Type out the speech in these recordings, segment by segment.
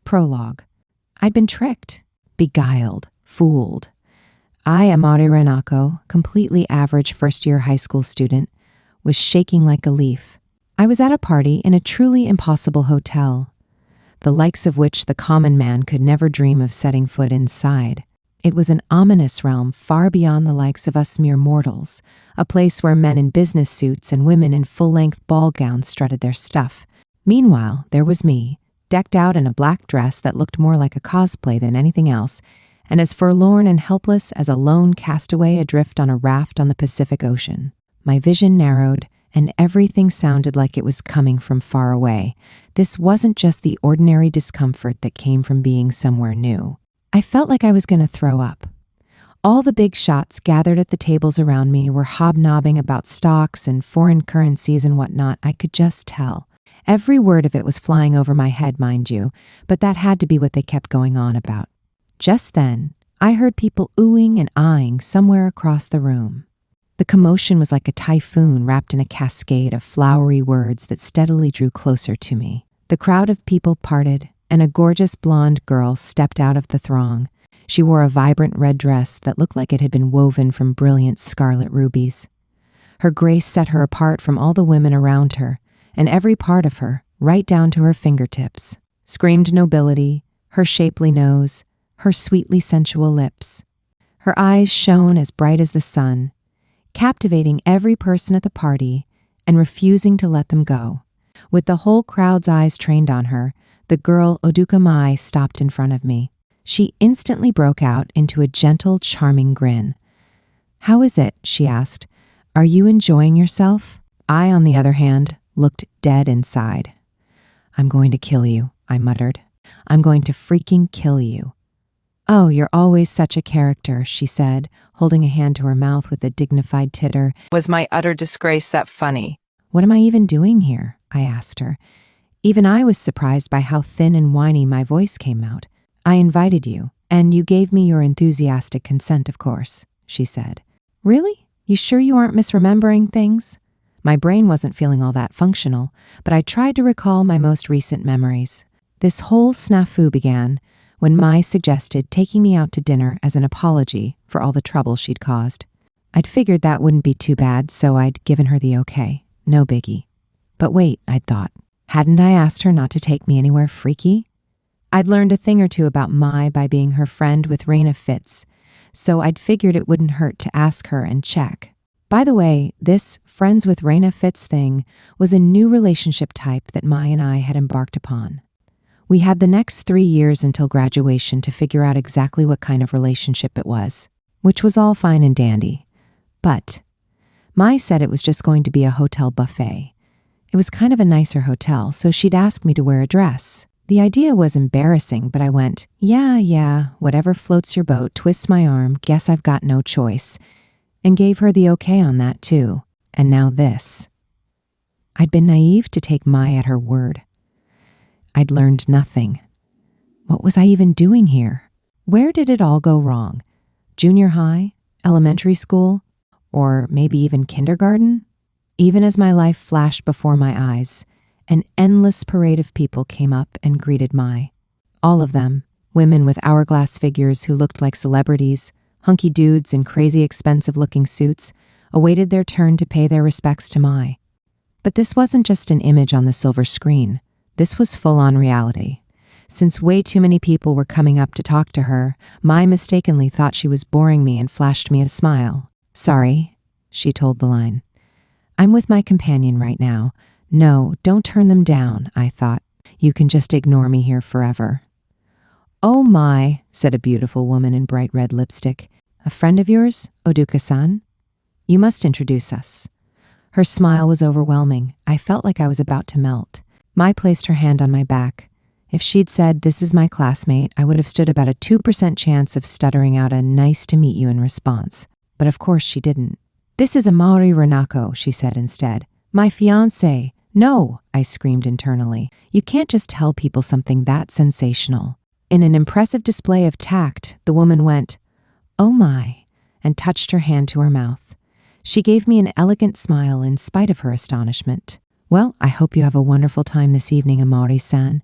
Prologue. I'd been tricked, beguiled, fooled. I, Amari Renako, completely average first-year high school student, was shaking like a leaf. I was at a party in a truly impossible hotel, the likes of which the common man could never dream of setting foot inside. It was an ominous realm far beyond the likes of us mere mortals, a place where men in business suits and women in full-length ball gowns strutted their stuff. Meanwhile, there was me, decked out in a black dress that looked more like a cosplay than anything else, and as forlorn and helpless as a lone castaway adrift on a raft on the Pacific Ocean. My vision narrowed, and everything sounded like it was coming from far away. This wasn't just the ordinary discomfort that came from being somewhere new. I felt like I was going to throw up. All the big shots gathered at the tables around me were hobnobbing about stocks and foreign currencies and whatnot. I could just tell. Every word of it was flying over my head, mind you, but that had to be what they kept going on about. Just then, I heard people oohing and aahing somewhere across the room. The commotion was like a typhoon wrapped in a cascade of flowery words that steadily drew closer to me. The crowd of people parted, and a gorgeous blonde girl stepped out of the throng. She wore a vibrant red dress that looked like it had been woven from brilliant scarlet rubies. Her grace set her apart from all the women around her, and every part of her, right down to her fingertips, screamed nobility, her shapely nose, her sweetly sensual lips. Her eyes shone as bright as the sun, captivating every person at the party and refusing to let them go. With the whole crowd's eyes trained on her, the girl Oduka Mai stopped in front of me. She instantly broke out into a gentle, charming grin. "How is it?" she asked. "Are you enjoying yourself?" I, on the other hand, looked dead inside. "I'm going to kill you," I muttered. "I'm going to freaking kill you." "Oh, you're always such a character," she said, holding a hand to her mouth with a dignified titter. Was my utter disgrace that funny? "What am I even doing here?" I asked her. Even I was surprised by how thin and whiny my voice came out. "I invited you, and you gave me your enthusiastic consent, of course," she said. "Really? You sure you aren't misremembering things?" My brain wasn't feeling all that functional, but I tried to recall my most recent memories. This whole snafu began when Mai suggested taking me out to dinner as an apology for all the trouble she'd caused. I'd figured that wouldn't be too bad, so I'd given her the okay. No biggie. But wait, I'd thought. Hadn't I asked her not to take me anywhere freaky? I'd learned a thing or two about Mai by being her friend with Raina Fitz, so I'd figured it wouldn't hurt to ask her and check. By the way, this friends with Raina Fitz thing was a new relationship type that Mai and I had embarked upon. We had the next 3 years until graduation to figure out exactly what kind of relationship it was, which was all fine and dandy. But Mai said it was just going to be a hotel buffet. It was kind of a nicer hotel, so she'd asked me to wear a dress. The idea was embarrassing, but I went, yeah, whatever floats your boat, twist my arm, guess I've got no choice, and gave her the okay on that too. And now this. I'd been naive to take Mai at her word. I'd learned nothing. What was I even doing here? Where did it all go wrong? Junior high? Elementary school? Or maybe even kindergarten? Even as my life flashed before my eyes, an endless parade of people came up and greeted Mai. All of them, women with hourglass figures who looked like celebrities, hunky dudes in crazy expensive-looking suits, awaited their turn to pay their respects to Mai. But this wasn't just an image on the silver screen. This was full-on reality. Since way too many people were coming up to talk to her, Mai mistakenly thought she was boring me and flashed me a smile. "Sorry," she told the line. "I'm with my companion right now. No, don't turn them down," I thought. "You can just ignore me here forever." "Oh my," said a beautiful woman in bright red lipstick. "A friend of yours, Oduka-san? You must introduce us." Her smile was overwhelming. I felt like I was about to melt. Mai placed her hand on my back. If she'd said, "This is my classmate," I would have stood about a 2% chance of stuttering out a "nice to meet you" in response. But of course she didn't. "This is Amari Renako," she said instead. "My fiancé." "No," I screamed internally. You can't just tell people something that sensational. In an impressive display of tact, the woman went, "Oh my," and touched her hand to her mouth. She gave me an elegant smile in spite of her astonishment. "Well, I hope you have a wonderful time this evening, Amari-san.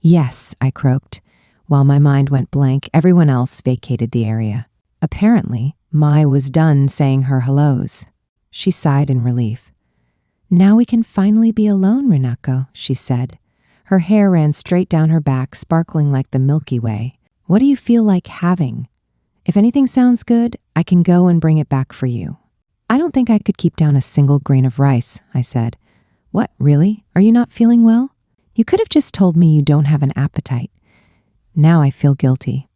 Yes, I croaked. While my mind went blank, everyone else vacated the area. Apparently, Mai was done saying her hellos. She sighed in relief. Now we can finally be alone, Rinako, she said. Her hair ran straight down her back, sparkling like the Milky Way. What do you feel like having? If anything sounds good, I can go and bring it back for you. I don't think I could keep down a single grain of rice, I said. What, really? Are you not feeling well? You could have just told me you don't have an appetite. Now I feel guilty.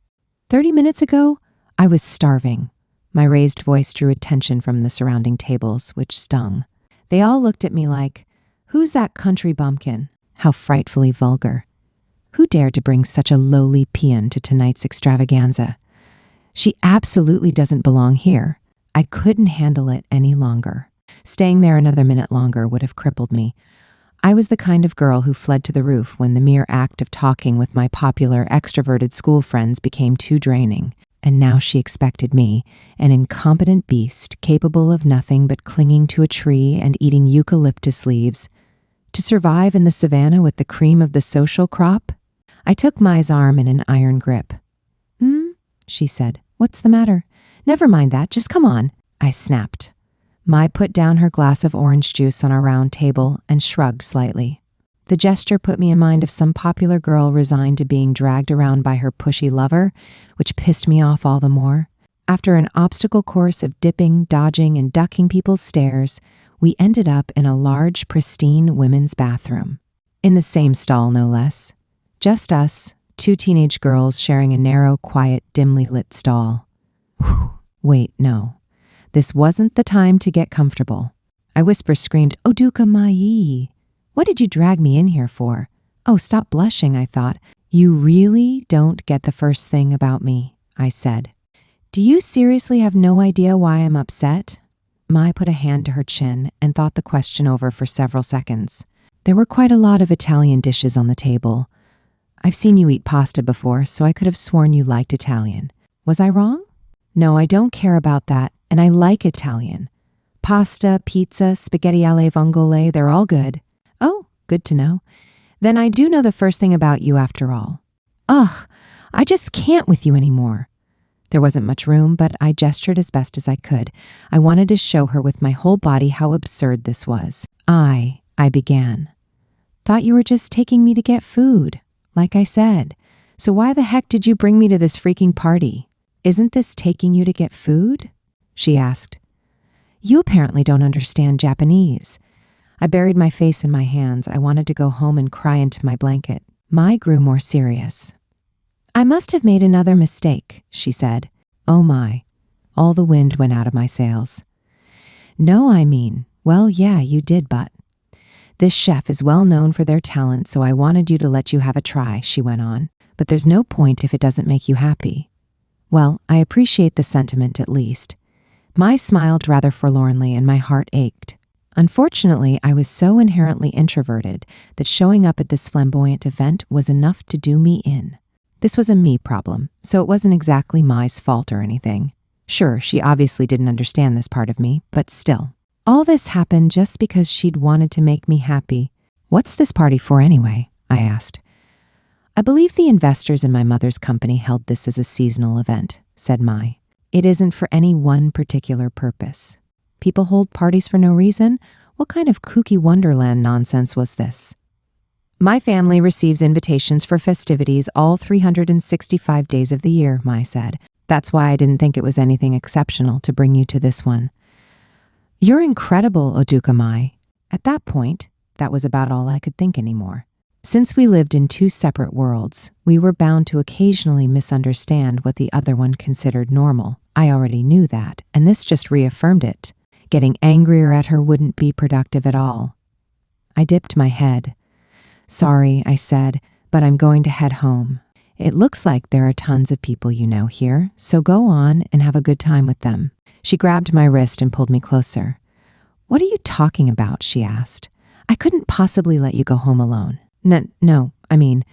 30 minutes ago, I was starving. My raised voice drew attention from the surrounding tables, which stung. They all looked at me like, who's that country bumpkin? How frightfully vulgar. Who dared to bring such a lowly paean to tonight's extravaganza? She absolutely doesn't belong here. I couldn't handle it any longer. Staying there another minute longer would have crippled me. I was the kind of girl who fled to the roof when the mere act of talking with my popular, extroverted school friends became too draining. And now she expected me, an incompetent beast capable of nothing but clinging to a tree and eating eucalyptus leaves, to survive in the savannah with the cream of the social crop. I took Mai's arm in an iron grip. She said. What's the matter? Never mind that, just come on. I snapped. Mai put down her glass of orange juice on our round table and shrugged slightly. The gesture put me in mind of some popular girl resigned to being dragged around by her pushy lover, which pissed me off all the more. After an obstacle course of dipping, dodging, and ducking people's stares, we ended up in a large, pristine women's bathroom. In the same stall, no less. Just us, two teenage girls sharing a narrow, quiet, dimly lit stall. Whew. Wait, no. This wasn't the time to get comfortable. I screamed, Oduka Mai! What did you drag me in here for? Oh, stop blushing, I thought. You really don't get the first thing about me, I said. Do you seriously have no idea why I'm upset? Mai put a hand to her chin and thought the question over for several seconds. There were quite a lot of Italian dishes on the table. I've seen you eat pasta before, so I could have sworn you liked Italian. Was I wrong? No, I don't care about that, and I like Italian. Pasta, pizza, spaghetti alle vongole, they're all good. Oh, good to know. Then I do know the first thing about you after all. Ugh, I just can't with you anymore. There wasn't much room, but I gestured as best as I could. I wanted to show her with my whole body how absurd this was. I began. Thought you were just taking me to get food, like I said. So why the heck did you bring me to this freaking party? Isn't this taking you to get food? She asked. You apparently don't understand Japanese. I buried my face in my hands. I wanted to go home and cry into my blanket. Mai grew more serious. I must have made another mistake, she said. Oh my. All the wind went out of my sails. No, I mean, well, yeah, you did, but. This chef is well known for their talent, so I wanted you to let you have a try, she went on. But there's no point if it doesn't make you happy. Well, I appreciate the sentiment at least. Mai smiled rather forlornly and my heart ached. Unfortunately, I was so inherently introverted that showing up at this flamboyant event was enough to do me in. This was a me problem, so it wasn't exactly Mai's fault or anything. Sure, she obviously didn't understand this part of me, but still. All this happened just because she'd wanted to make me happy. What's this party for anyway? I asked. I believe the investors in my mother's company held this as a seasonal event, said Mai. It isn't for any one particular purpose. People hold parties for no reason? What kind of kooky wonderland nonsense was this? My family receives invitations for festivities all 365 days of the year, Mai said. That's why I didn't think it was anything exceptional to bring you to this one. You're incredible, Oduka Mai. At that point, that was about all I could think anymore. Since we lived in two separate worlds, we were bound to occasionally misunderstand what the other one considered normal. I already knew that, and this just reaffirmed it. Getting angrier at her wouldn't be productive at all. I dipped my head. Sorry, I said, but I'm going to head home. It looks like there are tons of people you know here, so go on and have a good time with them. She grabbed my wrist and pulled me closer. What are you talking about? She asked. I couldn't possibly let you go home alone. No, I mean,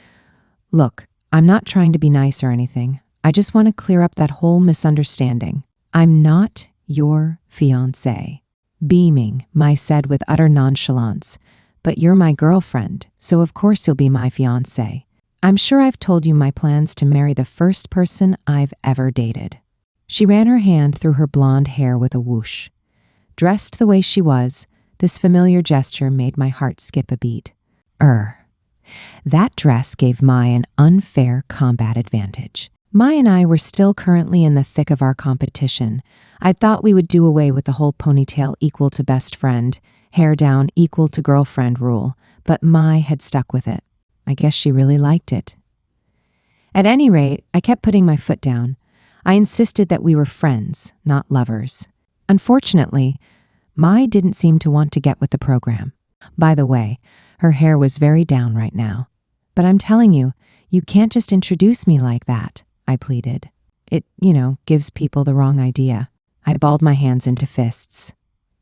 look, I'm not trying to be nice or anything. I just want to clear up that whole misunderstanding. I'm not your fiancé. Beaming, Mai said with utter nonchalance. But you're my girlfriend, so of course you'll be my fiancé. I'm sure I've told you my plans to marry the first person I've ever dated." She ran her hand through her blonde hair with a whoosh. Dressed the way she was, this familiar gesture made my heart skip a beat. That dress gave Mai an unfair combat advantage. Mai and I were still currently in the thick of our competition. I thought we would do away with the whole ponytail equal to best friend, hair down equal to girlfriend rule, but Mai had stuck with it. I guess she really liked it. At any rate, I kept putting my foot down. I insisted that we were friends, not lovers. Unfortunately, Mai didn't seem to want to get with the program. By the way, her hair was very down right now. "But I'm telling you, you can't just introduce me like that," I pleaded. "It, gives people the wrong idea." I balled my hands into fists.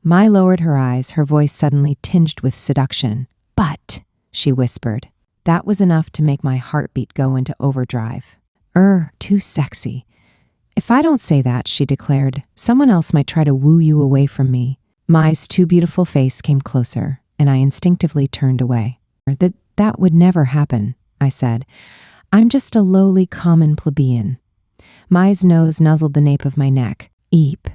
Mai lowered her eyes, her voice suddenly tinged with seduction. "But," she whispered. That was enough to make my heartbeat go into overdrive. Too sexy. "If I don't say that," she declared, "someone else might try to woo you away from me." Mai's too beautiful face came closer, and I instinctively turned away. That would never happen," I said. "I'm just a lowly common plebeian." Mai's nose nuzzled the nape of my neck. "Eep."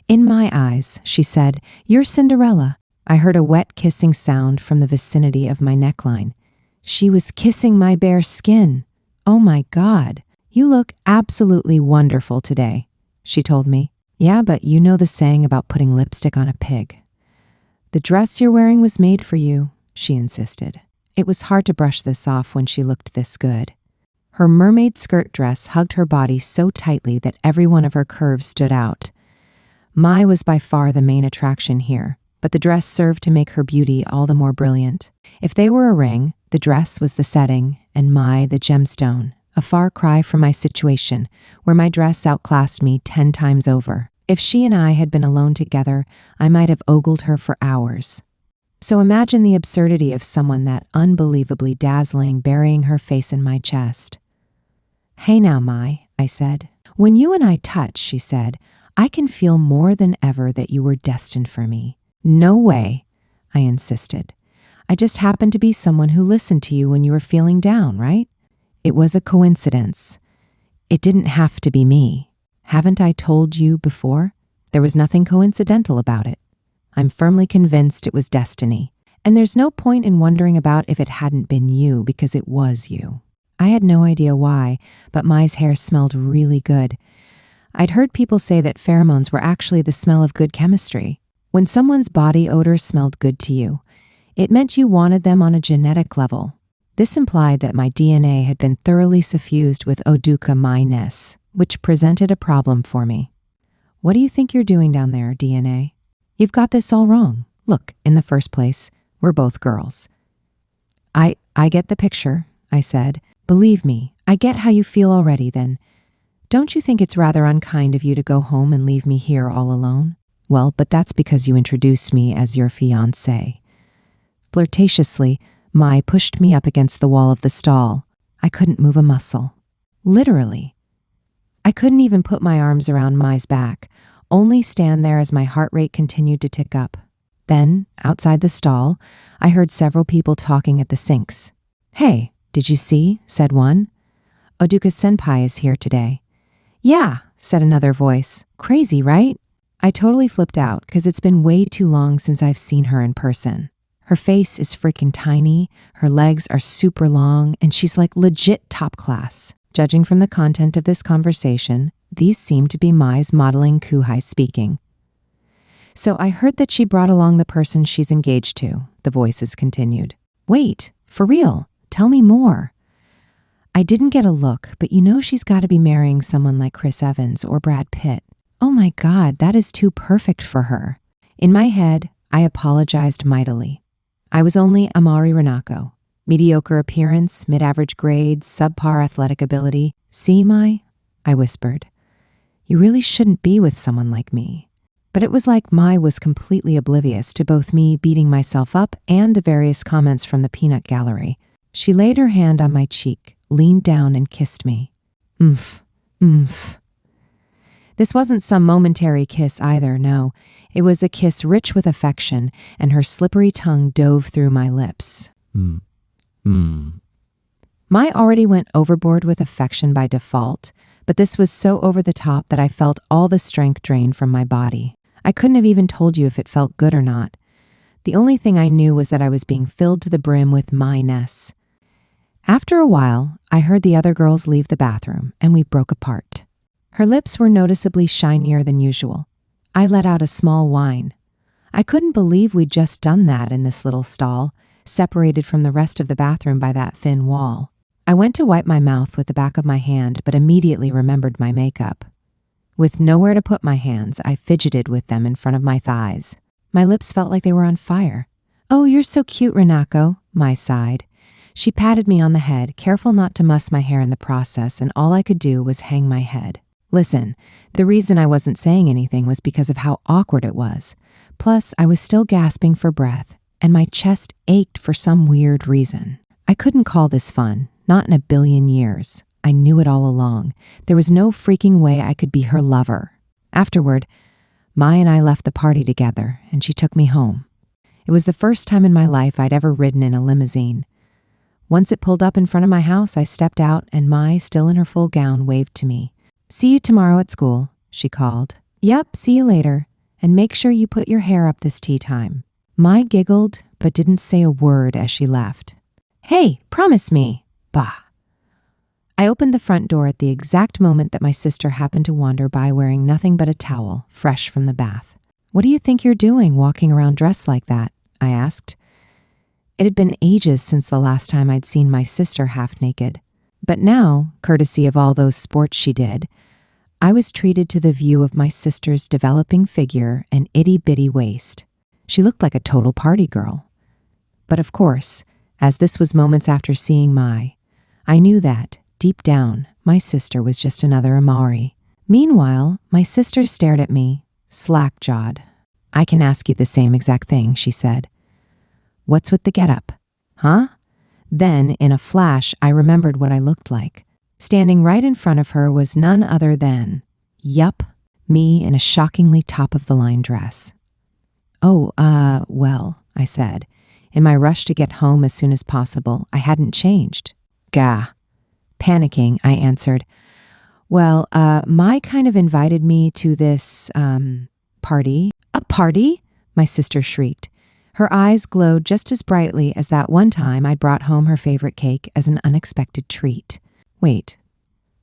"In my eyes," she said, "you're Cinderella." I heard a wet kissing sound from the vicinity of my neckline. She was kissing my bare skin. "Oh my God, you look absolutely wonderful today," she told me. "Yeah, but you know the saying about putting lipstick on a pig." "The dress you're wearing was made for you," she insisted. It was hard to brush this off when she looked this good. Her mermaid skirt dress hugged her body so tightly that every one of her curves stood out. Mai was by far the main attraction here, but the dress served to make her beauty all the more brilliant. If they were a ring, the dress was the setting, and Mai the gemstone, a far cry from my situation, where my dress outclassed me 10 times over. If she and I had been alone together, I might have ogled her for hours. So imagine the absurdity of someone that unbelievably dazzling burying her face in my chest. "Hey now, Mai," I said. "When you and I touch," she said, "I can feel more than ever that you were destined for me." "No way," I insisted. "I just happened to be someone who listened to you when you were feeling down, right? It was a coincidence. It didn't have to be me. Haven't I told you before? There was nothing coincidental about it. I'm firmly convinced it was destiny. And there's no point in wondering about if it hadn't been you, because it was you." I had no idea why, but Mai's hair smelled really good. I'd heard people say that pheromones were actually the smell of good chemistry. When someone's body odor smelled good to you, it meant you wanted them on a genetic level. This implied that my DNA had been thoroughly suffused with Oduka Mai-ness, which presented a problem for me. "What do you think you're doing down there, DNA? You've got this all wrong. Look, in the first place, we're both girls." I get the picture," I said. "Believe me, I get how you feel already then. Don't you think it's rather unkind of you to go home and leave me here all alone?" "Well, but that's because you introduced me as your fiancé." Flirtatiously, Mai pushed me up against the wall of the stall. I couldn't move a muscle. Literally. I couldn't even put my arms around Mai's back, only stand there as my heart rate continued to tick up. Then, outside the stall, I heard several people talking at the sinks. "Hey, did you see?" said one. "Oduka-senpai is here today." "Yeah," said another voice. "Crazy, right?" I totally flipped out because it's been way too long since I've seen her in person. Her face is freaking tiny, her legs are super long, and she's like legit top class. Judging from the content of this conversation, these seem to be Mai's modeling kuhai speaking. "So I heard that she brought along the person she's engaged to," the voices continued. "Wait, for real, tell me more." "I didn't get a look, but you know she's got to be marrying someone like Chris Evans or Brad Pitt. Oh my God, that is too perfect for her." In my head, I apologized mightily. I was only Amari Renako. Mediocre appearance, mid-average grades, subpar athletic ability. "See, Mai?" I whispered. "You really shouldn't be with someone like me." But it was like Mai was completely oblivious to both me beating myself up and the various comments from the peanut gallery. She laid her hand on my cheek, leaned down and kissed me. Oomph, oomph. This wasn't some momentary kiss either, no. It was a kiss rich with affection, and her slippery tongue dove through my lips. Mai already went overboard with affection by default, but this was so over the top that I felt all the strength drained from my body. I couldn't have even told you if it felt good or not. The only thing I knew was that I was being filled to the brim with Mai-ness. After a while, I heard the other girls leave the bathroom, and we broke apart. Her lips were noticeably shinier than usual. I let out a small whine. I couldn't believe we'd just done that in this little stall, separated from the rest of the bathroom by that thin wall. I went to wipe my mouth with the back of my hand, but immediately remembered my makeup. With nowhere to put my hands, I fidgeted with them in front of my thighs. My lips felt like they were on fire. "Oh, you're so cute, Renako," Mai sighed. She patted me on the head, careful not to muss my hair in the process, and all I could do was hang my head. Listen, the reason I wasn't saying anything was because of how awkward it was. Plus, I was still gasping for breath, and my chest ached for some weird reason. I couldn't call this fun, not in a billion years. I knew it all along. There was no freaking way I could be her lover. Afterward, Mai and I left the party together, and she took me home. It was the first time in my life I'd ever ridden in a limousine. Once it pulled up in front of my house, I stepped out, and Mai, still in her full gown, waved to me. "See you tomorrow at school," she called. "Yep, see you later. And make sure you put your hair up this tea time." Mai giggled, but didn't say a word as she left. "Hey, promise me." Bah. I opened the front door at the exact moment that my sister happened to wander by wearing nothing but a towel, fresh from the bath. "What do you think you're doing walking around dressed like that?" I asked. It had been ages since the last time I'd seen my sister half naked. But now, courtesy of all those sports she did, I was treated to the view of my sister's developing figure and itty-bitty waist. She looked like a total party girl. But of course, as this was moments after seeing Mai, I knew that, deep down, my sister was just another Amari. Meanwhile, my sister stared at me, slack-jawed. "I can ask you the same exact thing," she said. "What's with the getup? Huh?" Then, in a flash, I remembered what I looked like. Standing right in front of her was none other than, yup, me in a shockingly top-of-the-line dress. "Oh, well," I said. In my rush to get home as soon as possible, I hadn't changed. Gah. Panicking, I answered, "Well, Mai kind of invited me to this, party." "A party?" my sister shrieked. Her eyes glowed just as brightly as that one time I'd brought home her favorite cake as an unexpected treat. Wait,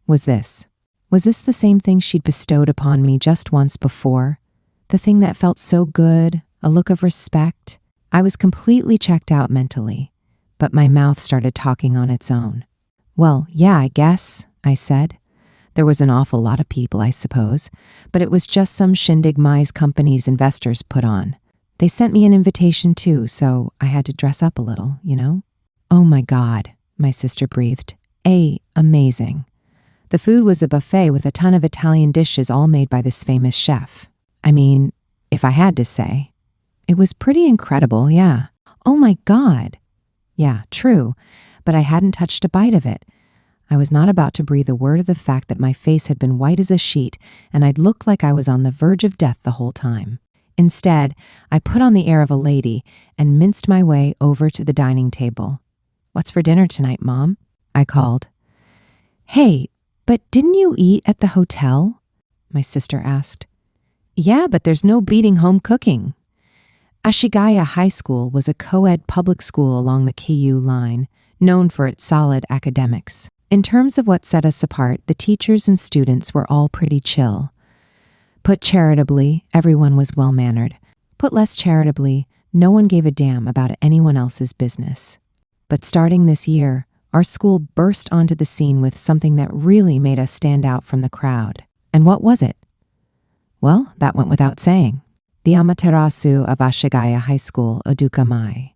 was this the same thing she'd bestowed upon me just once before? The thing that felt so good, a look of respect? I was completely checked out mentally, but my mouth started talking on its own. "Well, yeah, I guess," I said. There was an awful lot of people, I suppose, but it was just some shindig Mai's company's investors put on. They sent me an invitation too, so I had to dress up a little, you know? "Oh my God," my sister breathed. Amazing. The food was a buffet with a ton of Italian dishes all made by this famous chef. I mean, if I had to say. It was pretty incredible, yeah. "Oh my God." Yeah, true, but I hadn't touched a bite of it. I was not about to breathe a word of the fact that my face had been white as a sheet and I'd looked like I was on the verge of death the whole time. Instead, I put on the air of a lady and minced my way over to the dining table. "What's for dinner tonight, Mom?" I called. "Hey, but didn't you eat at the hotel?" my sister asked. "Yeah, but there's no beating home cooking." Ashigaya High School was a co-ed public school along the KU line, known for its solid academics. In terms of what set us apart, the teachers and students were all pretty chill. Put charitably, everyone was well-mannered. Put less charitably, no one gave a damn about anyone else's business. But starting this year, our school burst onto the scene with something that really made us stand out from the crowd. And what was it? Well, that went without saying. The Amaterasu of Ashigaya High School, Oduka Mai.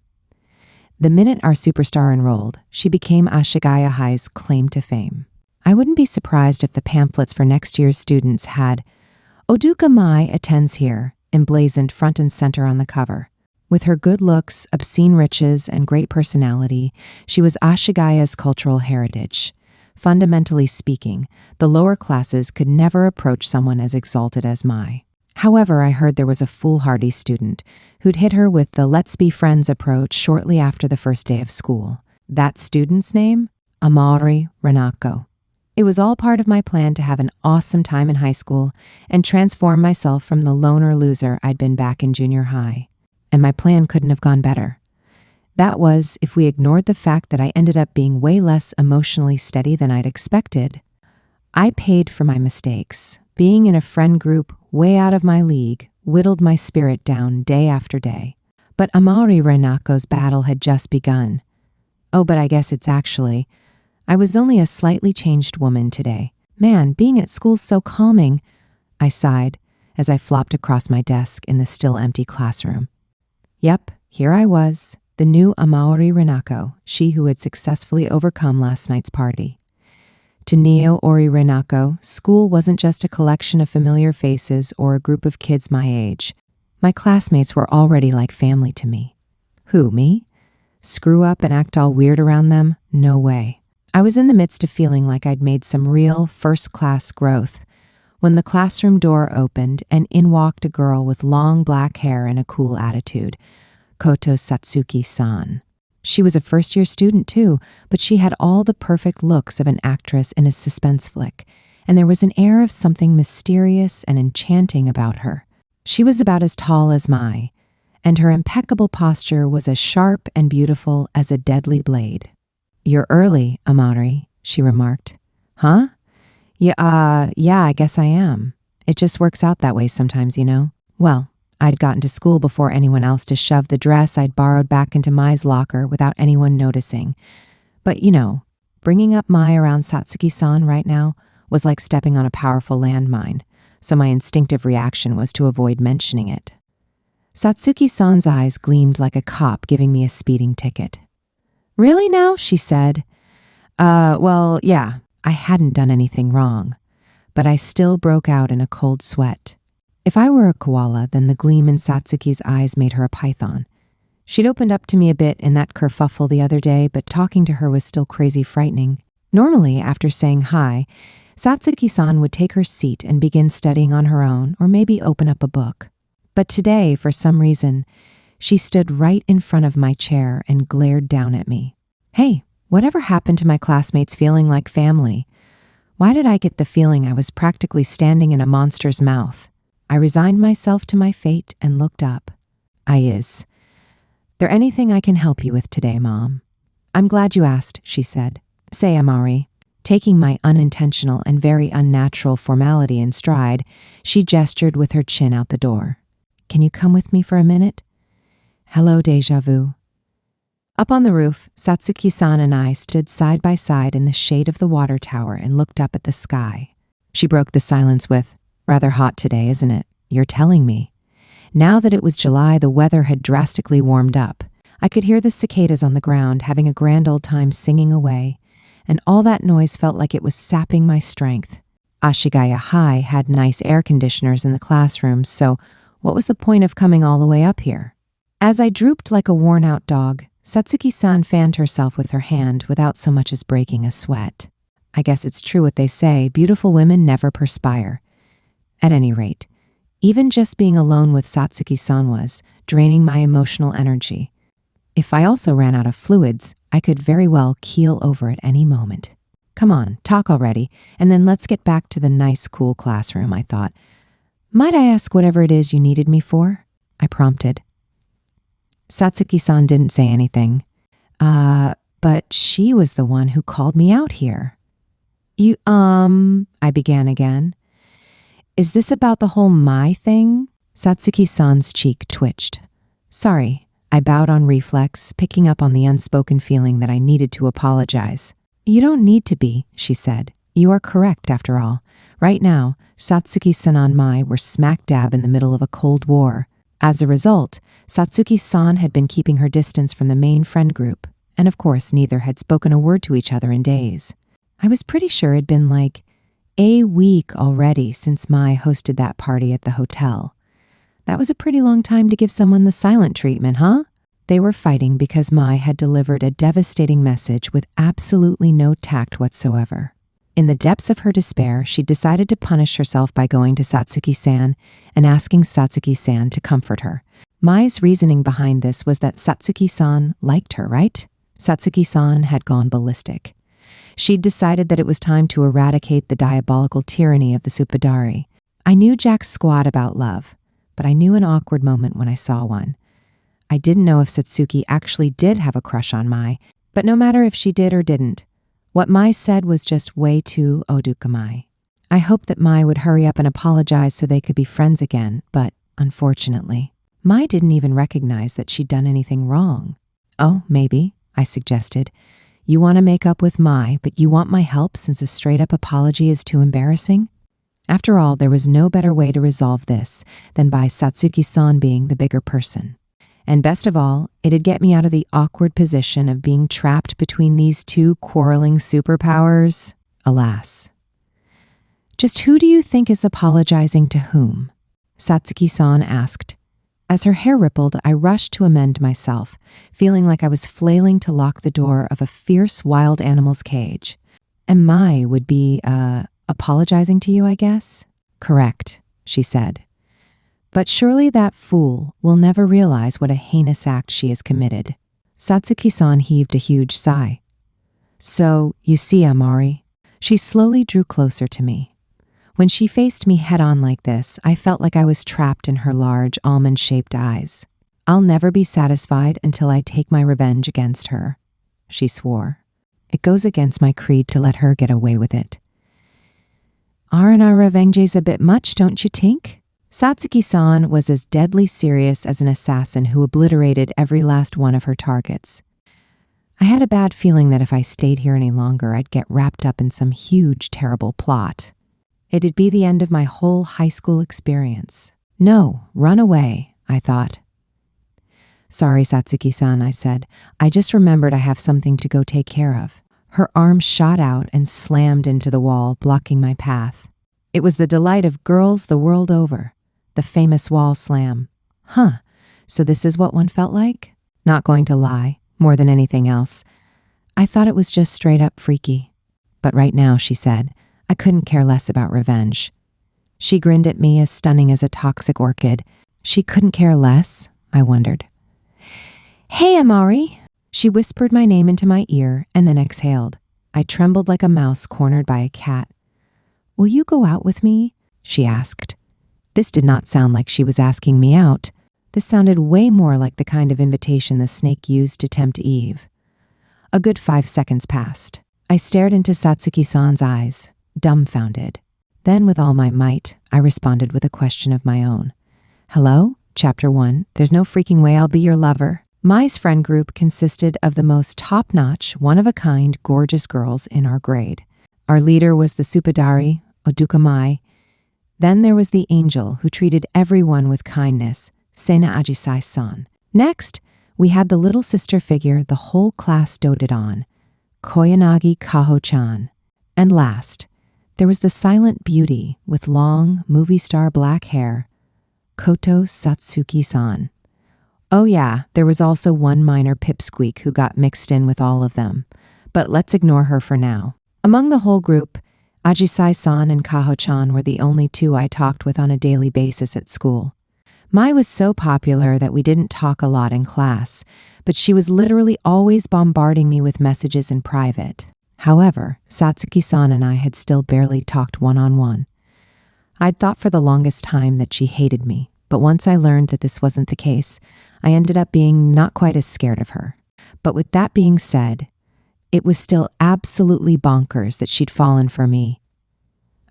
The minute our superstar enrolled, she became Ashigaya High's claim to fame. I wouldn't be surprised if the pamphlets for next year's students had "Oduka Mai attends here," emblazoned front and center on the cover. With her good looks, obscene riches, and great personality, she was Ashigaya's cultural heritage. Fundamentally speaking, the lower classes could never approach someone as exalted as Mai. However, I heard there was a foolhardy student who'd hit her with the "let's be friends" approach shortly after the first day of school. That student's name? Amari Renako. It was all part of my plan to have an awesome time in high school and transform myself from the loner loser I'd been back in junior high. And my plan couldn't have gone better. That was, if we ignored the fact that I ended up being way less emotionally steady than I'd expected. I paid for my mistakes. Being in a friend group way out of my league whittled my spirit down day after day. But Amari Renako's battle had just begun. Oh, but I guess it's actually... I was only a slightly changed woman today. Man, being at school's so calming, I sighed as I flopped across my desk in the still empty classroom. Yep, here I was, the new Amari Renako, she who had successfully overcome last night's party. To Neo Ori Renako, school wasn't just a collection of familiar faces or a group of kids my age. My classmates were already like family to me. Who, me? Screw up and act all weird around them? No way. I was in the midst of feeling like I'd made some real first-class growth when the classroom door opened and in walked a girl with long black hair and a cool attitude, Koto Satsuki-san. She was a first-year student too, but she had all the perfect looks of an actress in a suspense flick, and there was an air of something mysterious and enchanting about her. She was about as tall as Mai, and her impeccable posture was as sharp and beautiful as a deadly blade. "You're early, Amari," she remarked. "Huh? Yeah, I guess I am. It just works out that way sometimes, you know." Well, I'd gotten to school before anyone else to shove the dress I'd borrowed back into Mai's locker without anyone noticing. But, you know, bringing up Mai around Satsuki-san right now was like stepping on a powerful landmine, so my instinctive reaction was to avoid mentioning it. Satsuki-san's eyes gleamed like a cop giving me a speeding ticket. "Really now?" she said. Well, yeah, I hadn't done anything wrong, but I still broke out in a cold sweat. If I were a koala, then the gleam in Satsuki's eyes made her a python. She'd opened up to me a bit in that kerfuffle the other day, but talking to her was still crazy frightening. Normally, after saying hi, Satsuki-san would take her seat and begin studying on her own, or maybe open up a book. But today, for some reason, she stood right in front of my chair and glared down at me. Hey, whatever happened to my classmates feeling like family? Why did I get the feeling I was practically standing in a monster's mouth? I resigned myself to my fate and looked up. "Is there anything I can help you with today, Mom?" "I'm glad you asked," she said. "Say, Amari." Taking my unintentional and very unnatural formality in stride, she gestured with her chin out the door. "Can you come with me for a minute?" Hello, deja vu. Up on the roof, Satsuki-san and I stood side by side in the shade of the water tower and looked up at the sky. She broke the silence with, "Rather hot today, isn't it? You're telling me." Now that it was July, the weather had drastically warmed up. I could hear the cicadas on the ground having a grand old time singing away, and all that noise felt like it was sapping my strength. Ashigaya High had nice air conditioners in the classrooms, so what was the point of coming all the way up here? As I drooped like a worn-out dog, Satsuki-san fanned herself with her hand without so much as breaking a sweat. I guess it's true what they say, beautiful women never perspire. At any rate, even just being alone with Satsuki-san was draining my emotional energy. If I also ran out of fluids, I could very well keel over at any moment. Come on, talk already, and then let's get back to the nice, cool classroom, I thought. Might I ask whatever it is you needed me for? I prompted. Satsuki-san didn't say anything. But she was the one who called me out here. I began again. Is this about the whole Mai thing? Satsuki-san's cheek twitched. Sorry, I bowed on reflex, picking up on the unspoken feeling that I needed to apologize. You don't need to be, she said. You are correct, after all. Right now, Satsuki-san and Mai were smack dab in the middle of a cold war. As a result, Satsuki-san had been keeping her distance from the main friend group, and of course neither had spoken a word to each other in days. I was pretty sure it'd been like a week already since Mai hosted that party at the hotel. That was a pretty long time to give someone the silent treatment, huh? They were fighting because Mai had delivered a devastating message with absolutely no tact whatsoever. In the depths of her despair, she decided to punish herself by going to Satsuki-san and asking Satsuki-san to comfort her. Mai's reasoning behind this was that Satsuki-san liked her, right? Satsuki-san had gone ballistic. She'd decided that it was time to eradicate the diabolical tyranny of the Suppadari. I knew Jack's squat about love, but I knew an awkward moment when I saw one. I didn't know if Satsuki actually did have a crush on Mai, but no matter if she did or didn't, what Mai said was just way too odukamai. I hoped that Mai would hurry up and apologize so they could be friends again, but unfortunately, Mai didn't even recognize that she'd done anything wrong. Oh, maybe, I suggested. You want to make up with Mai, but you want my help since a straight-up apology is too embarrassing? After all, there was no better way to resolve this than by Satsuki-san being the bigger person. And best of all, it'd get me out of the awkward position of being trapped between these two quarreling superpowers. Alas. Just who do you think is apologizing to whom? Satsuki-san asked. As her hair rippled, I rushed to amend myself, feeling like I was flailing to lock the door of a fierce wild animal's cage. And Mai would be, apologizing to you, I guess? Correct, she said. But surely that fool will never realize what a heinous act she has committed. Satsuki-san heaved a huge sigh. So, you see, Amari. She slowly drew closer to me. When she faced me head-on like this, I felt like I was trapped in her large, almond-shaped eyes. I'll never be satisfied until I take my revenge against her, she swore. It goes against my creed to let her get away with it. Aren't our revenges a bit much, don't you think? Satsuki-san was as deadly serious as an assassin who obliterated every last one of her targets. I had a bad feeling that if I stayed here any longer, I'd get wrapped up in some huge, terrible plot. It'd be the end of my whole high school experience. No, run away, I thought. Sorry, Satsuki-san, I said. I just remembered I have something to go take care of. Her arm shot out and slammed into the wall, blocking my path. It was the delight of girls the world over. The famous wall slam. Huh, so this is what one felt like? Not going to lie, more than anything else. I thought it was just straight up freaky. But right now, she said, I couldn't care less about revenge. She grinned at me as stunning as a toxic orchid. She couldn't care less, I wondered. Hey, Amari. She whispered my name into my ear and then exhaled. I trembled like a mouse cornered by a cat. Will you go out with me? She asked. This did not sound like she was asking me out. This sounded way more like the kind of invitation the snake used to tempt Eve. A good 5 seconds passed. I stared into Satsuki-san's eyes, dumbfounded. Then, with all my might, I responded with a question of my own. Hello? Chapter 1. There's no freaking way I'll be your lover. Mai's friend group consisted of the most top-notch, one-of-a-kind, gorgeous girls in our grade. Our leader was the Suppadari, Oduka Mai. Then there was the angel who treated everyone with kindness, Sena Ajisai-san. Next, we had the little sister figure the whole class doted on, Koyanagi Kaho-chan. And last, there was the silent beauty with long, movie star black hair, Koto Satsuki-san. Oh yeah, there was also one minor pipsqueak who got mixed in with all of them, but let's ignore her for now. Among the whole group, Ajisai-san and Kaho-chan were the only two I talked with on a daily basis at school. Mai was so popular that we didn't talk a lot in class, but she was literally always bombarding me with messages in private. However, Satsuki-san and I had still barely talked one-on-one. I'd thought for the longest time that she hated me, but once I learned that this wasn't the case, I ended up being not quite as scared of her. But with that being said, it was still absolutely bonkers that she'd fallen for me.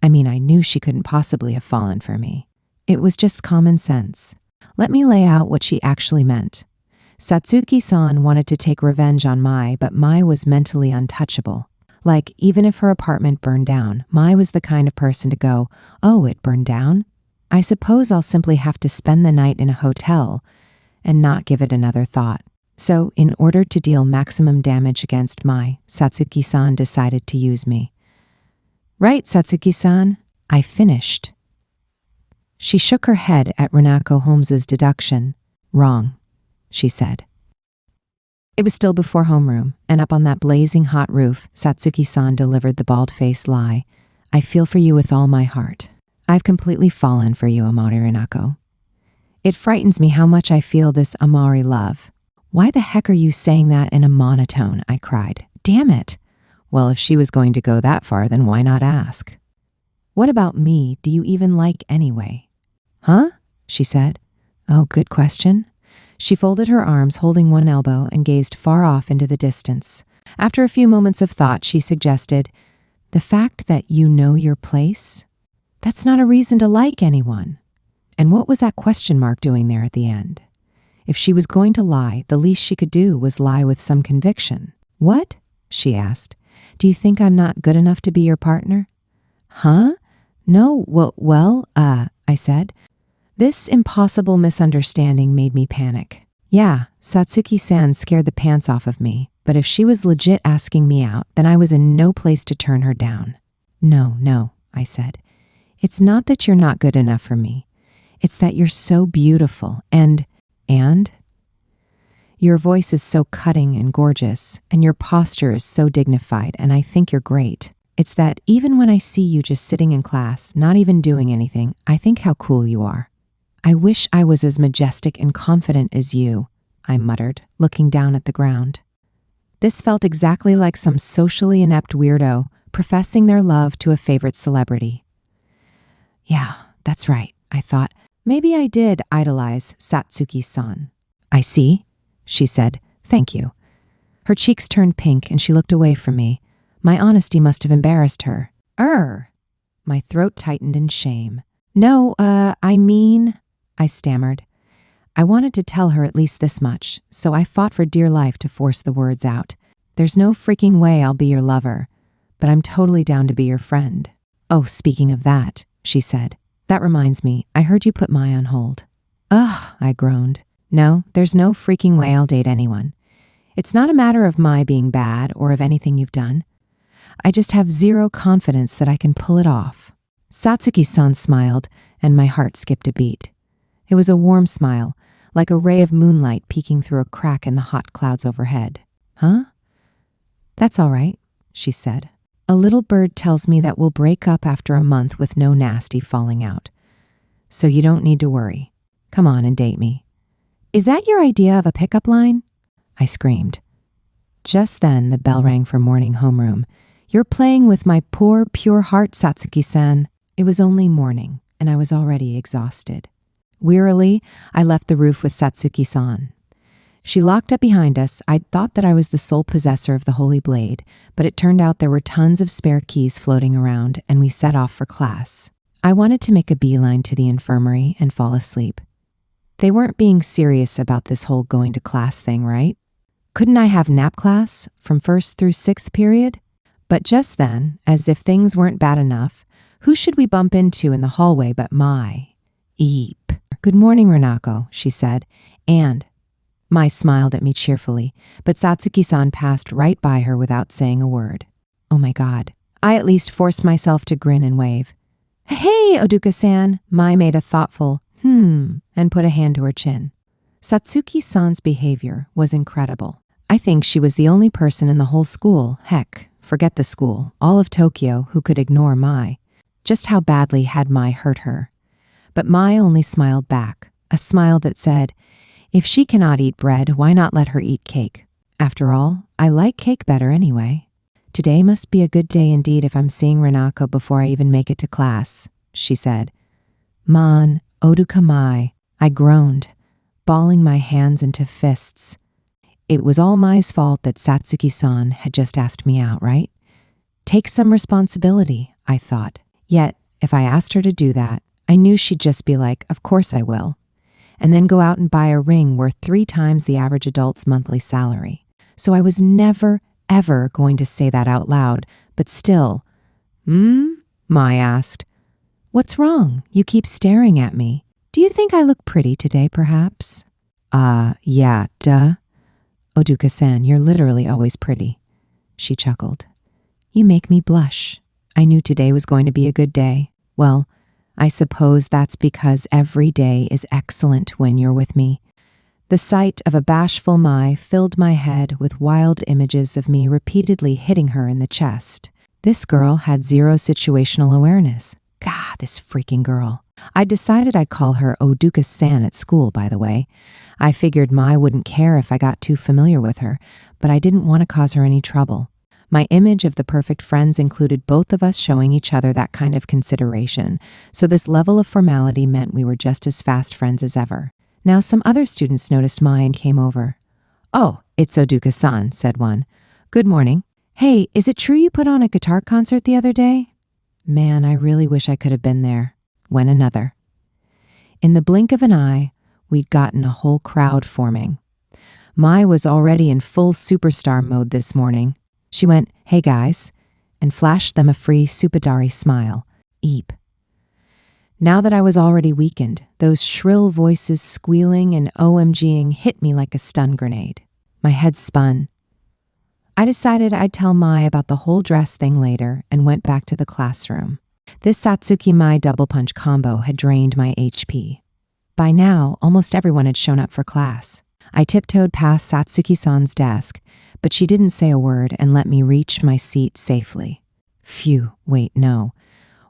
I mean, I knew she couldn't possibly have fallen for me. It was just common sense. Let me lay out what she actually meant. Satsuki-san wanted to take revenge on Mai, but Mai was mentally untouchable. Like, even if her apartment burned down, Mai was the kind of person to go, "Oh, it burned down? I suppose I'll simply have to spend the night in a hotel," and not give it another thought. So, in order to deal maximum damage against Mai, Satsuki-san decided to use me. Right, Satsuki-san, I finished. She shook her head at Renako Holmes's deduction. Wrong, she said. It was still before homeroom, and up on that blazing hot roof, Satsuki-san delivered the bald-faced lie. I feel for you with all my heart. I've completely fallen for you, Amari Renako. It frightens me how much I feel this Amari love. Why the heck are you saying that in a monotone? I cried. Damn it. Well, if she was going to go that far, then why not ask? What about me do you even like anyway? Huh? She said. Oh, good question. She folded her arms, holding one elbow, and gazed far off into the distance. After a few moments of thought, she suggested, the fact that you know your place? That's not a reason to like anyone. And what was that question mark doing there at the end? If she was going to lie, the least she could do was lie with some conviction. What? She asked. Do you think I'm not good enough to be your partner? Huh? No, I said. This impossible misunderstanding made me panic. Yeah, Satsuki-san scared the pants off of me, but if she was legit asking me out, then I was in no place to turn her down. No, I said. It's not that you're not good enough for me. It's that you're so beautiful and? Your voice is so cutting and gorgeous, and your posture is so dignified, and I think you're great. It's that even when I see you just sitting in class, not even doing anything, I think how cool you are. I wish I was as majestic and confident as you, I muttered, looking down at the ground. This felt exactly like some socially inept weirdo professing their love to a favorite celebrity. Yeah, that's right, I thought. Maybe I did idolize Satsuki-san. I see, she said. Thank you. Her cheeks turned pink and she looked away from me. My honesty must have embarrassed her. My throat tightened in shame. No, I stammered. I wanted to tell her at least this much, so I fought for dear life to force the words out. There's no freaking way I'll be your lover, but I'm totally down to be your friend. Oh, speaking of that, she said. That reminds me, I heard you put Mai on hold. Ugh, I groaned. No, there's no freaking way I'll date anyone. It's not a matter of Mai being bad or of anything you've done. I just have zero confidence that I can pull it off. Satsuki-san smiled, and my heart skipped a beat. It was a warm smile, like a ray of moonlight peeking through a crack in the hot clouds overhead. Huh? That's all right, she said. A little bird tells me that we'll break up after a month with no nasty falling out. So you don't need to worry. Come on and date me. Is that your idea of a pickup line? I screamed. Just then, the bell rang for morning homeroom. You're playing with my poor, pure heart, Satsuki-san. It was only morning, and I was already exhausted. Wearily, I left the roof with Satsuki-san. She locked up behind us. I'd thought that I was the sole possessor of the holy blade, but it turned out there were tons of spare keys floating around, and we set off for class. I wanted to make a beeline to the infirmary and fall asleep. They weren't being serious about this whole going to class thing, right? Couldn't I have nap class from 1st through 6th period? But just then, as if things weren't bad enough, who should we bump into in the hallway but Mai? Eep. Good morning, Renako, she said, and Mai smiled at me cheerfully, but Satsuki-san passed right by her without saying a word. Oh my God. I at least forced myself to grin and wave. Hey, Oduka-san, Mai made a thoughtful and put a hand to her chin. Satsuki-san's behavior was incredible. I think she was the only person in the whole school, heck, forget the school, all of Tokyo, who could ignore Mai. Just how badly had Mai hurt her? But Mai only smiled back, a smile that said, if she cannot eat bread, why not let her eat cake? After all, I like cake better anyway. Today must be a good day indeed if I'm seeing Renako before I even make it to class, she said. Man, Oduka Mai, I groaned, balling my hands into fists. It was all Mai's fault that Satsuki-san had just asked me out, right? Take some responsibility, I thought. Yet, if I asked her to do that, I knew she'd just be like, of course I will, and then go out and buy a ring worth 3 times the average adult's monthly salary. So I was never, ever going to say that out loud, but still. Mai asked. What's wrong? You keep staring at me. Do you think I look pretty today, perhaps? Yeah, duh. Oduka-san, you're literally always pretty. She chuckled. You make me blush. I knew today was going to be a good day. Well, I suppose that's because every day is excellent when you're with me. The sight of a bashful Mai filled my head with wild images of me repeatedly hitting her in the chest. This girl had zero situational awareness. God, this freaking girl. I decided I'd call her Oduka-san at school, by the way. I figured Mai wouldn't care if I got too familiar with her, but I didn't want to cause her any trouble. My image of the perfect friends included both of us showing each other that kind of consideration, so this level of formality meant we were just as fast friends as ever. Now some other students noticed Mai and came over. "Oh, it's Oduka-san," said one. "Good morning. Hey, is it true you put on a guitar concert the other day?" "Man, I really wish I could have been there," went another. In the blink of an eye, we'd gotten a whole crowd forming. Mai was already in full superstar mode this morning. She went, "Hey guys," and flashed them a free Supadari smile. Eep. Now that I was already weakened, those shrill voices squealing and OMGing hit me like a stun grenade. My head spun. I decided I'd tell Mai about the whole dress thing later and went back to the classroom. This Satsuki-Mai double punch combo had drained my HP. By now, almost everyone had shown up for class. I tiptoed past Satsuki-san's desk, but she didn't say a word and let me reach my seat safely. Phew, wait, no.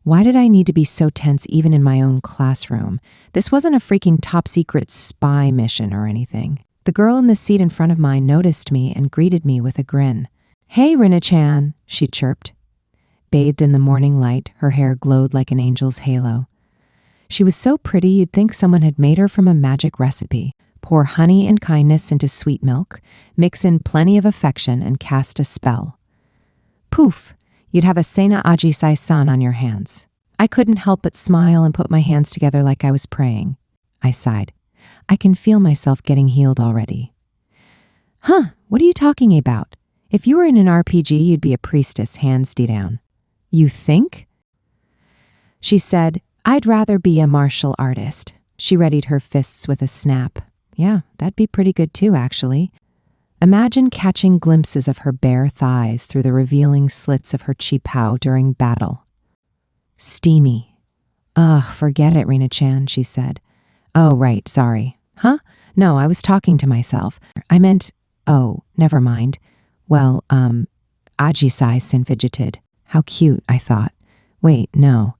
Why did I need to be so tense even in my own classroom? This wasn't a freaking top-secret spy mission or anything. The girl in the seat in front of mine noticed me and greeted me with a grin. "Hey, Rina-chan," she chirped. Bathed in the morning light, her hair glowed like an angel's halo. She was so pretty you'd think someone had made her from a magic recipe. Pour honey and kindness into sweet milk, mix in plenty of affection, and cast a spell. Poof! You'd have a Seina Ajisai-san on your hands. I couldn't help but smile and put my hands together like I was praying. I sighed. I can feel myself getting healed already. "Huh, what are you talking about? If you were in an RPG, you'd be a priestess, hands down." "You think?" She said, "I'd rather be a martial artist." She readied her fists with a snap. "Yeah, that'd be pretty good too, actually." Imagine catching glimpses of her bare thighs through the revealing slits of her qipao during battle. Steamy. "Ugh, forget it, Rina-chan," she said. "Oh, right, sorry." "Huh? No, I was talking to myself. I meant, oh, never mind. Well, Ajisai-san fidgeted. How cute, I thought. Wait, no.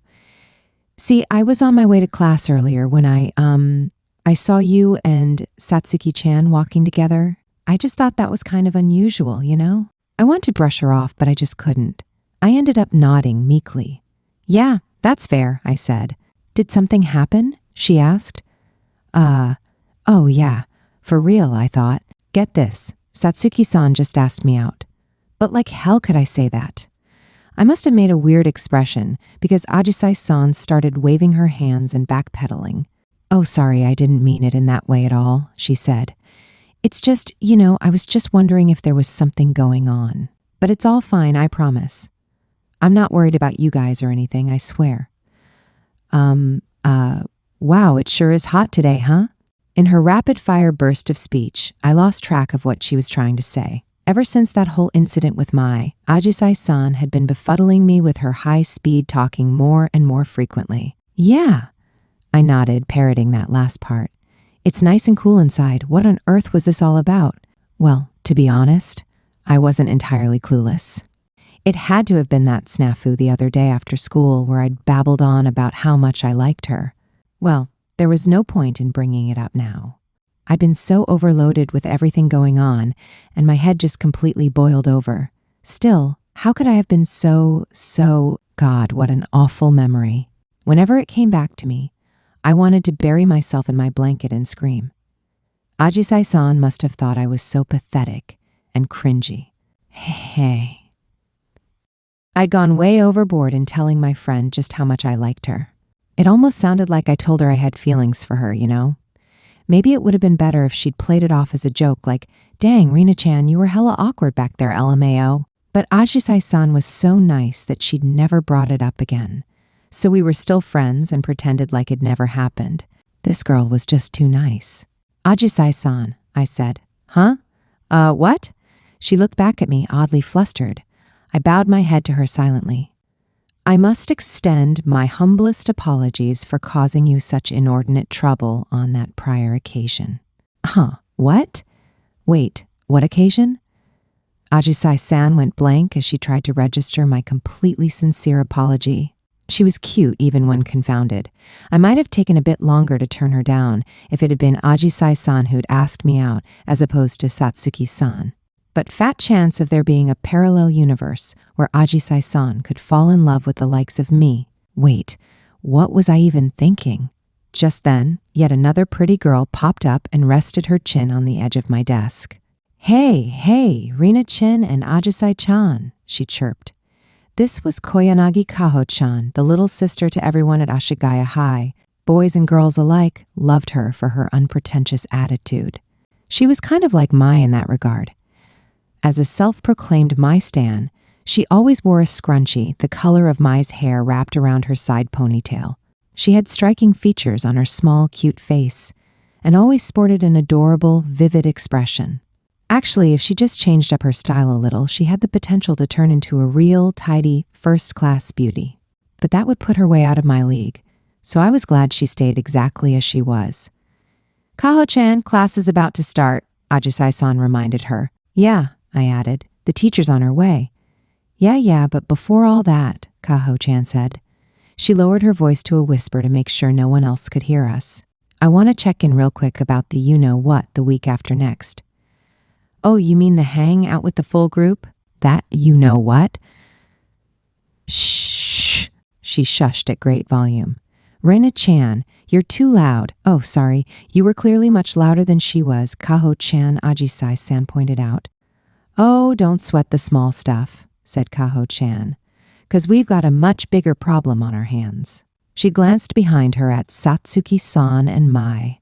See, I was on my way to class earlier when I saw you and Satsuki-chan walking together. I just thought that was kind of unusual, you know? I wanted to brush her off, but I just couldn't. I ended up nodding meekly. "Yeah, that's fair," I said. "Did something happen?" she asked. Oh yeah, for real, I thought. Get this, Satsuki-san just asked me out. But like hell could I say that? I must have made a weird expression because Ajisai-san started waving her hands and backpedaling. "Oh, sorry, I didn't mean it in that way at all," she said. "It's just, I was just wondering if there was something going on. But it's all fine, I promise. I'm not worried about you guys or anything, I swear." Wow, it sure is hot today, huh? In her rapid-fire burst of speech, I lost track of what she was trying to say. Ever since that whole incident with Mai, Ajisai-san had been befuddling me with her high-speed talking more and more frequently. "Yeah," I nodded, parroting that last part. "It's nice and cool inside. What on earth was this all about?" Well, to be honest, I wasn't entirely clueless. It had to have been that snafu the other day after school where I'd babbled on about how much I liked her. Well, there was no point in bringing it up now. I'd been so overloaded with everything going on, and my head just completely boiled over. Still, how could I have been God, what an awful memory. Whenever it came back to me, I wanted to bury myself in my blanket and scream. Ajisai-san must have thought I was so pathetic and cringy. Hey. I'd gone way overboard in telling my friend just how much I liked her. It almost sounded like I told her I had feelings for her, Maybe it would have been better if she'd played it off as a joke like, "Dang, Rina-chan, you were hella awkward back there, LMAO. But Ajisai-san was so nice that she'd never brought it up again. So we were still friends and pretended like it never happened. This girl was just too nice. "Ajisai-san," I said. "Huh? What?" She looked back at me, oddly flustered. I bowed my head to her silently. "I must extend my humblest apologies for causing you such inordinate trouble on that prior occasion." "Huh, what? Wait, what occasion?" Ajisai-san went blank as she tried to register my completely sincere apology. She was cute even when confounded. I might have taken a bit longer to turn her down if it had been Ajisai-san who'd asked me out as opposed to Satsuki-san. but fat chance of there being a parallel universe where Ajisai-san could fall in love with the likes of me. Wait, what was I even thinking? Just then, yet another pretty girl popped up and rested her chin on the edge of my desk. Hey, Rina-chin and Ajisai-chan, she chirped. This was Koyanagi Kaho-chan, the little sister to everyone at Ashigaya High. Boys and girls alike loved her for her unpretentious attitude. She was kind of like Mai in that regard. As a self-proclaimed Mai stan, she always wore a scrunchie, the color of Mai's hair wrapped around her side ponytail. She had striking features on her small, cute face, and always sported an adorable, vivid expression. Actually, if she just changed up her style a little, she had the potential to turn into a real, tidy, first-class beauty. But that would put her way out of my league, so I was glad she stayed exactly as she was. Kaho-chan, class is about to start, Ajisai-san reminded her. Yeah, I added, the teacher's on her way. Yeah, but before all that, Kaho-chan said. She lowered her voice to a whisper to make sure no one else could hear us. I want to check in real quick about the you-know-what the week after next. Oh, you mean the hang out with the full group? That you-know-what? Shh, she shushed at great volume. Rena-chan, you're too loud. Oh, sorry, you were clearly much louder than she was, Kaho-chan, Ajisai-san pointed out. Oh, don't sweat the small stuff, said Kaho-chan, 'cause we've got a much bigger problem on our hands. She glanced behind her at Satsuki-san and Mai.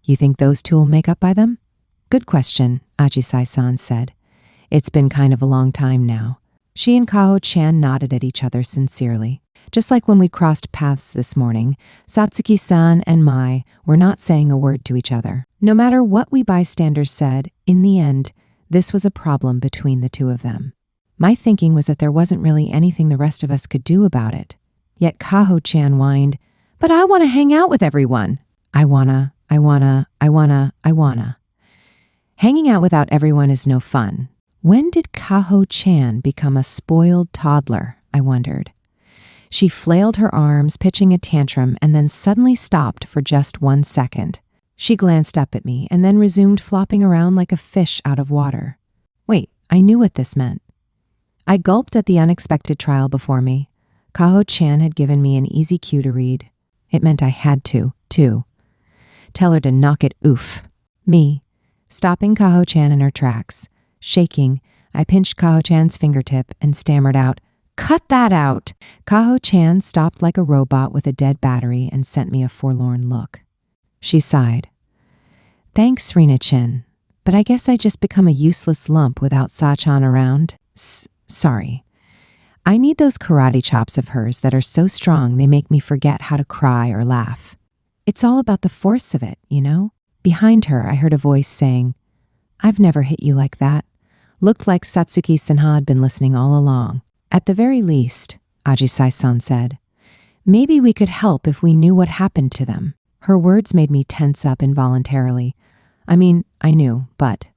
You think those two will make up by them? Good question, Ajisai-san said. It's been kind of a long time now. She and Kaho-chan nodded at each other sincerely. Just like when we crossed paths this morning, Satsuki-san and Mai were not saying a word to each other. No matter what we bystanders said, in the end, this was a problem between the two of them. My thinking was that there wasn't really anything the rest of us could do about it. Yet Kaho-chan whined, but I want to hang out with everyone. I wanna. Hanging out without everyone is no fun. When did Kaho-chan become a spoiled toddler, I wondered. She flailed her arms, pitching a tantrum, and then suddenly stopped for just 1 second. She glanced up at me and then resumed flopping around like a fish out of water. Wait, I knew what this meant. I gulped at the unexpected trial before me. Kaho-chan had given me an easy cue to read. It meant I had to, too. Tell her to knock it oof. Me, stopping Kaho-chan in her tracks. Shaking, I pinched Kaho-chan's fingertip and stammered out, Cut that out! Kaho-chan stopped like a robot with a dead battery and sent me a forlorn look. She sighed. Thanks, Rina-chin, but I guess I just become a useless lump without Sa-chan around. Sorry. I need those karate chops of hers that are so strong they make me forget how to cry or laugh. It's all about the force of it, you know? Behind her, I heard a voice saying, I've never hit you like that. Looked like Satsuki-san had been listening all along. At the very least, Ajisai-san said, maybe we could help if we knew what happened to them. Her words made me tense up involuntarily. I mean, I knew, but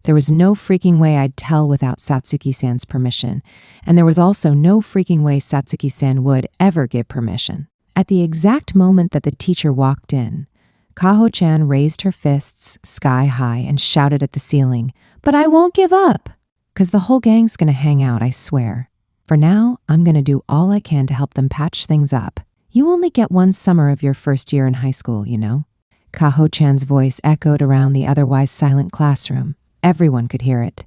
there was no freaking way I'd tell without Satsuki-san's permission, and there was also no freaking way Satsuki-san would ever give permission. At the exact moment that the teacher walked in, Kaho-chan raised her fists sky high and shouted at the ceiling, But I won't give up! 'Cause the whole gang's gonna hang out, I swear. For now, I'm gonna do all I can to help them patch things up. You only get one summer of your first year in high school, you know? Kaho-chan's voice echoed around the otherwise silent classroom. Everyone could hear it.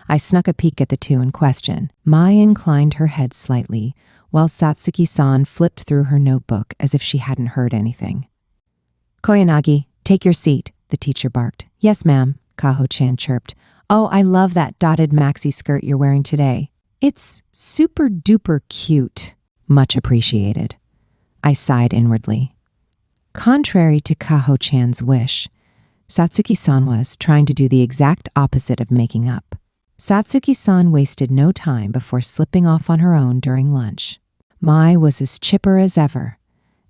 I snuck a peek at the two in question. Mai inclined her head slightly, while Satsuki-san flipped through her notebook as if she hadn't heard anything. Koyanagi, take your seat, the teacher barked. Yes, ma'am, Kaho-chan chirped. Oh, I love that dotted maxi skirt you're wearing today. It's super duper cute. Much appreciated. I sighed inwardly. Contrary to Kaho-chan's wish, Satsuki-san was trying to do the exact opposite of making up. Satsuki-san wasted no time before slipping off on her own during lunch. Mai was as chipper as ever,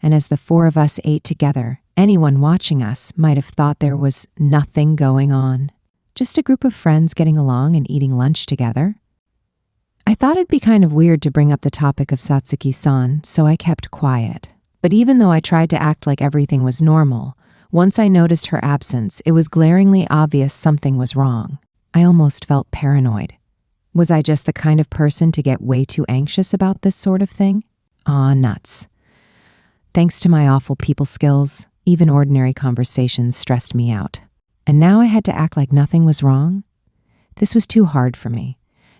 and as the four of us ate together, anyone watching us might have thought there was nothing going on. Just a group of friends getting along and eating lunch together. I thought it'd be kind of weird to bring up the topic of Satsuki-san, so I kept quiet. But even though I tried to act like everything was normal, once I noticed her absence, it was glaringly obvious something was wrong. I almost felt paranoid. Was I just the kind of person to get way too anxious about this sort of thing? Aw, nuts. Thanks to my awful people skills, even ordinary conversations stressed me out. And now I had to act like nothing was wrong? This was too hard for me.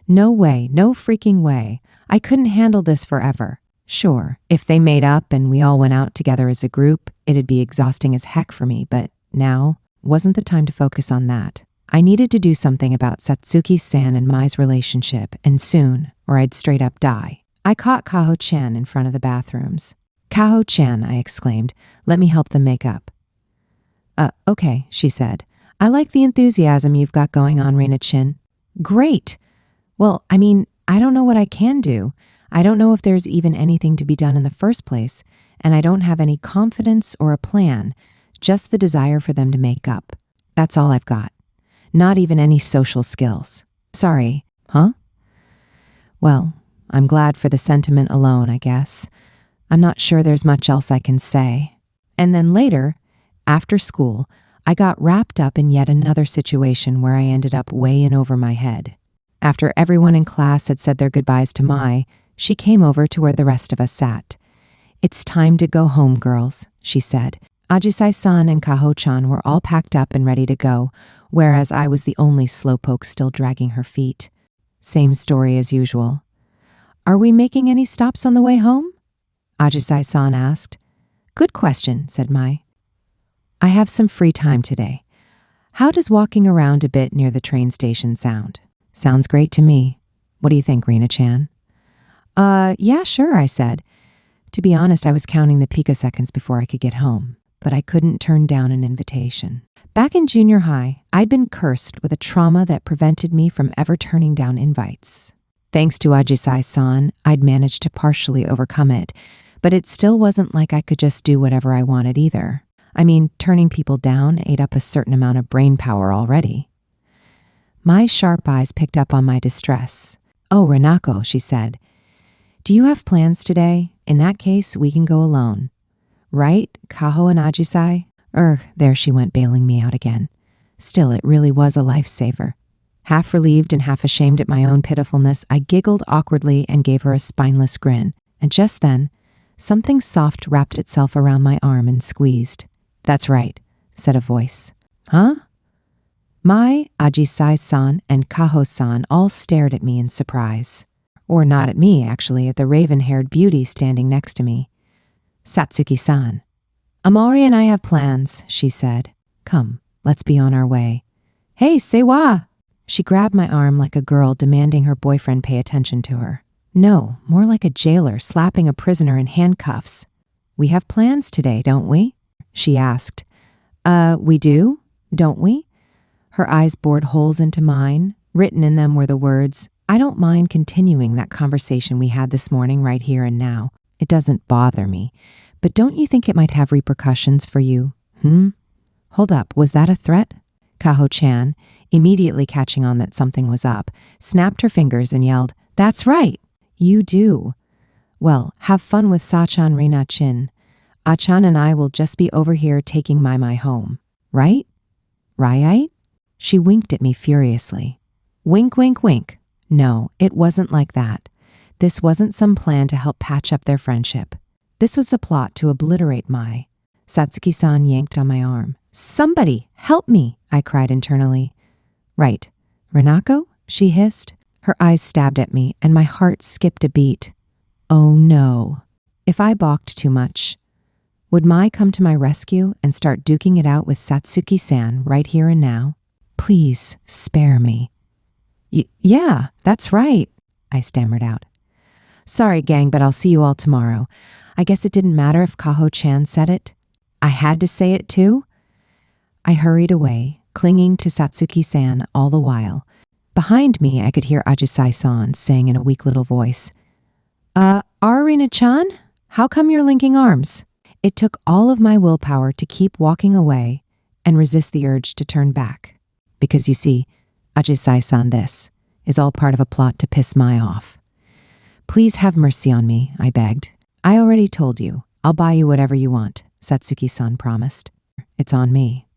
No way, no freaking way. I couldn't handle this forever. Sure, if they made up and we all went out together as a group, it'd be exhausting as heck for me, but now wasn't the time to focus on that. I needed to do something about Satsuki-san and Mai's relationship, and soon, or I'd straight up die. I caught Kaho-chan in front of the bathrooms. Kaho-chan, I exclaimed, let me help them make up. Okay, she said. I like the enthusiasm you've got going on, Rina-chin. Great. Well, I don't know what I can do. I don't know if there's even anything to be done in the first place, and I don't have any confidence or a plan, just the desire for them to make up. That's all I've got. Not even any social skills. Sorry, huh? Well, I'm glad for the sentiment alone, I guess. I'm not sure there's much else I can say. And then later, after school, I got wrapped up in yet another situation where I ended up way in over my head. After everyone in class had said their goodbyes to Mai, she came over to where the rest of us sat. It's time to go home, girls, she said. Ajisai-san and Kaho-chan were all packed up and ready to go, whereas I was the only slowpoke still dragging her feet. Same story as usual. Are we making any stops on the way home? Ajisai-san asked. Good question, said Mai. I have some free time today. How does walking around a bit near the train station sound? Sounds great to me. What do you think, Rina-chan? Yeah, sure, I said. To be honest, I was counting the picoseconds before I could get home, but I couldn't turn down an invitation. Back in junior high, I'd been cursed with a trauma that prevented me from ever turning down invites. Thanks to Ajisai-san, I'd managed to partially overcome it, but it still wasn't like I could just do whatever I wanted either. Turning people down ate up a certain amount of brain power already. My sharp eyes picked up on my distress. Oh, Renako, she said. Do you have plans today? In that case, we can go alone. Right, Kaho and Ajisai? There she went, bailing me out again. Still, it really was a lifesaver. Half relieved and half ashamed at my own pitifulness, I giggled awkwardly and gave her a spineless grin. And just then, something soft wrapped itself around my arm and squeezed. That's right, said a voice. Huh? Mai, Ajisai-san, and Kaho-san all stared at me in surprise. Or not at me, actually, at the raven-haired beauty standing next to me. Satsuki-san. Amori and I have plans, she said. Come, let's be on our way. Hey, Seiwa! She grabbed my arm like a girl demanding her boyfriend pay attention to her. No, more like a jailer slapping a prisoner in handcuffs. We have plans today, don't we? She asked. We do, don't we? Her eyes bored holes into mine. Written in them were the words, I don't mind continuing that conversation we had this morning right here and now. It doesn't bother me. But don't you think it might have repercussions for you? Hold up, was that a threat? Kaho-chan, immediately catching on that something was up, snapped her fingers and yelled, That's right! You do. Well, have fun with Sachan Rina-chin. Achan and I will just be over here taking Mai home. Right? Right? She winked at me furiously. Wink, wink, wink. No, it wasn't like that. This wasn't some plan to help patch up their friendship. This was a plot to obliterate Mai. Satsuki-san yanked on my arm. Somebody, help me, I cried internally. Right. Renako? She hissed. Her eyes stabbed at me, and my heart skipped a beat. Oh no. If I balked too much, would Mai come to my rescue and start duking it out with Satsuki-san right here and now? Please, spare me. Yeah, that's right, I stammered out. Sorry, gang, but I'll see you all tomorrow. I guess it didn't matter if Kaho-chan said it. I had to say it too? I hurried away, clinging to Satsuki-san all the while. Behind me, I could hear Ajisai-san saying in a weak little voice, Arina-chan? How come you're linking arms? It took all of my willpower to keep walking away and resist the urge to turn back. Because you see, Ajisai-san, this is all part of a plot to piss Mai off. Please have mercy on me, I begged. I already told you. I'll buy you whatever you want, Satsuki-san promised. It's on me.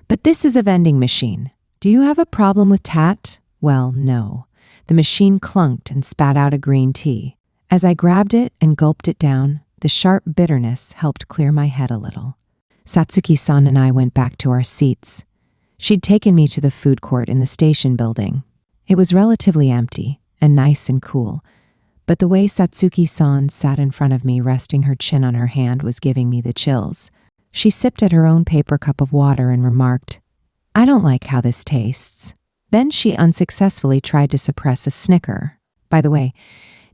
But this is a vending machine. "Do you have a problem with tat?" Well, no. The machine clunked and spat out a green tea. As I grabbed it and gulped it down, the sharp bitterness helped clear my head a little. Satsuki-san and I went back to our seats. She'd taken me to the food court in the station building. It was relatively empty and nice and cool, but the way Satsuki-san sat in front of me, resting her chin on her hand, was giving me the chills. She sipped at her own paper cup of water and remarked, "I don't like how this tastes." Then she unsuccessfully tried to suppress a snicker. By the way,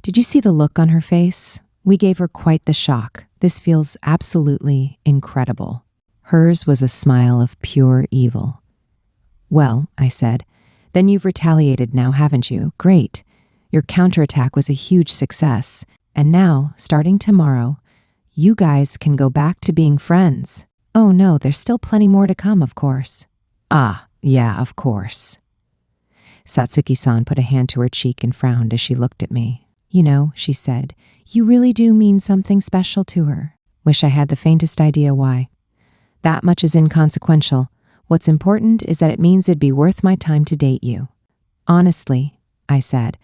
did you see the look on her face? We gave her quite the shock. This feels absolutely incredible. Hers was a smile of pure evil. "Well," I said, "then you've retaliated now, haven't you? Great. Your counterattack was a huge success. And now, starting tomorrow, you guys can go back to being friends." "Oh no, there's still plenty more to come, of course." "Ah, yeah, of course." Satsuki-san put a hand to her cheek and frowned as she looked at me. "You know," she said, "you really do mean something special to her." Wish I had the faintest idea why. "That much is inconsequential. What's important is that it means it'd be worth my time to date you." "Honestly," I said,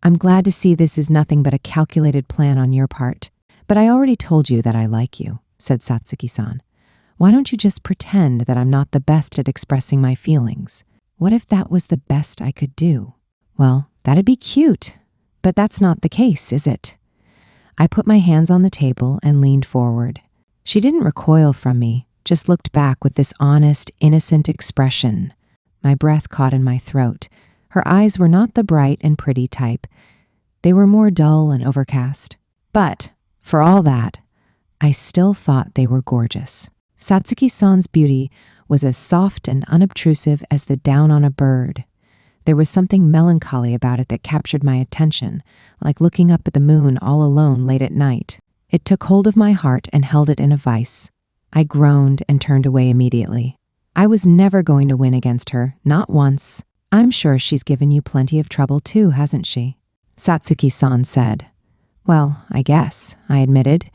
"I'm glad to see this is nothing but a calculated plan on your part. But I already told you that I like you," said Satsuki-san. "Why don't you just pretend that I'm not the best at expressing my feelings? What if that was the best I could do?" "Well, that'd be cute. But that's not the case, is it?" I put my hands on the table and leaned forward. She didn't recoil from me, just looked back with this honest, innocent expression. My breath caught in my throat. Her eyes were not the bright and pretty type. They were more dull and overcast. But, for all that, I still thought they were gorgeous. Satsuki-san's beauty was as soft and unobtrusive as the down on a bird. There was something melancholy about it that captured my attention, like looking up at the moon all alone late at night. It took hold of my heart and held it in a vice. I groaned and turned away immediately. I was never going to win against her, not once. "I'm sure she's given you plenty of trouble too, hasn't she?" Satsuki-san said. "Well, I guess," I admitted.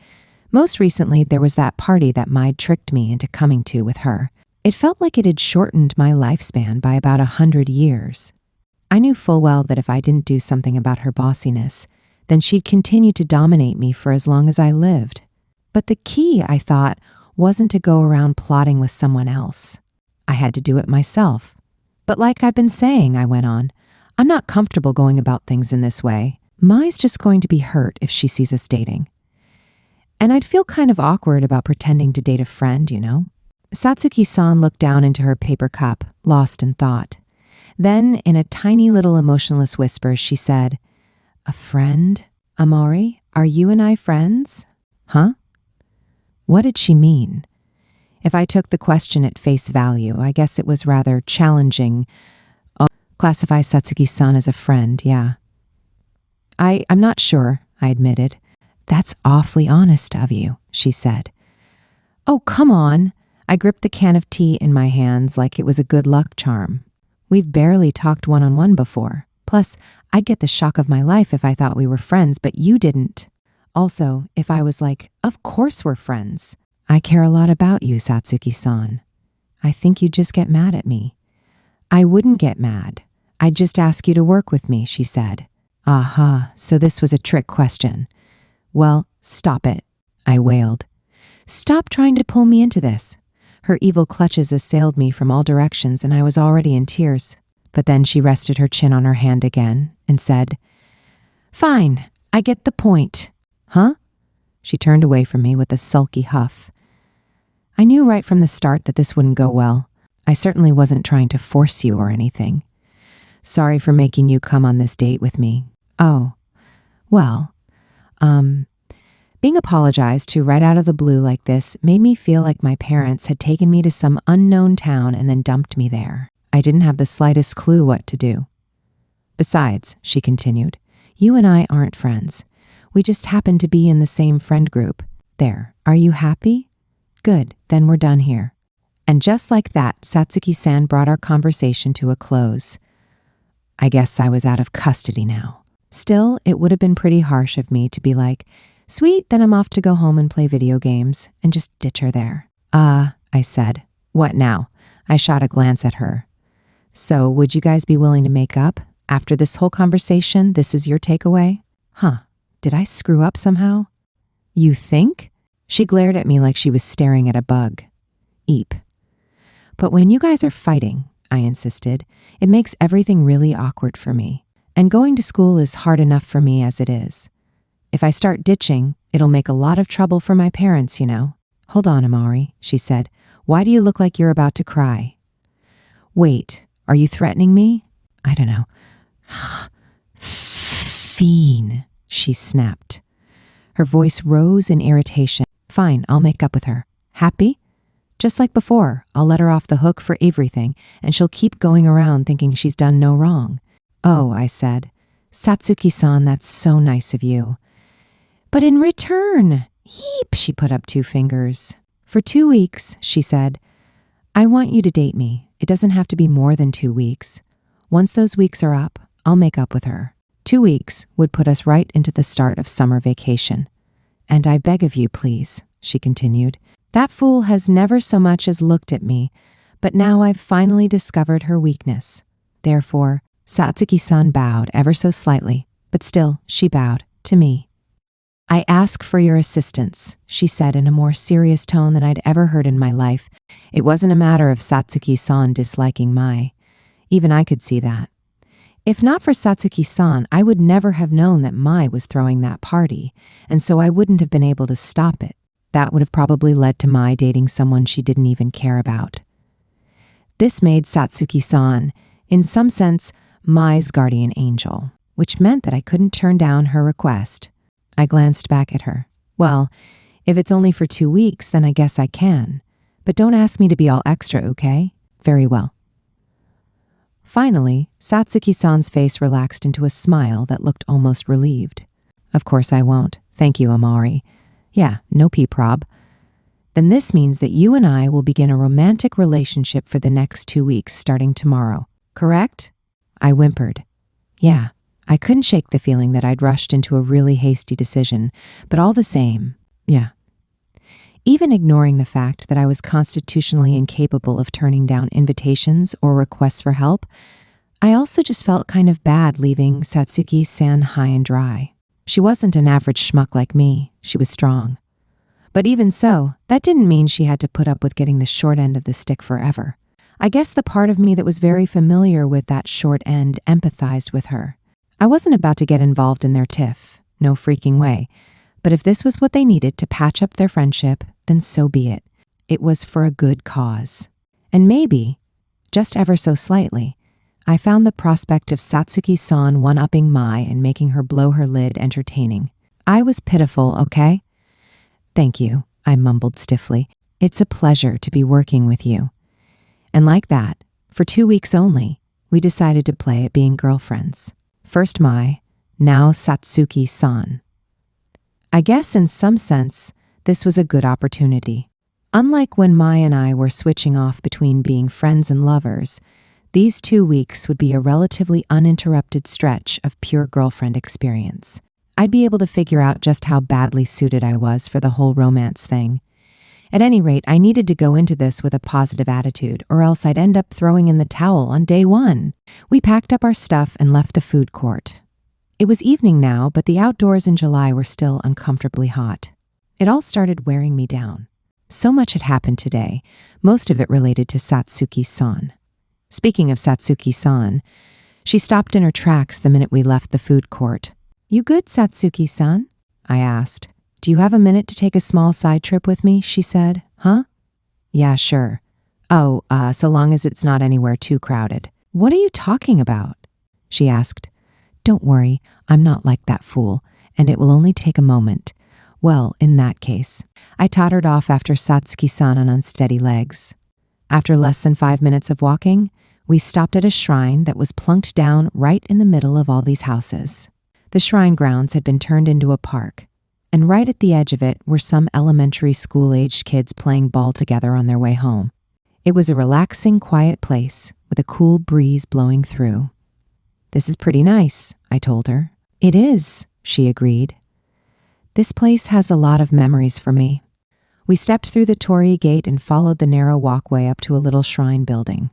"Most recently, there was that party that Maid tricked me into coming to with her. It felt like it had shortened my lifespan by about 100 years. I knew full well that if I didn't do something about her bossiness, then she'd continue to dominate me for as long as I lived. But the key, I thought, wasn't to go around plotting with someone else. I had to do it myself. But like I've been saying," I went on, "I'm not comfortable going about things in this way. Mai's just going to be hurt if she sees us dating. And I'd feel kind of awkward about pretending to date a friend, you know?" Satsuki-san looked down into her paper cup, lost in thought. Then, in a tiny little emotionless whisper, she said, "A friend? Amori, are you and I friends?" "Huh?" What did she mean? If I took the question at face value, I guess it was rather challenging. Oh, classify Satsuki-san as a friend, yeah. I'm not sure," I admitted. "That's awfully honest of you," she said. "Oh, come on." I gripped the can of tea in my hands like it was a good luck charm. "We've barely talked one-on-one before. Plus, I'd get the shock of my life if I thought we were friends, but you didn't. Also, if I was like, 'Of course we're friends.' I care a lot about you, Satsuki-san. I think you'd just get mad at me." "I wouldn't get mad. I'd just ask you to work with me," she said. "Aha, so this was a trick question. Well, stop it," I wailed. "Stop trying to pull me into this." Her evil clutches assailed me from all directions, and I was already in tears. But then she rested her chin on her hand again and said, "Fine, I get the point." "Huh?" She turned away from me with a sulky huff. I knew right from the start that this wouldn't go well. I certainly wasn't trying to force you or anything. "Sorry for making you come on this date with me." "Oh, well, being apologized to right out of the blue like this made me feel like my parents had taken me to some unknown town and then dumped me there. I didn't have the slightest clue what to do. Besides," she continued, "you and I aren't friends. We just happen to be in the same friend group. There, are you happy? Good, then we're done here." And just like that, Satsuki-san brought our conversation to a close. I guess I was out of custody now. Still, it would have been pretty harsh of me to be like, "Sweet, then I'm off to go home and play video games," and just ditch her there. I said. "What now?" I shot a glance at her. So, would you guys be willing to make up? After this whole conversation, this is your takeaway? Huh, did I screw up somehow? You think? She glared at me like she was staring at a bug. Eep. But when you guys are fighting, I insisted, it makes everything really awkward for me. And going to school is hard enough for me as it is. If I start ditching, it'll make a lot of trouble for my parents, you know. Hold on, Amari, she said. Why do you look like you're about to cry? Wait, are you threatening me? I don't know. Fiend, she snapped. Her voice rose in irritation. Fine, I'll make up with her. Happy? Just like before, I'll let her off the hook for everything, and she'll keep going around thinking she's done no wrong. Oh, I said. Satsuki-san, that's so nice of you. But in return, heep, she put up 2 fingers. For 2 weeks, she said, I want you to date me. It doesn't have to be more than 2 weeks. Once those weeks are up, I'll make up with her. 2 weeks would put us right into the start of summer vacation. And I beg of you, please, she continued. That fool has never so much as looked at me, but now I've finally discovered her weakness. Therefore, Satsuki-san bowed ever so slightly, but still she bowed to me. I ask for your assistance, she said in a more serious tone than I'd ever heard in my life. It wasn't a matter of Satsuki-san disliking Mai. Even I could see that. If not for Satsuki-san, I would never have known that Mai was throwing that party, and so I wouldn't have been able to stop it. That would have probably led to Mai dating someone she didn't even care about. This made Satsuki-san, in some sense, Mai's guardian angel, which meant that I couldn't turn down her request. I glanced back at her. Well, if it's only for 2 weeks, then I guess I can. But don't ask me to be all extra, okay? Very well. Finally, Satsuki-san's face relaxed into a smile that looked almost relieved. Of course I won't. Thank you, Amari. Yeah, no peep-prob. Then this means that you and I will begin a romantic relationship for the next 2 weeks starting tomorrow. Correct? I whimpered. Yeah. I couldn't shake the feeling that I'd rushed into a really hasty decision, but all the same, yeah. Even ignoring the fact that I was constitutionally incapable of turning down invitations or requests for help, I also just felt kind of bad leaving Satsuki-san high and dry. She wasn't an average schmuck like me. She was strong. But even so, that didn't mean she had to put up with getting the short end of the stick forever. I guess the part of me that was very familiar with that short end empathized with her. I wasn't about to get involved in their tiff, no freaking way. But if this was what they needed to patch up their friendship, then so be it. It was for a good cause. And maybe, just ever so slightly, I found the prospect of Satsuki-san one-upping Mai and making her blow her lid entertaining. I was pitiful, okay? Thank you, I mumbled stiffly. It's a pleasure to be working with you. And like that, for 2 weeks only, we decided to play at being girlfriends. First Mai, now Satsuki-san. I guess in some sense, this was a good opportunity. Unlike when Mai and I were switching off between being friends and lovers, these 2 weeks would be a relatively uninterrupted stretch of pure girlfriend experience. I'd be able to figure out just how badly suited I was for the whole romance thing. At any rate, I needed to go into this with a positive attitude, or else I'd end up throwing in the towel on day 1. We packed up our stuff and left the food court. It was evening now, but the outdoors in July were still uncomfortably hot. It all started wearing me down. So much had happened today, most of it related to Satsuki-san. Speaking of Satsuki-san, she stopped in her tracks the minute we left the food court. You good, Satsuki-san? I asked. Do you have a minute to take a small side trip with me? She said. Huh? Yeah, sure. Oh, so long as it's not anywhere too crowded. What are you talking about? She asked. Don't worry, I'm not like that fool, and it will only take a moment. Well, in that case, I tottered off after Satsuki-san on unsteady legs. After less than 5 minutes of walking, we stopped at a shrine that was plunked down right in the middle of all these houses. The shrine grounds had been turned into a park, and right at the edge of it were some elementary school-aged kids playing ball together on their way home. It was a relaxing, quiet place with a cool breeze blowing through. This is pretty nice, I told her. It is, she agreed. This place has a lot of memories for me. We stepped through the torii gate and followed the narrow walkway up to a little shrine building.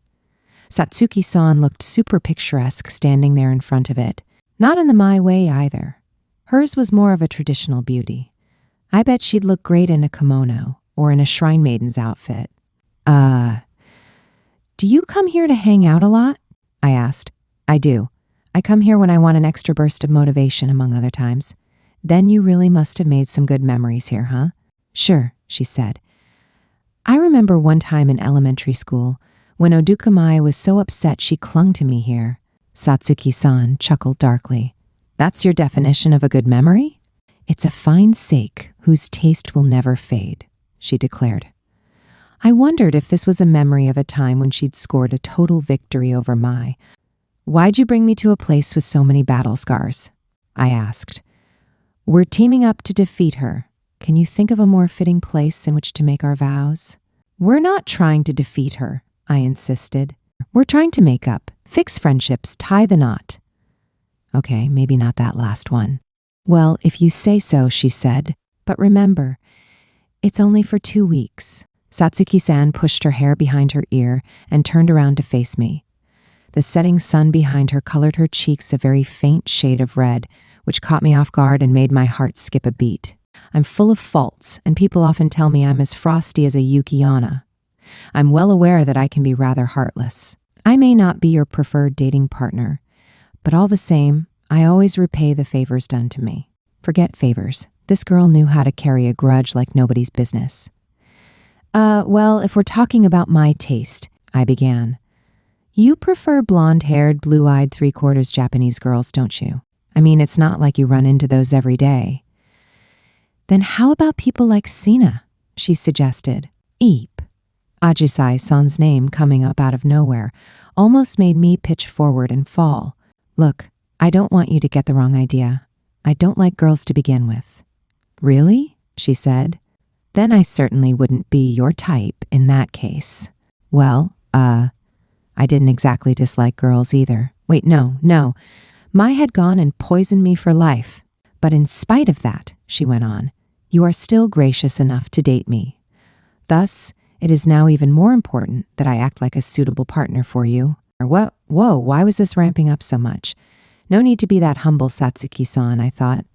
Satsuki-san looked super picturesque standing there in front of it. Not in the my way either. Hers was more of a traditional beauty. I bet she'd look great in a kimono or in a shrine maiden's outfit. Do you come here to hang out a lot? I asked. I do. I come here when I want an extra burst of motivation, among other times. Then you really must have made some good memories here, huh? Sure, she said. I remember one time in elementary school when Odukamai was so upset she clung to me here. Satsuki-san chuckled darkly. That's your definition of a good memory? It's a fine sake whose taste will never fade, she declared. I wondered if this was a memory of a time when she'd scored a total victory over Mai. Why'd you bring me to a place with so many battle scars? I asked. We're teaming up to defeat her. Can you think of a more fitting place in which to make our vows? We're not trying to defeat her, I insisted. We're trying to make up, fix friendships, tie the knot. Okay, maybe not that last one. Well, if you say so, she said. But remember, it's only for 2 weeks. Satsuki-san pushed her hair behind her ear and turned around to face me. The setting sun behind her colored her cheeks a very faint shade of red, which caught me off guard and made my heart skip a beat. I'm full of faults, and people often tell me I'm as frosty as a Yuki-onna. I'm well aware that I can be rather heartless. I may not be your preferred dating partner, but all the same, I always repay the favors done to me. Forget favors. This girl knew how to carry a grudge like nobody's business. Well, if we're talking about my taste, I began. You prefer blonde-haired, blue-eyed, three-quarters Japanese girls, don't you? I mean, it's not like you run into those every day. Then how about people like Sina? She suggested. Eep. Ajisai-san's name coming up out of nowhere almost made me pitch forward and fall. Look, I don't want you to get the wrong idea. I don't like girls to begin with. Really? She said. Then I certainly wouldn't be your type in that case. Well, I didn't exactly dislike girls either. Wait, no. Mai had gone and poisoned me for life. But in spite of that, she went on, you are still gracious enough to date me. Thus, it is now even more important that I act like a suitable partner for you. Or what? Whoa, why was this ramping up so much? No need to be that humble, Satsuki-san, I thought.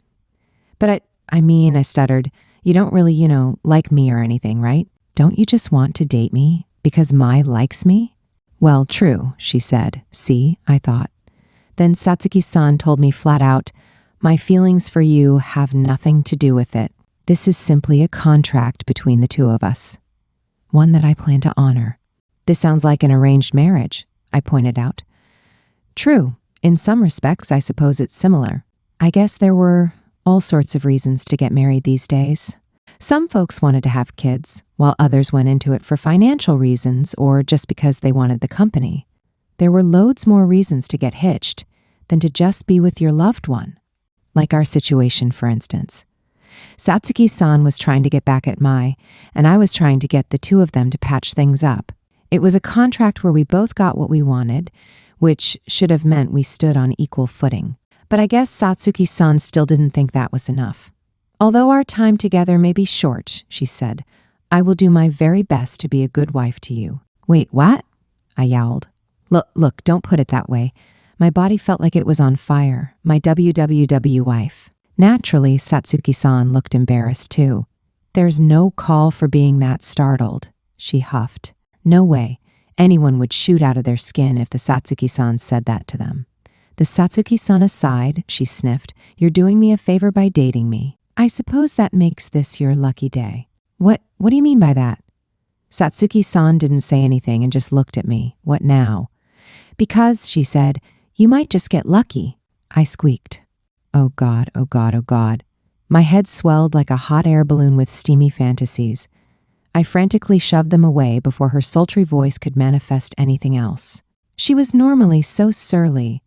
But I stuttered, you don't really, like me or anything, right? Don't you just want to date me because Mai likes me? Well, true, she said. See, I thought. Then Satsuki-san told me flat out, my feelings for you have nothing to do with it. This is simply a contract between the two of us. One that I plan to honor. This sounds like an arranged marriage, I pointed out. True. In some respects, I suppose it's similar. I guess there were all sorts of reasons to get married these days. Some folks wanted to have kids, while others went into it for financial reasons or just because they wanted the company. There were loads more reasons to get hitched than to just be with your loved one. Like our situation, for instance. Satsuki-san was trying to get back at Mai, and I was trying to get the two of them to patch things up. It was a contract where we both got what we wanted, which should have meant we stood on equal footing. But I guess Satsuki-san still didn't think that was enough. Although our time together may be short, she said, I will do my very best to be a good wife to you. Wait, what? I yowled. Look, don't put it that way. My body felt like it was on fire. My WWW wife. Naturally, Satsuki-san looked embarrassed too. There's no call for being that startled, she huffed. No way. Anyone would shoot out of their skin if the Satsuki-san said that to them. The Satsuki-san aside, she sniffed, you're doing me a favor by dating me. I suppose that makes this your lucky day. What do you mean by that? Satsuki-san didn't say anything and just looked at me. What now? Because, she said, you might just get lucky. I squeaked. Oh God, oh God, oh God. My head swelled like a hot air balloon with steamy fantasies. I frantically shoved them away before her sultry voice could manifest anything else. She was normally so surly,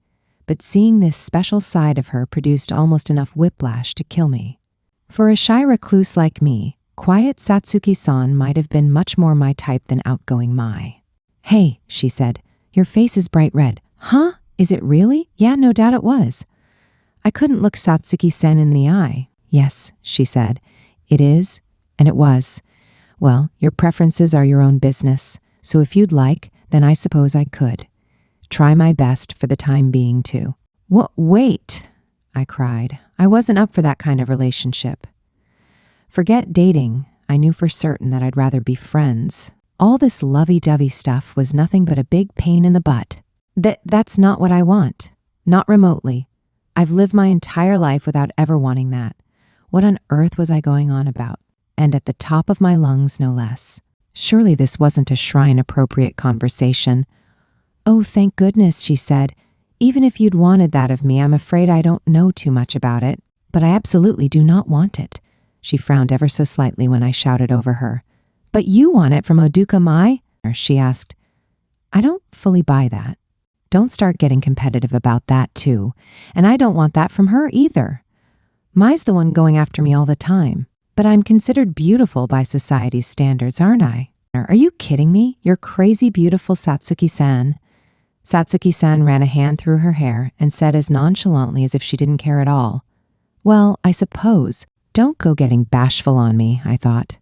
but seeing this special side of her produced almost enough whiplash to kill me. For a shy recluse like me, quiet Satsuki-san might have been much more my type than outgoing Mai. Hey, she said, your face is bright red. Huh? Is it really? Yeah, no doubt it was. I couldn't look Satsuki-san in the eye. Yes, she said, it is, and it was. Well, your preferences are your own business, so if you'd like, then I suppose I could. Try my best for the time being, too. Wait, I cried. I wasn't up for that kind of relationship. Forget dating. I knew for certain that I'd rather be friends. All this lovey-dovey stuff was nothing but a big pain in the butt. That's not what I want. Not remotely. I've lived my entire life without ever wanting that. What on earth was I going on about? And at the top of my lungs, no less. Surely this wasn't a shrine-appropriate conversation. Oh, thank goodness, she said. Even if you'd wanted that of me, I'm afraid I don't know too much about it. But I absolutely do not want it. She frowned ever so slightly when I shouted over her. But you want it from Oduka Mai? She asked. I don't fully buy that. Don't start getting competitive about that, too. And I don't want that from her either. Mai's the one going after me all the time. But I'm considered beautiful by society's standards, aren't I? Are you kidding me? You're crazy beautiful, Satsuki-san. Satsuki-san ran a hand through her hair and said as nonchalantly as if she didn't care at all. Well, I suppose. Don't go getting bashful on me, I thought.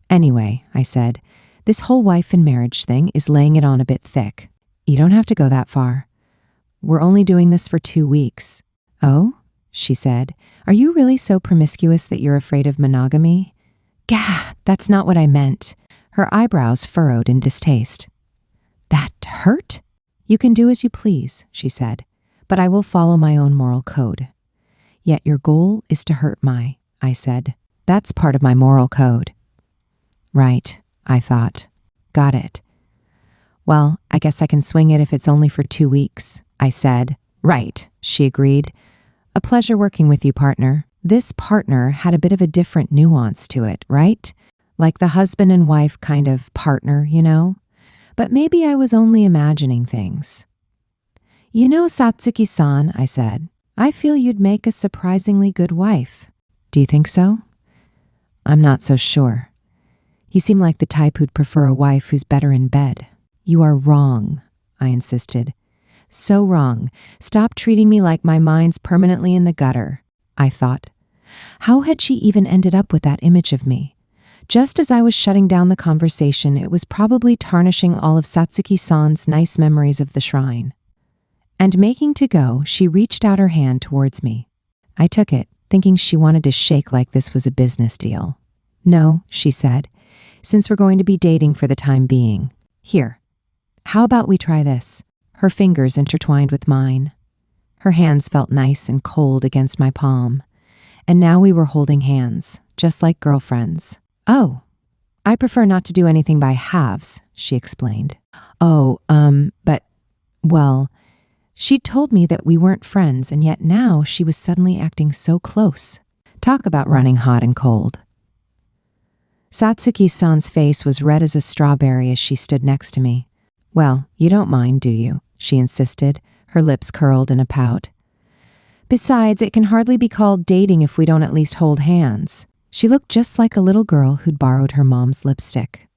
Anyway, I said, this whole wife and marriage thing is laying it on a bit thick. You don't have to go that far. We're only doing this for 2 weeks. Oh? She said. Are you really so promiscuous that you're afraid of monogamy? Gah, that's not what I meant. Her eyebrows furrowed in distaste. That hurt? You can do as you please, she said, but I will follow my own moral code. Yet your goal is to hurt I said. That's part of my moral code. Right, I thought. Got it. Well, I guess I can swing it if it's only for 2 weeks, I said. Right, she agreed. A pleasure working with you, partner. This partner had a bit of a different nuance to it, right? Like the husband and wife kind of partner, you know? But maybe I was only imagining things. You know, Satsuki-san, I said, I feel you'd make a surprisingly good wife. Do you think so? I'm not so sure. You seem like the type who'd prefer a wife who's better in bed. You are wrong, I insisted. So wrong. Stop treating me like my mind's permanently in the gutter, I thought. How had she even ended up with that image of me? Just as I was shutting down the conversation, it was probably tarnishing all of Satsuki-san's nice memories of the shrine. And making to go, she reached out her hand towards me. I took it, thinking she wanted to shake like this was a business deal. No, she said, since we're going to be dating for the time being. Here, how about we try this? Her fingers intertwined with mine. Her hands felt nice and cold against my palm. And now we were holding hands, just like girlfriends. Oh, I prefer not to do anything by halves, she explained. Well, she'd told me that we weren't friends, and yet now she was suddenly acting so close. Talk about running hot and cold. Satsuki-san's face was red as a strawberry as she stood next to me. Well, you don't mind, do you? She insisted, her lips curled in a pout. Besides, it can hardly be called dating if we don't at least hold hands. She looked just like a little girl who'd borrowed her mom's lipstick.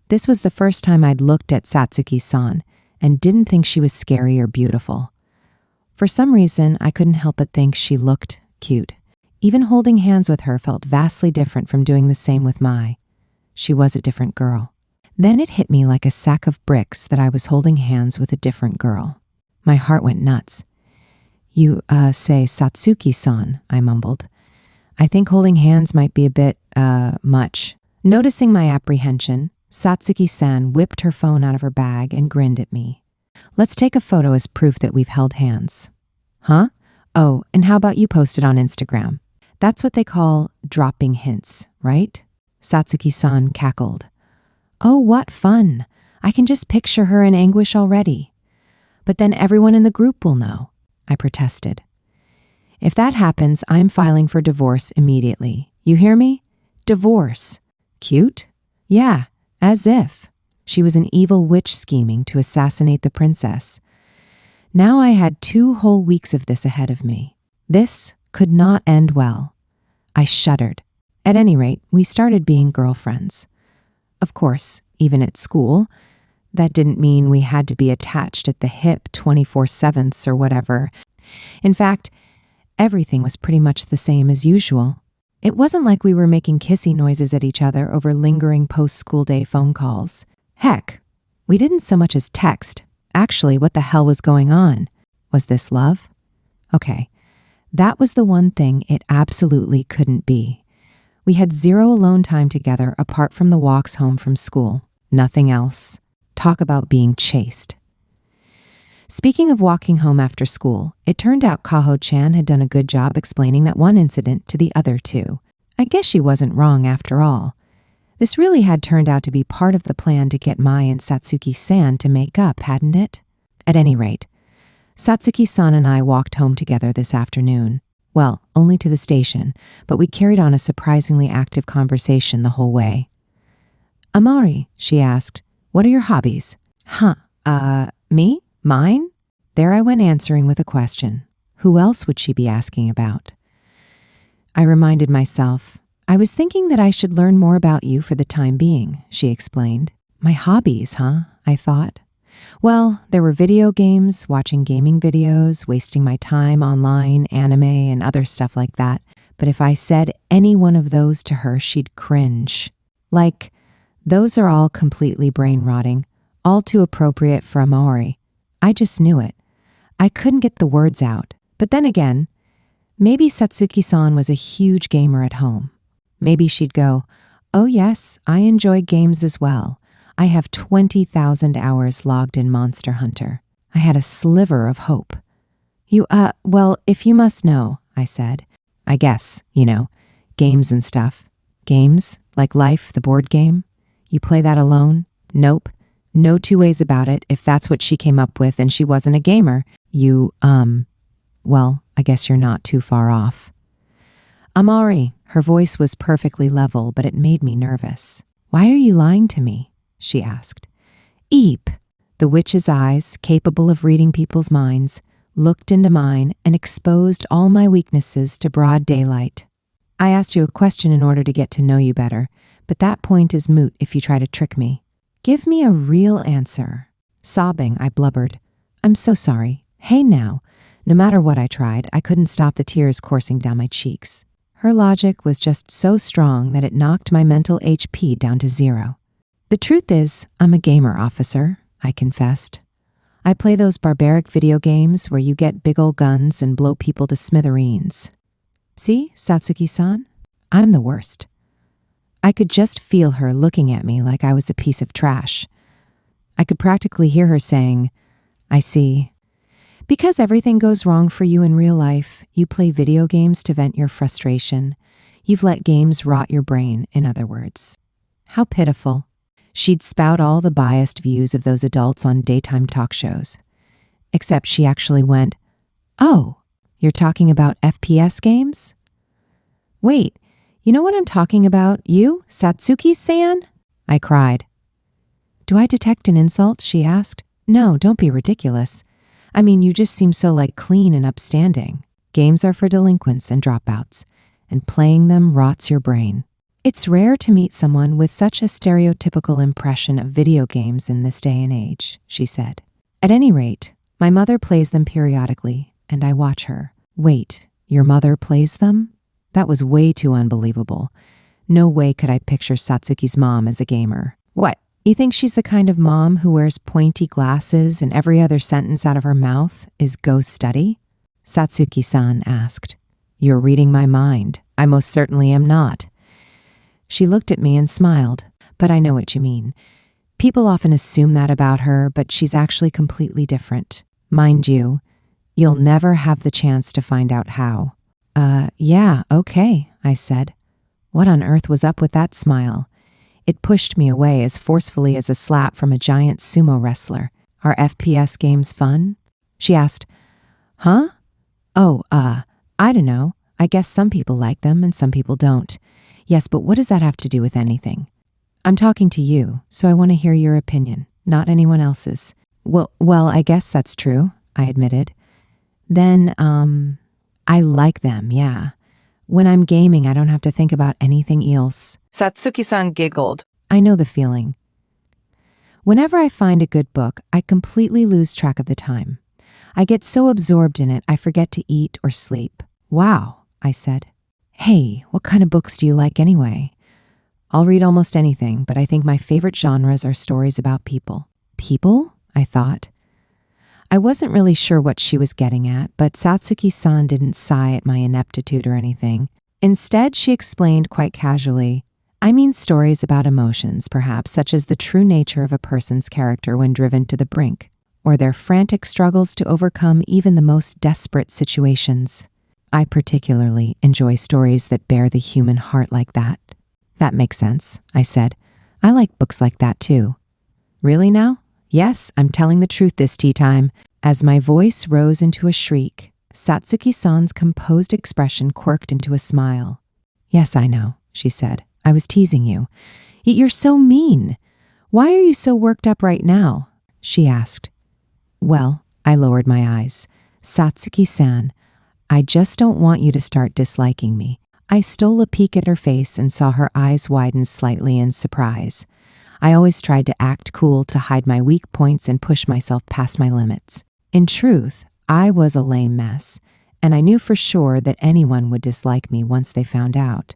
This was the first time I'd looked at Satsuki-san and didn't think she was scary or beautiful. For some reason, I couldn't help but think she looked cute. Even holding hands with her felt vastly different from doing the same with Mai. She was a different girl. Then it hit me like a sack of bricks that I was holding hands with a different girl. My heart went nuts. You, say Satsuki-san, I mumbled. I think holding hands might be a bit, much. Noticing my apprehension, Satsuki-san whipped her phone out of her bag and grinned at me. Let's take a photo as proof that we've held hands. Huh? Oh, and how about you post it on Instagram? That's what they call dropping hints, right? Satsuki-san cackled. Oh, what fun. I can just picture her in anguish already. But then everyone in the group will know, I protested. If that happens, I'm filing for divorce immediately. You hear me? Divorce. Cute? Yeah, as if. She was an evil witch scheming to assassinate the princess. Now I had 2 whole weeks of this ahead of me. This could not end well. I shuddered. At any rate, we started being girlfriends. Of course, even at school, that didn't mean we had to be attached at the hip 24/7 or whatever. In fact, everything was pretty much the same as usual. It wasn't like we were making kissy noises at each other over lingering post-school day phone calls. Heck, we didn't so much as text Actually, what the hell was going on? Was this love? Okay, that was the one thing it absolutely couldn't be. We had zero alone time together apart from the walks home from school. Nothing else. Talk about being chased. Speaking of walking home after school, it turned out Kaho-chan had done a good job explaining that one incident to the other two. I guess she wasn't wrong after all. This really had turned out to be part of the plan to get Mai and Satsuki-san to make up, hadn't it? At any rate, Satsuki-san and I walked home together this afternoon. Well, only to the station, but we carried on a surprisingly active conversation the whole way. Amari, she asked, what are your hobbies? Me? Mine? There I went answering with a question. Who else would she be asking about? I reminded myself, I was thinking that I should learn more about you for the time being, she explained. My hobbies, huh? I thought. Well, there were video games, watching gaming videos, wasting my time online, anime, and other stuff like that. But if I said any one of those to her, she'd cringe. Like, those are all completely brain-rotting, all too appropriate for a Maori. I just knew it. I couldn't get the words out. But then again, maybe Satsuki-san was a huge gamer at home. Maybe she'd go, oh yes, I enjoy games as well. I have 20,000 hours logged in Monster Hunter. I had a sliver of hope. Well, if you must know, I said. I guess, games and stuff. Games? Like Life, the board game? You play that alone? Nope. No two ways about it. If that's what she came up with and she wasn't a gamer, well, I guess you're not too far off. Amari, her voice was perfectly level, but it made me nervous. Why are you lying to me? She asked. Eep, the witch's eyes, capable of reading people's minds, looked into mine and exposed all my weaknesses to broad daylight. I asked you a question in order to get to know you better, but that point is moot if you try to trick me. Give me a real answer. Sobbing, I blubbered. I'm so sorry. Hey now. No matter what I tried, I couldn't stop the tears coursing down my cheeks. Her logic was just so strong that it knocked my mental HP down to 0. The truth is, I'm a gamer, officer, I confessed. I play those barbaric video games where you get big ol' guns and blow people to smithereens. See, Satsuki-san? I'm the worst. I could just feel her looking at me like I was a piece of trash. I could practically hear her saying, I see. Because everything goes wrong for you in real life, you play video games to vent your frustration. You've let games rot your brain, in other words. How pitiful. She'd spout all the biased views of those adults on daytime talk shows. Except she actually went, oh, you're talking about FPS games? Wait, you know what I'm talking about? You, Satsuki-san? I cried. Do I detect an insult? She asked. No, don't be ridiculous. I mean, you just seem so clean and upstanding. Games are for delinquents and dropouts, and playing them rots your brain. It's rare to meet someone with such a stereotypical impression of video games in this day and age, she said. At any rate, my mother plays them periodically, and I watch her. Wait, your mother plays them? That was way too unbelievable. No way could I picture Satsuki's mom as a gamer. What? You think she's the kind of mom who wears pointy glasses and every other sentence out of her mouth is go study? Satsuki-san asked. You're reading my mind. I most certainly am not. She looked at me and smiled. But I know what you mean. People often assume that about her, but she's actually completely different. Mind you, you'll never have the chance to find out how. Yeah, okay, I said. What on earth was up with that smile? It pushed me away as forcefully as a slap from a giant sumo wrestler. Are FPS games fun? She asked, Huh? Oh, I don't know. I guess some people like them and some people don't. Yes, but what does that have to do with anything? I'm talking to you, so I want to hear your opinion, not anyone else's. Well, I guess that's true, I admitted. Then, I like them, yeah. When I'm gaming, I don't have to think about anything else. Satsuki-san giggled. I know the feeling. Whenever I find a good book, I completely lose track of the time. I get so absorbed in it, I forget to eat or sleep. Wow, I said. Hey, what kind of books do you like anyway? I'll read almost anything, but I think my favorite genres are stories about people. People? I thought. I wasn't really sure what she was getting at, but Satsuki-san didn't sigh at my ineptitude or anything. Instead, she explained quite casually, I mean stories about emotions, perhaps, such as the true nature of a person's character when driven to the brink, or their frantic struggles to overcome even the most desperate situations. I particularly enjoy stories that bear the human heart like that. That makes sense, I said. I like books like that too. Really now? Yes, I'm telling the truth this tea time. As my voice rose into a shriek, Satsuki-san's composed expression quirked into a smile. Yes, I know, she said. I was teasing you. Yet you're so mean. Why are you so worked up right now? She asked. Well, I lowered my eyes. Satsuki-san, I just don't want you to start disliking me. I stole a peek at her face and saw her eyes widen slightly in surprise. I always tried to act cool to hide my weak points and push myself past my limits. In truth, I was a lame mess, and I knew for sure that anyone would dislike me once they found out.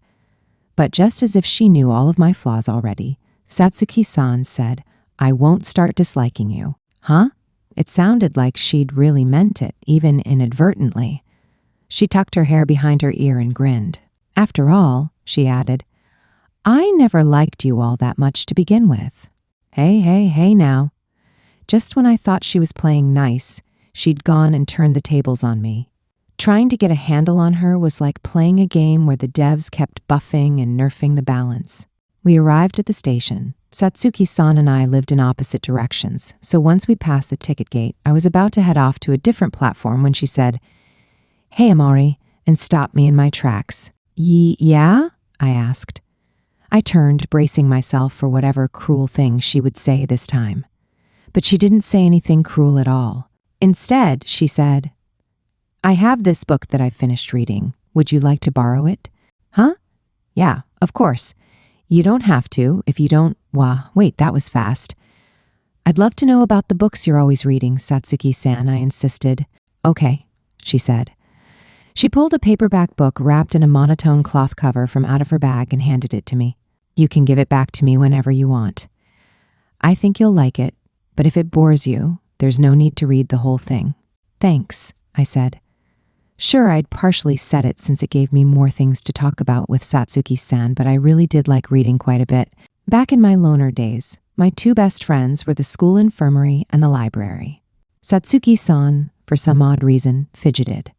But just as if she knew all of my flaws already, Satsuki-san said, I won't start disliking you. Huh? It sounded like she'd really meant it, even inadvertently. She tucked her hair behind her ear and grinned. After all, she added, I never liked you all that much to begin with. Hey now. Just when I thought she was playing nice, she'd gone and turned the tables on me. Trying to get a handle on her was like playing a game where the devs kept buffing and nerfing the balance. We arrived at the station. Satsuki-san and I lived in opposite directions, so once we passed the ticket gate, I was about to head off to a different platform when she said, Hey, Amari, and stopped me in my tracks. Yeah? I asked. I turned, bracing myself for whatever cruel thing she would say this time. But she didn't say anything cruel at all. Instead, she said, I have this book that I've finished reading. Would you like to borrow it? Huh? Yeah, of course. You don't have to if you don't. Wait, that was fast. I'd love to know about the books you're always reading, Satsuki-san, I insisted. Okay, she said. She pulled a paperback book wrapped in a monotone cloth cover from out of her bag and handed it to me. You can give it back to me whenever you want. I think you'll like it, but if it bores you, there's no need to read the whole thing. Thanks, I said. Sure, I'd partially said it since it gave me more things to talk about with Satsuki-san, but I really did like reading quite a bit. Back in my loner days, my two best friends were the school infirmary and the library. Satsuki-san, for some odd reason, fidgeted.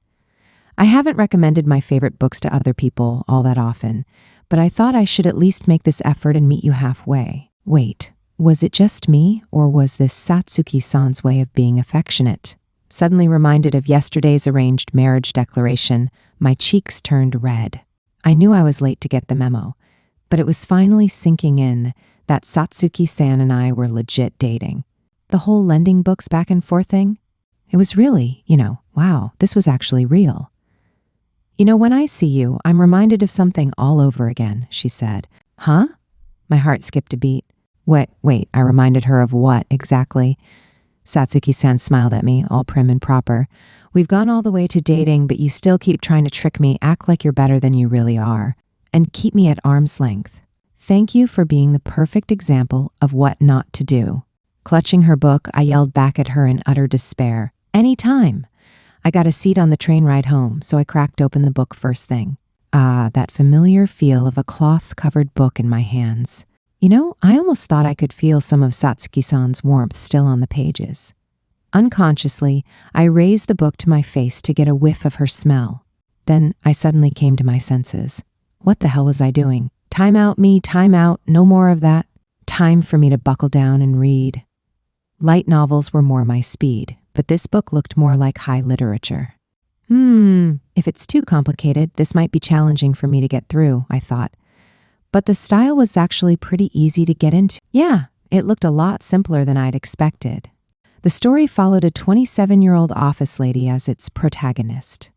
I haven't recommended my favorite books to other people all that often, but I thought I should at least make this effort and meet you halfway. Wait, was it just me, or was this Satsuki-san's way of being affectionate? Suddenly reminded of yesterday's arranged marriage declaration, my cheeks turned red. I knew I was late to get the memo, but it was finally sinking in that Satsuki-san and I were legit dating. The whole lending books back and forth thing? It was really, wow, this was actually real. When I see you, I'm reminded of something all over again, she said. Huh? My heart skipped a beat. Wait, I reminded her of what exactly? Satsuki-san smiled at me, all prim and proper. We've gone all the way to dating, but you still keep trying to trick me, act like you're better than you really are, and keep me at arm's length. Thank you for being the perfect example of what not to do. Clutching her book, I yelled back at her in utter despair. Anytime. I got a seat on the train ride home, so I cracked open the book first thing. That familiar feel of a cloth-covered book in my hands. I almost thought I could feel some of Satsuki-san's warmth still on the pages. Unconsciously, I raised the book to my face to get a whiff of her smell. Then I suddenly came to my senses. What the hell was I doing? Time out, me, time out, no more of that. Time for me to buckle down and read. Light novels were more my speed, but this book looked more like high literature. If it's too complicated, this might be challenging for me to get through, I thought. But the style was actually pretty easy to get into. Yeah, it looked a lot simpler than I'd expected. The story followed a 27-year-old office lady as its protagonist.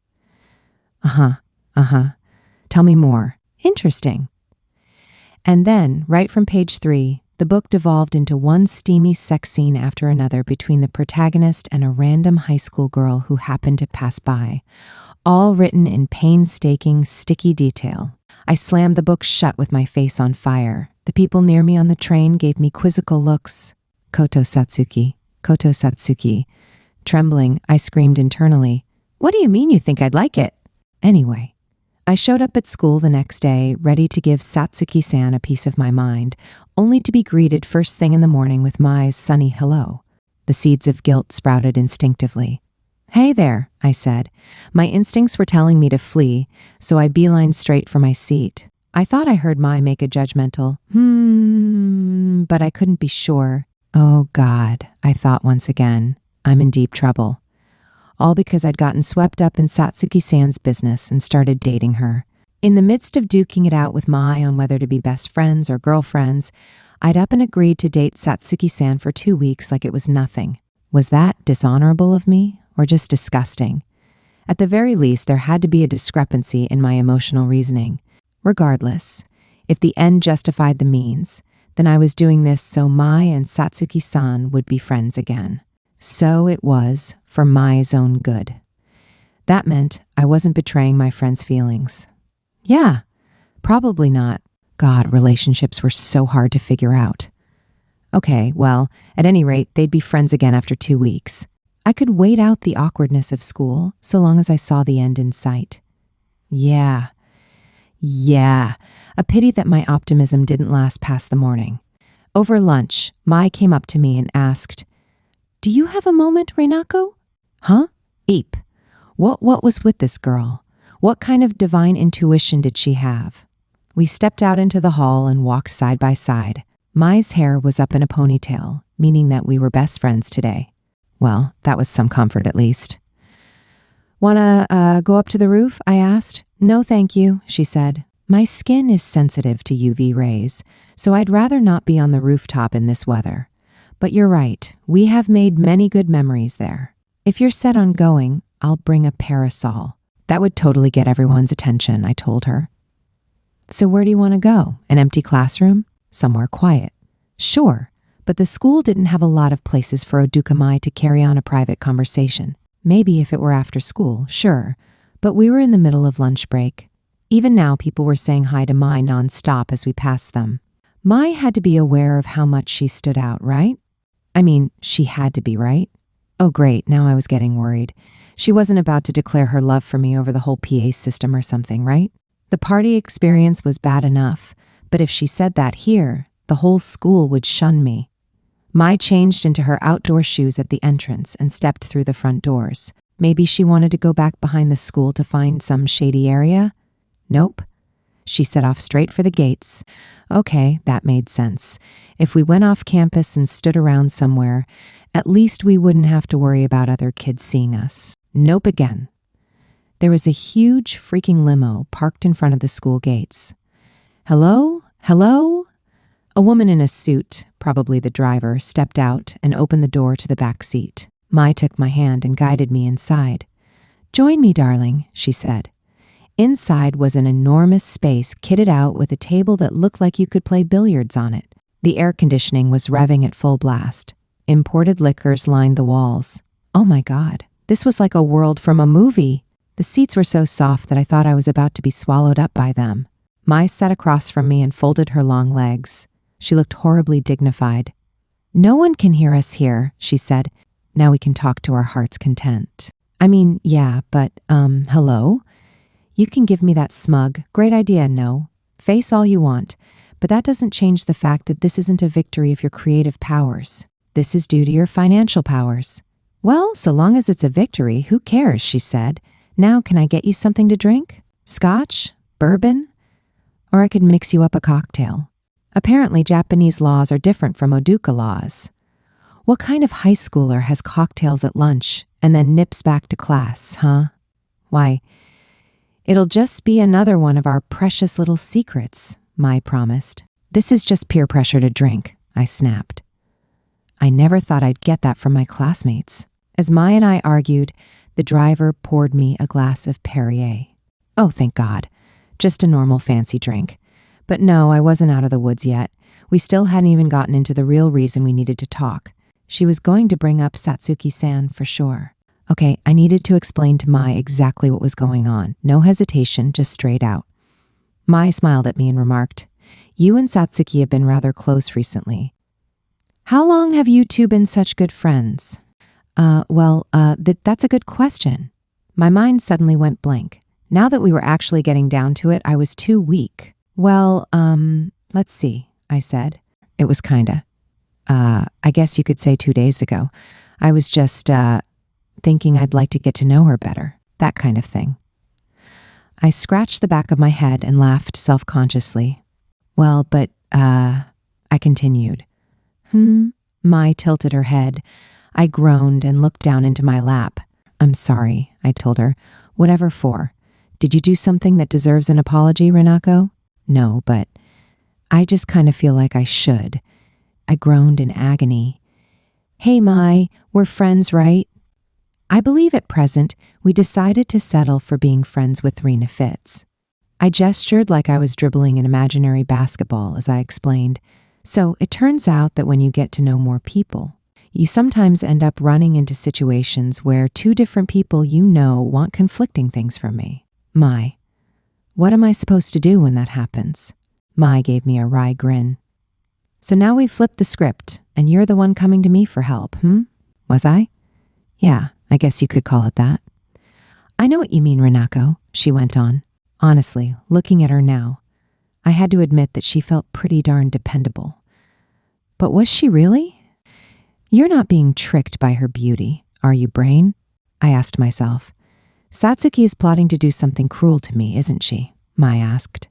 Tell me more. Interesting. And then, right from page 3, the book devolved into one steamy sex scene after another between the protagonist and a random high school girl who happened to pass by, all written in painstaking, sticky detail. I slammed the book shut with my face on fire. The people near me on the train gave me quizzical looks. Koto Satsuki. Trembling, I screamed internally, "What do you mean you think I'd like it?" Anyway, I showed up at school the next day, ready to give Satsuki-san a piece of my mind, only to be greeted first thing in the morning with Mai's sunny hello. The seeds of guilt sprouted instinctively. "Hey there," I said. My instincts were telling me to flee, so I beelined straight for my seat. I thought I heard Mai make a judgmental, but I couldn't be sure. Oh God, I thought once again, I'm in deep trouble. All because I'd gotten swept up in Satsuki-san's business and started dating her. In the midst of duking it out with Mai on whether to be best friends or girlfriends, I'd up and agreed to date Satsuki-san for 2 weeks like it was nothing. Was that dishonorable of me or just disgusting? At the very least, there had to be a discrepancy in my emotional reasoning. Regardless, if the end justified the means, then I was doing this so Mai and Satsuki-san would be friends again. So it was, for Mai's own good. That meant I wasn't betraying my friend's feelings. Yeah, probably not. God, relationships were so hard to figure out. Okay, well, at any rate, they'd be friends again after 2 weeks. I could wait out the awkwardness of school so long as I saw the end in sight. Yeah, a pity that my optimism didn't last past the morning. Over lunch, Mai came up to me and asked, "Do you have a moment, Reinako?" Huh? Eep. What was with this girl? What kind of divine intuition did she have? We stepped out into the hall and walked side by side. Mai's hair was up in a ponytail, meaning that we were best friends today. Well, that was some comfort at least. "Wanna go up to the roof?" I asked. "No, thank you," she said. "My skin is sensitive to UV rays, so I'd rather not be on the rooftop in this weather. But you're right, we have made many good memories there. If you're set on going, I'll bring a parasol. That would totally get everyone's attention," I told her. "So where do you want to go? An empty classroom? Somewhere quiet?" "Sure, but the school didn't have a lot of places for Odukamai to carry on a private conversation. Maybe if it were after school, sure, but we were in the middle of lunch break. Even now, people were saying hi to Mai nonstop as we passed them. Mai had to be aware of how much she stood out, right? I mean, she had to be, right? Oh, great, now I was getting worried. She wasn't about to declare her love for me over the whole PA system or something, right? The party experience was bad enough, but if she said that here, the whole school would shun me. Mai changed into her outdoor shoes at the entrance and stepped through the front doors. Maybe she wanted to go back behind the school to find some shady area? Nope. She set off straight for the gates. Okay, that made sense. If we went off campus and stood around somewhere, at least we wouldn't have to worry about other kids seeing us. Nope again. There was a huge freaking limo parked in front of the school gates. "Hello? Hello?" A woman in a suit, probably the driver, stepped out and opened the door to the back seat. Mai took my hand and guided me inside. "Join me, darling," she said. Inside was an enormous space kitted out with a table that looked like you could play billiards on it. The air conditioning was revving at full blast. Imported liquors lined the walls. Oh my God, this was like a world from a movie. The seats were so soft that I thought I was about to be swallowed up by them. Mai sat across from me and folded her long legs. She looked horribly dignified. "No one can hear us here," she said. "Now we can talk to our heart's content." I mean, yeah, but, hello? You can give me that smug, great idea, no. Face all you want, but that doesn't change the fact that this isn't a victory of your creative powers. This is due to your financial powers. "Well, so long as it's a victory, who cares?" she said. "Now can I get you something to drink? Scotch? Bourbon? Or I could mix you up a cocktail." Apparently, Japanese laws are different from Oduka laws. What kind of high schooler has cocktails at lunch and then nips back to class, huh? Why, it'll just be another one of our precious little secrets, Mai promised. "This is just peer pressure to drink," I snapped. I never thought I'd get that from my classmates. As Mai and I argued, the driver poured me a glass of Perrier. Oh, thank God. Just a normal fancy drink. But no, I wasn't out of the woods yet. We still hadn't even gotten into the real reason we needed to talk. She was going to bring up Satsuki-san for sure. Okay, I needed to explain to Mai exactly what was going on. No hesitation, just straight out. Mai smiled at me and remarked, "You and Satsuki have been rather close recently. How long have you two been such good friends?" That's a good question. My mind suddenly went blank. Now that we were actually getting down to it, I was too weak. Let's see, I said. It was I guess you could say 2 days ago. I was just, thinking I'd like to get to know her better. That kind of thing. I scratched the back of my head and laughed self-consciously. I continued. Mai tilted her head. I groaned and looked down into my lap. I'm sorry, I told her. Whatever for. Did you do something that deserves an apology, Renako? No, but I just kind of feel like I should. I groaned in agony. Hey, Mai, we're friends, right? I believe at present we decided to settle for being friends with Rena Fitz. I gestured like I was dribbling an imaginary basketball as I explained. So it turns out that when you get to know more people, you sometimes end up running into situations where two different people you know want conflicting things from me. Mai, what am I supposed to do when that happens? Mai gave me a wry grin. So now we've flipped the script, and you're the one coming to me for help, Was I? Yeah, I guess you could call it that. I know what you mean, Renako, she went on. Honestly, looking at her now, I had to admit that she felt pretty darn dependable. But was she really? You're not being tricked by her beauty, are you, Brain? I asked myself. Satsuki is plotting to do something cruel to me, isn't she? Mai asked.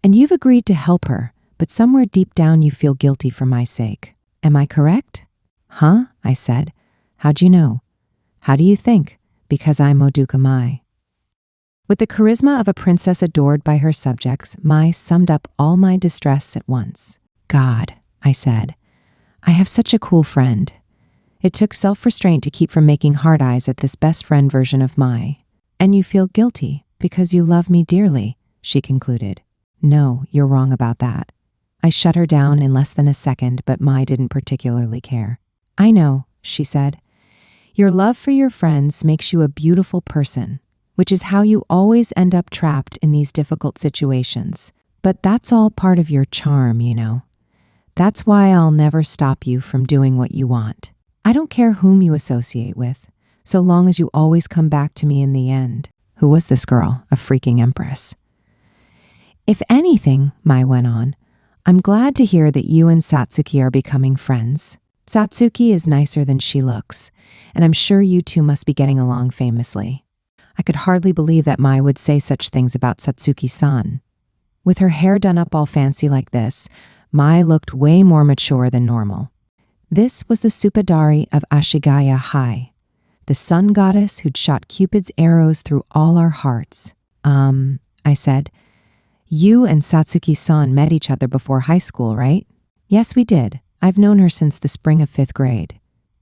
And you've agreed to help her, but somewhere deep down you feel guilty for my sake. Am I correct? Huh? I said. How'd you know? How do you think? Because I'm Moduka Mai. With the charisma of a princess adored by her subjects, Mai summed up all my distress at once. God, I said, I have such a cool friend. It took self-restraint to keep from making hard eyes at this best friend version of Mai. And you feel guilty because you love me dearly, she concluded. No, you're wrong about that. I shut her down in less than a second, but Mai didn't particularly care. I know, she said. Your love for your friends makes you a beautiful person, which is how you always end up trapped in these difficult situations. But that's all part of your charm, you know. That's why I'll never stop you from doing what you want. I don't care whom you associate with, so long as you always come back to me in the end. Who was this girl? A freaking empress. If anything, Mai went on, I'm glad to hear that you and Satsuki are becoming friends. Satsuki is nicer than she looks, and I'm sure you two must be getting along famously. I could hardly believe that Mai would say such things about Satsuki-san. With her hair done up all fancy like this, Mai looked way more mature than normal. This was the Supadari of Ashigaya High, the sun goddess who'd shot Cupid's arrows through all our hearts. I said, you and Satsuki-san met each other before high school, right? Yes, we did. I've known her since the spring of 5th grade.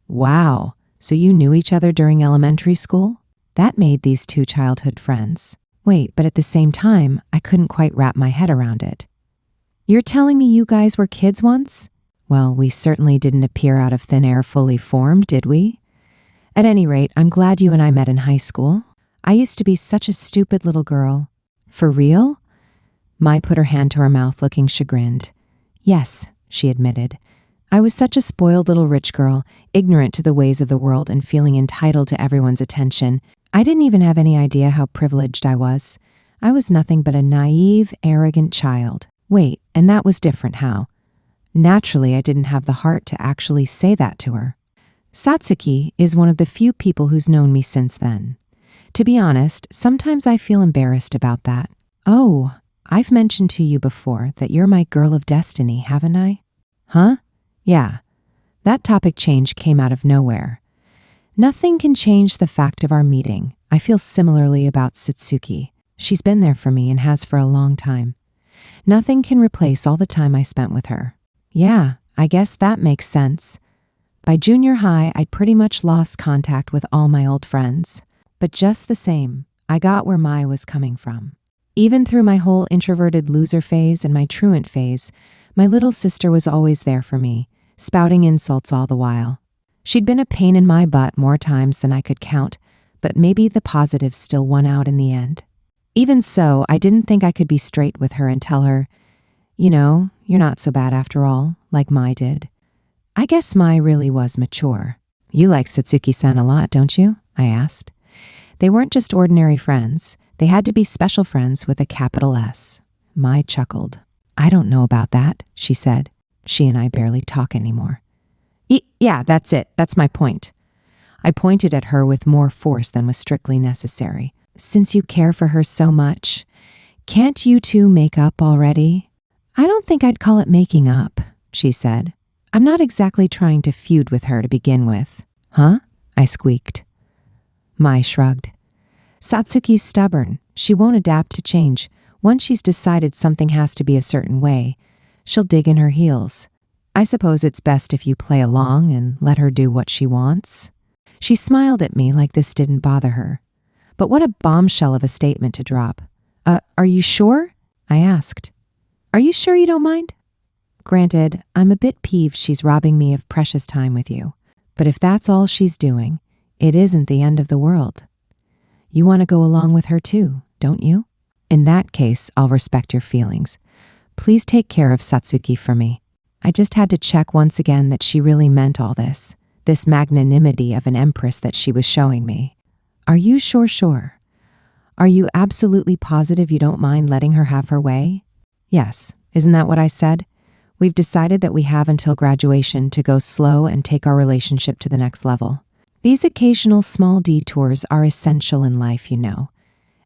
Wow, so you knew each other during elementary school? That made these two childhood friends. Wait, but at the same time, I couldn't quite wrap my head around it. You're telling me you guys were kids once? Well, we certainly didn't appear out of thin air fully formed, did we? At any rate, I'm glad you and I met in high school. I used to be such a stupid little girl. For real? Mai put her hand to her mouth, looking chagrined. Yes, she admitted. I was such a spoiled little rich girl, ignorant to the ways of the world and feeling entitled to everyone's attention. I didn't even have any idea how privileged I was. I was nothing but a naive, arrogant child. Wait, and that was different how? Naturally, I didn't have the heart to actually say that to her. Satsuki is one of the few people who's known me since then. To be honest, sometimes I feel embarrassed about that. Oh, I've mentioned to you before that you're my girl of destiny, haven't I? Huh? Yeah. That topic change came out of nowhere. Nothing can change the fact of our meeting. I feel similarly about Satsuki. She's been there for me and has for a long time. Nothing can replace all the time I spent with her. Yeah, I guess that makes sense. By junior high, I'd pretty much lost contact with all my old friends. But just the same, I got where Mai was coming from. Even through my whole introverted loser phase and my truant phase, my little sister was always there for me, spouting insults all the while. She'd been a pain in my butt more times than I could count, but maybe the positives still won out in the end. Even so, I didn't think I could be straight with her and tell her, you know, you're not so bad after all, like Mai did. I guess Mai really was mature. You like Satsuki-san a lot, don't you? I asked. They weren't just ordinary friends. They had to be special friends with a capital S. Mai chuckled. I don't know about that, she said. She and I barely talk anymore. Yeah, that's it. That's my point. I pointed at her with more force than was strictly necessary. Since you care for her so much, can't you two make up already? I don't think I'd call it making up, she said. I'm not exactly trying to feud with her to begin with. Huh? I squeaked. Mai shrugged. Satsuki's stubborn. She won't adapt to change. Once she's decided something has to be a certain way, she'll dig in her heels. I suppose it's best if you play along and let her do what she wants. She smiled at me like this didn't bother her. But what a bombshell of a statement to drop. Are you sure? I asked. Are you sure you don't mind? Granted, I'm a bit peeved she's robbing me of precious time with you. But if that's all she's doing, it isn't the end of the world. You want to go along with her too, don't you? In that case, I'll respect your feelings. Please take care of Satsuki for me. I just had to check once again that she really meant all this magnanimity of an empress that she was showing me. Are you sure? Are you absolutely positive you don't mind letting her have her way? Yes, isn't that what I said? We've decided that we have until graduation to go slow and take our relationship to the next level. These occasional small detours are essential in life, you know.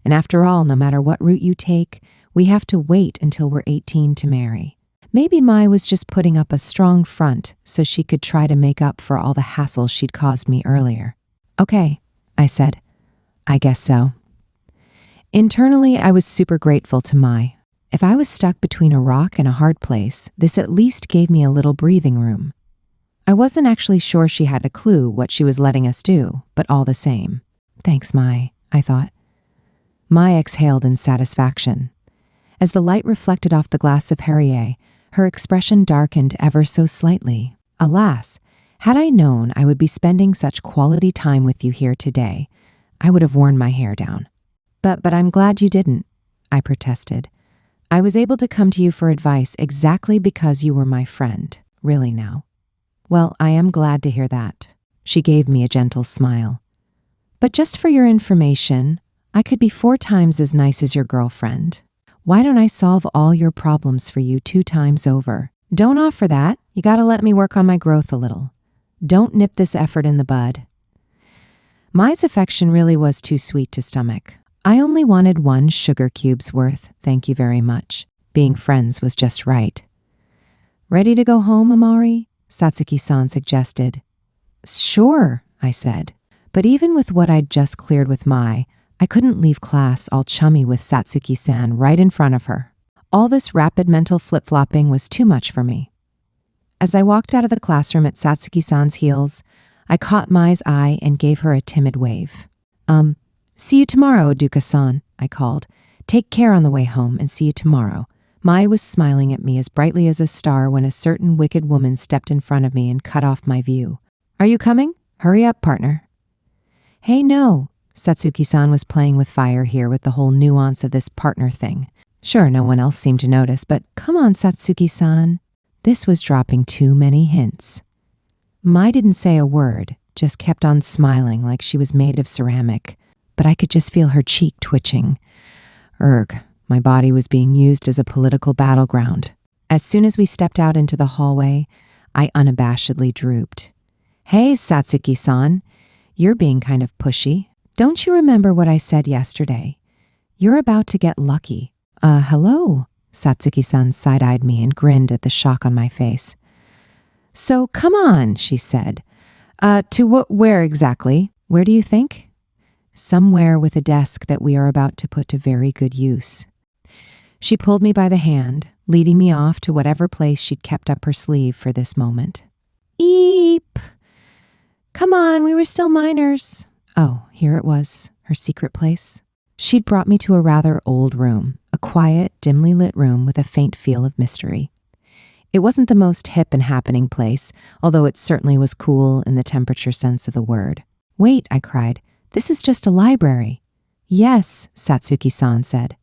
And after all, no matter what route you take, we have to wait until we're 18 to marry. Maybe Mai was just putting up a strong front so she could try to make up for all the hassle she'd caused me earlier. Okay, I said. I guess so. Internally, I was super grateful to Mai. If I was stuck between a rock and a hard place, this at least gave me a little breathing room. I wasn't actually sure she had a clue what she was letting us do, but all the same. Thanks, Mai, I thought. Mai exhaled in satisfaction. As the light reflected off the glass of Perrier, her expression darkened ever so slightly. Alas, had I known I would be spending such quality time with you here today, I would have worn my hair down. But I'm glad you didn't, I protested. I was able to come to you for advice exactly because you were my friend, really now. Well, I am glad to hear that. She gave me a gentle smile. But just for your information, I could be 4 times as nice as your girlfriend. Why don't I solve all your problems for you 2 times over? Don't offer that. You gotta let me work on my growth a little. Don't nip this effort in the bud. Mai's affection really was too sweet to stomach. I only wanted 1 sugar cube's worth, thank you very much. Being friends was just right. Ready to go home, Amari? Satsuki-san suggested. Sure, I said. But even with what I'd just cleared with Mai, I couldn't leave class all chummy with Satsuki-san right in front of her. All this rapid mental flip-flopping was too much for me. As I walked out of the classroom at Satsuki-san's heels, I caught Mai's eye and gave her a timid wave. See you tomorrow, Oduka-san, I called. Take care on the way home and see you tomorrow. Mai was smiling at me as brightly as a star when a certain wicked woman stepped in front of me and cut off my view. Are you coming? Hurry up, partner. Hey, no. Satsuki-san was playing with fire here with the whole nuance of this partner thing. Sure, no one else seemed to notice, but come on, Satsuki-san. This was dropping too many hints. Mai didn't say a word, just kept on smiling like she was made of ceramic, but I could just feel her cheek twitching. Urgh, my body was being used as a political battleground. As soon as we stepped out into the hallway, I unabashedly drooped. Hey, Satsuki-san, you're being kind of pushy. Don't you remember what I said yesterday? You're about to get lucky. Hello? Satsuki-san side-eyed me and grinned at the shock on my face. So come on, she said. Where exactly? Where do you think? Somewhere with a desk that we are about to put to very good use. She pulled me by the hand, leading me off to whatever place she'd kept up her sleeve for this moment. Eep! Come on, we were still minors. Oh, here it was, her secret place. She'd brought me to a rather old room, a quiet, dimly lit room with a faint feel of mystery. It wasn't the most hip and happening place, although it certainly was cool in the temperature sense of the word. Wait, I cried. This is just a library. Yes, Satsuki-san said.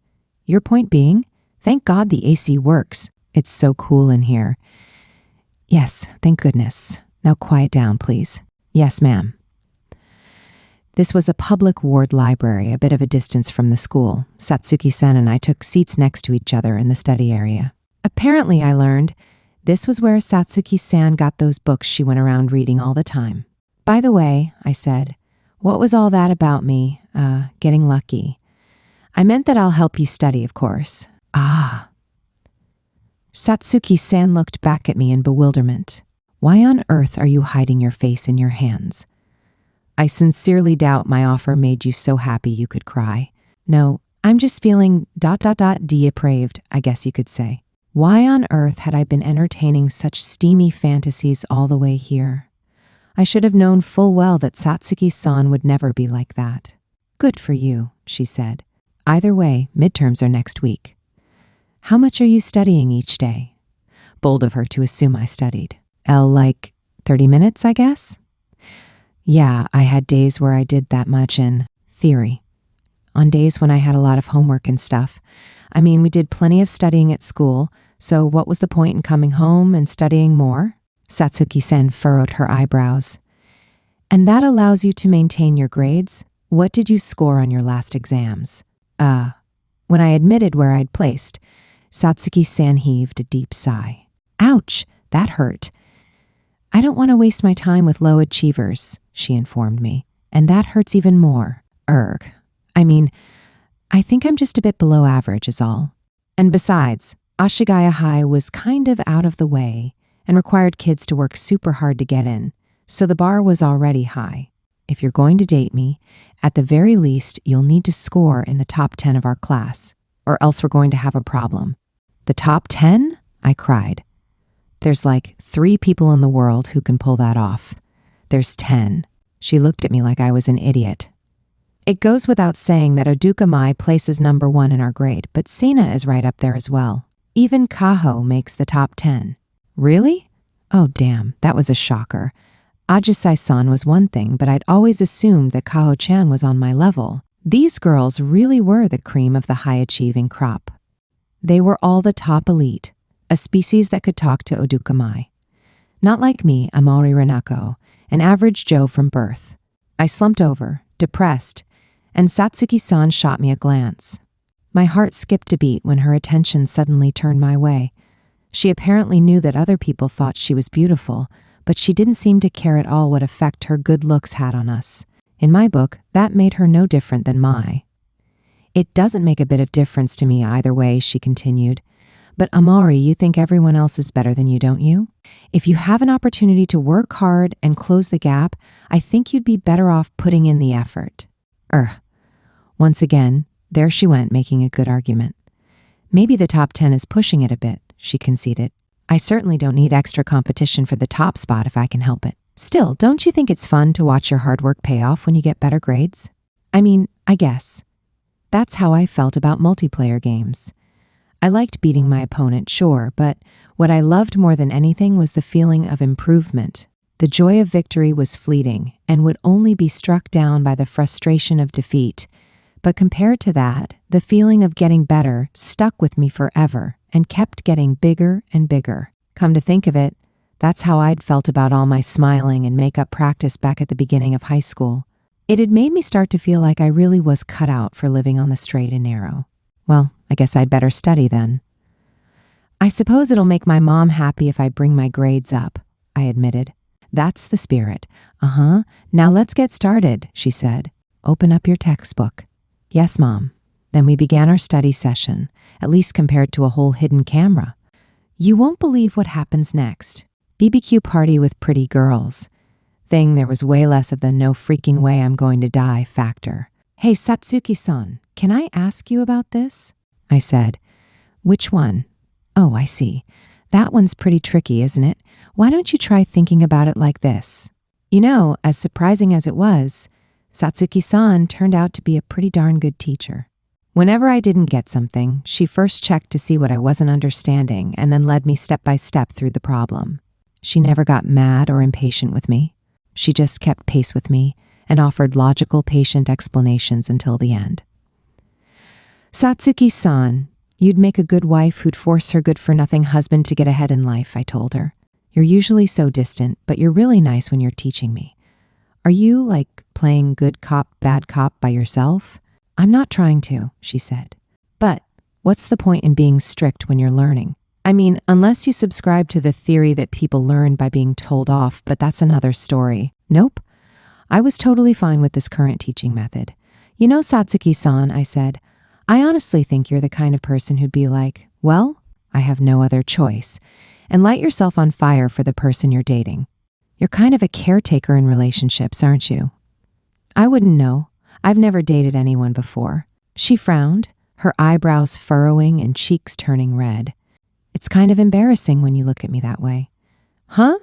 Your point being? Thank God the AC works. It's so cool in here. Yes, thank goodness. Now quiet down, please. Yes, ma'am. This was a public ward library, a bit of a distance from the school. Satsuki-san and I took seats next to each other in the study area. Apparently, I learned, this was where Satsuki-san got those books she went around reading all the time. By the way, I said, what was all that about me, getting lucky? I meant that I'll help you study, of course. Ah. Satsuki-san looked back at me in bewilderment. Why on earth are you hiding your face in your hands? I sincerely doubt my offer made you so happy you could cry. No, I'm just feeling depraved, I guess you could say. Why on earth had I been entertaining such steamy fantasies all the way here? I should have known full well that Satsuki-san would never be like that. Good for you, she said. Either way, midterms are next week. How much are you studying each day? Bold of her to assume I studied. Like 30 minutes, I guess? Yeah, I had days where I did that much in theory. On days when I had a lot of homework and stuff. I mean, we did plenty of studying at school, so what was the point in coming home and studying more? Satsuki-san furrowed her eyebrows. And that allows you to maintain your grades? What did you score on your last exams? When I admitted where I'd placed, Satsuki-san heaved a deep sigh. Ouch, that hurt. I don't want to waste my time with low achievers, she informed me, and that hurts even more. I mean, I think I'm just a bit below average is all. And besides, Ashigaya High was kind of out of the way and required kids to work super hard to get in, so the bar was already high. If you're going to date me, at the very least, you'll need to score in the top 10 of our class, or else we're going to have a problem. The top 10? I cried. There's like 3 people in the world who can pull that off. There's 10. She looked at me like I was an idiot. It goes without saying that Odukamai places number 1 in our grade, but Sina is right up there as well. Even Kaho makes the top 10. Really? Oh, damn, that was a shocker. Ajisai-san was one thing, but I'd always assumed that Kaho-chan was on my level. These girls really were the cream of the high-achieving crop. They were all the top elite, a species that could talk to Odukamai. Not like me, Amori Renako, an average Joe from birth. I slumped over, depressed, and Satsuki-san shot me a glance. My heart skipped a beat when her attention suddenly turned my way. She apparently knew that other people thought she was beautiful, but she didn't seem to care at all what effect her good looks had on us. In my book, that made her no different than Mai. It doesn't make a bit of difference to me either way, she continued. But Amori, you think everyone else is better than you, don't you? If you have an opportunity to work hard and close the gap, I think you'd be better off putting in the effort. Once again, there she went making a good argument. Maybe the top 10 is pushing it a bit, she conceded. I certainly don't need extra competition for the top spot if I can help it. Still, don't you think it's fun to watch your hard work pay off when you get better grades? I mean, I guess. That's how I felt about multiplayer games. I liked beating my opponent, sure, but what I loved more than anything was the feeling of improvement. The joy of victory was fleeting and would only be struck down by the frustration of defeat. But compared to that, the feeling of getting better stuck with me forever and kept getting bigger and bigger. Come to think of it, that's how I'd felt about all my smiling and makeup practice back at the beginning of high school. It had made me start to feel like I really was cut out for living on the straight and narrow. Well, I guess I'd better study then. I suppose it'll make my mom happy if I bring my grades up, I admitted. That's the spirit. Now let's get started, she said. Open up your textbook. Yes, Mom. Then we began our study session, at least compared to a whole hidden camera. You won't believe what happens next. BBQ party with pretty girls. Thing there was way less of the no freaking way I'm going to die factor. Hey, Satsuki-san, can I ask you about this? I said. Which one? Oh, I see. That one's pretty tricky, isn't it? Why don't you try thinking about it like this? You know, as surprising as it was, Satsuki-san turned out to be a pretty darn good teacher. Whenever I didn't get something, she first checked to see what I wasn't understanding and then led me step by step through the problem. She never got mad or impatient with me. She just kept pace with me and offered logical, patient explanations until the end. Satsuki-san, you'd make a good wife who'd force her good-for-nothing husband to get ahead in life, I told her. You're usually so distant, but you're really nice when you're teaching me. Are you, like, playing good cop, bad cop by yourself? I'm not trying to, she said. But what's the point in being strict when you're learning? I mean, unless you subscribe to the theory that people learn by being told off, but that's another story. Nope. I was totally fine with this current teaching method. You know, Satsuki-san, I said, I honestly think you're the kind of person who'd be like, well, I have no other choice, and light yourself on fire for the person you're dating. You're kind of a caretaker in relationships, aren't you? I wouldn't know. I've never dated anyone before. She frowned, her eyebrows furrowing and cheeks turning red. It's kind of embarrassing when you look at me that way. Huh?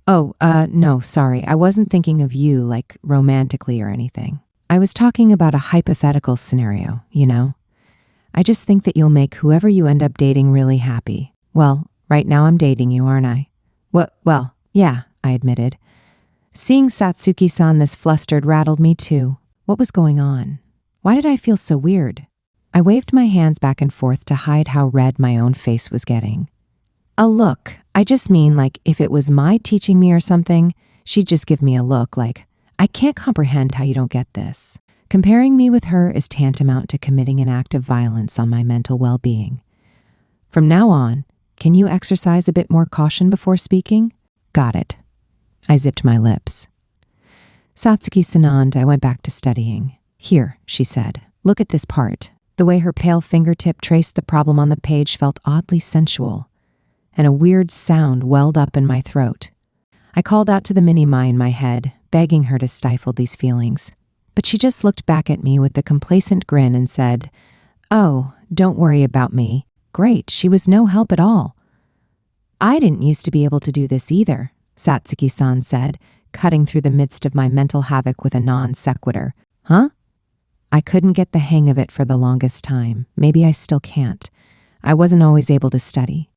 Oh, no, sorry. I wasn't thinking of you, like, romantically or anything. I was talking about a hypothetical scenario, you know? I just think that you'll make whoever you end up dating really happy. Well, right now I'm dating you, aren't I? Well, yeah, I admitted. Seeing Satsuki-san this flustered rattled me too. What was going on? Why did I feel so weird? I waved my hands back and forth to hide how red my own face was getting. Look, I just mean, like, if it was my teaching me or something, she'd just give me a look like, I can't comprehend how you don't get this. Comparing me with her is tantamount to committing an act of violence on my mental well-being. From now on, can you exercise a bit more caution before speaking? Got it. I zipped my lips. Satsuki-san, I went back to studying. Here, she said, look at this part. The way her pale fingertip traced the problem on the page felt oddly sensual, and a weird sound welled up in my throat. I called out to the mini-my in my head, begging her to stifle these feelings. But she just looked back at me with a complacent grin and said, Oh, don't worry about me. Great, she was no help at all. I didn't used to be able to do this either, Satsuki-san said, cutting through the midst of my mental havoc with a non sequitur. Huh? I couldn't get the hang of it for the longest time. Maybe I still can't. I wasn't always able to study.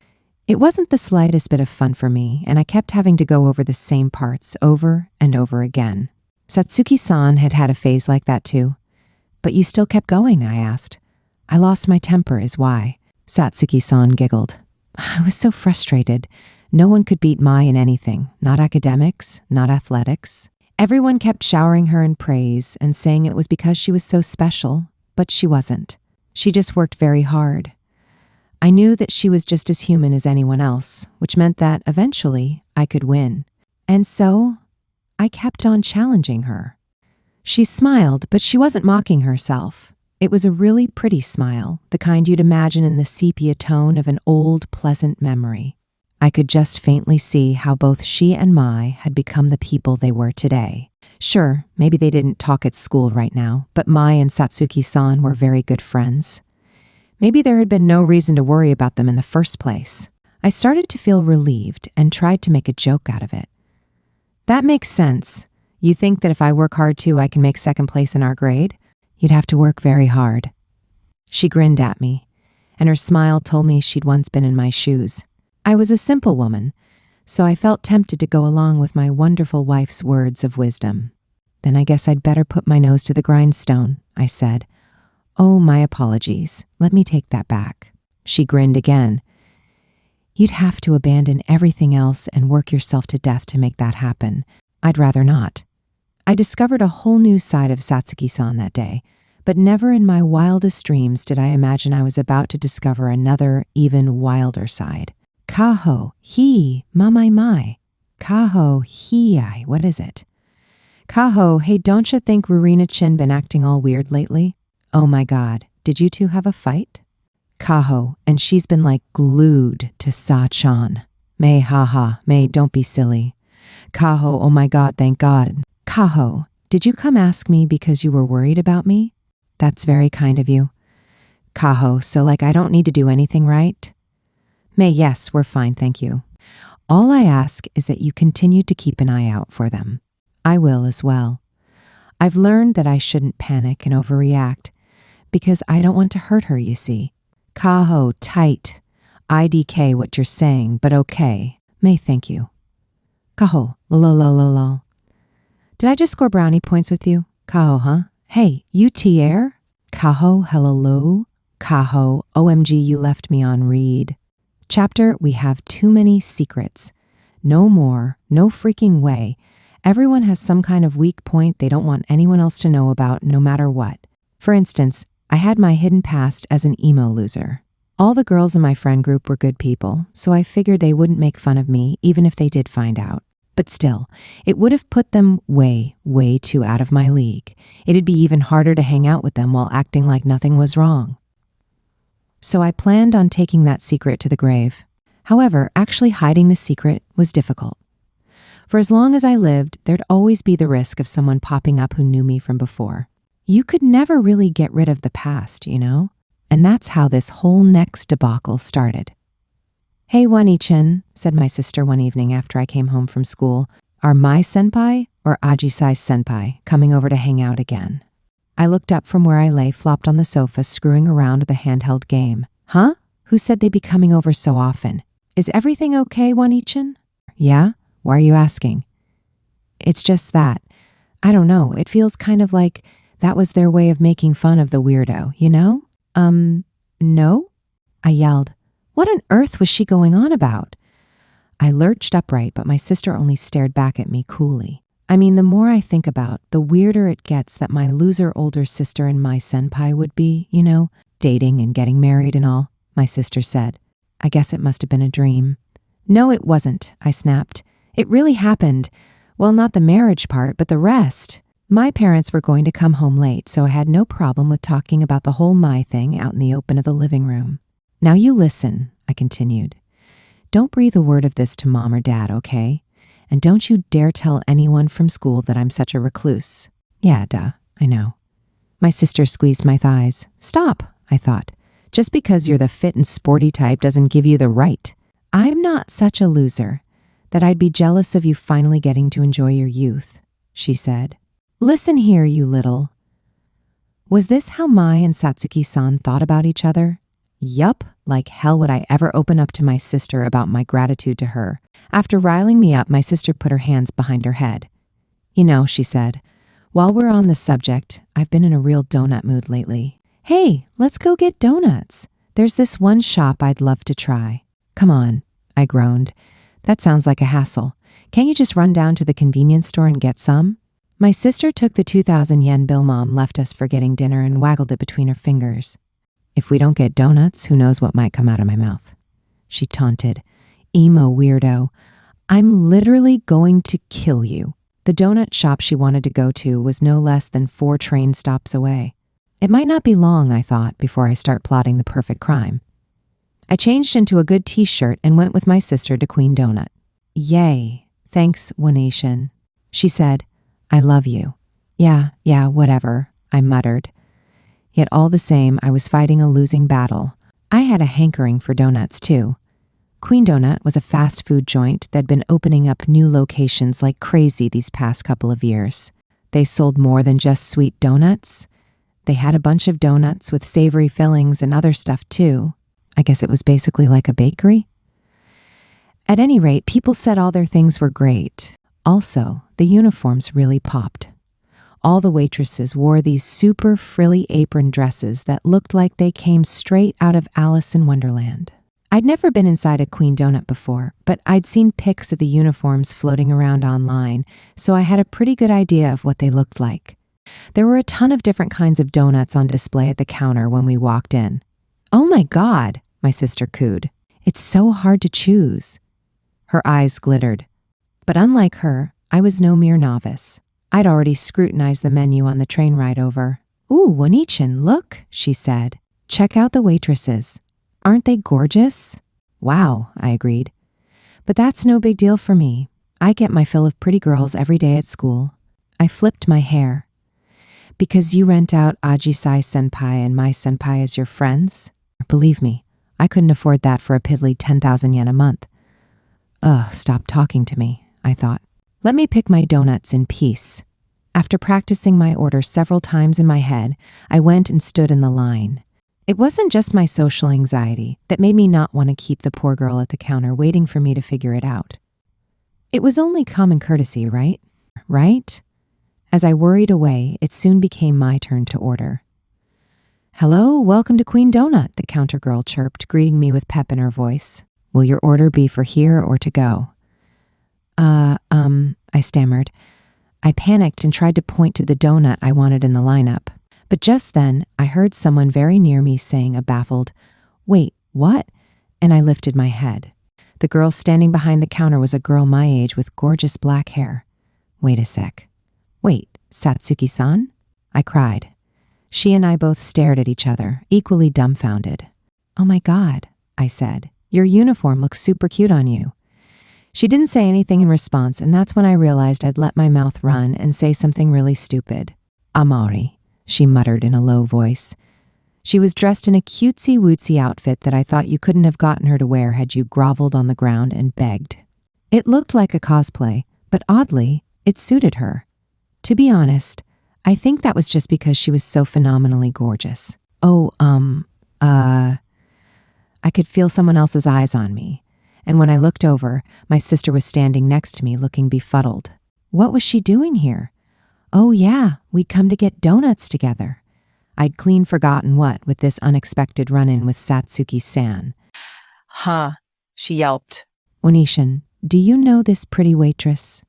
It wasn't the slightest bit of fun for me, and I kept having to go over the same parts over and over again. Satsuki-san had had a phase like that too. But you still kept going, I asked. I lost my temper is why. Satsuki-san giggled. I was so frustrated. No one could beat Mai in anything, not academics, not athletics. Everyone kept showering her in praise and saying it was because she was so special, but she wasn't. She just worked very hard. I knew that she was just as human as anyone else, which meant that eventually I could win. And so I kept on challenging her. She smiled, but she wasn't mocking herself. It was a really pretty smile, the kind you'd imagine in the sepia tone of an old, pleasant memory. I could just faintly see how both she and Mai had become the people they were today. Sure, maybe they didn't talk at school right now, but Mai and Satsuki-san were very good friends. Maybe there had been no reason to worry about them in the first place. I started to feel relieved and tried to make a joke out of it. That makes sense. You think that if I work hard too, I can make second place in our grade? You'd have to work very hard. She grinned at me, and her smile told me she'd once been in my shoes. I was a simple woman, so I felt tempted to go along with my wonderful wife's words of wisdom. Then I guess I'd better put my nose to the grindstone, I said. Oh, my apologies. Let me take that back. She grinned again. You'd have to abandon everything else and work yourself to death to make that happen. I'd rather not. I discovered a whole new side of Satsuki-san that day, but never in my wildest dreams did I imagine I was about to discover another, even wilder side. Kaho, hi, mamai mai. Kaho, hi, what is it? Kaho, hey, don't you think Rurina-chin been acting all weird lately? Oh my God, did you two have a fight? Kaho, and she's been like glued to Sa-chan. May, haha, May, don't be silly. Kaho, oh my God, thank God. Kaho, did you come ask me because you were worried about me? That's very kind of you. Kaho, so like I don't need to do anything, right? May, yes, we're fine, thank you. All I ask is that you continue to keep an eye out for them. I will as well. I've learned that I shouldn't panic and overreact because I don't want to hurt her, you see. Kaho, tight. IDK what you're saying, but okay. May, thank you. Kaho, lol. Did I just score brownie points with you? Kaho, huh? Hey, you Tier? Kaho, hello? Kaho, OMG, you left me on read. Chapter, we have too many secrets. No more, no freaking way. Everyone has some kind of weak point they don't want anyone else to know about, no matter what. For instance, I had my hidden past as an emo loser. All the girls in my friend group were good people, so I figured they wouldn't make fun of me even if they did find out. But still, it would have put them way, way too out of my league. It'd be even harder to hang out with them while acting like nothing was wrong. So I planned on taking that secret to the grave. However, actually hiding the secret was difficult. For as long as I lived, there'd always be the risk of someone popping up who knew me from before. You could never really get rid of the past, you know? And that's how this whole next debacle started. "Hey, Wani-chan," said my sister one evening after I came home from school. "Are my senpai or Ajisai's senpai coming over to hang out again?" I looked up from where I lay flopped on the sofa, screwing around with a handheld game. "Huh? Who said they'd be coming over so often? Is everything okay, Wani-chan?" "Yeah? Why are you asking?" "It's just that. I don't know. It feels kind of like that was their way of making fun of the weirdo, you know?" No?" I yelled. What on earth was she going on about? I lurched upright, but my sister only stared back at me coolly. I mean, the more I think about, the weirder it gets that my loser older sister and my senpai would be, you know, dating and getting married and all, my sister said. I guess it must have been a dream. "No, it wasn't," I snapped. "It really happened. Well, not the marriage part, but the rest." My parents were going to come home late, so I had no problem with talking about the whole Mai thing out in the open of the living room. "Now you listen," I continued. "Don't breathe a word of this to Mom or Dad, okay? And don't you dare tell anyone from school that I'm such a recluse." "Yeah, duh, I know." My sister squeezed my thighs. "Stop," I thought. "Just because you're the fit and sporty type doesn't give you the right. I'm not such a loser that I'd be jealous of you finally getting to enjoy your youth," she said. "Listen here, you little." Was this how Mai and Satsuki-san thought about each other? Yup, like hell would I ever open up to my sister about my gratitude to her. After riling me up, my sister put her hands behind her head. "You know," she said, "while we're on the subject, I've been in a real donut mood lately. Hey, let's go get donuts. There's this one shop I'd love to try." "Come on," I groaned. "That sounds like a hassle. Can't you just run down to the convenience store and get some?" My sister took the 2,000 yen bill Mom left us for getting dinner and waggled it between her fingers. "If we don't get donuts, who knows what might come out of my mouth," she taunted. "Emo weirdo. I'm literally going to kill you." The donut shop she wanted to go to was no less than 4 train stops away. It might not be long, I thought, before I start plotting the perfect crime. I changed into a good t-shirt and went with my sister to Queen Donut. "Yay. Thanks, Wanation," she said. "I love you." Yeah, whatever," I muttered. Yet all the same, I was fighting a losing battle. I had a hankering for donuts, too. Queen Donut was a fast food joint that'd been opening up new locations like crazy these past couple of years. They sold more than just sweet donuts. They had a bunch of donuts with savory fillings and other stuff, too. I guess it was basically like a bakery. At any rate, people said all their things were great. Also, the uniforms really popped. All the waitresses wore these super frilly apron dresses that looked like they came straight out of Alice in Wonderland. I'd never been inside a Queen Donut before, but I'd seen pics of the uniforms floating around online, so I had a pretty good idea of what they looked like. There were a ton of different kinds of donuts on display at the counter when we walked in. "Oh my God," my sister cooed. "It's so hard to choose." Her eyes glittered. But unlike her, I was no mere novice. I'd already scrutinized the menu on the train ride over. "Ooh, Wanichin, look," she said. "Check out the waitresses. Aren't they gorgeous?" "Wow," I agreed. "But that's no big deal for me. I get my fill of pretty girls every day at school." I flipped my hair. "Because you rent out Ajisai senpai and my senpai as your friends? Believe me, I couldn't afford that for a piddly 10,000 yen a month." Ugh, stop talking to me, I thought. Let me pick my donuts in peace. After practicing my order several times in my head, I went and stood in the line. It wasn't just my social anxiety that made me not want to keep the poor girl at the counter waiting for me to figure it out. It was only common courtesy, right? Right? As I worried away, it soon became my turn to order. "Hello, welcome to Queen Donut," the counter girl chirped, greeting me with pep in her voice. "Will your order be for here or to go?" I stammered. I panicked and tried to point to the donut I wanted in the lineup. But just then, I heard someone very near me saying a baffled, "Wait, what?" And I lifted my head. The girl standing behind the counter was a girl my age with gorgeous black hair. Wait a sec. Wait, Satsuki-san? I cried. She and I both stared at each other, equally dumbfounded. "Oh my God," I said. "Your uniform looks super cute on you." She didn't say anything in response, and that's when I realized I'd let my mouth run and say something really stupid. "Amari," she muttered in a low voice. She was dressed in a cutesy-wootsy outfit that I thought you couldn't have gotten her to wear had you groveled on the ground and begged. It looked like a cosplay, but oddly, it suited her. To be honest, I think that was just because she was so phenomenally gorgeous. I could feel someone else's eyes on me, and when I looked over, my sister was standing next to me looking befuddled. What was she doing here? Oh yeah, we'd come to get donuts together. I'd clean forgotten what with this unexpected run-in with Satsuki-san. Huh, she yelped. "Onishin, do you know this pretty waitress?"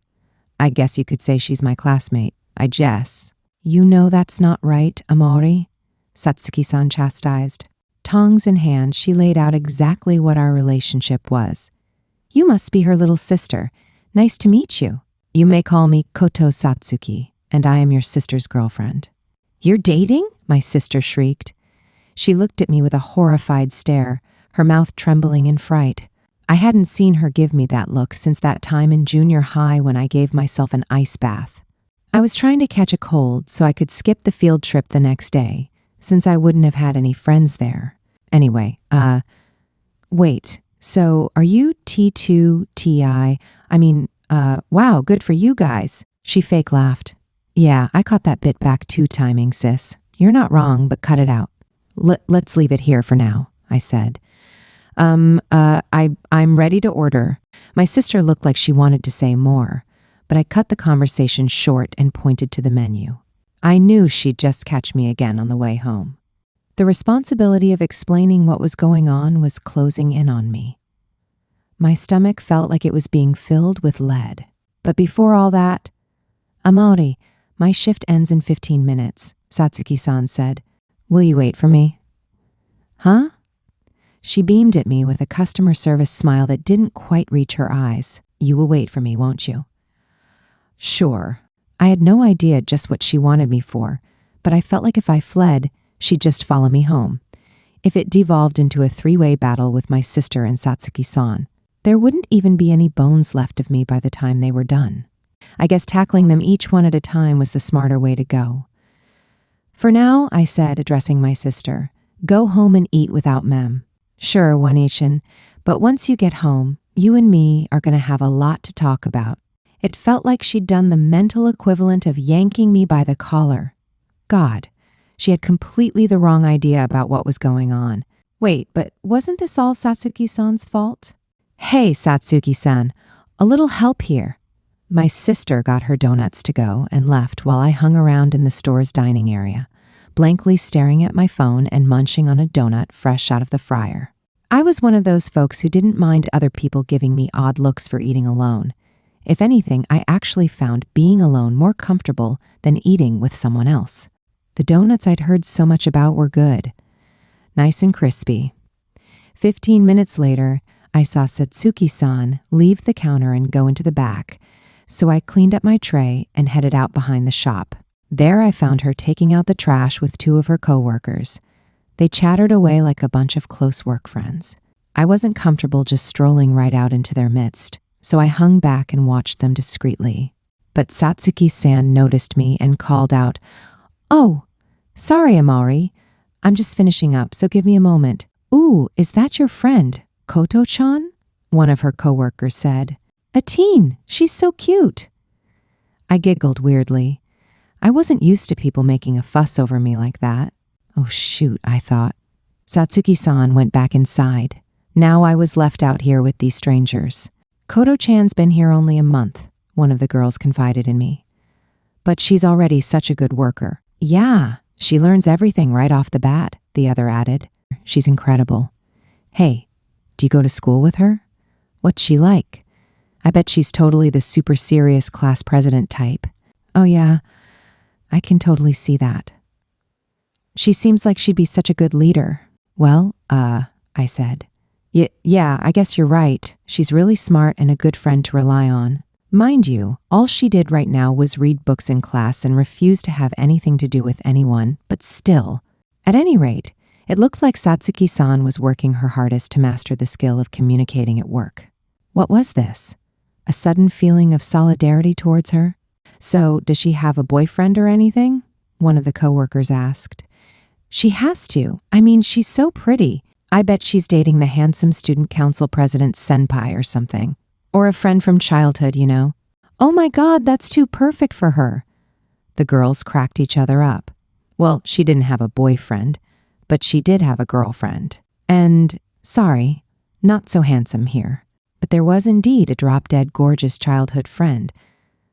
"I guess you could say she's my classmate. I guess." "You know that's not right, Amori," Satsuki-san chastised. Tongs in hand, she laid out exactly what our relationship was. "You must be her little sister. Nice to meet you. You may call me Koto Satsuki, and I am your sister's girlfriend." "You're dating?" my sister shrieked. She looked at me with a horrified stare, her mouth trembling in fright. I hadn't seen her give me that look since that time in junior high when I gave myself an ice bath. I was trying to catch a cold so I could skip the field trip the next day, since I wouldn't have had any friends there. Anyway, wait, so are you T2, TI? Wow, good for you guys. She fake laughed. "Yeah, I caught that bit back 2 timing, sis. You're not wrong, but cut it out. Let's leave it here for now," I said. I'm ready to order." My sister looked like she wanted to say more, but I cut the conversation short and pointed to the menu. I knew she'd just catch me again on the way home. The responsibility of explaining what was going on was closing in on me. My stomach felt like it was being filled with lead. But before all that, "Amori, my shift ends in 15 minutes, Satsuki-san said. "Will you wait for me?" "Huh?" She beamed at me with a customer service smile that didn't quite reach her eyes. "You will wait for me, won't you?" Sure. I had no idea just what she wanted me for, but I felt like if I fled, she'd just follow me home. If it devolved into a 3-way battle with my sister and Satsuki-san, there wouldn't even be any bones left of me by the time they were done. I guess tackling them each one at a time was the smarter way to go. "For now," I said, addressing my sister, "go home and eat without Mem." "Sure, Onishin, but once you get home, you and me are going to have a lot to talk about." It felt like she'd done the mental equivalent of yanking me by the collar. God, she had completely the wrong idea about what was going on. Wait, but wasn't this all Satsuki-san's fault? "Hey, Satsuki-san, a little help here." My sister got her donuts to go and left while I hung around in the store's dining area, blankly staring at my phone and munching on a donut fresh out of the fryer. I was one of those folks who didn't mind other people giving me odd looks for eating alone. If anything, I actually found being alone more comfortable than eating with someone else. The donuts I'd heard so much about were good, nice and crispy. 15 minutes later, I saw Satsuki-san leave the counter and go into the back, so I cleaned up my tray and headed out behind the shop. There I found her taking out the trash with 2 of her coworkers. They chattered away like a bunch of close work friends. I wasn't comfortable just strolling right out into their midst, so I hung back and watched them discreetly. But Satsuki-san noticed me and called out, "Oh, sorry, Amari. I'm just finishing up, so give me a moment." "Ooh, is that your friend, Koto-chan?" one of her coworkers said. "A teen. She's so cute." I giggled weirdly. I wasn't used to people making a fuss over me like that. Oh shoot, I thought. Satsuki-san went back inside. Now I was left out here with these strangers. "Koto-chan's been here only a month," one of the girls confided in me. "But she's already such a good worker." "Yeah, she learns everything right off the bat," the other added. "She's incredible." "Hey, do you go to school with her?" "What's she like?" I bet she's totally the super serious class president type. Oh yeah, I can totally see that. She seems like she'd be such a good leader. Well, I said. Yeah, I guess you're right. She's really smart and a good friend to rely on. Mind you, all she did right now was read books in class and refuse to have anything to do with anyone, but still. At any rate, it looked like Satsuki-san was working her hardest to master the skill of communicating at work. What was this? A sudden feeling of solidarity towards her? So, does she have a boyfriend or anything? One of the coworkers asked. She has to. I mean, she's so pretty. I bet she's dating the handsome student council president's senpai or something. Or a friend from childhood, you know. Oh my God, that's too perfect for her. The girls cracked each other up. Well, she didn't have a boyfriend, but she did have a girlfriend. And, sorry, not so handsome here. But there was indeed a drop-dead gorgeous childhood friend.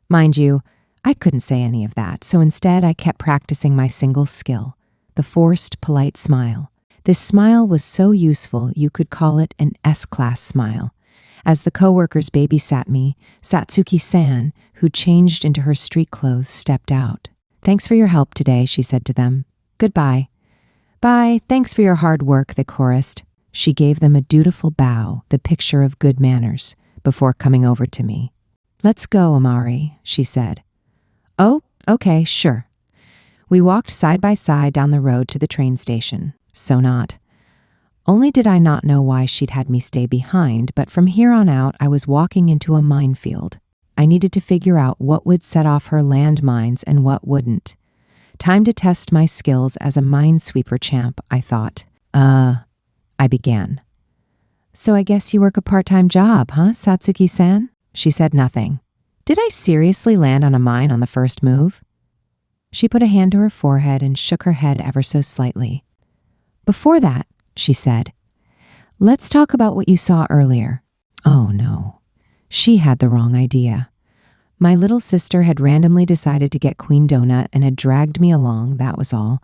Mind you, I couldn't say any of that, so instead I kept practicing my single skill, the forced, polite smile. This smile was so useful you could call it an S-class smile. As the coworkers babysat me, Satsuki-san, who changed into her street clothes, stepped out. Thanks for your help today, she said to them. Goodbye. Bye, thanks for your hard work, they chorused. She gave them a dutiful bow, the picture of good manners, before coming over to me. Let's go, Amari, she said. Oh, okay, sure. We walked side by side down the road to the train station. So not. Only did I not know why she'd had me stay behind, but from here on out I was walking into a minefield. I needed to figure out what would set off her landmines and what wouldn't. Time to test my skills as a minesweeper champ, I thought. I began. So I guess you work a part-time job, huh, Satsuki-san? She said nothing. Did I seriously land on a mine on the first move? She put a hand to her forehead and shook her head ever so slightly. Before that, she said, let's talk about what you saw earlier. Oh no, she had the wrong idea. My little sister had randomly decided to get Queen Donut and had dragged me along, that was all.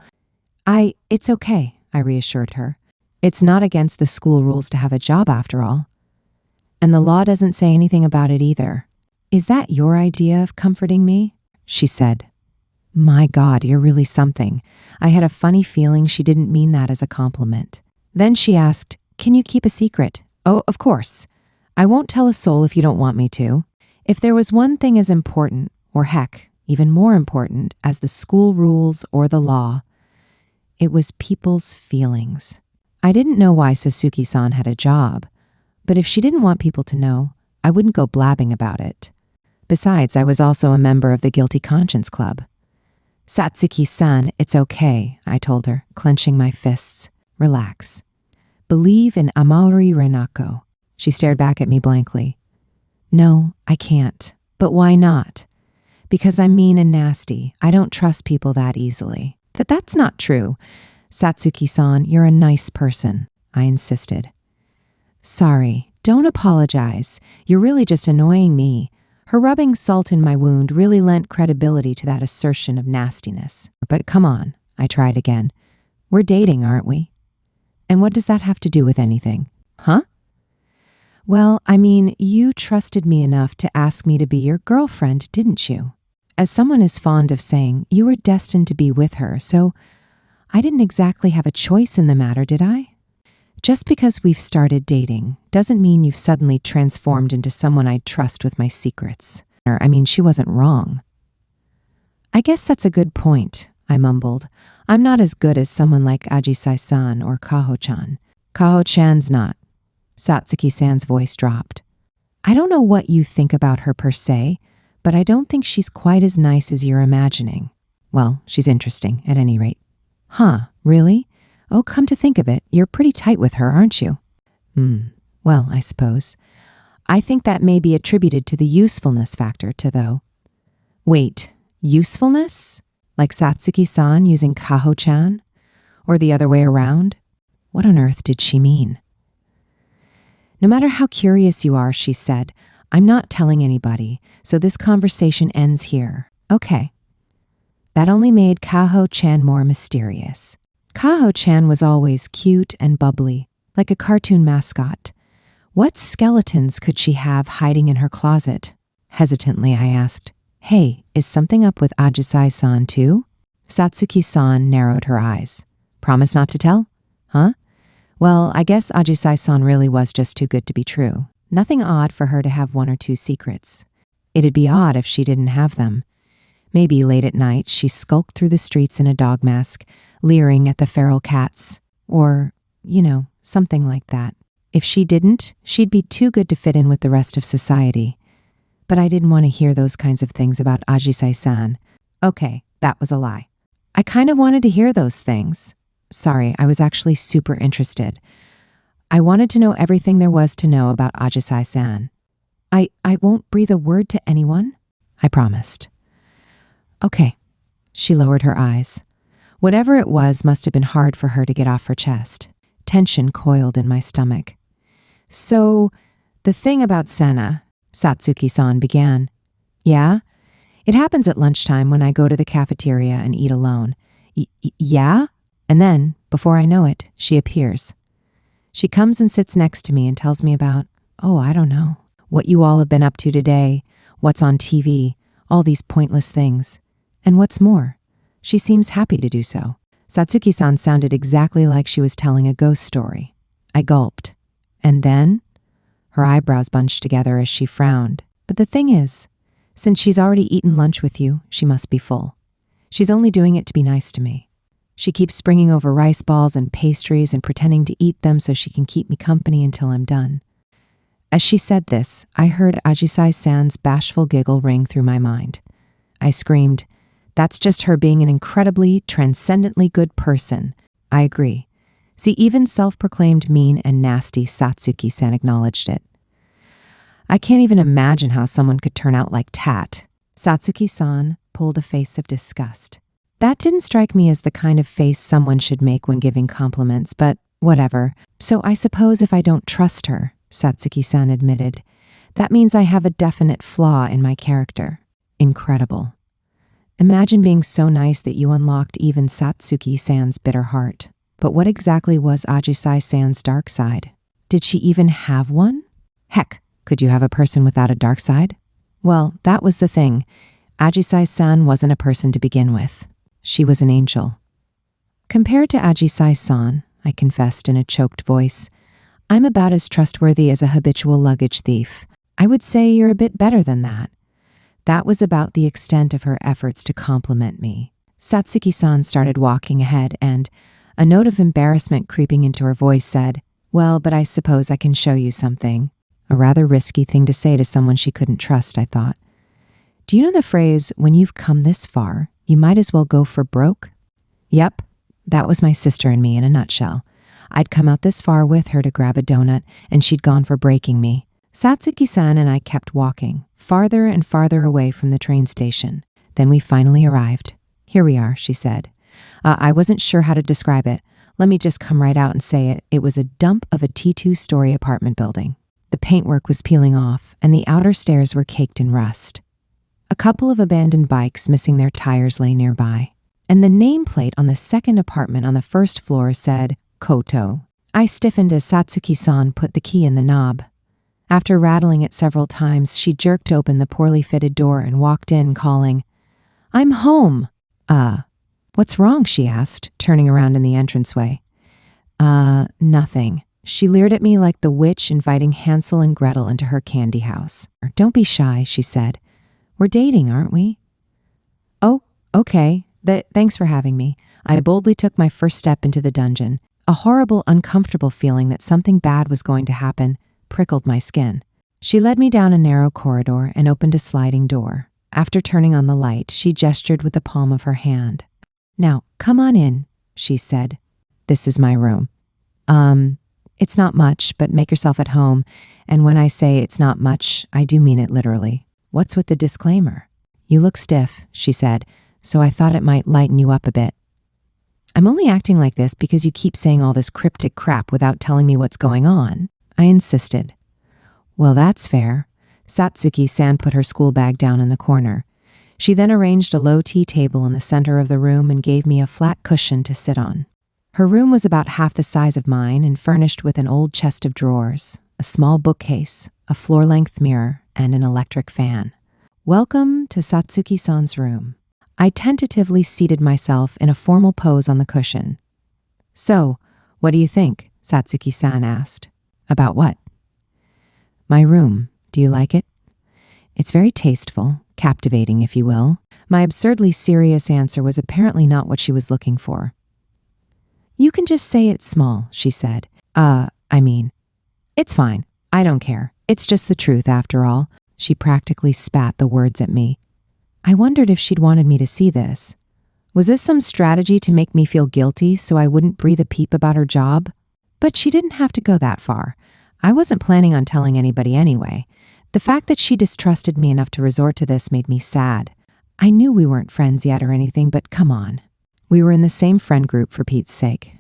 It's okay, I reassured her. It's not against the school rules to have a job after all. And the law doesn't say anything about it either. Is that your idea of comforting me? She said. My God, you're really something. I had a funny feeling she didn't mean that as a compliment. Then she asked, can you keep a secret? Oh, of course. I won't tell a soul if you don't want me to. If there was one thing as important, or heck, even more important, as the school rules or the law, it was people's feelings. I didn't know why Sasuke-san had a job, but if she didn't want people to know, I wouldn't go blabbing about it. Besides, I was also a member of the Guilty Conscience Club. Satsuki-san, it's okay, I told her, clenching my fists. Relax. Believe in Amari Renako. She stared back at me blankly. No, I can't. But why not? Because I'm mean and nasty. I don't trust people that easily. That's not true. Satsuki-san, you're a nice person, I insisted. Sorry, don't apologize. You're really just annoying me. Her rubbing salt in my wound really lent credibility to that assertion of nastiness. But come on, I tried again. We're dating, aren't we? And what does that have to do with anything? Huh? Well, I mean, you trusted me enough to ask me to be your girlfriend, didn't you? As someone is fond of saying, you were destined to be with her, so I didn't exactly have a choice in the matter, did I? Just because we've started dating doesn't mean you've suddenly transformed into someone I'd trust with my secrets. I mean, she wasn't wrong. I guess that's a good point, I mumbled. I'm not as good as someone like Ajisai-san or Kaho-chan. Kaho-chan's not. Satsuki-san's voice dropped. I don't know what you think about her per se, but I don't think she's quite as nice as you're imagining. Well, she's interesting, at any rate. Huh, really? Oh, come to think of it, you're pretty tight with her, aren't you? Well, I suppose. I think that may be attributed to the usefulness factor, though. Wait, usefulness? Like Satsuki-san using Kaho-chan? Or the other way around? What on earth did she mean? No matter how curious you are, she said, I'm not telling anybody, so this conversation ends here. Okay. That only made Kaho-chan more mysterious. Kaho-chan was always cute and bubbly, like a cartoon mascot. What skeletons could she have hiding in her closet? Hesitantly, I asked, "Hey, is something up with Ajisai-san too?" Satsuki-san narrowed her eyes. "Promise not to tell? Huh? Well, I guess Ajisai-san really was just too good to be true. Nothing odd for her to have one or two secrets. It'd be odd if she didn't have them. Maybe late at night she skulked through the streets in a dog mask, leering at the feral cats. Or, something like that. If she didn't, she'd be too good to fit in with the rest of society. But I didn't want to hear those kinds of things about Ajisai-san. Okay, that was a lie. I kind of wanted to hear those things. Sorry, I was actually super interested. I wanted to know everything there was to know about Ajisai-san. I won't breathe a word to anyone, I promised. Okay. She lowered her eyes. Whatever it was must have been hard for her to get off her chest. Tension coiled in my stomach. So, the thing about Senna, Satsuki-san began. Yeah? It happens at lunchtime when I go to the cafeteria and eat alone. Yeah? And then, before I know it, she appears. She comes and sits next to me and tells me about, I don't know, what you all have been up to today, what's on TV, all these pointless things. And what's more, she seems happy to do so. Satsuki-san sounded exactly like she was telling a ghost story. I gulped. And then? Her eyebrows bunched together as she frowned. But the thing is, since she's already eaten lunch with you, she must be full. She's only doing it to be nice to me. She keeps bringing over rice balls and pastries and pretending to eat them so she can keep me company until I'm done. As she said this, I heard Ajisai-san's bashful giggle ring through my mind. I screamed, "That's just her being an incredibly, transcendently good person." I agree. See, even self-proclaimed mean and nasty Satsuki-san acknowledged it. I can't even imagine how someone could turn out like Tat. Satsuki-san pulled a face of disgust. That didn't strike me as the kind of face someone should make when giving compliments, but whatever. So I suppose if I don't trust her, Satsuki-san admitted, that means I have a definite flaw in my character. Incredible. Imagine being so nice that you unlocked even Satsuki-san's bitter heart. But what exactly was Ajisai-san's dark side? Did she even have one? Heck, could you have a person without a dark side? Well, that was the thing. Ajisai-san wasn't a person to begin with. She was an angel. Compared to Ajisai-san, I confessed in a choked voice, I'm about as trustworthy as a habitual luggage thief. I would say you're a bit better than that. That was about the extent of her efforts to compliment me. Satsuki-san started walking ahead and, a note of embarrassment creeping into her voice, said, "Well, but I suppose I can show you something." A rather risky thing to say to someone she couldn't trust, I thought. Do you know the phrase, when you've come this far, you might as well go for broke? Yep, that was my sister and me in a nutshell. I'd come out this far with her to grab a donut, and she'd gone for breaking me. Satsuki-san and I kept walking, farther and farther away from the train station. Then we finally arrived. "Here we are," she said. I wasn't sure how to describe it. Let me just come right out and say it. It was a dump of a T2-story apartment building. The paintwork was peeling off, and the outer stairs were caked in rust. A couple of abandoned bikes missing their tires lay nearby. And the nameplate on the second apartment on the first floor said, Koto. I stiffened as Satsuki-san put the key in the knob. After rattling it several times, she jerked open the poorly fitted door and walked in, calling, "I'm home." What's wrong?" she asked, turning around in the entranceway. Nothing. She leered at me like the witch inviting Hansel and Gretel into her candy house. "Don't be shy," she said. "We're dating, aren't we?" "Oh, okay. Thanks for having me." I boldly took my first step into the dungeon. A horrible, uncomfortable feeling that something bad was going to happen prickled my skin. She led me down a narrow corridor and opened a sliding door. After turning on the light, she gestured with the palm of her hand. "Now, come on in," she said. "This is my room." It's not much, but make yourself at home. And when I say it's not much, I do mean it literally. What's with the disclaimer?" "You look stiff," she said, "so I thought it might lighten you up a bit." "I'm only acting like this because you keep saying all this cryptic crap without telling me what's going on," I insisted. "Well, that's fair." Satsuki-san put her school bag down in the corner. She then arranged a low tea table in the center of the room and gave me a flat cushion to sit on. Her room was about half the size of mine and furnished with an old chest of drawers. a small bookcase, a floor-length mirror, and an electric fan. Welcome to Satsuki-san's room. I tentatively seated myself in a formal pose on the cushion. So, what do you think? Satsuki-san asked. About what? My room. Do you like it? It's very tasteful, captivating, if you will. My absurdly serious answer was apparently not what she was looking for. You can just say it's small, she said. It's fine. I don't care. It's just the truth, after all. She practically spat the words at me. I wondered if she'd wanted me to see this. Was this some strategy to make me feel guilty so I wouldn't breathe a peep about her job? But she didn't have to go that far. I wasn't planning on telling anybody anyway. The fact that she distrusted me enough to resort to this made me sad. I knew we weren't friends yet or anything, but come on. We were in the same friend group for Pete's sake.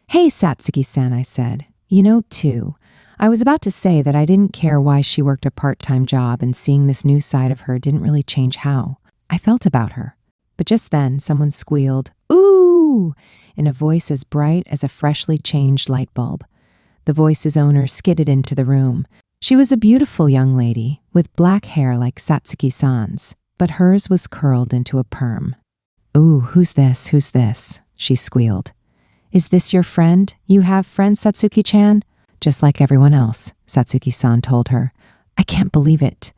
Hey, Satsuki-san, I said. You know, too, I was about to say that I didn't care why she worked a part-time job, and seeing this new side of her didn't really change how I felt about her. But just then, someone squealed, "Ooh!" in a voice as bright as a freshly changed light bulb. The voice's owner skidded into the room. She was a beautiful young lady with black hair like Satsuki-san's, but hers was curled into a perm. "Ooh, who's this? Who's this?" she squealed. "Is this your friend? You have friends, Satsuki-chan?" "Just like everyone else," Satsuki-san told her. "I can't believe it.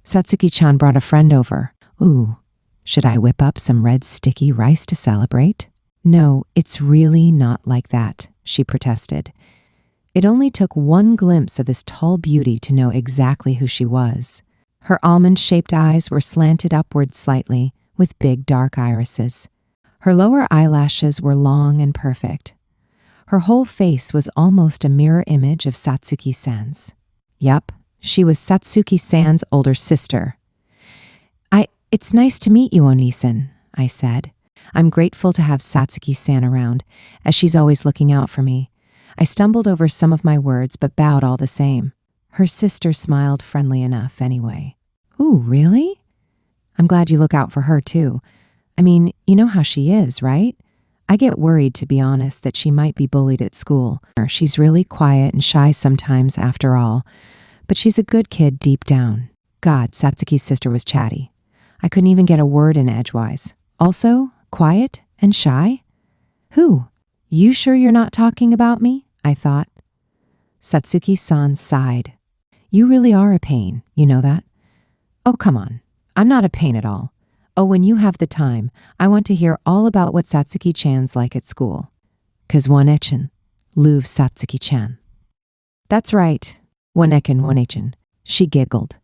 Satsuki-chan brought a friend over. Ooh, should I whip up some red sticky rice to celebrate?" "No, it's really not like that," she protested. It only took one glimpse of this tall beauty to know exactly who she was. Her almond-shaped eyes were slanted upward slightly, with big dark irises. Her lower eyelashes were long and perfect. Her whole face was almost a mirror image of Satsuki-san's. Yup, she was Satsuki-san's older sister. It's nice to meet you, Onisan," I said. I'm grateful to have Satsuki-san around, as she's always looking out for me. I stumbled over some of my words, but bowed all the same. Her sister smiled friendly enough anyway. "Ooh, really? I'm glad you look out for her, too. I mean, you know how she is, right? I get worried, to be honest, that she might be bullied at school. She's really quiet and shy sometimes, after all, but she's a good kid deep down." God, Satsuki's sister was chatty. I couldn't even get a word in edgewise. Also, quiet and shy? Who? You sure you're not talking about me? I thought. Satsuki-san sighed. You really are a pain, you know that? Oh, come on. I'm not a pain at all. Oh, when you have the time, I want to hear all about what Satsuki-chan's like at school. 'Cause one-echin, Luv Satsuki-chan. That's right. One-echin. She giggled.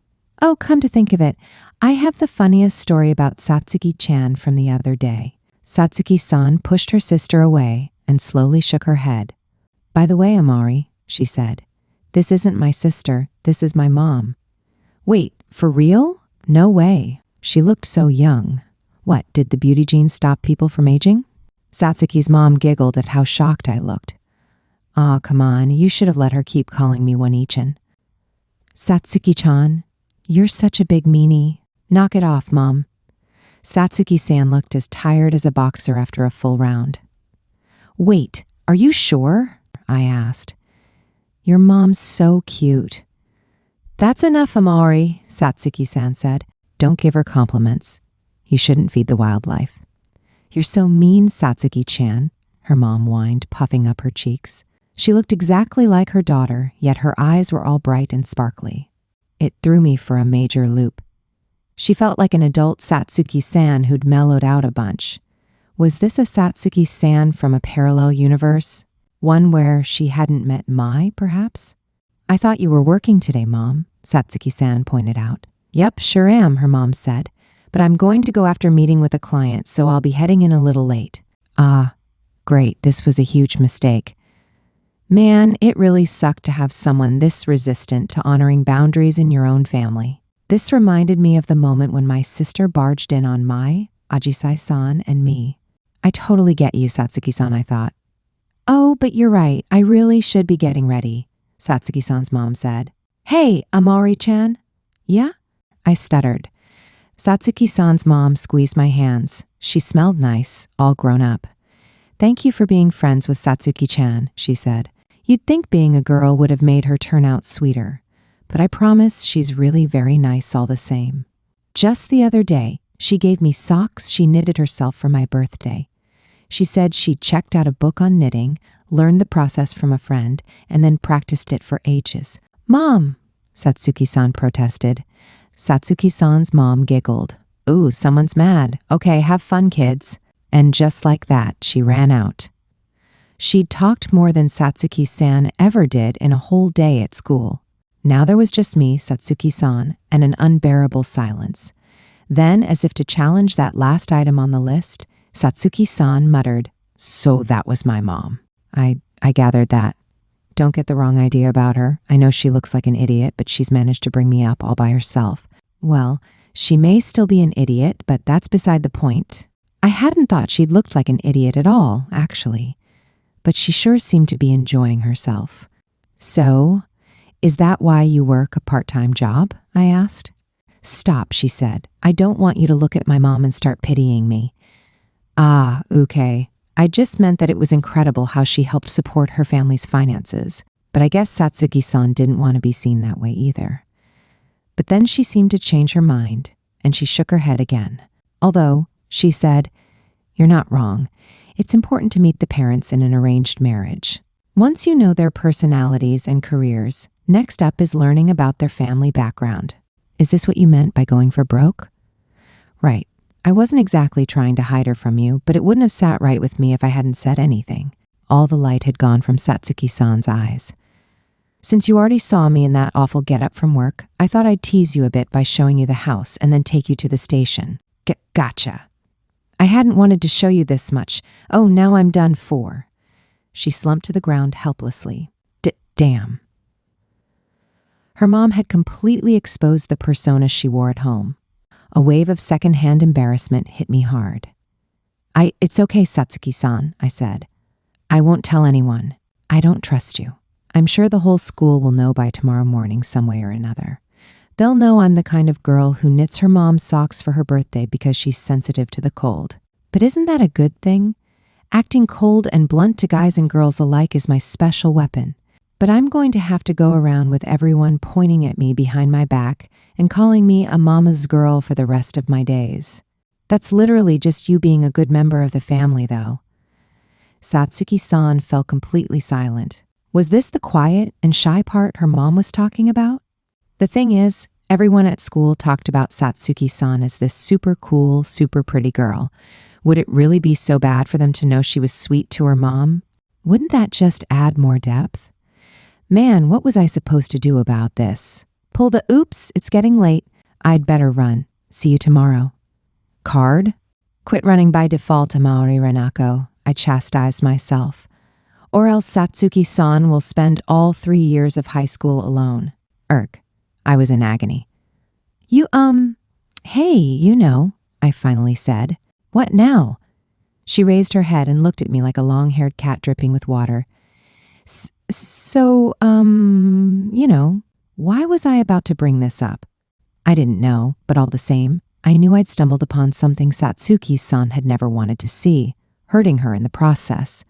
Oh, come to think of it, I have the funniest story about Satsuki-chan from the other day. Satsuki-san pushed her sister away and slowly shook her head. By the way, Amari, she said, this isn't my sister, this is my mom. Wait, for real? No way. She looked so young. What, did the beauty genes stop people from aging? Satsuki's mom giggled at how shocked I looked. Aw, come on, you should have let her keep calling me One-ichin. Satsuki-chan, you're such a big meanie. Knock it off, Mom. Satsuki-san looked as tired as a boxer after a full round. Wait, are you sure? I asked. Your mom's so cute. That's enough, Amari, Satsuki-san said. Don't give her compliments. You shouldn't feed the wildlife. You're so mean, Satsuki-chan, her mom whined, puffing up her cheeks. She looked exactly like her daughter, yet her eyes were all bright and sparkly. It threw me for a major loop. She felt like an adult Satsuki-san who'd mellowed out a bunch. Was this a Satsuki-san from a parallel universe? One where she hadn't met Mai, perhaps? I thought you were working today, Mom, Satsuki-san pointed out. Yep, sure am, her mom said. But I'm going to go after meeting with a client, so I'll be heading in a little late. Ah, great, this was a huge mistake. Man, it really sucked to have someone this resistant to honoring boundaries in your own family. This reminded me of the moment when my sister barged in on Mai, Ajisai-san, and me. I totally get you, Satsuki-san, I thought. Oh, but you're right, I really should be getting ready, Satsuki-san's mom said. Hey, Amari-chan? Yeah? I stuttered. Satsuki-san's mom squeezed my hands. She smelled nice, all grown up. Thank you for being friends with Satsuki-chan, she said. You'd think being a girl would have made her turn out sweeter, but I promise she's really very nice all the same. Just the other day, she gave me socks she knitted herself for my birthday. She said she'd checked out a book on knitting, learned the process from a friend, and then practiced it for ages. "Mom," Satsuki-san protested. Satsuki-san's mom giggled. "Ooh, someone's mad. Okay, have fun, kids." And just like that, she ran out. She'd talked more than Satsuki-san ever did in a whole day at school. Now there was just me, Satsuki-san, and an unbearable silence. Then, as if to challenge that last item on the list, Satsuki-san muttered, "So that was my mom." I gathered that. Don't get the wrong idea about her. I know she looks like an idiot, but she's managed to bring me up all by herself. Well, she may still be an idiot, but that's beside the point. I hadn't thought she'd looked like an idiot at all, actually. But she sure seemed to be enjoying herself. "So, is that why you work a part-time job?" I asked. "Stop," she said. "I don't want you to look at my mom and start pitying me." "Ah, okay. I just meant that it was incredible how she helped support her family's finances." But I guess Satsuki-san didn't want to be seen that way either. But then she seemed to change her mind, and she shook her head again. Although, she said, "You're not wrong. It's important to meet the parents in an arranged marriage. Once you know their personalities and careers, next up is learning about their family background." "Is this what you meant by going for broke?" "Right. I wasn't exactly trying to hide her from you, but it wouldn't have sat right with me if I hadn't said anything." All the light had gone from Satsuki-san's eyes. "Since you already saw me in that awful get-up from work, I thought I'd tease you a bit by showing you the house and then take you to the station." Gotcha. "I hadn't wanted to show you this much. Oh, now I'm done for." She slumped to the ground helplessly. Damn. Her mom had completely exposed the persona she wore at home. A wave of second-hand embarrassment hit me hard. It's okay, Satsuki-san," I said. "I won't tell anyone. I don't trust you. I'm sure the whole school will know by tomorrow morning some way or another. They'll know I'm the kind of girl who knits her mom's socks for her birthday because she's sensitive to the cold. But isn't that a good thing? Acting cold and blunt to guys and girls alike is my special weapon. But I'm going to have to go around with everyone pointing at me behind my back and calling me a mama's girl for the rest of my days. That's literally just you being a good member of the family, though." Satsuki-san fell completely silent. Was this the quiet and shy part her mom was talking about? The thing is, everyone at school talked about Satsuki-san as this super cool, super pretty girl. Would it really be so bad for them to know she was sweet to her mom? Wouldn't that just add more depth? Man, what was I supposed to do about this? Pull the "oops, it's getting late. I'd better run. See you tomorrow" card? Quit running by default, Amaury Renako, I chastised myself. Or else Satsuki-san will spend all 3 years of high school alone. Erg. I was in agony. Hey, I finally said. "What now?" She raised her head and looked at me like a long-haired cat dripping with water. So, why was I about to bring this up? I didn't know, but all the same, I knew I'd stumbled upon something Satsuki-san had never wanted to see, hurting her in the process.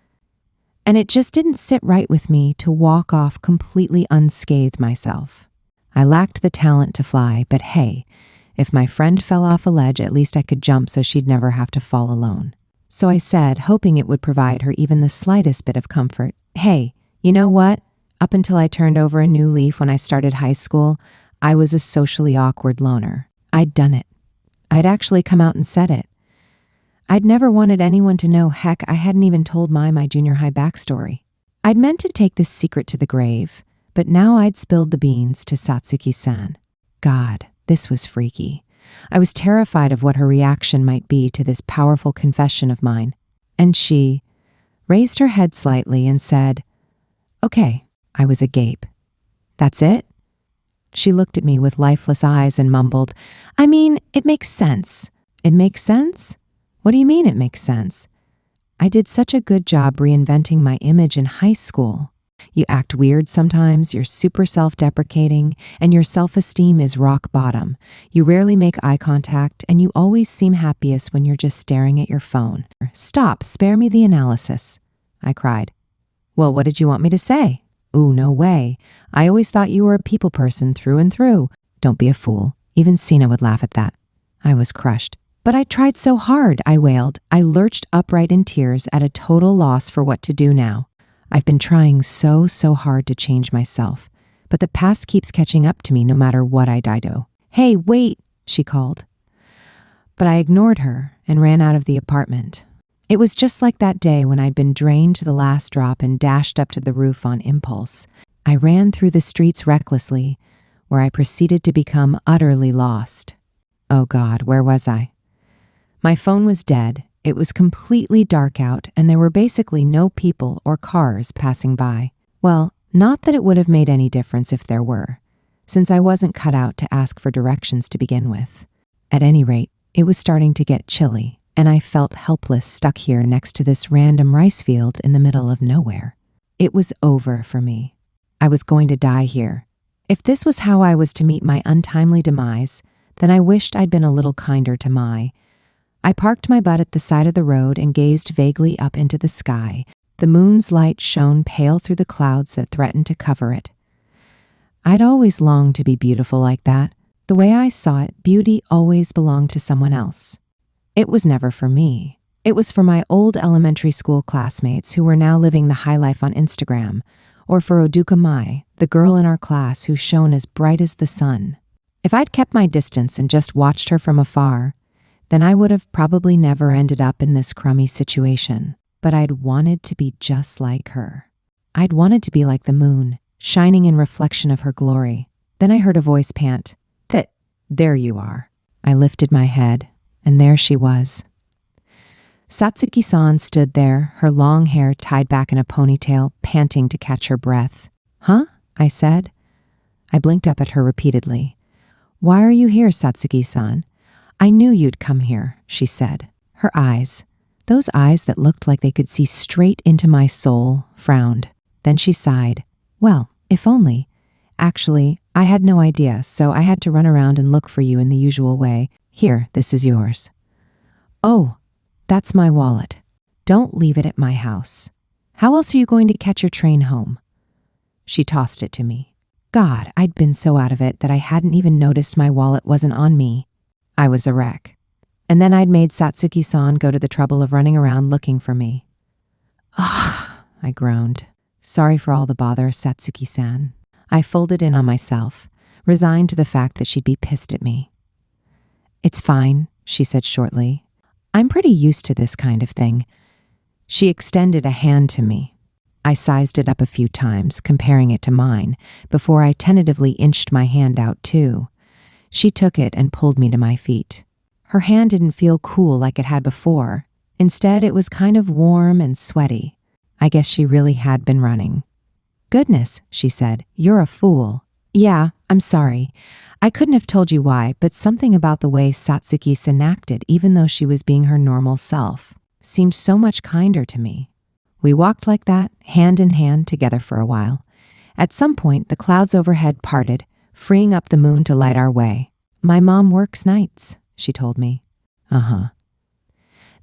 And it just didn't sit right with me to walk off completely unscathed myself. I lacked the talent to fly, but hey, if my friend fell off a ledge, at least I could jump so she'd never have to fall alone. So I said, hoping it would provide her even the slightest bit of comfort, "Hey, you know what? Up until I turned over a new leaf when I started high school, I was a socially awkward loner. I'd done it. I'd actually come out and said it. I'd never wanted anyone to know. Heck, I hadn't even told my junior high backstory. I'd meant to take this secret to the grave, but now I'd spilled the beans to Satsuki-san. God, this was freaky. I was terrified of what her reaction might be to this powerful confession of mine. And she raised her head slightly and said, "Okay." I was agape. "That's it?" She looked at me with lifeless eyes and mumbled, "I mean, it makes sense." "It makes sense? What do you mean it makes sense?" I did such a good job reinventing my image in high school. You act weird sometimes, you're super self-deprecating, and your self-esteem is rock bottom. You rarely make eye contact, and you always seem happiest when you're just staring at your phone. "Stop, spare me the analysis," I cried. "Well, what did you want me to say?" Ooh, no way. I always thought you were a people person through and through. Don't be a fool. Even Sina would laugh at that. I was crushed. But I tried so hard, I wailed. I lurched upright in tears at a total loss for what to do now. I've been trying so hard to change myself, but the past keeps catching up to me no matter what I do. Hey, wait, she called. But I ignored her and ran out of the apartment. It was just like that day when I'd been drained to the last drop and dashed up to the roof on impulse. I ran through the streets recklessly, where I proceeded to become utterly lost. Oh God, where was I? My phone was dead, it was completely dark out, and there were basically no people or cars passing by. Well, not that it would have made any difference if there were, since I wasn't cut out to ask for directions to begin with. At any rate, it was starting to get chilly, and I felt helpless stuck here next to this random rice field in the middle of nowhere. It was over for me. I was going to die here. If this was how I was to meet my untimely demise, then I wished I'd been a little kinder to Mai. I parked my butt at the side of the road and gazed vaguely up into the sky. The moon's light shone pale through the clouds that threatened to cover it. I'd always longed to be beautiful like that. The way I saw it, beauty always belonged to someone else. It was never for me. It was for my old elementary school classmates who were now living the high life on Instagram, or for Oduka Mai, the girl in our class who shone as bright as the sun. If I'd kept my distance and just watched her from afar, then I would have probably never ended up in this crummy situation. But I'd wanted to be just like her. I'd wanted to be like the moon, shining in reflection of her glory. Then I heard a voice pant, "There you are." I lifted my head, and there she was. Satsuki-san stood there, her long hair tied back in a ponytail, panting to catch her breath. "Huh?" I said. I blinked up at her repeatedly. "Why are you here, Satsuki-san?" "I knew you'd come here," she said. Her eyes, those eyes that looked like they could see straight into my soul, frowned. Then she sighed. "Well, if only. Actually, I had no idea, so I had to run around and look for you in the usual way. Here, this is yours." "Oh, that's my wallet. Don't leave it at my house. How else are you going to catch your train home?" She tossed it to me. God, I'd been so out of it that I hadn't even noticed my wallet wasn't on me. I was a wreck. And then I'd made Satsuki-san go to the trouble of running around looking for me. "Ah," I groaned. "Sorry for all the bother, Satsuki-san." I folded in on myself, resigned to the fact that she'd be pissed at me. "It's fine," she said shortly. "I'm pretty used to this kind of thing." She extended a hand to me. I sized it up a few times, comparing it to mine, before I tentatively inched my hand out too. She took it and pulled me to my feet. Her hand didn't feel cool like it had before. Instead, it was kind of warm and sweaty. I guess she really had been running. "Goodness," she said, "you're a fool." "Yeah, I'm sorry. I couldn't have told you why, but something about the way Satsuki-san acted, even though she was being her normal self, seemed so much kinder to me." We walked like that, hand in hand, together for a while. At some point, the clouds overhead parted, freeing up the moon to light our way. "My mom works nights," she told me. "Uh-huh.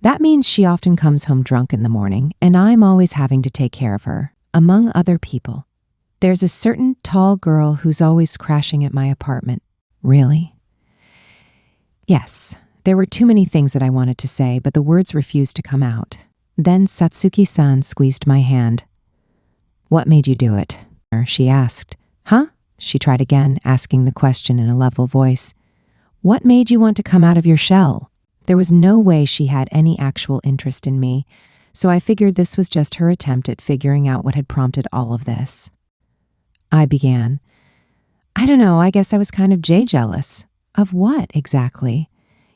That means she often comes home drunk in the morning, and I'm always having to take care of her, among other people. There's a certain tall girl who's always crashing at my apartment." "Really?" Yes, there were too many things that I wanted to say, but the words refused to come out. Then Satsuki-san squeezed my hand. "What made you do it?" she asked. "Huh?" She tried again, asking the question in a level voice. "What made you want to come out of your shell?" There was no way she had any actual interest in me, so I figured this was just her attempt at figuring out what had prompted all of this. I began. "I don't know, I guess I was kind of jealous." "Of what, exactly?"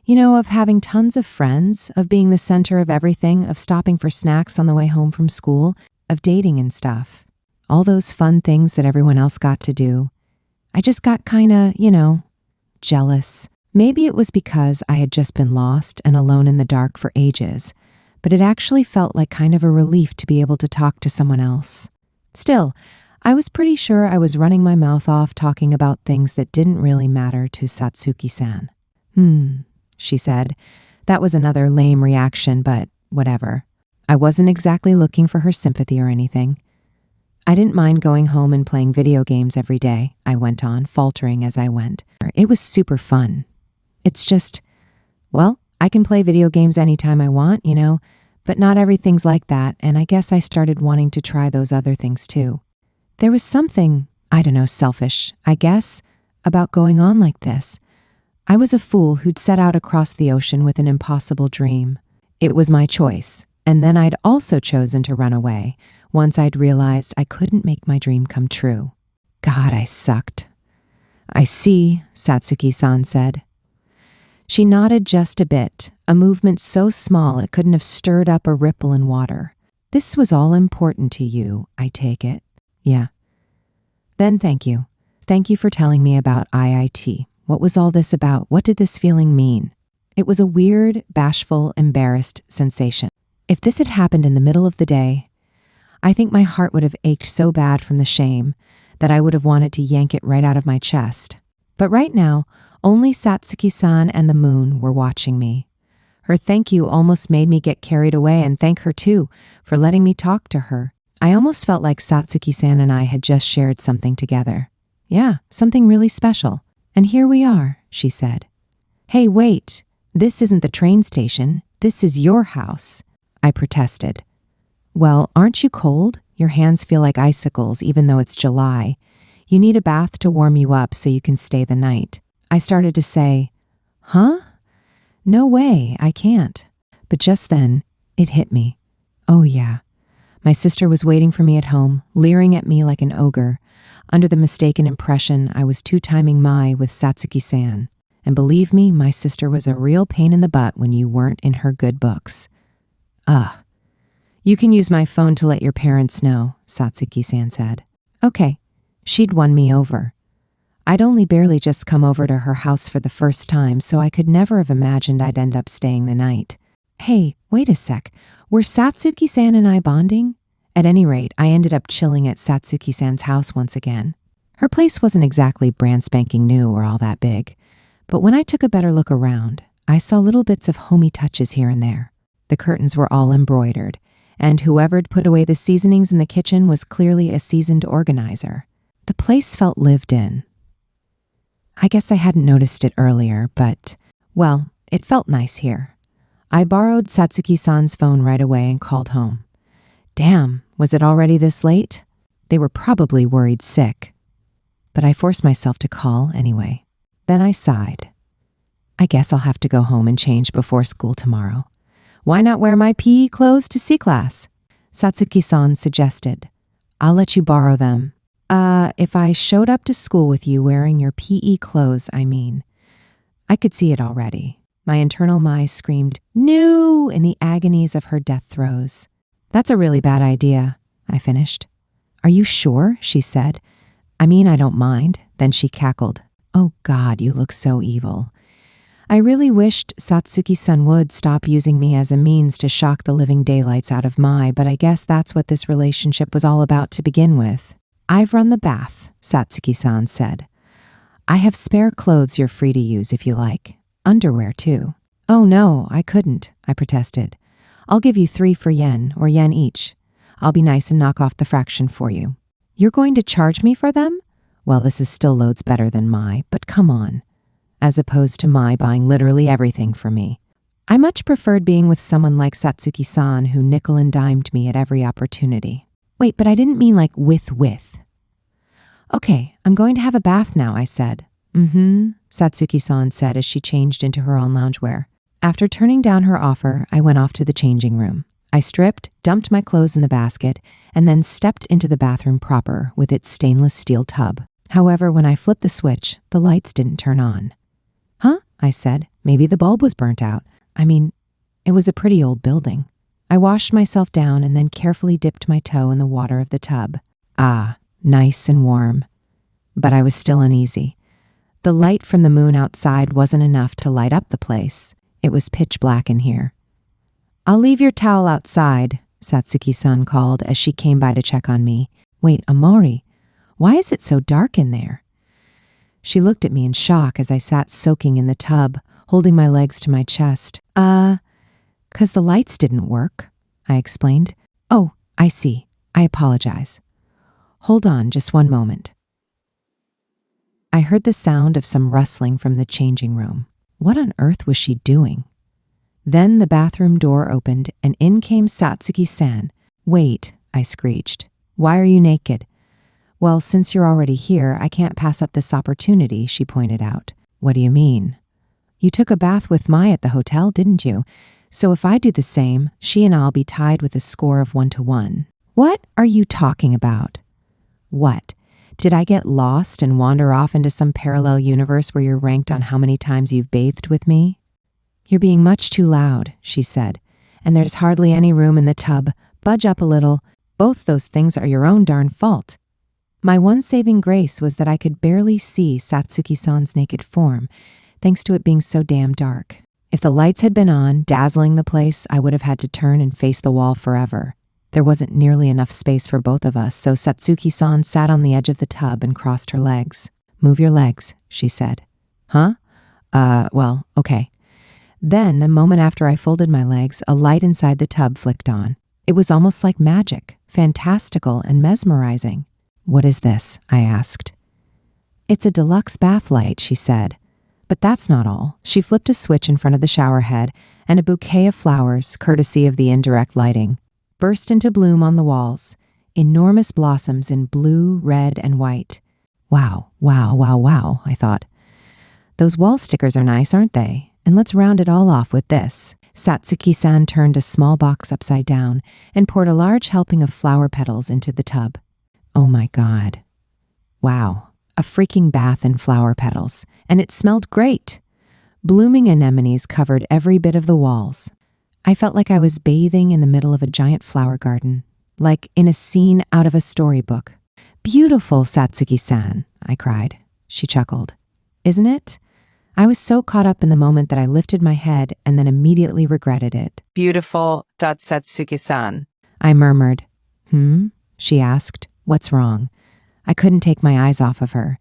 "You know, of having tons of friends, of being the center of everything, of stopping for snacks on the way home from school, of dating and stuff. All those fun things that everyone else got to do. I just got kinda, jealous. Maybe it was because I had just been lost and alone in the dark for ages, but it actually felt like kind of a relief to be able to talk to someone else. Still, I was pretty sure I was running my mouth off talking about things that didn't really matter to Satsuki-san. She said. That was another lame reaction, but whatever. I wasn't exactly looking for her sympathy or anything. I didn't mind going home and playing video games every day, I went on, faltering as I went. It was super fun. It's just, well, I can play video games anytime I want, but not everything's like that, and I guess I started wanting to try those other things too. There was something, I don't know, selfish, I guess, about going on like this. I was a fool who'd set out across the ocean with an impossible dream. It was my choice, and then I'd also chosen to run away once I'd realized I couldn't make my dream come true. God, I sucked. I see, Satsuki-san said. She nodded just a bit, a movement so small it couldn't have stirred up a ripple in water. This was all important to you, I take it. Yeah. Then thank you. Thank you for telling me about IIT. What was all this about? What did this feeling mean? It was a weird, bashful, embarrassed sensation. If this had happened in the middle of the day, I think my heart would have ached so bad from the shame that I would have wanted to yank it right out of my chest. But right now, only Satsuki-san and the moon were watching me. Her thank you almost made me get carried away and thank her too for letting me talk to her. I almost felt like Satsuki-san and I had just shared something together. Yeah, something really special. And here we are, she said. Hey, wait, this isn't the train station. This is your house, I protested. Well, aren't you cold? Your hands feel like icicles even though it's July. You need a bath to warm you up so you can stay the night. I started to say, huh? No way, I can't. But just then, it hit me. Oh yeah. My sister was waiting for me at home, leering at me like an ogre, under the mistaken impression I was two-timing Mai with Satsuki-san. And believe me, my sister was a real pain in the butt when you weren't in her good books. You can use my phone to let your parents know, Satsuki-san said. Okay. She'd won me over. I'd only barely just come over to her house for the first time, so I could never have imagined I'd end up staying the night. Hey, wait a sec. Were Satsuki-san and I bonding? At any rate, I ended up chilling at Satsuki-san's house once again. Her place wasn't exactly brand spanking new or all that big, but when I took a better look around, I saw little bits of homey touches here and there. The curtains were all embroidered, and whoever'd put away the seasonings in the kitchen was clearly a seasoned organizer. The place felt lived in. I guess I hadn't noticed it earlier, but, well, it felt nice here. I borrowed Satsuki-san's phone right away and called home. Damn, was it already this late? They were probably worried sick. But I forced myself to call anyway. Then I sighed. I guess I'll have to go home and change before school tomorrow. Why not wear my PE clothes to C class? Satsuki-san suggested. I'll let you borrow them. If I showed up to school with you wearing your PE clothes, I mean. I could see it already. My internal Mai screamed, "No!" in the agonies of her death throes. That's a really bad idea, I finished. Are you sure? She said. I mean, I don't mind. Then she cackled. Oh God, you look so evil. I really wished Satsuki-san would stop using me as a means to shock the living daylights out of Mai, but I guess that's what this relationship was all about to begin with. I've run the bath, Satsuki-san said. I have spare clothes you're free to use if you like. Underwear, too. Oh no, I couldn't, I protested. I'll give you 3 for yen, or yen each. I'll be nice and knock off the fraction for you. You're going to charge me for them? Well, this is still loads better than Mai, but come on. As opposed to Mai buying literally everything for me. I much preferred being with someone like Satsuki-san who nickel and dimed me at every opportunity. Wait, but I didn't mean like with. Okay, I'm going to have a bath now, I said. Satsuki-san said as she changed into her own loungewear. After turning down her offer, I went off to the changing room. I stripped, dumped my clothes in the basket, and then stepped into the bathroom proper with its stainless steel tub. However, when I flipped the switch, the lights didn't turn on. Huh? I said. Maybe the bulb was burnt out. I mean, it was a pretty old building. I washed myself down and then carefully dipped my toe in the water of the tub. Ah, nice and warm. But I was still uneasy. The light from the moon outside wasn't enough to light up the place. It was pitch black in here. I'll leave your towel outside, Satsuki-san called as she came by to check on me. Wait, Amori, why is it so dark in there? She looked at me in shock as I sat soaking in the tub, holding my legs to my chest. 'Cause the lights didn't work, I explained. Oh, I see. I apologize. Hold on just one moment. I heard the sound of some rustling from the changing room. What on earth was she doing? Then the bathroom door opened and in came Satsuki-san. Wait, I screeched. Why are you naked? Well, since you're already here, I can't pass up this opportunity, she pointed out. What do you mean? You took a bath with Mai at the hotel, didn't you? So if I do the same, she and I'll be tied with a score of 1-1. What are you talking about? What? Did I get lost and wander off into some parallel universe where you're ranked on how many times you've bathed with me? You're being much too loud, she said, and there's hardly any room in the tub. Budge up a little. Both those things are your own darn fault. My one saving grace was that I could barely see Satsuki-san's naked form, thanks to it being so damn dark. If the lights had been on, dazzling the place, I would have had to turn and face the wall forever. There wasn't nearly enough space for both of us, so Satsuki-san sat on the edge of the tub and crossed her legs. Move your legs, she said. Huh? Well, okay. Then, the moment after I folded my legs, a light inside the tub flicked on. It was almost like magic, fantastical and mesmerizing. What is this? I asked. It's a deluxe bath light, she said. But that's not all. She flipped a switch in front of the shower head, and a bouquet of flowers, courtesy of the indirect lighting, burst into bloom on the walls, enormous blossoms in blue, red, and white. Wow, wow, wow, wow, I thought. Those wall stickers are nice, aren't they? And let's round it all off with this. Satsuki-san turned a small box upside down and poured a large helping of flower petals into the tub. Oh my God. Wow, a freaking bath in flower petals. And it smelled great. Blooming anemones covered every bit of the walls. I felt like I was bathing in the middle of a giant flower garden, like in a scene out of a storybook. Beautiful, Satsuki-san, I cried. She chuckled. Isn't it? I was so caught up in the moment that I lifted my head and then immediately regretted it. Beautiful, Satsuki-san. I murmured. She asked. What's wrong? I couldn't take my eyes off of her.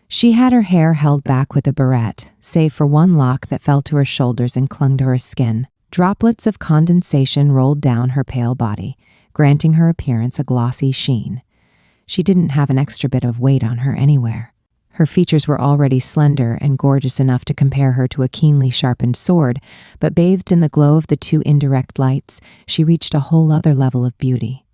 She had her hair held back with a barrette, save for one lock that fell to her shoulders and clung to her skin. Droplets of condensation rolled down her pale body, granting her appearance a glossy sheen. She didn't have an extra bit of weight on her anywhere. Her features were already slender and gorgeous enough to compare her to a keenly sharpened sword, but bathed in the glow of the two indirect lights, she reached a whole other level of beauty.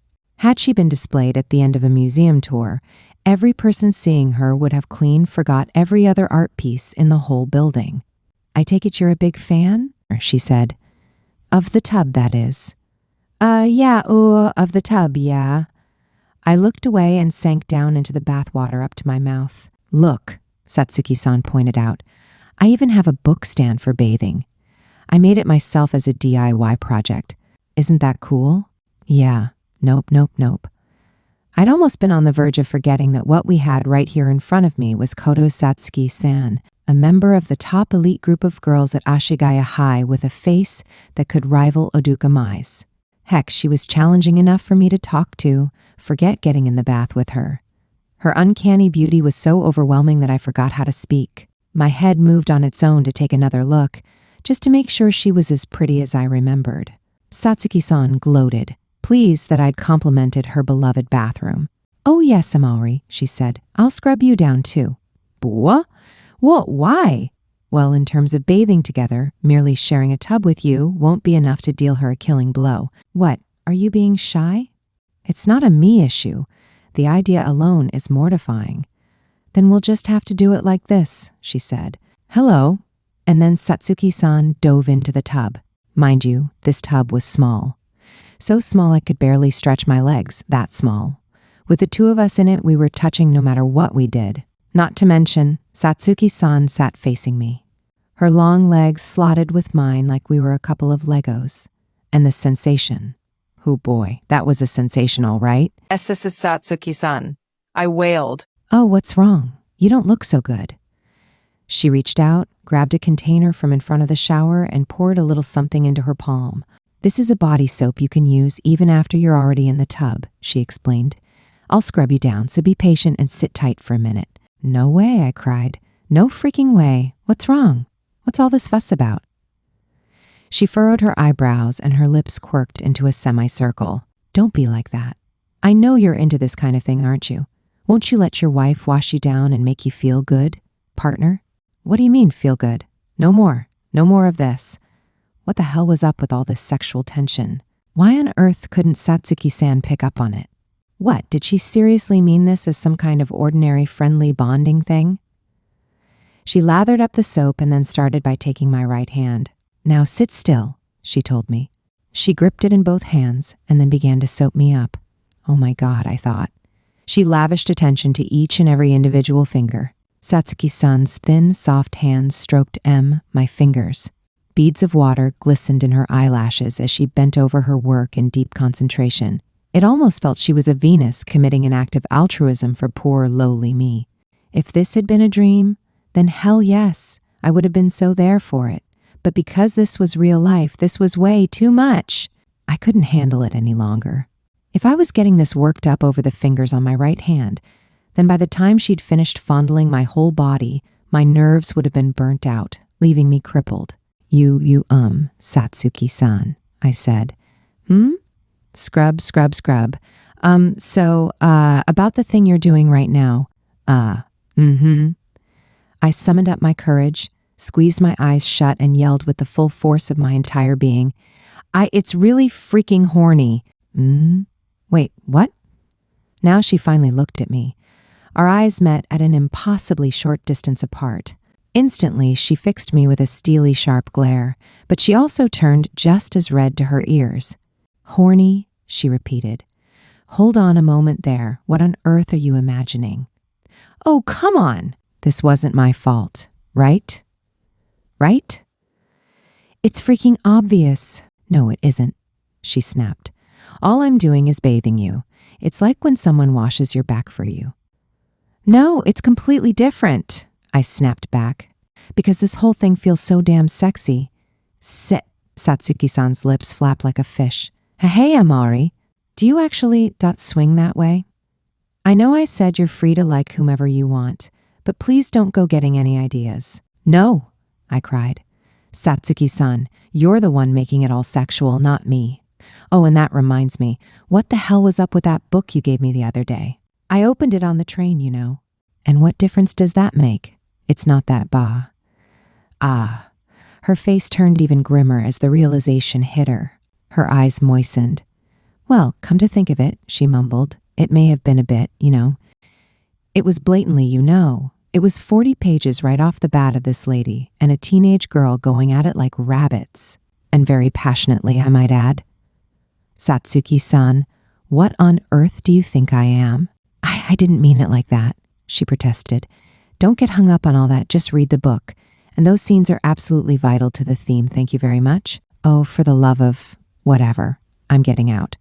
Had she been displayed at the end of a museum tour, every person seeing her would have clean forgot every other art piece in the whole building. I take it you're a big fan? She said. Of the tub, that is. Of the tub, yeah. I looked away and sank down into the bathwater up to my mouth. Look, Satsuki-san pointed out. I even have a book stand for bathing. I made it myself as a DIY project. Isn't that cool? Yeah. Nope. I'd almost been on the verge of forgetting that what we had right here in front of me was Koto Satsuki-san, a member of the top elite group of girls at Ashigaya High with a face that could rival Oduka Mai's. Heck, she was challenging enough for me to talk to, forget getting in the bath with her. Her uncanny beauty was so overwhelming that I forgot how to speak. My head moved on its own to take another look, just to make sure she was as pretty as I remembered. Satsuki-san gloated, pleased that I'd complimented her beloved bathroom. Oh yes, Amaury, she said. I'll scrub you down too. What? Why? Well, in terms of bathing together, merely sharing a tub with you won't be enough to deal her a killing blow. What, are you being shy? It's not a me issue. The idea alone is mortifying. Then we'll just have to do it like this, she said. Hello. And then Satsuki-san dove into the tub. Mind you, this tub was small. So small I could barely stretch my legs, that small. With the two of us in it, we were touching no matter what we did. Not to mention, Satsuki-san sat facing me. Her long legs slotted with mine like we were a couple of Legos. And the sensation. Oh boy, that was a sensation, all right. Satsuki-san. I wailed. Oh, what's wrong? You don't look so good. She reached out, grabbed a container from in front of the shower, and poured a little something into her palm. This is a body soap you can use even after you're already in the tub, she explained. I'll scrub you down, so be patient and sit tight for a minute. No way, I cried. No freaking way. What's wrong? What's all this fuss about? She furrowed her eyebrows and her lips quirked into a semicircle. Don't be like that. I know you're into this kind of thing, aren't you? Won't you let your wife wash you down and make you feel good, partner? What do you mean, feel good? No more. No more of this. What the hell was up with all this sexual tension? Why on earth couldn't Satsuki-san pick up on it? What, did she seriously mean this as some kind of ordinary friendly bonding thing? She lathered up the soap and then started by taking my right hand. Now sit still, she told me. She gripped it in both hands and then began to soap me up. Oh my God, I thought. She lavished attention to each and every individual finger. Satsuki-san's thin, soft hands stroked my fingers. Beads of water glistened in her eyelashes as she bent over her work in deep concentration. It almost felt she was a Venus committing an act of altruism for poor, lowly me. If this had been a dream, then hell yes, I would have been so there for it. But because this was real life, this was way too much. I couldn't handle it any longer. If I was getting this worked up over the fingers on my right hand, then by the time she'd finished fondling my whole body, my nerves would have been burnt out, leaving me crippled. Satsuki-san, I said. Scrub. About the thing you're doing right now. I summoned up my courage, squeezed my eyes shut, and yelled with the full force of my entire being. It's really freaking horny. Wait, what? Now she finally looked at me. Our eyes met at an impossibly short distance apart. Instantly, she fixed me with a steely, sharp glare, but she also turned just as red to her ears. Horny, she repeated. Hold on a moment there. What on earth are you imagining? Oh, come on. This wasn't my fault, right? Right? It's freaking obvious. No, it isn't, she snapped. All I'm doing is bathing you. It's like when someone washes your back for you. No, it's completely different, I snapped back, because this whole thing feels so damn sexy. Sit. Satsuki-san's lips flapped like a fish. Hey, Amari, do you actually swing that way? I know I said you're free to like whomever you want, but please don't go getting any ideas. No, I cried. Satsuki-san, you're the one making it all sexual, not me. Oh, and that reminds me, what the hell was up with that book you gave me the other day? I opened it on the train, you know. And what difference does that make? It's not that ba. Ah. Her face turned even grimmer as the realization hit her. Her eyes moistened. Well, come to think of it, she mumbled. It may have been a bit, you know. It was blatantly, you know. It was 40 pages right off the bat of this lady and a teenage girl going at it like rabbits. And very passionately, I might add. Satsuki-san, what on earth do you think I am? I didn't mean it like that, she protested. Don't get hung up on all that, just read the book. And those scenes are absolutely vital to the theme, thank you very much. Oh, for the love of whatever, I'm getting out.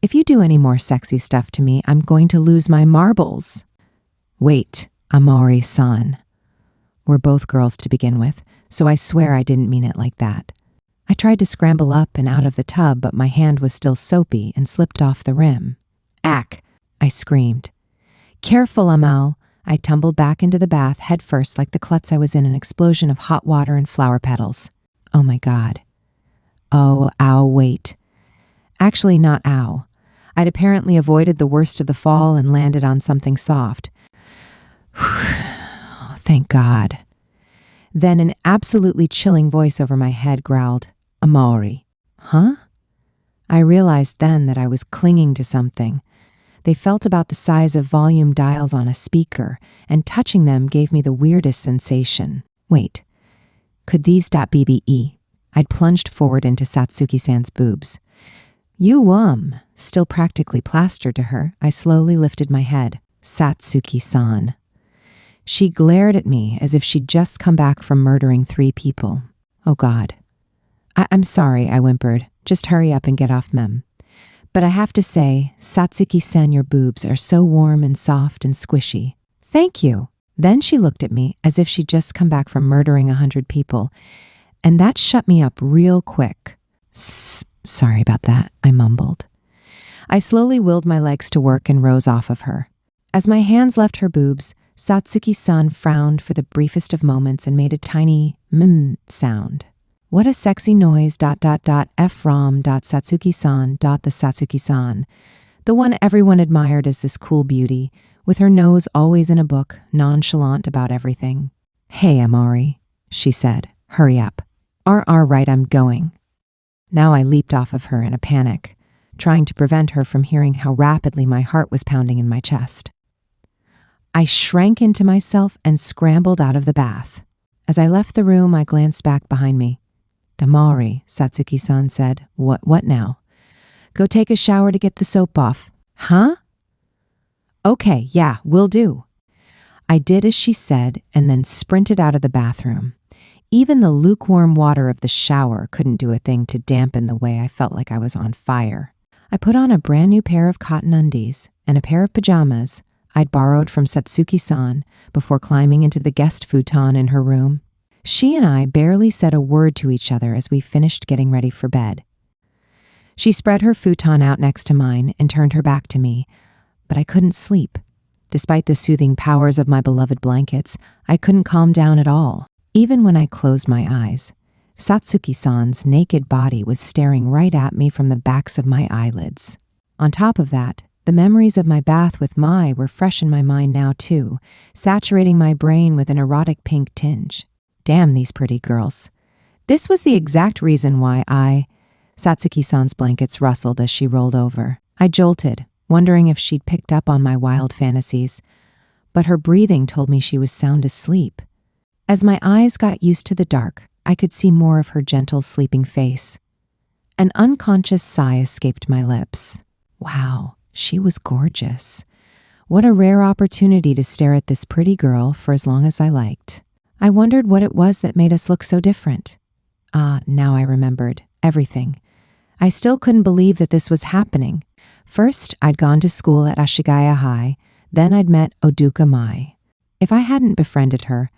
If you do any more sexy stuff to me, I'm going to lose my marbles. Wait, Amori-san. We're both girls to begin with, so I swear I didn't mean it like that. I tried to scramble up and out of the tub, but my hand was still soapy and slipped off the rim. Ack, I screamed. Careful, Amal. I tumbled back into the bath headfirst like the klutz I was in an explosion of hot water and flower petals. Oh my God. Oh, ow, wait. Actually, not ow. I'd apparently avoided the worst of the fall and landed on something soft. Oh, thank God. Then an absolutely chilling voice over my head growled, Amori. Huh? I realized then that I was clinging to something. They felt about the size of volume dials on a speaker, and touching them gave me the weirdest sensation. Wait, could these .bbe? I'd plunged forward into Satsuki-san's boobs. Still practically plastered to her, I slowly lifted my head. Satsuki-san. She glared at me as if she'd just come back from murdering 3 people. Oh God. I'm sorry, I whimpered. Just hurry up and get off mem. But I have to say, Satsuki-san, your boobs are so warm and soft and squishy. Thank you. Then she looked at me as if she'd just come back from murdering 100 people. And that shut me up real quick. Sorry about that, I mumbled. I slowly willed my legs to work and rose off of her. As my hands left her boobs, Satsuki-san frowned for the briefest of moments and made a tiny sound. What a sexy noise, .. Satsuki-san, the Satsuki-san. The one everyone admired as this cool beauty, with her nose always in a book, nonchalant about everything. "Hey, Amari," she said. "Hurry up." Right, I'm going." Now I leaped off of her in a panic, trying to prevent her from hearing how rapidly my heart was pounding in my chest. I shrank into myself and scrambled out of the bath. As I left the room, I glanced back behind me. "Damari," Satsuki-san said. What now?" "Go take a shower to get the soap off." "Huh?" "Okay, yeah, will do." I did as she said and then sprinted out of the bathroom. Even the lukewarm water of the shower couldn't do a thing to dampen the way I felt like I was on fire. I put on a brand new pair of cotton undies and a pair of pajamas I'd borrowed from Satsuki-san before climbing into the guest futon in her room. She and I barely said a word to each other as we finished getting ready for bed. She spread her futon out next to mine and turned her back to me, but I couldn't sleep. Despite the soothing powers of my beloved blankets, I couldn't calm down at all. Even when I closed my eyes, Satsuki-san's naked body was staring right at me from the backs of my eyelids. On top of that, the memories of my bath with Mai were fresh in my mind now too, saturating my brain with an erotic pink tinge. Damn these pretty girls. This was the exact reason why Satsuki-san's blankets rustled as she rolled over. I jolted, wondering if she'd picked up on my wild fantasies, but her breathing told me she was sound asleep. As my eyes got used to the dark, I could see more of her gentle, sleeping face. An unconscious sigh escaped my lips. Wow, she was gorgeous. What a rare opportunity to stare at this pretty girl for as long as I liked. I wondered what it was that made us look so different. Now I remembered. Everything. I still couldn't believe that this was happening. First, I'd gone to school at Ashigaya High, then I'd met Oduka Mai. If I hadn't befriended her,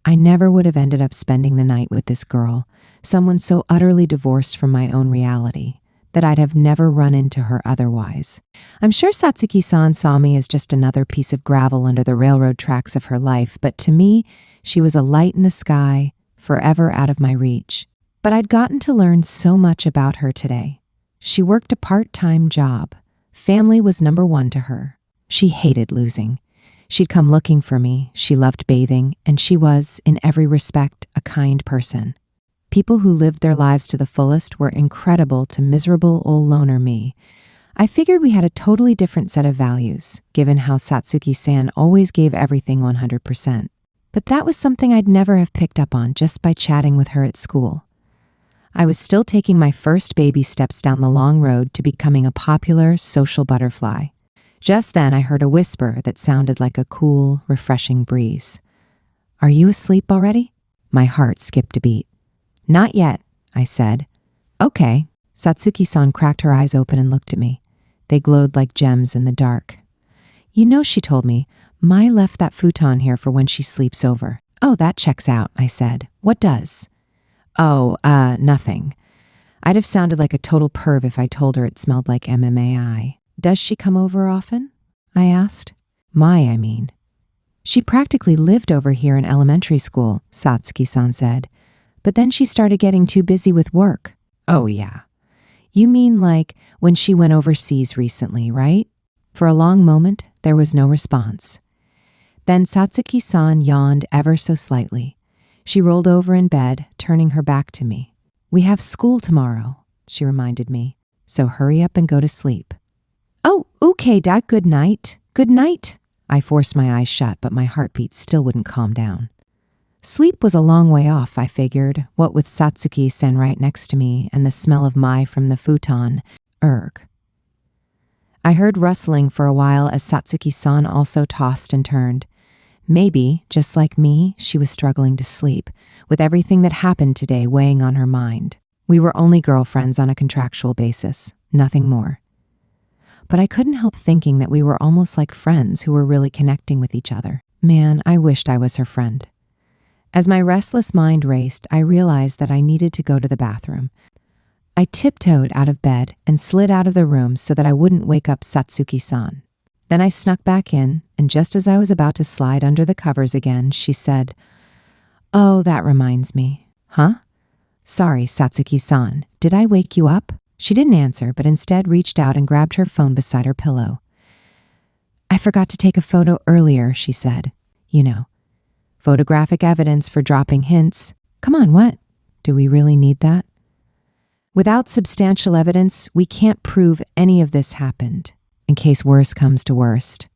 I never would have ended up spending the night with this girl, someone so utterly divorced from my own reality that I'd have never run into her otherwise. I'm sure Satsuki-san saw me as just another piece of gravel under the railroad tracks of her life, but to me, she was a light in the sky, forever out of my reach. But I'd gotten to learn so much about her today. She worked a part-time job. Family was number one to her. She hated losing. She'd come looking for me, she loved bathing, and she was, in every respect, a kind person. People who lived their lives to the fullest were incredible to miserable old loner me. I figured we had a totally different set of values, given how Satsuki-san always gave everything 100%. But that was something I'd never have picked up on just by chatting with her at school. I was still taking my first baby steps down the long road to becoming a popular social butterfly. Just then I heard a whisper that sounded like a cool, refreshing breeze. "Are you asleep already?" My heart skipped a beat. "Not yet," I said. "Okay." Satsuki-san cracked her eyes open and looked at me. They glowed like gems in the dark. "You know," she told me, "Mai left that futon here for when she sleeps over." "Oh, that checks out," I said. "What does?" Nothing. I'd have sounded like a total perv if I told her it smelled like MMAI. "Does she come over often?" I asked. Mai, I mean. "She practically lived over here in elementary school," Satsuki-san said. "But then she started getting too busy with work." "Oh, yeah. You mean like when she went overseas recently, right?" For a long moment, there was no response. Then Satsuki-san yawned ever so slightly. She rolled over in bed, turning her back to me. "We have school tomorrow," she reminded me, "so hurry up and go to sleep." "Oh, okay, Dad, good night." "Good night." I forced my eyes shut, but my heartbeat still wouldn't calm down. Sleep was a long way off, I figured, what with Satsuki-san right next to me and the smell of Mai from the futon. Erg. I heard rustling for a while as Satsuki-san also tossed and turned. Maybe, just like me, she was struggling to sleep, with everything that happened today weighing on her mind. We were only girlfriends on a contractual basis, nothing more. But I couldn't help thinking that we were almost like friends who were really connecting with each other. Man, I wished I was her friend. As my restless mind raced, I realized that I needed to go to the bathroom. I tiptoed out of bed and slid out of the room so that I wouldn't wake up Satsuki-san. Then I snuck back in, and just as I was about to slide under the covers again, she said, "Oh, that reminds me." "Huh?" "Sorry, Satsuki-san. Did I wake you up?" She didn't answer, but instead reached out and grabbed her phone beside her pillow. I forgot to take a photo earlier, she said. You know, photographic evidence for dropping hints. Come on, what? Do we really need that? Without substantial evidence, we can't prove any of this happened, in case worse comes to worst.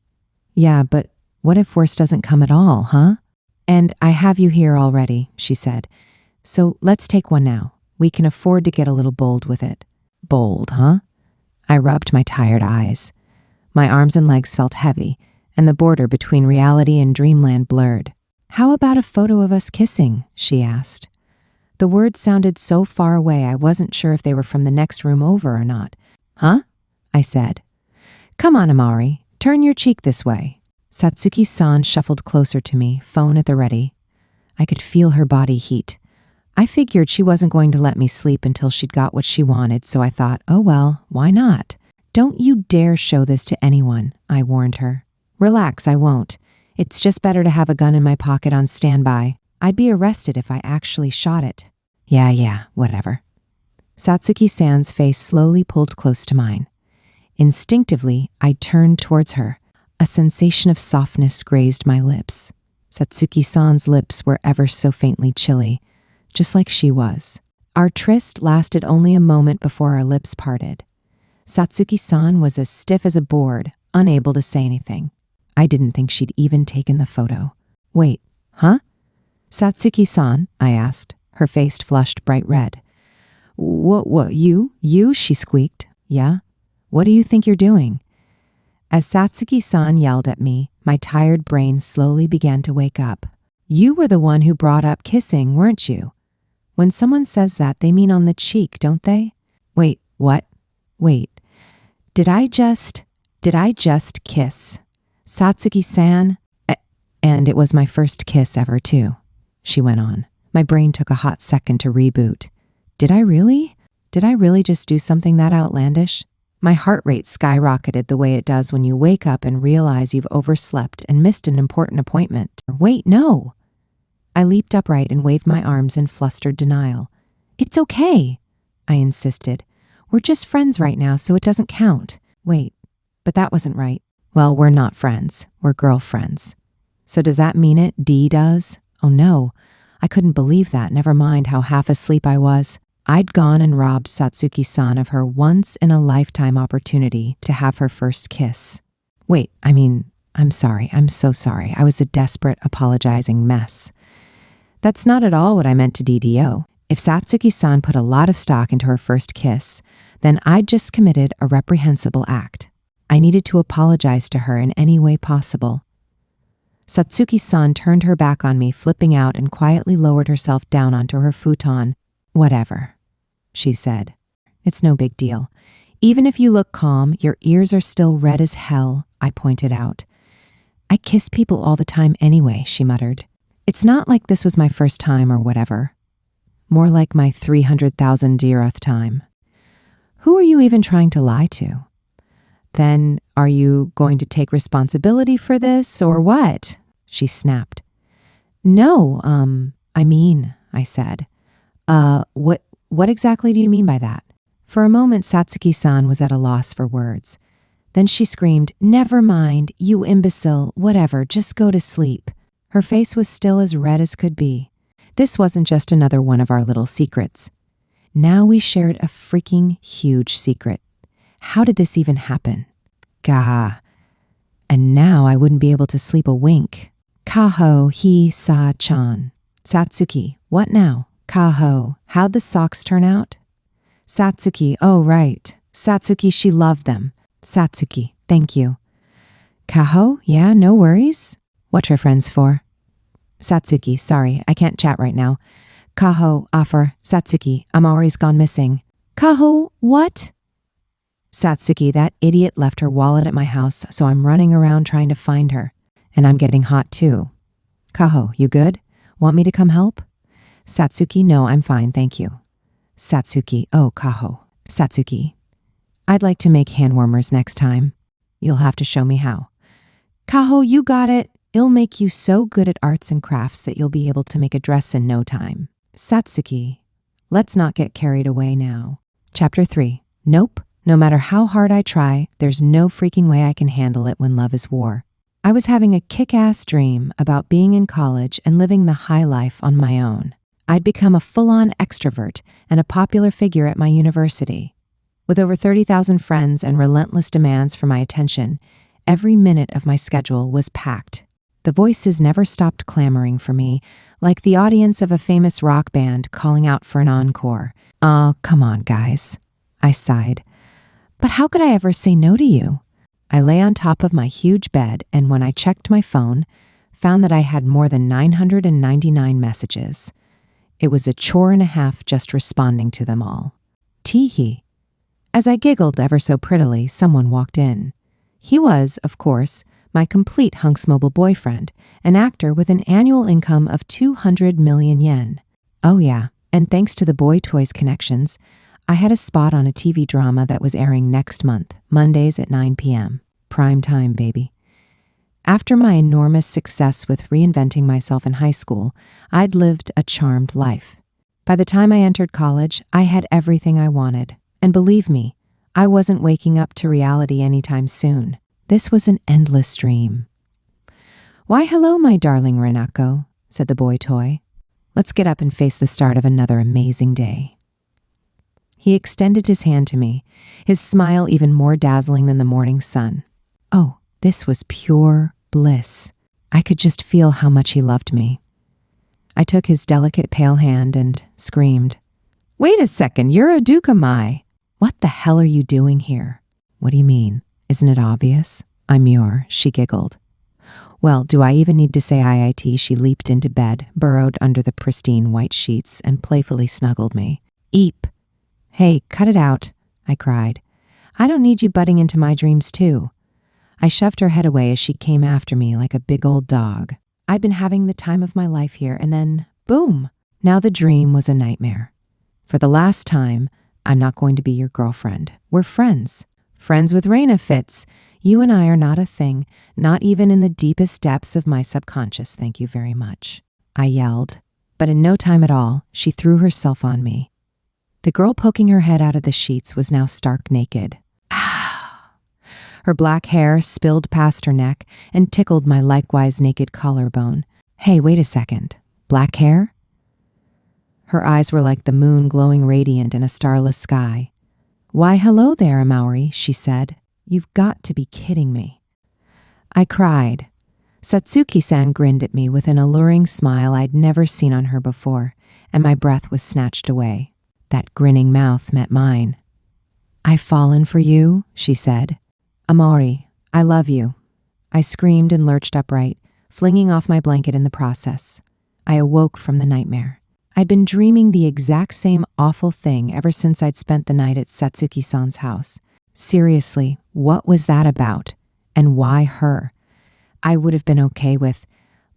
Yeah, but what if worse doesn't come at all, huh? And I have you here already, she said. So let's take one now. We can afford to get a little bold with it. Bold, huh? I rubbed my tired eyes. My arms and legs felt heavy, and the border between reality and dreamland blurred. How about a photo of us kissing? She asked. The words sounded so far away I wasn't sure if they were from the next room over or not. Huh? I said. Come on, Amari. Turn your cheek this way. Satsuki-san shuffled closer to me, phone at the ready. I could feel her body heat. I figured she wasn't going to let me sleep until she'd got what she wanted, so I thought, oh well, why not? Don't you dare show this to anyone, I warned her. Relax, I won't. It's just better to have a gun in my pocket on standby. I'd be arrested if I actually shot it. Yeah, whatever. Satsuki-san's face slowly pulled close to mine. Instinctively, I turned towards her. A sensation of softness grazed my lips. Satsuki-san's lips were ever so faintly chilly, just like she was. Our tryst lasted only a moment before our lips parted. Satsuki-san was as stiff as a board, unable to say anything. I didn't think she'd even taken the photo. Wait, huh? Satsuki-san, I asked. Her face flushed bright red. What, you? You? She squeaked. Yeah? What do you think you're doing? As Satsuki-san yelled at me, my tired brain slowly began to wake up. You were the one who brought up kissing, weren't you? When someone says that, they mean on the cheek, don't they? Wait, what? Wait. Did I just kiss? Satsuki-san? And it was my first kiss ever, too, she went on. My brain took a hot second to reboot. Did I really? Did I really just do something that outlandish? My heart rate skyrocketed the way it does when you wake up and realize you've overslept and missed an important appointment. Wait, no! I leaped upright and waved my arms in flustered denial. It's okay, I insisted. We're just friends right now, so it doesn't count. Wait, but that wasn't right. Well, we're not friends. We're girlfriends. So does that mean it? Dee does? Oh no, I couldn't believe that, never mind how half asleep I was. I'd gone and robbed Satsuki-san of her once-in-a-lifetime opportunity to have her first kiss. Wait, I'm sorry. I'm so sorry. I was a desperate, apologizing mess. That's not at all what I meant to DDO. If Satsuki-san put a lot of stock into her first kiss, then I'd just committed a reprehensible act. I needed to apologize to her in any way possible. Satsuki-san turned her back on me, flipping out, and quietly lowered herself down onto her futon. Whatever, she said. It's no big deal. Even if you look calm, your ears are still red as hell, I pointed out. I kiss people all the time anyway, she muttered. It's not like this was my first time or whatever. More like my 300,000 dearth time. Who are you even trying to lie to? Then are you going to take responsibility for this or what? She snapped. No, I said. What exactly do you mean by that? For a moment, Satsuki-san was at a loss for words. Then she screamed, Never mind, you imbecile, whatever, just go to sleep. Her face was still as red as could be. This wasn't just another one of our little secrets. Now we shared a freaking huge secret. How did this even happen? Gah. And now I wouldn't be able to sleep a wink. Kaho hi sa-chan. Satsuki, what now? Kaho, how'd the socks turn out? Satsuki, oh right. Satsuki, she loved them. Satsuki, thank you. Kaho, yeah, no worries. What are friends for? Satsuki, sorry, I can't chat right now. Kaho, offer. Satsuki, Amari's gone missing. Kaho, what? Satsuki, that idiot left her wallet at my house, so I'm running around trying to find her. And I'm getting hot too. Kaho, you good? Want me to come help? Satsuki, no, I'm fine, thank you. Satsuki, oh, Kaho. Satsuki, I'd like to make hand warmers next time. You'll have to show me how. Kaho, you got it. It'll make you so good at arts and crafts that you'll be able to make a dress in no time. Satsuki, let's not get carried away now. Chapter 3. Nope, no matter how hard I try, there's no freaking way I can handle it when love is war. I was having a kick-ass dream about being in college and living the high life on my own. I'd become a full-on extrovert and a popular figure at my university. With over 30,000 friends and relentless demands for my attention, every minute of my schedule was packed. The voices never stopped clamoring for me, like the audience of a famous rock band calling out for an encore. Oh, come on, guys, I sighed. But how could I ever say no to you? I lay on top of my huge bed, and when I checked my phone, found that I had more than 999 messages. It was a chore and a half just responding to them all. Tee-hee. As I giggled ever so prettily, someone walked in. He was, of course, my complete hunks-mobile boyfriend, an actor with an annual income of 200 million yen. Oh yeah, and thanks to the Boy Toys connections, I had a spot on a TV drama that was airing next month, Mondays at 9 p.m. Prime time, baby. After my enormous success with reinventing myself in high school, I'd lived a charmed life. By the time I entered college, I had everything I wanted. And believe me, I wasn't waking up to reality anytime soon. This was an endless dream. Why, hello, my darling Renako, said the boy toy. Let's get up and face the start of another amazing day. He extended his hand to me, his smile even more dazzling than the morning sun. Oh, this was pure bliss. I could just feel how much he loved me. I took his delicate pale hand and screamed, "Wait a second, you're a Dukamai. What the hell are you doing here?" "What do you mean? Isn't it obvious? I'm your," she giggled. Well, do I even need to say IIT? She leaped into bed, burrowed under the pristine white sheets, and playfully snuggled me. Eep. Hey, cut it out, I cried. I don't need you butting into my dreams too. I shoved her head away as she came after me like a big old dog. I'd been having the time of my life here, and then, boom! Now the dream was a nightmare. For the last time, I'm not going to be your girlfriend. We're friends. Friends with Reina Fitz. You and I are not a thing, not even in the deepest depths of my subconscious, thank you very much. I yelled, but in no time at all, she threw herself on me. The girl poking her head out of the sheets was now stark naked. Ah! Her black hair spilled past her neck and tickled my likewise naked collarbone. Hey, wait a second. Black hair? Her eyes were like the moon glowing radiant in a starless sky. Why, hello there, Amauri, she said. You've got to be kidding me. I cried. Satsuki-san grinned at me with an alluring smile I'd never seen on her before, and my breath was snatched away. That grinning mouth met mine. I've fallen for you, she said. Amauri, I love you. I screamed and lurched upright, flinging off my blanket in the process. I awoke from the nightmare. I'd been dreaming the exact same awful thing ever since I'd spent the night at Satsuki-san's house. Seriously, what was that about? And why her? I would have been okay with,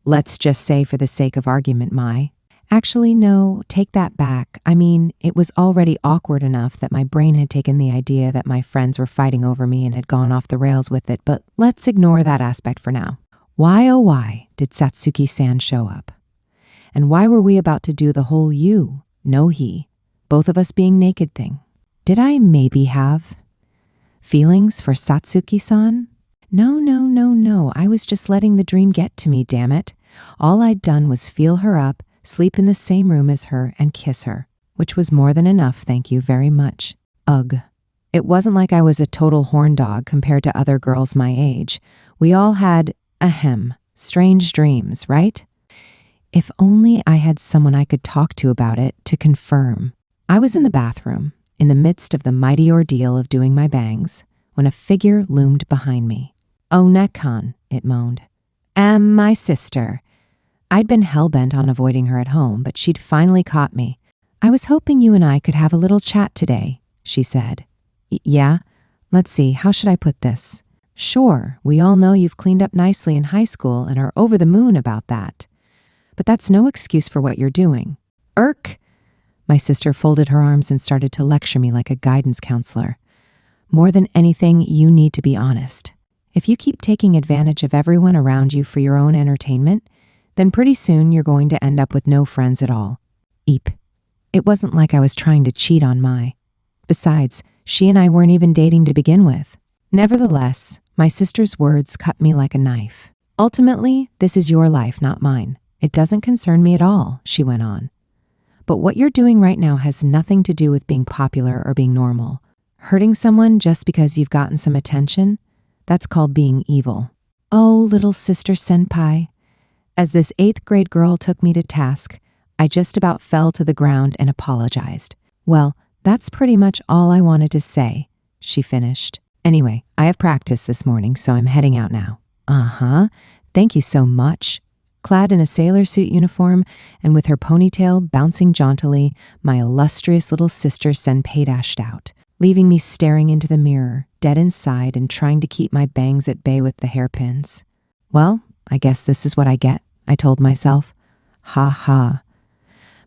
let's just say for the sake of argument, Mai. Actually, no, take that back. I mean, it was already awkward enough that my brain had taken the idea that my friends were fighting over me and had gone off the rails with it, but let's ignore that aspect for now. Why, oh why, did Satsuki-san show up? And why were we about to do the whole you, no he, both of us being naked thing? Did I maybe have feelings for Satsuki-san? No, I was just letting the dream get to me, damn it. All I'd done was feel her up, sleep in the same room as her, and kiss her, which was more than enough, thank you very much. Ugh. It wasn't like I was a total horn dog compared to other girls my age. We all had, strange dreams, right? If only I had someone I could talk to about it to confirm. I was in the bathroom, in the midst of the mighty ordeal of doing my bangs, when a figure loomed behind me. Oh, Nekkan, it moaned. My sister. I'd been hell-bent on avoiding her at home, but she'd finally caught me. I was hoping you and I could have a little chat today, she said. Yeah? Let's see, how should I put this? Sure, we all know you've cleaned up nicely in high school and are over the moon about that. But that's no excuse for what you're doing. Irk! My sister folded her arms and started to lecture me like a guidance counselor. More than anything, you need to be honest. If you keep taking advantage of everyone around you for your own entertainment, then pretty soon you're going to end up with no friends at all. Eep. It wasn't like I was trying to cheat on Mai. Besides, She and I weren't even dating to begin with. Nevertheless, my sister's words cut me like a knife. Ultimately, this is your life, not mine. It doesn't concern me at all, she went on. But what you're doing right now has nothing to do with being popular or being normal. Hurting someone just because you've gotten some attention, that's called being evil. Oh, little sister senpai. As this 8th grade girl took me to task, I just about fell to the ground and apologized. Well, that's pretty much all I wanted to say, she finished. Anyway, I have practice this morning, so I'm heading out now. Uh-huh. Thank you so much. Clad in a sailor suit uniform and with her ponytail bouncing jauntily, my illustrious little sister senpai dashed out, leaving me staring into the mirror, dead inside and trying to keep my bangs at bay with the hairpins. Well, I guess this is what I get, I told myself. Ha ha.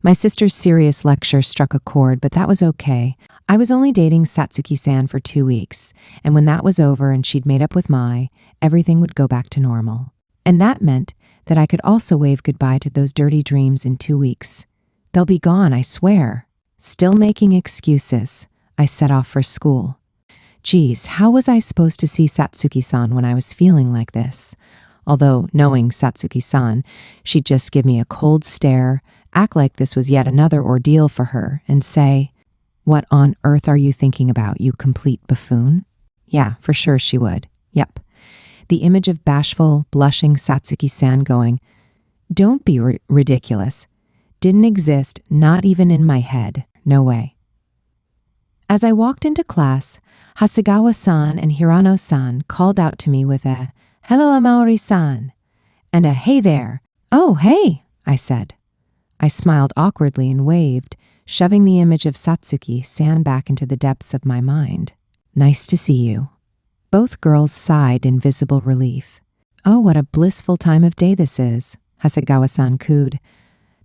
My sister's serious lecture struck a chord, but that was okay. I was only dating Satsuki-san for 2 weeks, and when that was over and she'd made up with Mai, everything would go back to normal. And that meant that I could also wave goodbye to those dirty dreams in 2 weeks. They'll be gone, I swear. Still making excuses, I set off for school. Geez, how was I supposed to see Satsuki-san when I was feeling like this? Although, knowing Satsuki-san, she'd just give me a cold stare, act like this was yet another ordeal for her, and say, "What on earth are you thinking about, you complete buffoon?" Yeah, for sure she would. Yep. The image of bashful, blushing Satsuki-san going, "Don't be ridiculous," didn't exist, not even in my head. No way. As I walked into class, Hasegawa-san and Hirano-san called out to me with a, "Hello, Amaori-san," and a, "Hey there." "Oh, hey," I said. I smiled awkwardly and waved, shoving the image of Satsuki-san back into the depths of my mind. "Nice to see you." Both girls sighed in visible relief. "Oh, what a blissful time of day this is," Hasegawa-san cooed.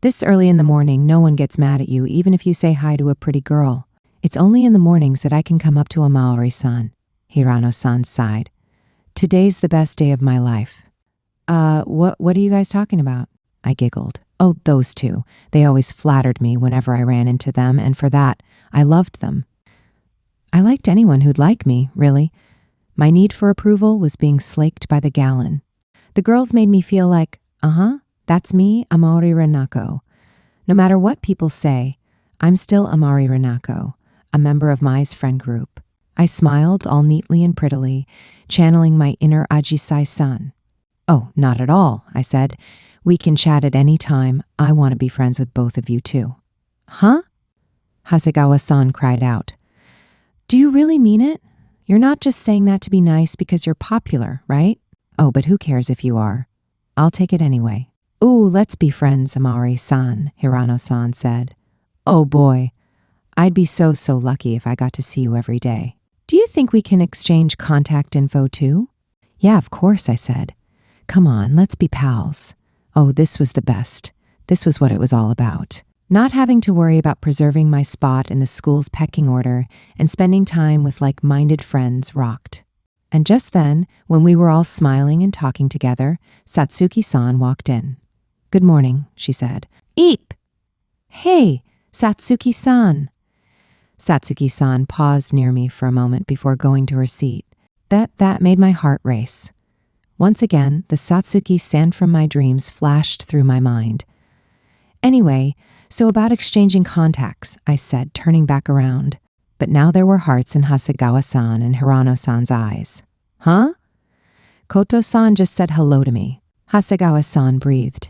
"This early in the morning, no one gets mad at you, even if you say hi to a pretty girl. It's only in the mornings that I can come up to a Maori-san," Hirano-san sighed. "Today's the best day of my life." What are you guys talking about?" I giggled. "Oh, those two. They always flattered me whenever I ran into them, and for that, I loved them. I liked anyone who'd like me, really. My need for approval was being slaked by the gallon. The girls made me feel like, that's me, Amari Renako. No matter what people say, I'm still Amari Renako, a member of Mai's friend group. I smiled all neatly and prettily, channeling my inner Ajisai-san. "Oh, not at all," I said. "We can chat at any time. I want to be friends with both of you too." "Huh?" Hasegawa-san cried out. "Do you really mean it? You're not just saying that to be nice because you're popular, right? Oh, but who cares if you are? I'll take it anyway." "Ooh, let's be friends, Amari-san," Hirano-san said. "Oh boy, I'd be so lucky if I got to see you every day. Do you think we can exchange contact info too?" "Yeah, of course," I said. "Come on, let's be pals." Oh, this was the best. This was what it was all about. Not having to worry about preserving my spot in the school's pecking order and spending time with like-minded friends rocked. And just then, when we were all smiling and talking together, Satsuki-san walked in. "Good morning," she said. "Eep! Hey, Satsuki-san." Satsuki-san paused near me for a moment before going to her seat. That made my heart race. Once again, the Satsuki-san from my dreams flashed through my mind. "Anyway, so about exchanging contacts," I said, turning back around. But now there were hearts in Hasegawa-san and Hirano-san's eyes. "Huh?" "Koto-san just said hello to me," Hasegawa-san breathed.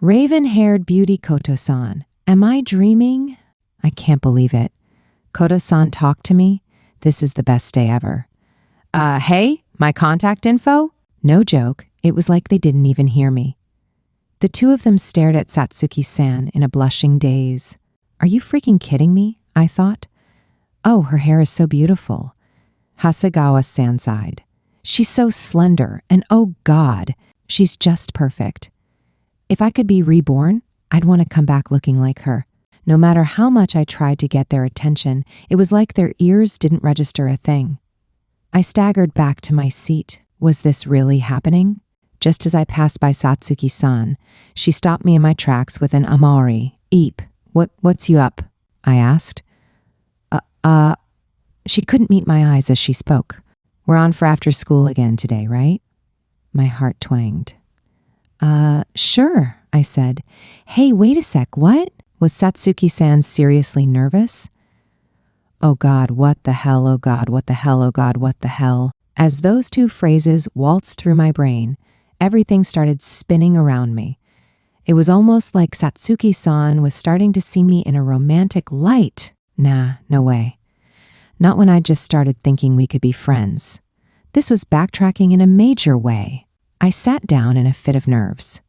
"Raven-haired beauty Koto-san. Am I dreaming? I can't believe it. Koto-san talked to me. This is the best day ever." Hey, my contact info?" No joke, it was like they didn't even hear me. The two of them stared at Satsuki-san in a blushing daze. Are you freaking kidding me? I thought. Oh, her hair is so beautiful. Hasegawa-san sighed. She's so slender, and oh God, she's just perfect. If I could be reborn, I'd want to come back looking like her. No matter how much I tried to get their attention, it was like their ears didn't register a thing. I staggered back to my seat. Was this really happening? Just as I passed by Satsuki-san, she stopped me in my tracks with an "Amari, eep, what's you up?" I asked. She couldn't meet my eyes as she spoke. We're on for after school again today, right? My heart twanged. Sure, I said. Hey, wait a sec, what? Was Satsuki-san seriously nervous? Oh God, what the hell, oh God, what the hell, oh God, what the hell? As those two phrases waltzed through my brain, everything started spinning around me. It was almost like Satsuki-san was starting to see me in a romantic light. Nah, no way. Not when I just started thinking we could be friends. This was backtracking in a major way. I sat down in a fit of nerves.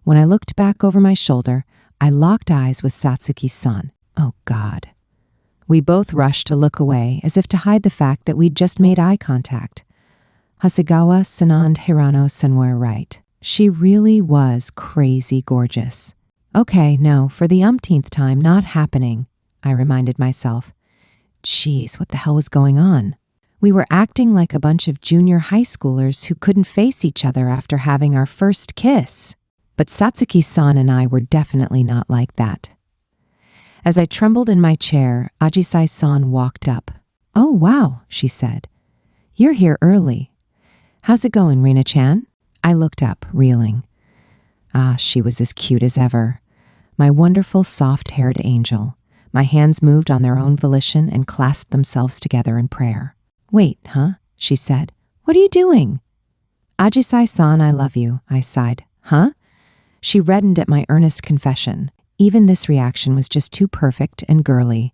When I looked back over my shoulder, I locked eyes with Satsuki-san. Oh God. We both rushed to look away as if to hide the fact that we'd just made eye contact. Hasegawa-san and Hirano-san were right. She really was crazy gorgeous. Okay, no, for the umpteenth time, not happening, I reminded myself. Jeez, what the hell was going on? We were acting like a bunch of junior high schoolers who couldn't face each other after having our first kiss. But Satsuki-san and I were definitely not like that. As I trembled in my chair, Ajisai-san walked up. Oh, wow, she said. You're here early. How's it going, Rina-chan? I looked up, reeling. She was as cute as ever. My wonderful, soft-haired angel. My hands moved on their own volition and clasped themselves together in prayer. Wait, huh? She said. What are you doing? Ajisai-san, I love you, I sighed. Huh? She reddened at my earnest confession. Even this reaction was just too perfect and girly.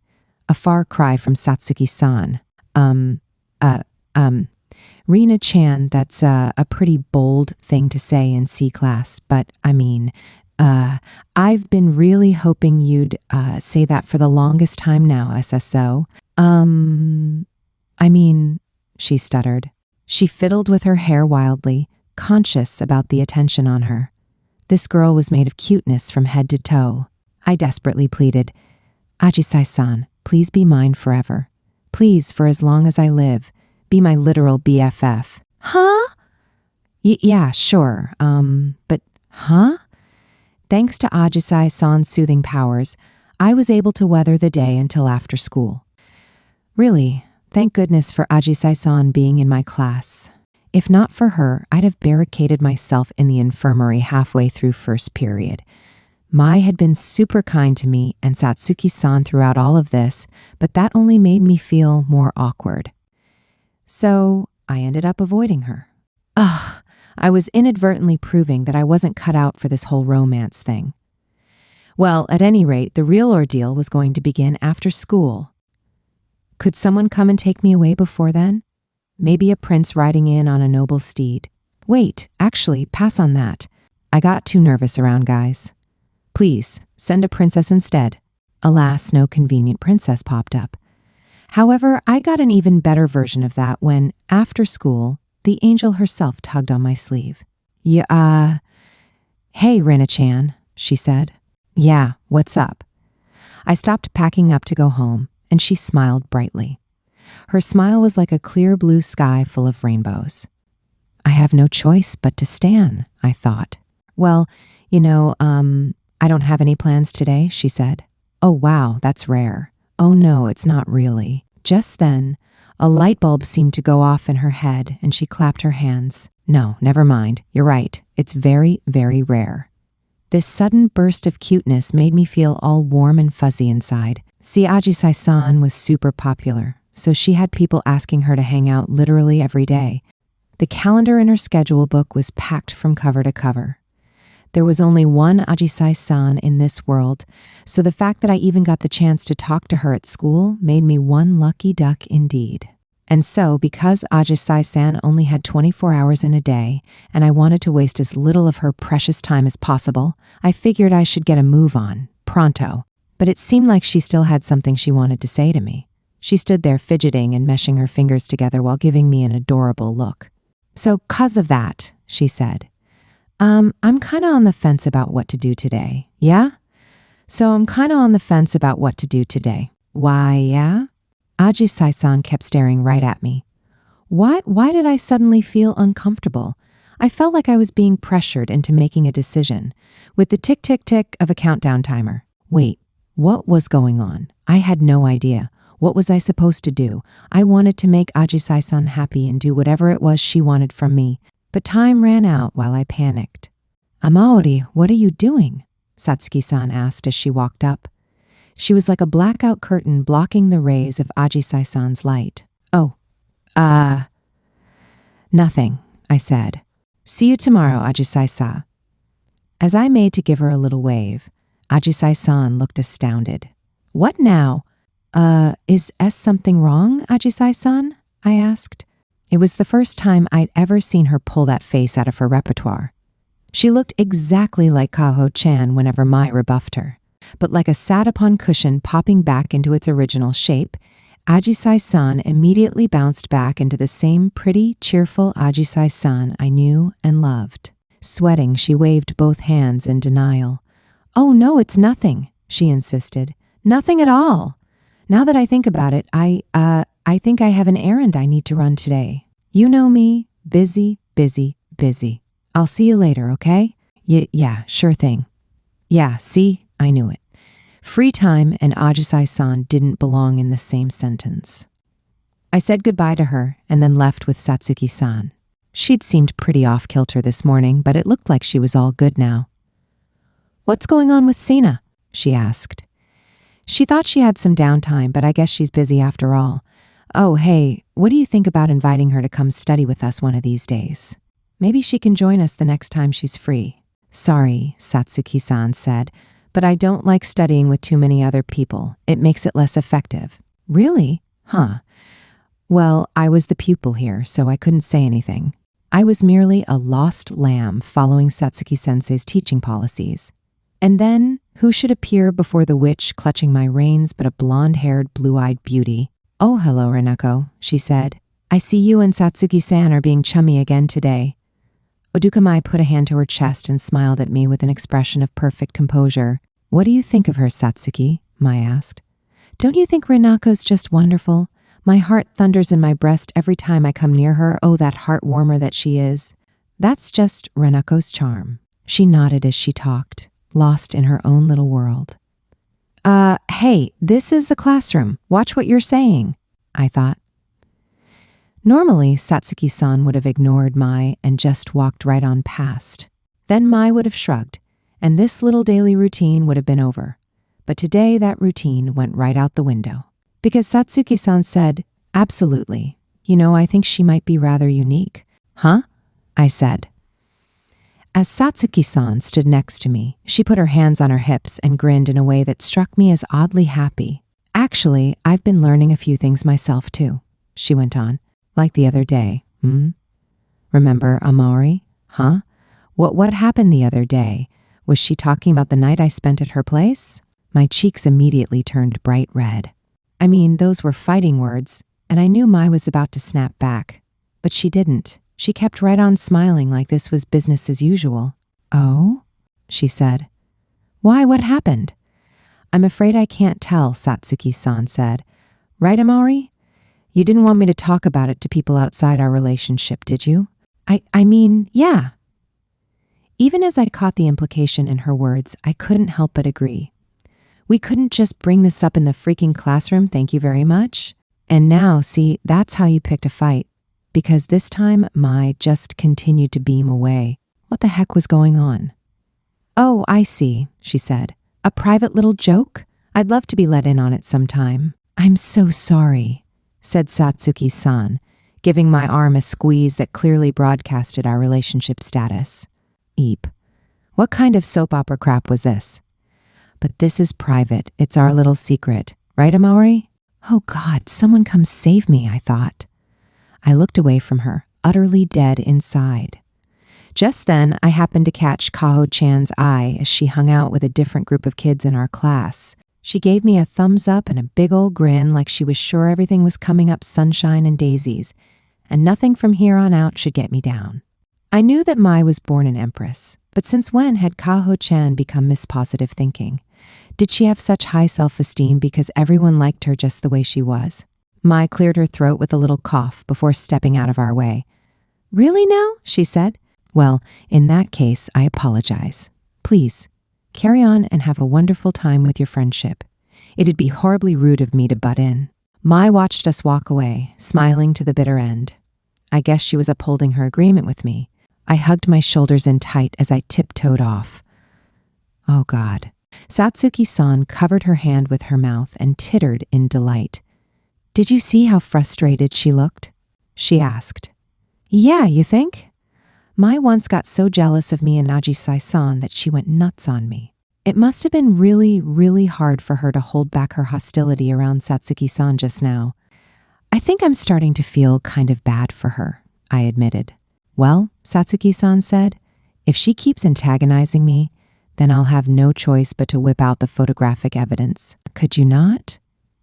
A far cry from Satsuki-san. Rina-chan, that's a pretty bold thing to say in C class, but I mean, I've been really hoping you'd say that for the longest time now, SSO. I mean, she stuttered. She fiddled with her hair wildly, conscious about the attention on her. This girl was made of cuteness from head to toe. I desperately pleaded, Ajisai-san, please be mine forever. Please, for as long as I live, be my literal BFF. Huh? Yeah, sure. But, huh? Thanks to Ajisai-san's soothing powers, I was able to weather the day until after school. Really, thank goodness for Ajisai-san being in my class. If not for her, I'd have barricaded myself in the infirmary halfway through first period. Mai had been super kind to me and Satsuki-san throughout all of this, but that only made me feel more awkward. So I ended up avoiding her. Ugh, I was inadvertently proving that I wasn't cut out for this whole romance thing. Well, at any rate, the real ordeal was going to begin after school. Could someone come and take me away before then? Maybe a prince riding in on a noble steed. Wait, actually, pass on that. I got too nervous around guys. Please, send a princess instead. Alas, no convenient princess popped up. However, I got an even better version of that when, after school, the angel herself tugged on my sleeve. Hey, Rina-chan, she said. Yeah, what's up? I stopped packing up to go home, and she smiled brightly. Her smile was like a clear blue sky full of rainbows. I have no choice but to stan, I thought. Well, I don't have any plans today, she said. Oh, wow, that's rare. Oh no, it's not really. Just then, a light bulb seemed to go off in her head, and she clapped her hands. No, never mind. You're right. It's very, very rare. This sudden burst of cuteness made me feel all warm and fuzzy inside. See, Ajisai-san was super popular, so she had people asking her to hang out literally every day. The calendar in her schedule book was packed from cover to cover. There was only one Ajisai-san in this world, so the fact that I even got the chance to talk to her at school made me one lucky duck indeed. And so, because Ajisai-san only had 24 hours in a day, and I wanted to waste as little of her precious time as possible, I figured I should get a move on, pronto. But it seemed like she still had something she wanted to say to me. She stood there fidgeting and meshing her fingers together while giving me an adorable look. So, 'cause of that, she said, I'm kind of on the fence about what to do today. Yeah? So I'm kind of on the fence about what to do today. Why, yeah? Ajisai-san kept staring right at me. Why did I suddenly feel uncomfortable? I felt like I was being pressured into making a decision, with the tick-tick-tick of a countdown timer. Wait, what was going on? I had no idea. What was I supposed to do? I wanted to make Ajisai-san happy and do whatever it was she wanted from me. But time ran out while I panicked. "Amaori, what are you doing?" Satsuki-san asked as she walked up. She was like a blackout curtain blocking the rays of Ajisai-san's light. "Oh, nothing," I said. "See you tomorrow, Ajisai-sa." As I made to give her a little wave, Ajisai-san looked astounded. "What now? Is something wrong, Ajisai-san?" I asked. It was the first time I'd ever seen her pull that face out of her repertoire. She looked exactly like Kaho-chan whenever Mai rebuffed her, but like a sat-upon cushion popping back into its original shape, Ajisai-san immediately bounced back into the same pretty, cheerful Ajisai-san I knew and loved. Sweating, she waved both hands in denial. "Oh no, it's nothing," she insisted. "Nothing at all. Now that I think about it, I think I have an errand I need to run today. You know me, busy, busy, busy. I'll see you later, okay?" Yeah, sure thing." Yeah, see? I knew it. Free time and Ajisai-san didn't belong in the same sentence. I said goodbye to her and then left with Satsuki-san. She'd seemed pretty off-kilter this morning, but it looked like she was all good now. "What's going on with Sina?" she asked. She thought she had some downtime, but I guess she's busy after all. "Oh, hey, what do you think about inviting her to come study with us one of these days? Maybe she can join us the next time she's free." "Sorry," Satsuki-san said, "but I don't like studying with too many other people. It makes it less effective." "Really? Huh. Well, I was the pupil here, so I couldn't say anything. I was merely a lost lamb following Satsuki-sensei's teaching policies. And then, who should appear before the witch clutching my reins but a blonde-haired, blue-eyed beauty? "Oh, hello, Renako," she said. "I see you and Satsuki-san are being chummy again today." Odukamai put a hand to her chest and smiled at me with an expression of perfect composure. "What do you think of her, Satsuki?" Mai asked. "Don't you think Renako's just wonderful? My heart thunders in my breast every time I come near her. Oh, that heart-warmer that she is." "That's just Renako's charm." She nodded as she talked, lost in her own little world. Hey, this is the classroom. Watch what you're saying," I thought. Normally, Satsuki-san would have ignored Mai and just walked right on past. Then Mai would have shrugged, and this little daily routine would have been over. But today, that routine went right out the window. Because Satsuki-san said, "Absolutely. You know, I think she might be rather unique." "Huh?" I said. As Satsuki-san stood next to me, she put her hands on her hips and grinned in a way that struck me as oddly happy. "Actually, I've been learning a few things myself, too," she went on. "Like the other day, Remember Amaori? Huh? What happened the other day? Was she talking about the night I spent at her place?" My cheeks immediately turned bright red. I mean, those were fighting words, and I knew Mai was about to snap back. But she didn't. She kept right on smiling like this was business as usual. "Oh?" she said. "Why, what happened?" "I'm afraid I can't tell," Satsuki-san said. "Right, Amaori? You didn't want me to talk about it to people outside our relationship, did you?" I mean, yeah." Even as I caught the implication in her words, I couldn't help but agree. We couldn't just bring this up in the freaking classroom, thank you very much. And now, see, that's how you picked a fight. Because this time, Mai just continued to beam away. What the heck was going on? "Oh, I see," she said. "A private little joke? I'd love to be let in on it sometime." "I'm so sorry," said Satsuki-san, giving my arm a squeeze that clearly broadcasted our relationship status. Eep. What kind of soap opera crap was this? "But this is private. It's our little secret. Right, Amaori?" Oh God, someone come save me, I thought. I looked away from her, utterly dead inside. Just then, I happened to catch Kaho-chan's eye as she hung out with a different group of kids in our class. She gave me a thumbs up and a big old grin like she was sure everything was coming up sunshine and daisies, and nothing from here on out should get me down. I knew that Mai was born an empress, but since when had Kaho-chan become Miss Positive Thinking? Did she have such high self-esteem because everyone liked her just the way she was? Mai cleared her throat with a little cough before stepping out of our way. "Really now?" she said. "Well, in that case, I apologize. Please, carry on and have a wonderful time with your friendship. It'd be horribly rude of me to butt in." Mai watched us walk away, smiling to the bitter end. I guess she was upholding her agreement with me. I hugged my shoulders in tight as I tiptoed off. Oh God. Satsuki-san covered her hand with her mouth and tittered in delight. Did you see how frustrated she looked? She asked. Yeah, you think? Mai once got so jealous of me and Najisai-san that she went nuts on me. It must have been really, really hard for her to hold back her hostility around Satsuki-san just now. I think I'm starting to feel kind of bad for her, I admitted. Well, Satsuki-san said, if she keeps antagonizing me, then I'll have no choice but to whip out the photographic evidence. Could you not?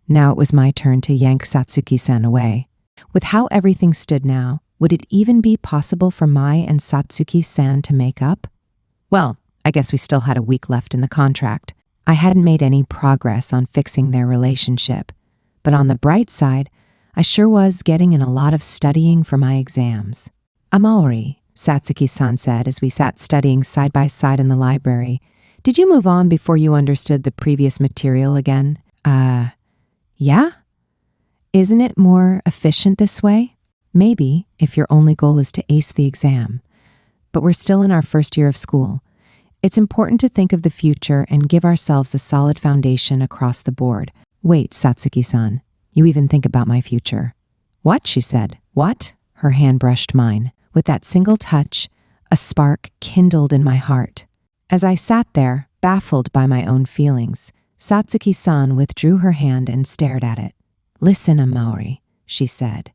Now it was my turn to yank Satsuki-san away. With how everything stood now, would it even be possible for Mai and Satsuki-san to make up? Well, I guess we still had a week left in the contract. I hadn't made any progress on fixing their relationship. But on the bright side, I sure was getting in a lot of studying for my exams. Amaori, Satsuki-san said as we sat studying side by side in the library. Did you move on before you understood the previous material again? Yeah? Isn't it more efficient this way? Maybe, if your only goal is to ace the exam. But we're still in our first year of school. It's important to think of the future and give ourselves a solid foundation across the board. Wait, Satsuki-san, you even think about my future. What? She said. What? Her hand brushed mine. With that single touch, a spark kindled in my heart. As I sat there, baffled by my own feelings, Satsuki-san withdrew her hand and stared at it. Listen, Amaori, she said.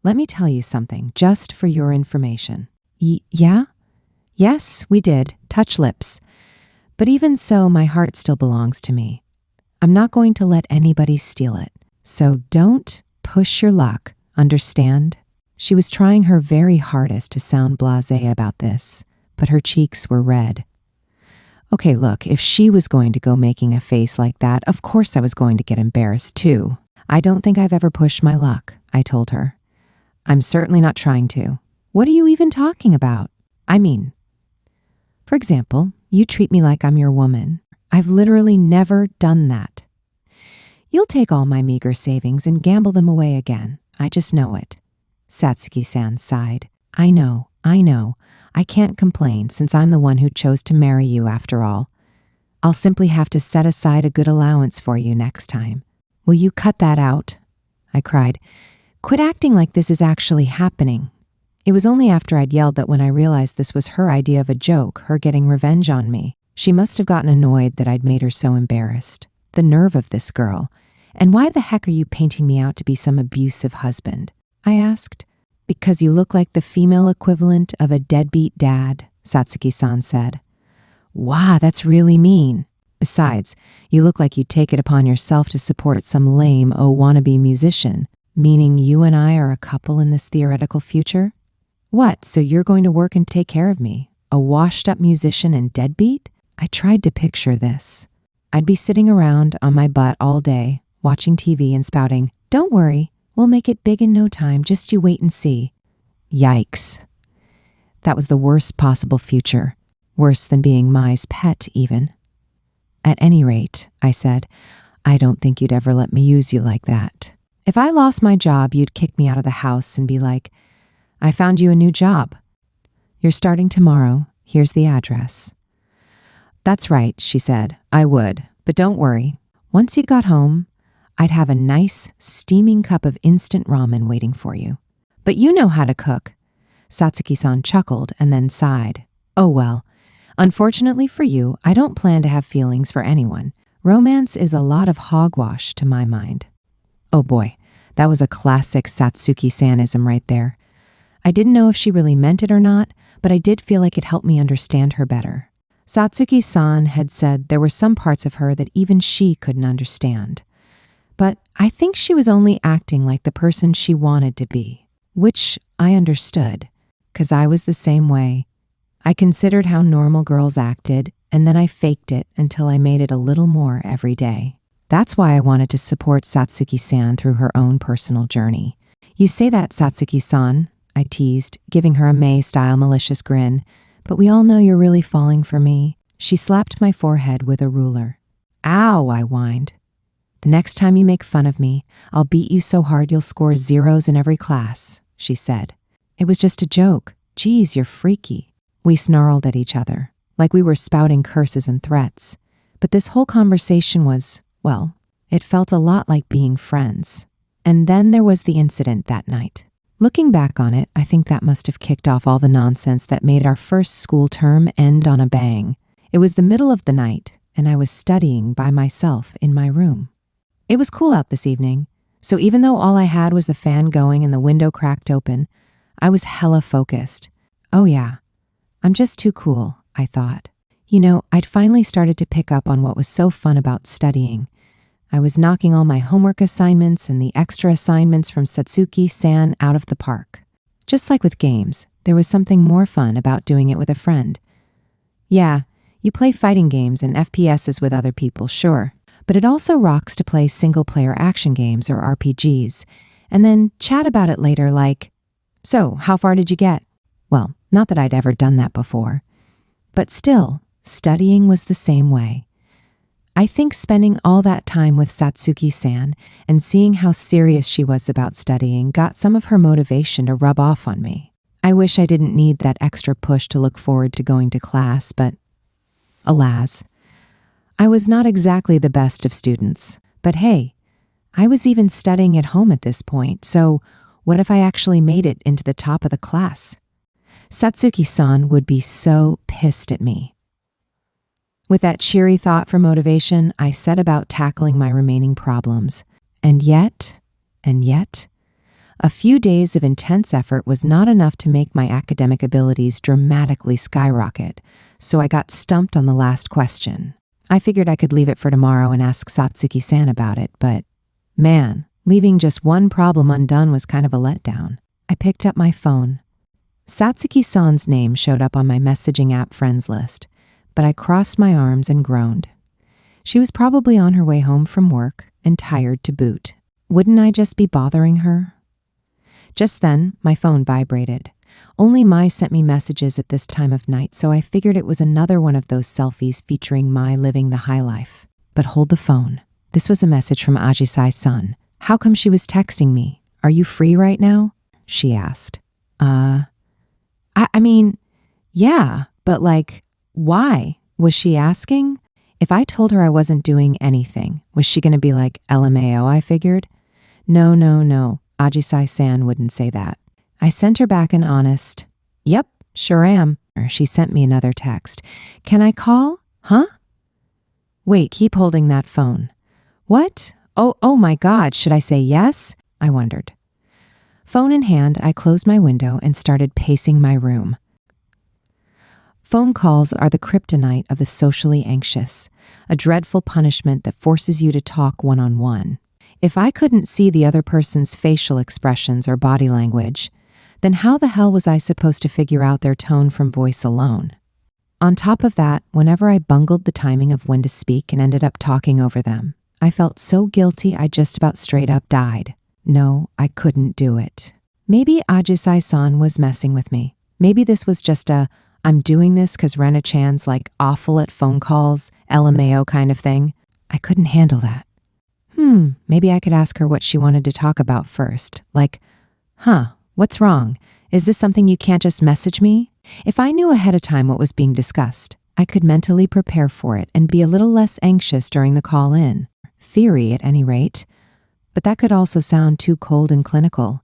Let me tell you something, just for your information. Yeah? Yes, we did. Touch lips. But even so, my heart still belongs to me. I'm not going to let anybody steal it. So don't push your luck, understand? She was trying her very hardest to sound blasé about this, but her cheeks were red. Okay, look, if she was going to go making a face like that, of course I was going to get embarrassed too. I don't think I've ever pushed my luck, I told her. I'm certainly not trying to. What are you even talking about? I mean, for example, you treat me like I'm your woman. I've literally never done that. You'll take all my meager savings and gamble them away again. I just know it. Satsuki-san sighed. I know. I can't complain since I'm the one who chose to marry you after all. I'll simply have to set aside a good allowance for you next time. Will you cut that out? I cried. Quit acting like this is actually happening. It was only after I'd yelled that when I realized this was her idea of a joke, her getting revenge on me. She must have gotten annoyed that I'd made her so embarrassed. The nerve of this girl. And why the heck are you painting me out to be some abusive husband? I asked. Because you look like the female equivalent of a deadbeat dad, Satsuki-san said. Wow, that's really mean. Besides, you look like you'd take it upon yourself to support some lame, wannabe musician, meaning you and I are a couple in this theoretical future? What, so you're going to work and take care of me? A washed-up musician and deadbeat? I tried to picture this. I'd be sitting around on my butt all day, watching TV and spouting, "Don't worry, we'll make it big in no time, just you wait and see." Yikes. That was the worst possible future, worse than being Mai's pet even. At any rate, I said, I don't think you'd ever let me use you like that. If I lost my job, you'd kick me out of the house and be like, I found you a new job. You're starting tomorrow. Here's the address. That's right, she said. I would, but don't worry. Once you got home, I'd have a nice, steaming cup of instant ramen waiting for you. But you know how to cook. Satsuki-san chuckled and then sighed. Oh well, unfortunately for you, I don't plan to have feelings for anyone. Romance is a lot of hogwash to my mind. Oh boy, that was a classic Satsuki-sanism right there. I didn't know if she really meant it or not, but I did feel like it helped me understand her better. Satsuki-san had said there were some parts of her that even she couldn't understand. But I think she was only acting like the person she wanted to be, which I understood, 'cause I was the same way. I considered how normal girls acted, and then I faked it until I made it a little more every day. That's why I wanted to support Satsuki-san through her own personal journey. You say that, Satsuki-san, I teased, giving her a May-style malicious grin, but we all know you're really falling for me. She slapped my forehead with a ruler. Ow, I whined. The next time you make fun of me, I'll beat you so hard you'll score zeros in every class, she said. It was just a joke. Geez, you're freaky. We snarled at each other, like we were spouting curses and threats. But this whole conversation was, well, it felt a lot like being friends. And then there was the incident that night. Looking back on it, I think that must have kicked off all the nonsense that made our first school term end on a bang. It was the middle of the night, and I was studying by myself in my room. It was cool out this evening, so even though all I had was the fan going and the window cracked open, I was hella focused. Oh yeah, I'm just too cool, I thought. You know, I'd finally started to pick up on what was so fun about studying. I was knocking all my homework assignments and the extra assignments from Satsuki-san out of the park. Just like with games, there was something more fun about doing it with a friend. Yeah, you play fighting games and FPSs with other people, sure, but it also rocks to play single-player action games or RPGs, and then chat about it later like, so, how far did you get? Well, not that I'd ever done that before. But still, studying was the same way. I think spending all that time with Satsuki-san and seeing how serious she was about studying got some of her motivation to rub off on me. I wish I didn't need that extra push to look forward to going to class, but alas, I was not exactly the best of students. But hey, I was even studying at home at this point, so what if I actually made it into the top of the class? Satsuki-san would be so pissed at me. With that cheery thought for motivation, I set about tackling my remaining problems. And yet, a few days of intense effort was not enough to make my academic abilities dramatically skyrocket, so I got stumped on the last question. I figured I could leave it for tomorrow and ask Satsuki-san about it, but man, leaving just one problem undone was kind of a letdown. I picked up my phone. Satsuki-san's name showed up on my messaging app friends list, but I crossed my arms and groaned. She was probably on her way home from work and tired to boot. Wouldn't I just be bothering her? Just then, my phone vibrated. Only Mai sent me messages at this time of night, so I figured it was another one of those selfies featuring Mai living the high life. But hold the phone. This was a message from Ajisai-san. How come she was texting me? Are you free right now? She asked. I mean, yeah, but like, why? Was she asking? If I told her I wasn't doing anything, was she going to be like, LMAO, I figured? No. Ajisai-san wouldn't say that. I sent her back an honest, yep, sure am. She sent me another text. Can I call? Huh? Wait, keep holding that phone. What? Oh my God, should I say yes? I wondered. Phone in hand, I closed my window and started pacing my room. Phone calls are the kryptonite of the socially anxious, a dreadful punishment that forces you to talk one-on-one. If I couldn't see the other person's facial expressions or body language, then how the hell was I supposed to figure out their tone from voice alone? On top of that, whenever I bungled the timing of when to speak and ended up talking over them, I felt so guilty I just about straight up died. No, I couldn't do it. Maybe Ajisai-san was messing with me. Maybe this was just a I'm doing this because Rena-chan's like awful at phone calls, LMAO kind of thing. I couldn't handle that. Maybe I could ask her what she wanted to talk about first. Like, what's wrong? Is this something you can't just message me? If I knew ahead of time what was being discussed, I could mentally prepare for it and be a little less anxious during the call in. Theory, at any rate. But that could also sound too cold and clinical.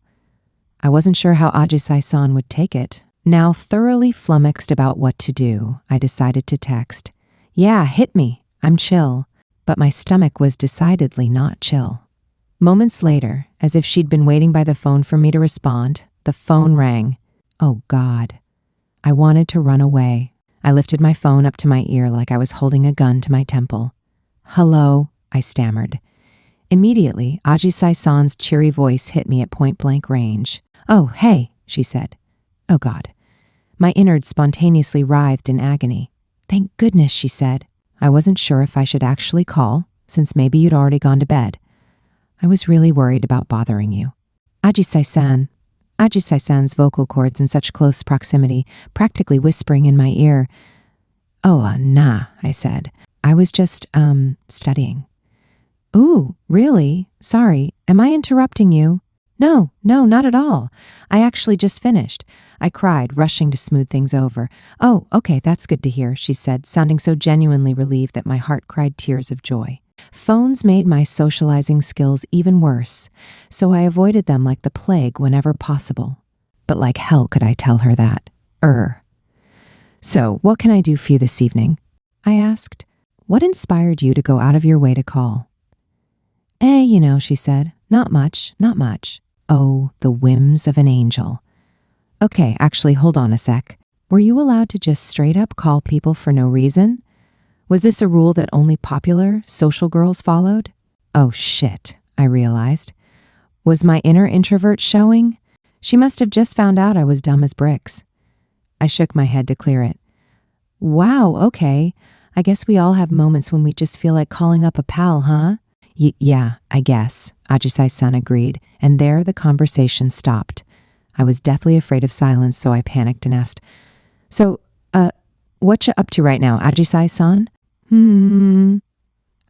I wasn't sure how Ajisai-san would take it. Now thoroughly flummoxed about what to do, I decided to text, yeah, hit me, I'm chill. But my stomach was decidedly not chill. Moments later, as if she'd been waiting by the phone for me to respond, the phone rang. Oh God. I wanted to run away. I lifted my phone up to my ear like I was holding a gun to my temple. Hello, I stammered. Immediately, Ajisai-san's cheery voice hit me at point-blank range. Oh, hey, she said. Oh God. My innards spontaneously writhed in agony. Thank goodness, she said. I wasn't sure if I should actually call, since maybe you'd already gone to bed. I was really worried about bothering you. Ajisai-san. Ajisai-san's vocal cords in such close proximity, practically whispering in my ear. Oh, nah, I said. I was just, studying. Ooh, really? Sorry, am I interrupting you? No, no, not at all. I actually just finished. I cried, rushing to smooth things over. Oh, okay, that's good to hear, she said, sounding so genuinely relieved that my heart cried tears of joy. Phones made my socializing skills even worse, so I avoided them like the plague whenever possible. But like hell could I tell her that. So, what can I do for you this evening? I asked. What inspired you to go out of your way to call? She said. Not much, not much. Oh, the whims of an angel. Okay, actually, hold on a sec. Were you allowed to just straight up call people for no reason? Was this a rule that only popular, social girls followed? Oh shit, I realized. Was my inner introvert showing? She must have just found out I was dumb as bricks. I shook my head to clear it. Wow, okay. I guess we all have moments when we just feel like calling up a pal, huh? Yeah, I guess, Ajisai-san agreed, and there the conversation stopped. I was deathly afraid of silence, so I panicked and asked, So, what you up to right now, Ajisai-san?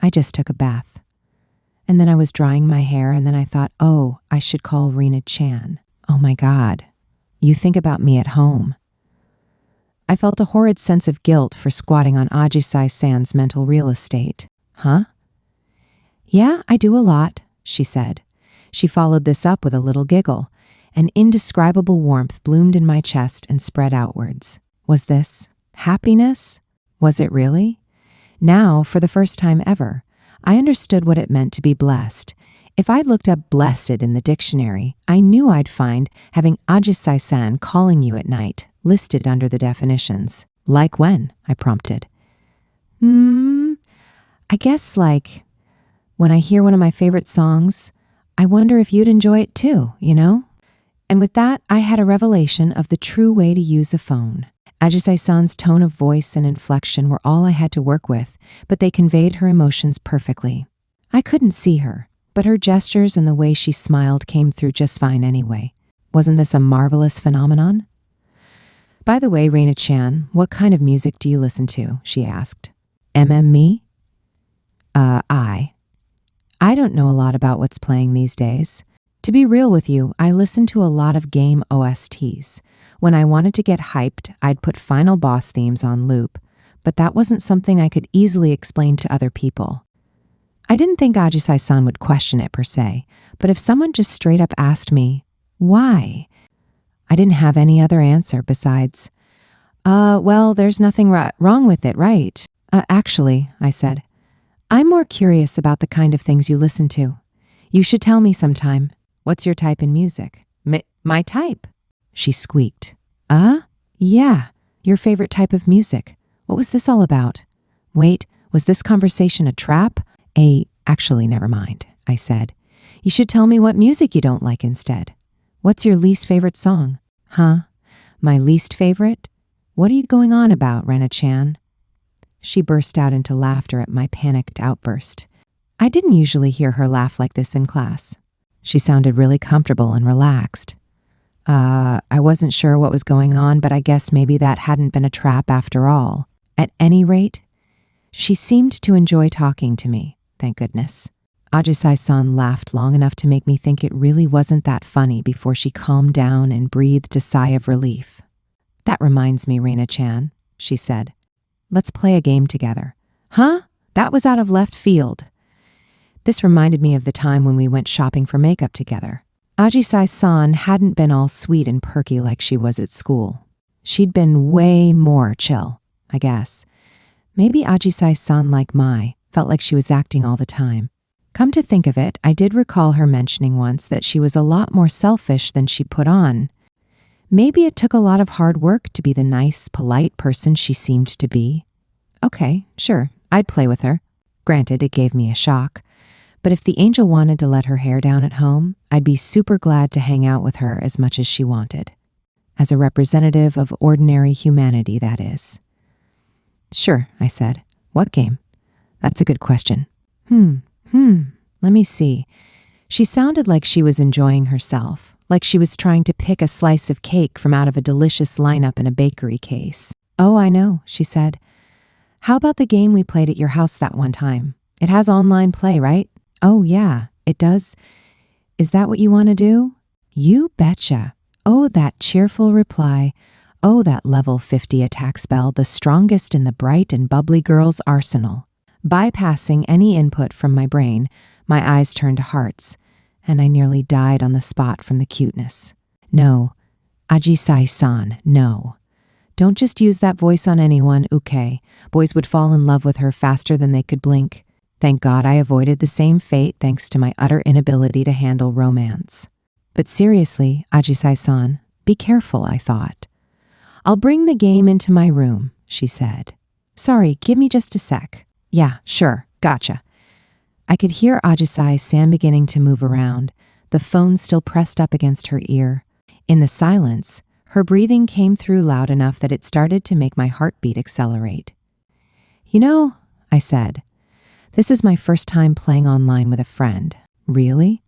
I just took a bath. And then I was drying my hair, and then I thought, oh, I should call Rena-chan. Oh my God, you think about me at home. I felt a horrid sense of guilt for squatting on Ajisai-san's mental real estate. Huh? Yeah, I do a lot, she said. She followed this up with a little giggle. An indescribable warmth bloomed in my chest and spread outwards. Was this happiness? Was it really? Now, for the first time ever, I understood what it meant to be blessed. If I looked up blessed in the dictionary, I knew I'd find having Ajisai-san calling you at night listed under the definitions. Like when? I prompted. I guess like when I hear one of my favorite songs, I wonder if you'd enjoy it too, And with that, I had a revelation of the true way to use a phone. Ajisai-san's tone of voice and inflection were all I had to work with, but they conveyed her emotions perfectly. I couldn't see her, but her gestures and the way she smiled came through just fine anyway. Wasn't this a marvelous phenomenon? By the way, Rena-chan, what kind of music do you listen to? She asked. Me? I don't know a lot about what's playing these days. To be real with you, I listen to a lot of game OSTs. When I wanted to get hyped, I'd put Final Boss themes on loop, but that wasn't something I could easily explain to other people. I didn't think Ajisai-san would question it per se, but if someone just straight up asked me, why? I didn't have any other answer besides, well, there's nothing wrong with it, right? Actually, I said, I'm more curious about the kind of things you listen to. You should tell me sometime. What's your type in music? My type? She squeaked. Yeah, your favorite type of music. What was this all about? Wait, was this conversation a trap? Actually, never mind, I said. You should tell me what music you don't like instead. What's your least favorite song? Huh? My least favorite? What are you going on about, Rena-chan? She burst out into laughter at my panicked outburst. I didn't usually hear her laugh like this in class. She sounded really comfortable and relaxed. I wasn't sure what was going on, but I guess maybe that hadn't been a trap after all. At any rate, she seemed to enjoy talking to me, thank goodness. Ajisai-san laughed long enough to make me think it really wasn't that funny before she calmed down and breathed a sigh of relief. That reminds me, Rena-chan, she said. Let's play a game together. Huh? That was out of left field. This reminded me of the time when we went shopping for makeup together. Ajisai-san hadn't been all sweet and perky like she was at school. She'd been way more chill, I guess. Maybe Ajisai-san, like Mai, felt like she was acting all the time. Come to think of it, I did recall her mentioning once that she was a lot more selfish than she put on. Maybe it took a lot of hard work to be the nice, polite person she seemed to be. Okay, sure, I'd play with her. Granted, it gave me a shock. But if the angel wanted to let her hair down at home, I'd be super glad to hang out with her as much as she wanted. As a representative of ordinary humanity, that is. Sure, I said. What game? That's a good question. Let me see. She sounded like she was enjoying herself, like she was trying to pick a slice of cake from out of a delicious lineup in a bakery case. Oh, I know, she said. How about the game we played at your house that one time? It has online play, right? Oh, yeah, it does. Is that what you want to do? You betcha. Oh, that cheerful reply. Oh, that level 50 attack spell, the strongest in the bright and bubbly girl's arsenal. Bypassing any input from my brain, my eyes turned to hearts, and I nearly died on the spot from the cuteness. No, Ajisai-san, no. Don't just use that voice on anyone, Uke. Boys would fall in love with her faster than they could blink. Thank God I avoided the same fate thanks to my utter inability to handle romance. But seriously, Ajisai-san, be careful, I thought. I'll bring the game into my room, she said. Sorry, give me just a sec. Yeah, sure, gotcha. I could hear Ajisai-san beginning to move around, the phone still pressed up against her ear. In the silence, her breathing came through loud enough that it started to make my heartbeat accelerate. You know, I said, this is my first time playing online with a friend. Really?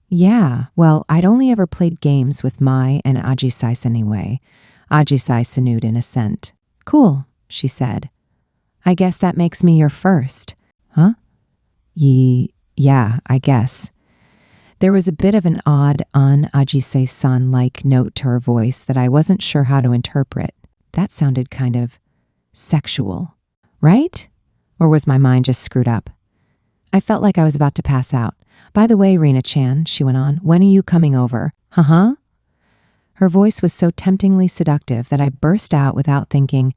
Yeah, well, I'd only ever played games with Mai and Ajisai anyway. Ajisai sinewed in assent. Cool, she said. I guess that makes me your first. Huh? Yeah, I guess. There was a bit of an odd Ajisai-san-like note to her voice that I wasn't sure how to interpret. That sounded kind of sexual, right? Or was my mind just screwed up? I felt like I was about to pass out. By the way, Rina-chan, she went on, when are you coming over? Huh? Her voice was so temptingly seductive that I burst out without thinking,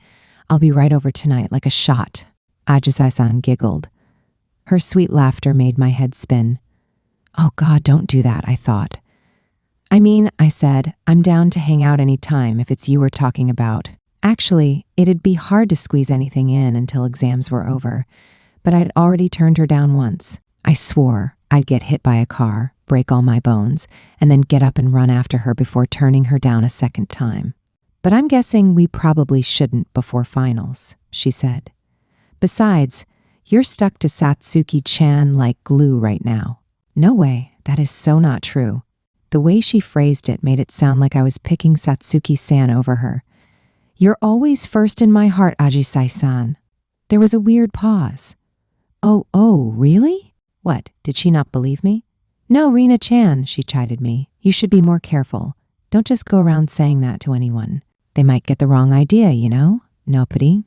I'll be right over tonight like a shot. Ajisai-san giggled. Her sweet laughter made my head spin. Oh God, don't do that, I thought. I mean, I said, I'm down to hang out any time if it's you we're talking about. Actually, it'd be hard to squeeze anything in until exams were over, but I'd already turned her down once. I swore I'd get hit by a car, break all my bones, and then get up and run after her before turning her down a second time. But I'm guessing we probably shouldn't before finals, she said. Besides, you're stuck to Satsuki-chan like glue right now. No way, that is so not true. The way she phrased it made it sound like I was picking Satsuki-san over her. You're always first in my heart, Ajisai-san. There was a weird pause. Oh, really? What, did she not believe me? No, Rina-chan, she chided me. You should be more careful. Don't just go around saying that to anyone. They might get the wrong idea, you know? Nopity?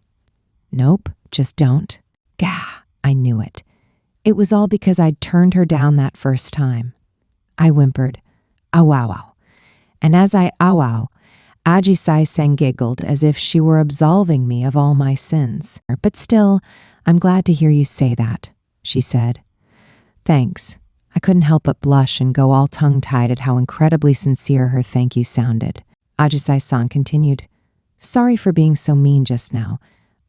Nope, just don't. Gah, I knew it. It was all because I'd turned her down that first time. I whimpered, ow. And as I ow, Ajisai-san giggled as if she were absolving me of all my sins. But still, I'm glad to hear you say that, she said. Thanks. I couldn't help but blush and go all tongue-tied at how incredibly sincere her thank you sounded. Ajisai-san continued, Sorry for being so mean just now.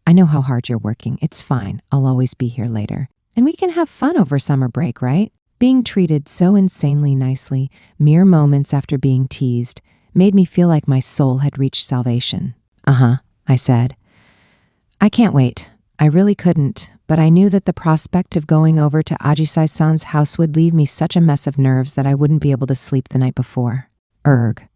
I know how hard you're working. It's fine. I'll always be here later. And we can have fun over summer break, right? Being treated so insanely nicely, mere moments after being teased, made me feel like my soul had reached salvation. I said. I can't wait. I really couldn't, but I knew that the prospect of going over to Ajisai-san's house would leave me such a mess of nerves that I wouldn't be able to sleep the night before. Erg.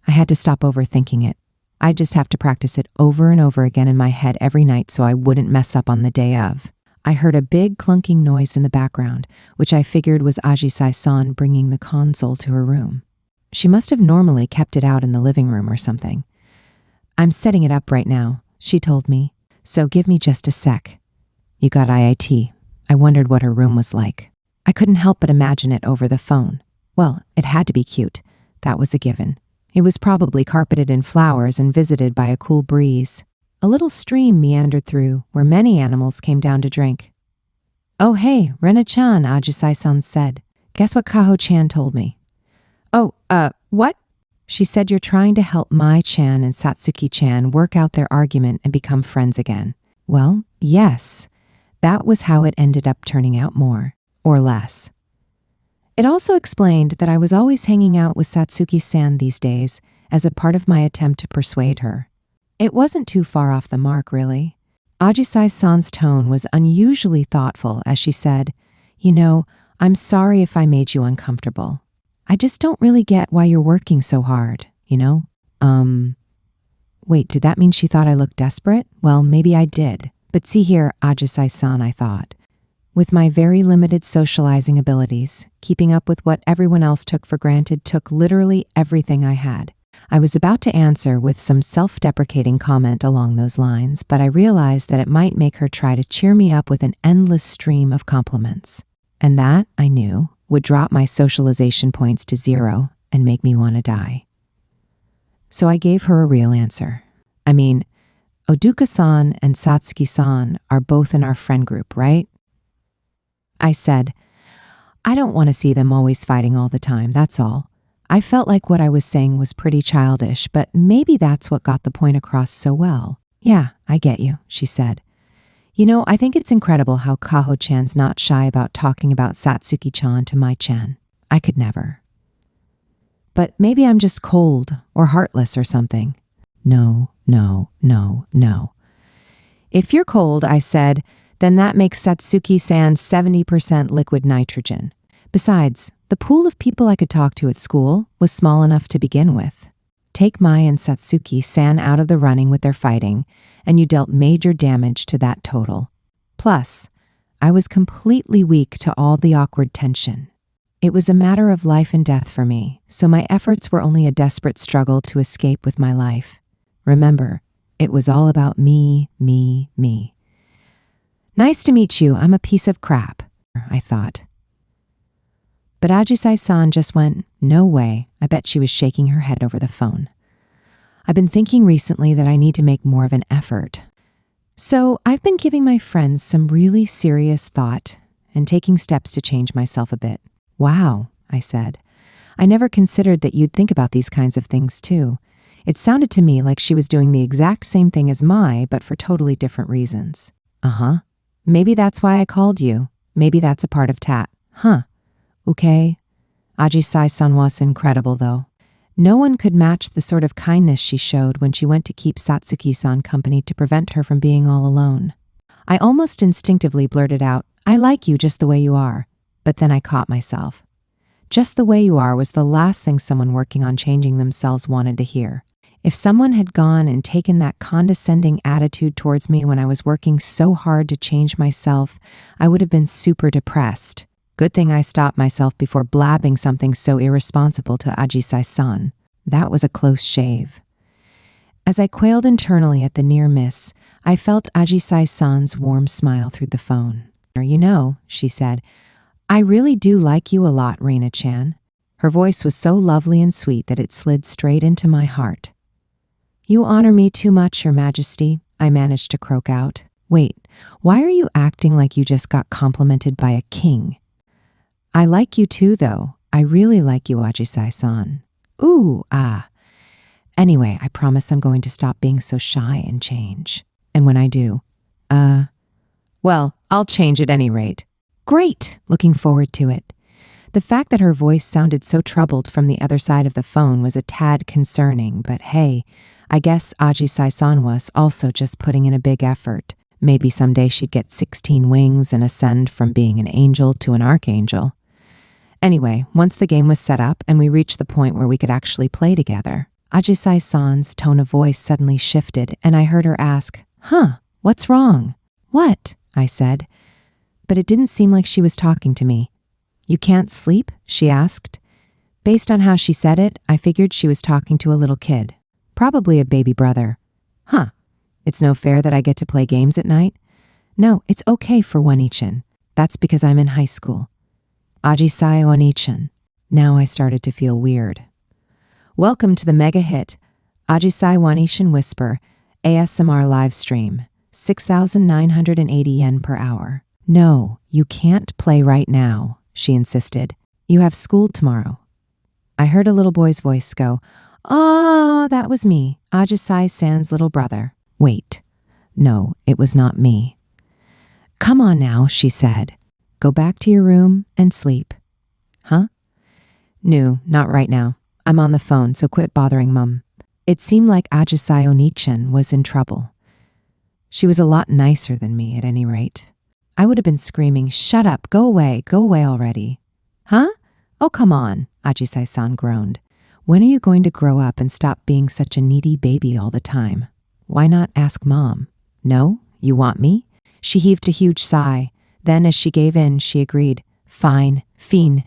I had to stop overthinking it. I'd just have to practice it over and over again in my head every night so I wouldn't mess up on the day of. I heard a big clunking noise in the background, which I figured was Ajisai-san bringing the console to her room. She must have normally kept it out in the living room or something. I'm setting it up right now, she told me, so give me just a sec. You got IIT. I wondered what her room was like. I couldn't help but imagine it over the phone. Well, it had to be cute. That was a given. It was probably carpeted in flowers and visited by a cool breeze. A little stream meandered through, where many animals came down to drink. Oh, hey, Rena-chan, Ajisai-san said. Guess what Kaho-chan told me? Oh, what? She said you're trying to help Mai-chan and Satsuki-chan work out their argument and become friends again. Well, yes. That was how it ended up turning out more, or less. It also explained that I was always hanging out with Satsuki-san these days as a part of my attempt to persuade her. It wasn't too far off the mark, really. Ajisai-san's tone was unusually thoughtful as she said, You know, I'm sorry if I made you uncomfortable. I just don't really get why you're working so hard, you know? Wait, did that mean she thought I looked desperate? Well, maybe I did. But see here, Ajisai-san, I thought. With my very limited socializing abilities, keeping up with what everyone else took for granted took literally everything I had. I was about to answer with some self-deprecating comment along those lines, but I realized that it might make her try to cheer me up with an endless stream of compliments. And that, I knew, would drop my socialization points to 0 and make me want to die. So I gave her a real answer. I mean, Oduka-san and Satsuki-san are both in our friend group, right? I said, I don't want to see them always fighting all the time, that's all. I felt like what I was saying was pretty childish, but maybe that's what got the point across so well. Yeah, I get you, she said. You know, I think it's incredible how Kaho-chan's not shy about talking about Satsuki-chan to Mai-chan. I could never. But maybe I'm just cold or heartless or something. No. If you're cold, I said, then that makes Satsuki-san 70% liquid nitrogen. Besides, the pool of people I could talk to at school was small enough to begin with. Take Mai and Satsuki-san out of the running with their fighting, and you dealt major damage to that total. Plus, I was completely weak to all the awkward tension. It was a matter of life and death for me, so my efforts were only a desperate struggle to escape with my life. Remember, it was all about me. Nice to meet you, I'm a piece of crap, I thought. But Ajisai-san just went, no way. I bet she was shaking her head over the phone. I've been thinking recently that I need to make more of an effort. So I've been giving my friends some really serious thought and taking steps to change myself a bit. Wow, I said. I never considered that you'd think about these kinds of things too. It sounded to me like she was doing the exact same thing as Mai, but for totally different reasons. Maybe that's why I called you. Maybe that's a part of TAT. Okay. Ajisai-san was incredible, though. No one could match the sort of kindness she showed when she went to keep Satsuki-san company to prevent her from being all alone. I almost instinctively blurted out, I like you just the way you are. But then I caught myself. Just the way you are was the last thing someone working on changing themselves wanted to hear. If someone had gone and taken that condescending attitude towards me when I was working so hard to change myself, I would have been super depressed. Good thing I stopped myself before blabbing something so irresponsible to Ajisai-san. That was a close shave. As I quailed internally at the near miss, I felt Ajisai-san's warm smile through the phone. You know, she said, I really do like you a lot, Reina-chan. Her voice was so lovely and sweet that it slid straight into my heart. You honor me too much, Your Majesty, I managed to croak out. Wait, why are you acting like you just got complimented by a king? I like you too, though. I really like you, Ajisai-san. Ooh, ah. Anyway, I promise I'm going to stop being so shy and change. And when I do, well, I'll change at any rate. Great! Looking forward to it. The fact that her voice sounded so troubled from the other side of the phone was a tad concerning, but hey, I guess Ajisai-san was also just putting in a big effort. Maybe someday she'd get 16 wings and ascend from being an angel to an archangel. Anyway, once the game was set up and we reached the point where we could actually play together, Ajisai-san's tone of voice suddenly shifted and I heard her ask, what's wrong? What? I said. But it didn't seem like she was talking to me. You can't sleep? She asked. Based on how she said it, I figured she was talking to a little kid. Probably a baby brother. It's no fair that I get to play games at night? No, it's okay for One-ichan. That's because I'm in high school. Ajisai One-ichan. Now I started to feel weird. Welcome to the mega hit, Ajisai One-ichan Whisper, ASMR live stream, 6,980 yen per hour. No, you can't play right now, she insisted. You have school tomorrow. I heard a little boy's voice go, "Ah, that was me, Ajisai-san's little brother." Wait, no, it was not me. Come on now, she said. Go back to your room and sleep. No, not right now. I'm on the phone, so quit bothering Mum. It seemed like Ajisai One-ichan was in trouble. She was a lot nicer than me, at any rate. I would have been screaming, "Shut up, go away already." Oh, come on, Ajisai-san groaned. When are you going to grow up and stop being such a needy baby all the time? Why not ask Mom? No? You want me? She heaved a huge sigh. Then, as she gave in, she agreed. Fine, fine.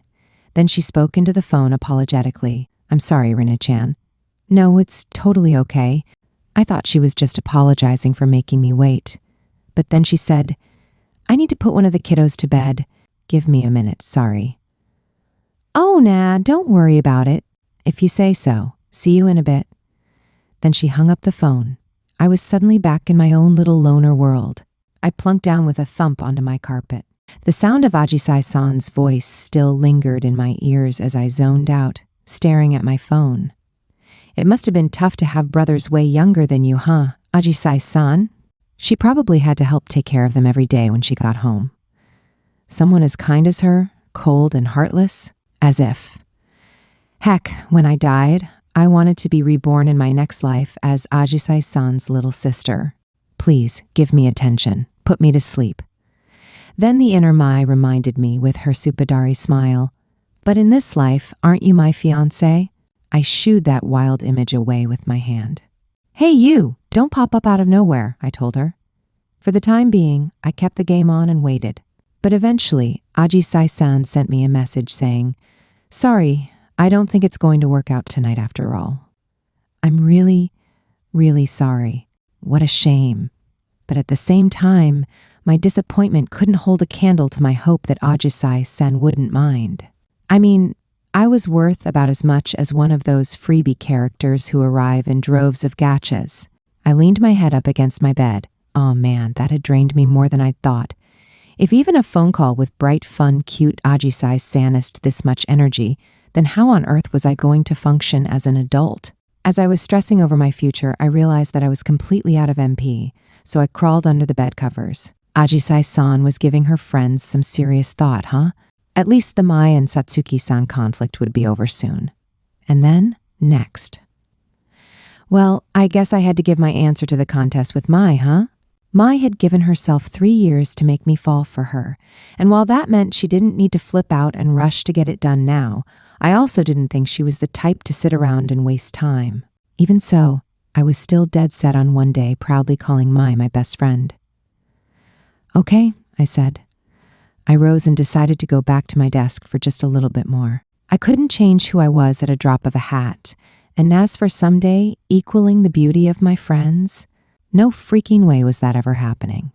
Then she spoke into the phone apologetically. I'm sorry, Rina-chan. No, it's totally okay. I thought she was just apologizing for making me wait. But then she said, I need to put one of the kiddos to bed. Give me a minute, sorry. Oh, nah, don't worry about it. If you say so. See you in a bit. Then she hung up the phone. I was suddenly back in my own little loner world. I plunked down with a thump onto my carpet. The sound of Ajisai-san's voice still lingered in my ears as I zoned out, staring at my phone. It must have been tough to have brothers way younger than you, huh, Ajisai-san? She probably had to help take care of them every day when she got home. Someone as kind as her, cold and heartless, as if. Heck, when I died, I wanted to be reborn in my next life as Ajisai-san's little sister. Please, give me attention. Put me to sleep. Then the inner Mai reminded me with her Supadari smile, but in this life, aren't you my fiancé? I shooed that wild image away with my hand. Hey you, don't pop up out of nowhere, I told her. For the time being, I kept the game on and waited. But eventually, Ajisai-san sent me a message saying, Sorry, I don't think it's going to work out tonight after all. I'm really, really sorry. What a shame. But at the same time, my disappointment couldn't hold a candle to my hope that Ajisai-san wouldn't mind. I mean, I was worth about as much as one of those freebie characters who arrive in droves of gachas. I leaned my head up against my bed. Oh man, that had drained me more than I'd thought. If even a phone call with bright, fun, cute Ajisai-san sanist this much energy, then how on earth was I going to function as an adult? As I was stressing over my future, I realized that I was completely out of MP, so I crawled under the bed covers. Ajisai-san was giving her friends some serious thought, huh? At least the Mai and Satsuki-san conflict would be over soon. And then, next. Well, I guess I had to give my answer to the contest with Mai, huh? Mai had given herself 3 years to make me fall for her, and while that meant she didn't need to flip out and rush to get it done now, I also didn't think she was the type to sit around and waste time. Even so, I was still dead set on one day proudly calling Mai my best friend. Okay, I said. I rose and decided to go back to my desk for just a little bit more. I couldn't change who I was at a drop of a hat, and as for someday equaling the beauty of my friends, no freaking way was that ever happening.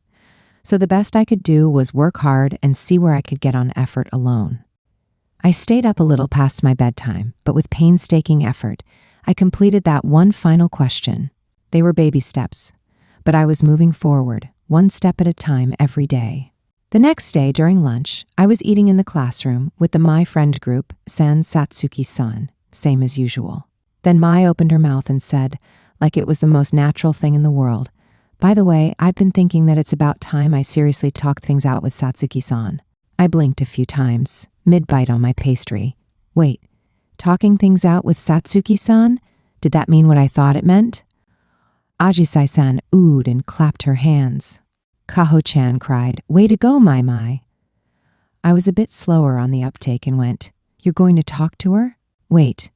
So the best I could do was work hard and see where I could get on effort alone. I stayed up a little past my bedtime, but with painstaking effort, I completed that one final question. They were baby steps, but I was moving forward, one step at a time every day. The next day during lunch, I was eating in the classroom with the Mai friend group, sans Satsuki-san, same as usual. Then Mai opened her mouth and said, like it was the most natural thing in the world, By the way, I've been thinking that it's about time I seriously talked things out with Satsuki-san. I blinked a few times, mid-bite on my pastry. Wait, talking things out with Satsuki-san? Did that mean what I thought it meant? Ajisai-san oohed and clapped her hands. Kaho-chan cried, "Way to go, Mai." I was a bit slower on the uptake and went, "You're going to talk to her? Wait,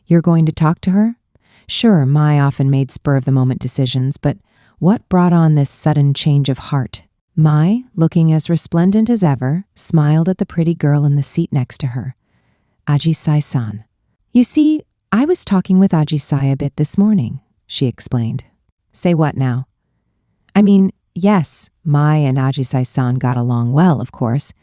you're going to talk to her?" Sure, Mai often made spur-of-the-moment decisions, but what brought on this sudden change of heart? Mai, looking as resplendent as ever, smiled at the pretty girl in the seat next to her. Ajisai-san. "You see, I was talking with Ajisai a bit this morning," she explained. "Say what now?" "I mean, yes, Mai and Ajisai-san got along well, of course,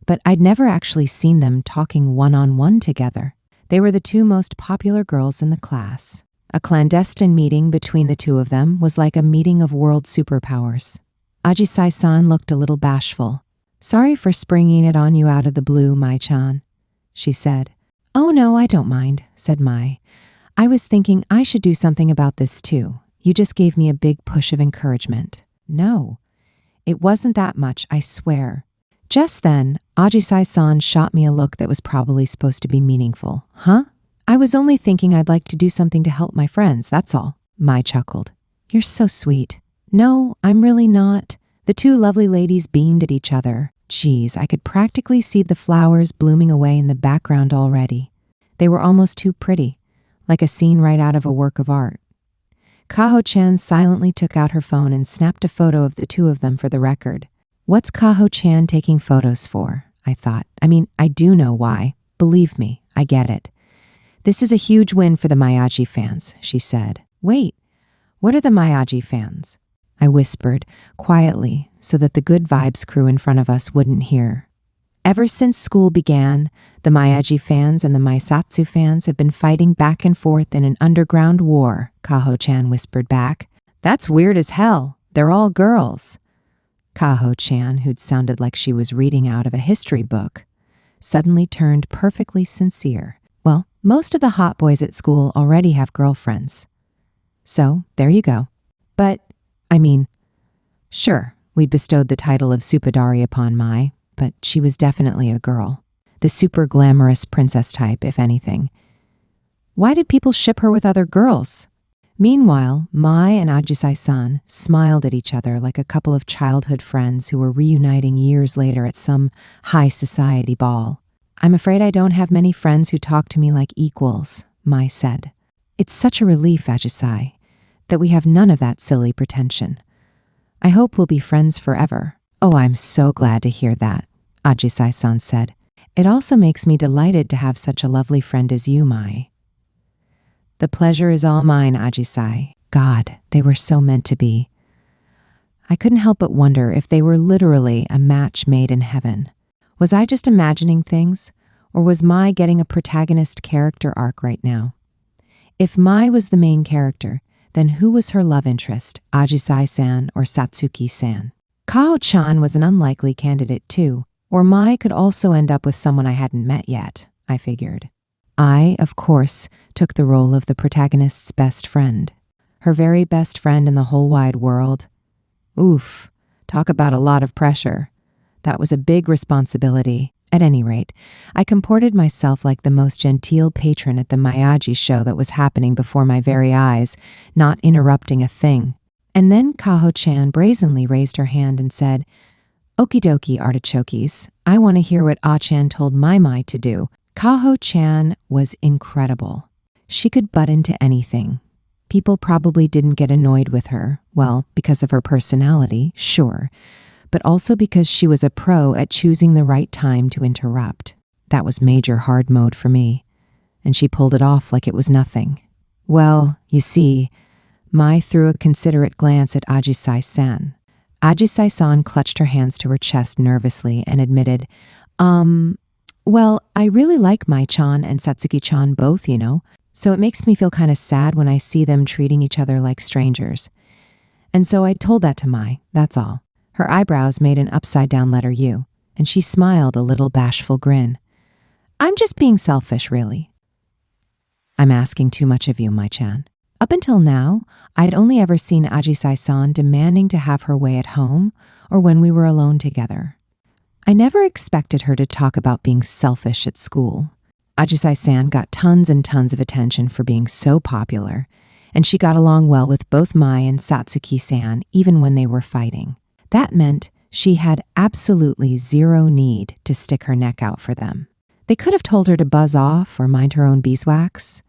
but I'd never actually seen them talking one-on-one together. They were the two most popular girls in the class. A clandestine meeting between the two of them was like a meeting of world superpowers." Ajisai-san looked a little bashful. "Sorry for springing it on you out of the blue, Mai-chan," she said. "Oh no, I don't mind," said Mai. "I was thinking I should do something about this too. You just gave me a big push of encouragement." "No, it wasn't that much, I swear." Just then, Ajisai-san shot me a look that was probably supposed to be meaningful. "Huh? I was only thinking I'd like to do something to help my friends, that's all." Mai chuckled. "You're so sweet." "No, I'm really not." The two lovely ladies beamed at each other. Geez, I could practically see the flowers blooming away in the background already. They were almost too pretty, like a scene right out of a work of art. Kaho-chan silently took out her phone and snapped a photo of the two of them for the record. What's Kaho-chan taking photos for? I thought. I mean, I do know why. Believe me, I get it. This is a huge win for the Miyagi fans, she said. Wait, what are the Miyagi fans? I whispered, quietly, so that the good vibes crew in front of us wouldn't hear. Ever since school began, the Miyagi fans and the Maisatsu fans have been fighting back and forth in an underground war, Kaho-chan whispered back. That's weird as hell. They're all girls. Kaho-chan, who'd sounded like she was reading out of a history book, suddenly turned perfectly sincere. Well, most of the hot boys at school already have girlfriends. So, there you go. But, I mean, sure, we'd bestowed the title of Supadari upon Mai, but she was definitely a girl. The super glamorous princess type, if anything. Why did people ship her with other girls? Meanwhile, Mai and Ajisai-san smiled at each other like a couple of childhood friends who were reuniting years later at some high society ball. I'm afraid I don't have many friends who talk to me like equals, Mai said. It's such a relief, Ajisai, that we have none of that silly pretension. I hope we'll be friends forever. Oh, I'm so glad to hear that, Ajisai-san said. It also makes me delighted to have such a lovely friend as you, Mai. The pleasure is all mine, Ajisai. God, they were so meant to be. I couldn't help but wonder if they were literally a match made in heaven. Was I just imagining things, or was Mai getting a protagonist character arc right now? If Mai was the main character, then who was her love interest, Ajisai-san or Satsuki-san? Kao-chan was an unlikely candidate too, or Mai could also end up with someone I hadn't met yet, I figured. I, of course, took the role of the protagonist's best friend. Her very best friend in the whole wide world. Oof, talk about a lot of pressure. That was a big responsibility. At any rate, I comported myself like the most genteel patron at the Miyagi show that was happening before my very eyes, not interrupting a thing. And then Kaho-chan brazenly raised her hand and said, Okie dokie, artichokes, I want to hear what Ah-chan told Mai to do. Kaho-chan was incredible. She could butt into anything. People probably didn't get annoyed with her, well, because of her personality, sure, but also because she was a pro at choosing the right time to interrupt. That was major hard mode for me, and she pulled it off like it was nothing. Well, you see, Mai threw a considerate glance at Ajisai-san. Ajisai-san clutched her hands to her chest nervously and admitted, well, I really like Mai-chan and Satsuki-chan both, you know, so it makes me feel kind of sad when I see them treating each other like strangers. And so I told that to Mai, that's all. Her eyebrows made an upside-down letter U, and she smiled a little bashful grin. I'm just being selfish, really. I'm asking too much of you, Mai-chan. Up until now, I'd only ever seen Ajisai-san demanding to have her way at home or when we were alone together. I never expected her to talk about being selfish at school. Ajisai-san got tons and tons of attention for being so popular, and she got along well with both Mai and Satsuki-san even when they were fighting. That meant she had absolutely zero need to stick her neck out for them. They could have told her to buzz off or mind her own beeswax,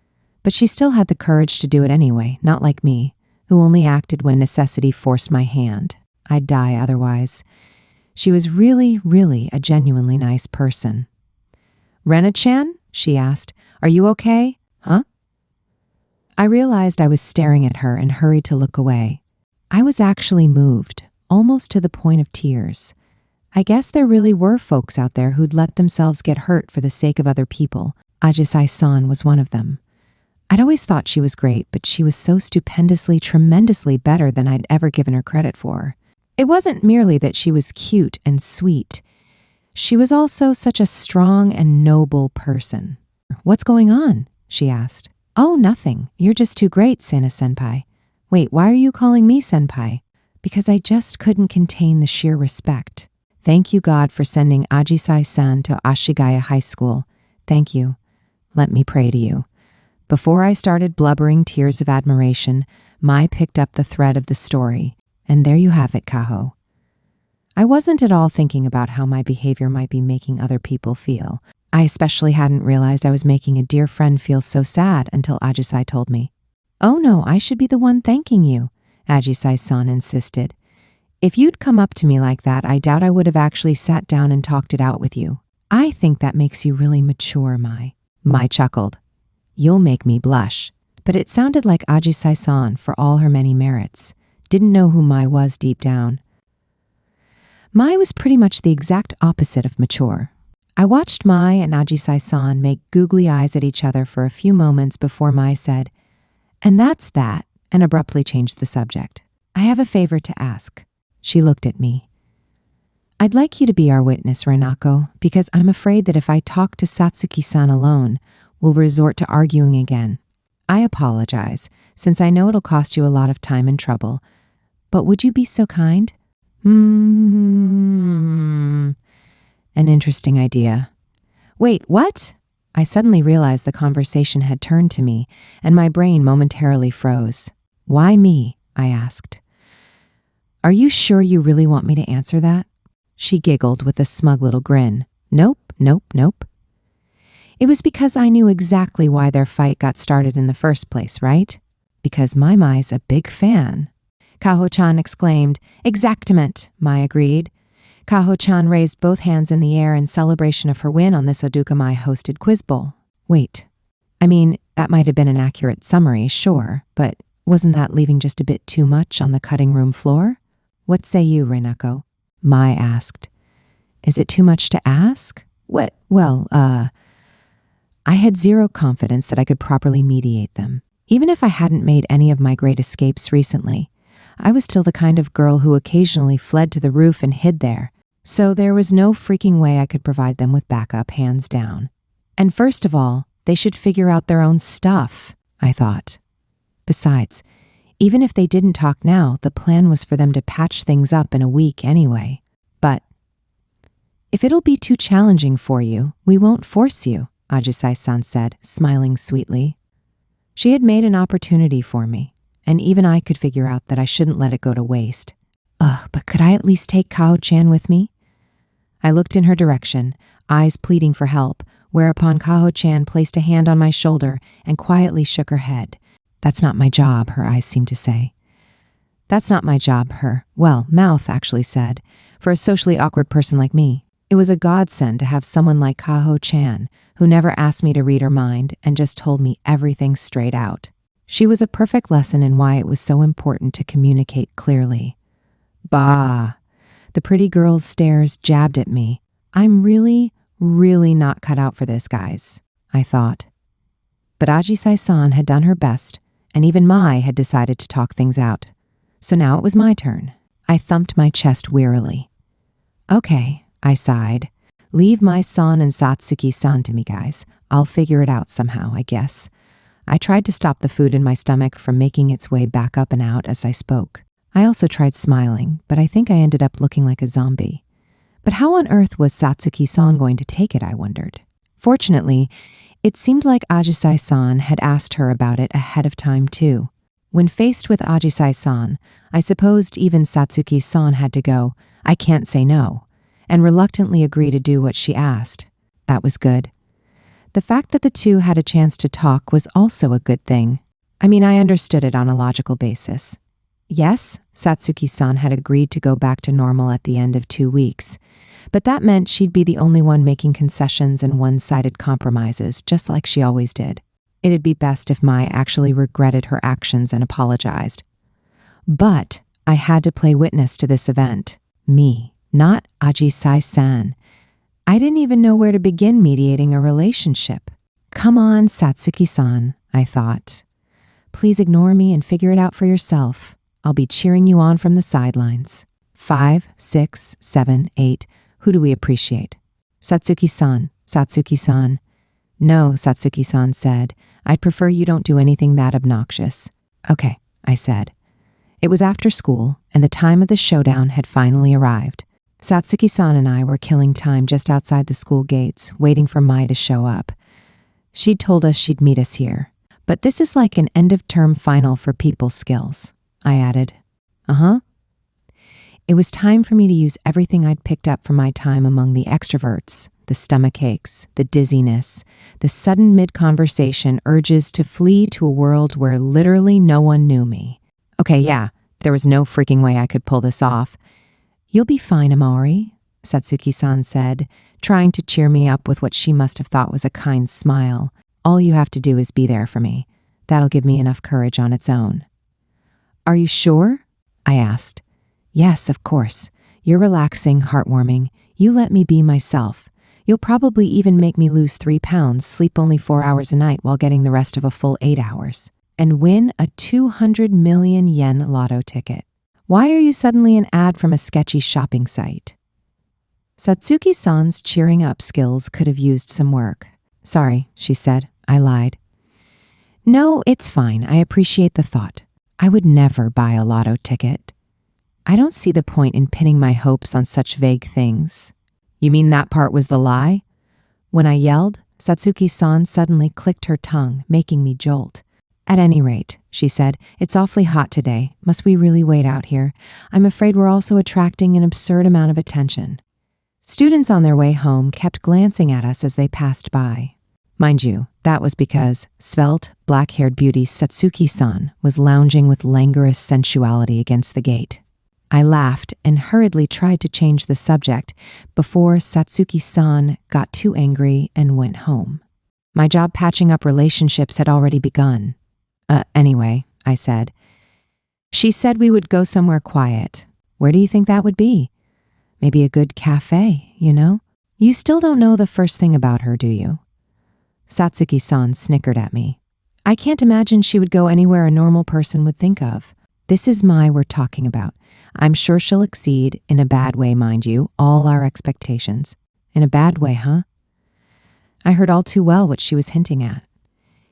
but she still had the courage to do it anyway, not like me, who only acted when necessity forced my hand. I'd die otherwise. She was really, really a genuinely nice person. Rena-chan? She asked. Are you okay? Huh? I realized I was staring at her and hurried to look away. I was actually moved, almost to the point of tears. I guess there really were folks out there who'd let themselves get hurt for the sake of other people. Ajisai-san was one of them. I'd always thought she was great, but she was so stupendously, tremendously better than I'd ever given her credit for. It wasn't merely that she was cute and sweet. She was also such a strong and noble person. What's going on? She asked. Oh, nothing. You're just too great, Sana-senpai. Wait, why are you calling me senpai? Because I just couldn't contain the sheer respect. Thank you, God, for sending Ajisai-san to Ashigaya High School. Thank you. Let me pray to you. Before I started blubbering tears of admiration, Mai picked up the thread of the story. And there you have it, Kaho. I wasn't at all thinking about how my behavior might be making other people feel. I especially hadn't realized I was making a dear friend feel so sad until Ajisai told me. Oh no, I should be the one thanking you, Ajisai-san insisted. If you'd come up to me like that, I doubt I would have actually sat down and talked it out with you. I think that makes you really mature, Mai. Mai chuckled. You'll make me blush. But it sounded like Ajisai-san, for all her many merits, didn't know who Mai was deep down. Mai was pretty much the exact opposite of mature. I watched Mai and Ajisai-san make googly eyes at each other for a few moments before Mai said, "And that's that," and abruptly changed the subject. "I have a favor to ask." She looked at me. "I'd like you to be our witness, Renako, because I'm afraid that if I talk to Satsuki-san alone, we'll resort to arguing again. I apologize, since I know it'll cost you a lot of time and trouble, but would you be so kind?" An interesting idea. Wait, what? I suddenly realized the conversation had turned to me, and my brain momentarily froze. Why me? I asked. Are you sure you really want me to answer that? She giggled with a smug little grin. Nope. It was because I knew exactly why their fight got started in the first place, right? Because Mai's a big fan. Kaho-chan exclaimed. Exactament, Mai agreed. Kaho-chan raised both hands in the air in celebration of her win on this Oduka Mai-hosted quiz bowl. Wait, I mean, that might have been an accurate summary, sure, but wasn't that leaving just a bit too much on the cutting room floor? What say you, Renako? Mai asked. Is it too much to ask? What? Well, I had zero confidence that I could properly mediate them. Even if I hadn't made any of my great escapes recently, I was still the kind of girl who occasionally fled to the roof and hid there, so there was no freaking way I could provide them with backup, hands down. And first of all, they should figure out their own stuff, I thought. Besides, even if they didn't talk now, the plan was for them to patch things up in a week anyway. But if it'll be too challenging for you, we won't force you, Ajisai-san said, smiling sweetly. She had made an opportunity for me, and even I could figure out that I shouldn't let it go to waste. But could I at least take Kaho-chan with me? I looked in her direction, eyes pleading for help, whereupon Kaho-chan placed a hand on my shoulder and quietly shook her head. That's not my job, her eyes seemed to say. That's not my job, her mouth actually said, for a socially awkward person like me. It was a godsend to have someone like Kaho-chan, who never asked me to read her mind and just told me everything straight out. She was a perfect lesson in why it was so important to communicate clearly. Bah! The pretty girl's stares jabbed at me. I'm really not cut out for this, guys, I thought. But Ajisai-san had done her best, and even Mai had decided to talk things out. So now it was my turn. I thumped my chest wearily. Okay, I sighed. Leave my son and Satsuki-san to me, guys. I'll figure it out somehow, I guess. I tried to stop the food in my stomach from making its way back up and out as I spoke. I also tried smiling, but I think I ended up looking like a zombie. But how on earth was Satsuki-san going to take it, I wondered. Fortunately, it seemed like Ajisai-san had asked her about it ahead of time, too. When faced with Ajisai-san, I supposed even Satsuki-san had to go, I can't say no, and reluctantly agree to do what she asked. That was good. The fact that the two had a chance to talk was also a good thing. I mean, I understood it on a logical basis. Yes, Satsuki-san had agreed to go back to normal at the end of 2 weeks, but that meant she'd be the only one making concessions and one-sided compromises, just like she always did. It'd be best if Mai actually regretted her actions and apologized. But I had to play witness to this event. Me, not Ajisai-san. I didn't even know where to begin mediating a relationship. Come on, Satsuki-san, I thought. Please ignore me and figure it out for yourself. I'll be cheering you on from the sidelines. 5, 6, 7, 8. Who do we appreciate? Satsuki-san, Satsuki-san. No, Satsuki-san said. I'd prefer you don't do anything that obnoxious. Okay, I said. It was after school, and the time of the showdown had finally arrived. Satsuki-san and I were killing time just outside the school gates, waiting for Mai to show up. She'd told us she'd meet us here. But this is like an end-of-term final for people skills, I added. It was time for me to use everything I'd picked up from my time among the extroverts, the stomach aches, the dizziness, the sudden mid-conversation urges to flee to a world where literally no one knew me. Okay, yeah, There was no freaking way I could pull this off. "You'll be fine, Amari," Satsuki-san said, trying to cheer me up with what she must have thought was a kind smile. "All you have to do is be there for me. That'll give me enough courage on its own." "Are you sure?" I asked. "Yes, of course. You're relaxing, heartwarming. You let me be myself. You'll probably even make me lose 3 pounds, sleep only 4 hours a night while getting the rest of a full 8 hours, and win a 200 million yen lotto ticket. Why are you suddenly an ad from a sketchy shopping site?" Satsuki-san's cheering up skills could have used some work. "Sorry," she said. I lied. "No, it's fine. I appreciate the thought. I would never buy a lotto ticket. I don't see the point in pinning my hopes on such vague things." "You mean that part was the lie?" When I yelled, Satsuki-san suddenly clicked her tongue, making me jolt. "At any rate," she said, "it's awfully hot today. Must we really wait out here? I'm afraid we're also attracting an absurd amount of attention." Students on their way home kept glancing at us as they passed by. Mind you, that was because svelte, black-haired beauty Satsuki-san was lounging with languorous sensuality against the gate. I laughed and hurriedly tried to change the subject before Satsuki-san got too angry and went home. My job patching up relationships had already begun. Anyway," I said. "She said we would go somewhere quiet. Where do you think that would be? Maybe a good cafe, you know? You still don't know the first thing about her, do you?" Satsuki-san snickered at me. "I can't imagine she would go anywhere a normal person would think of. This is Mai we're talking about. I'm sure she'll exceed, in a bad way, mind you, all our expectations." "In a bad way, huh?" I heard all too well what she was hinting at.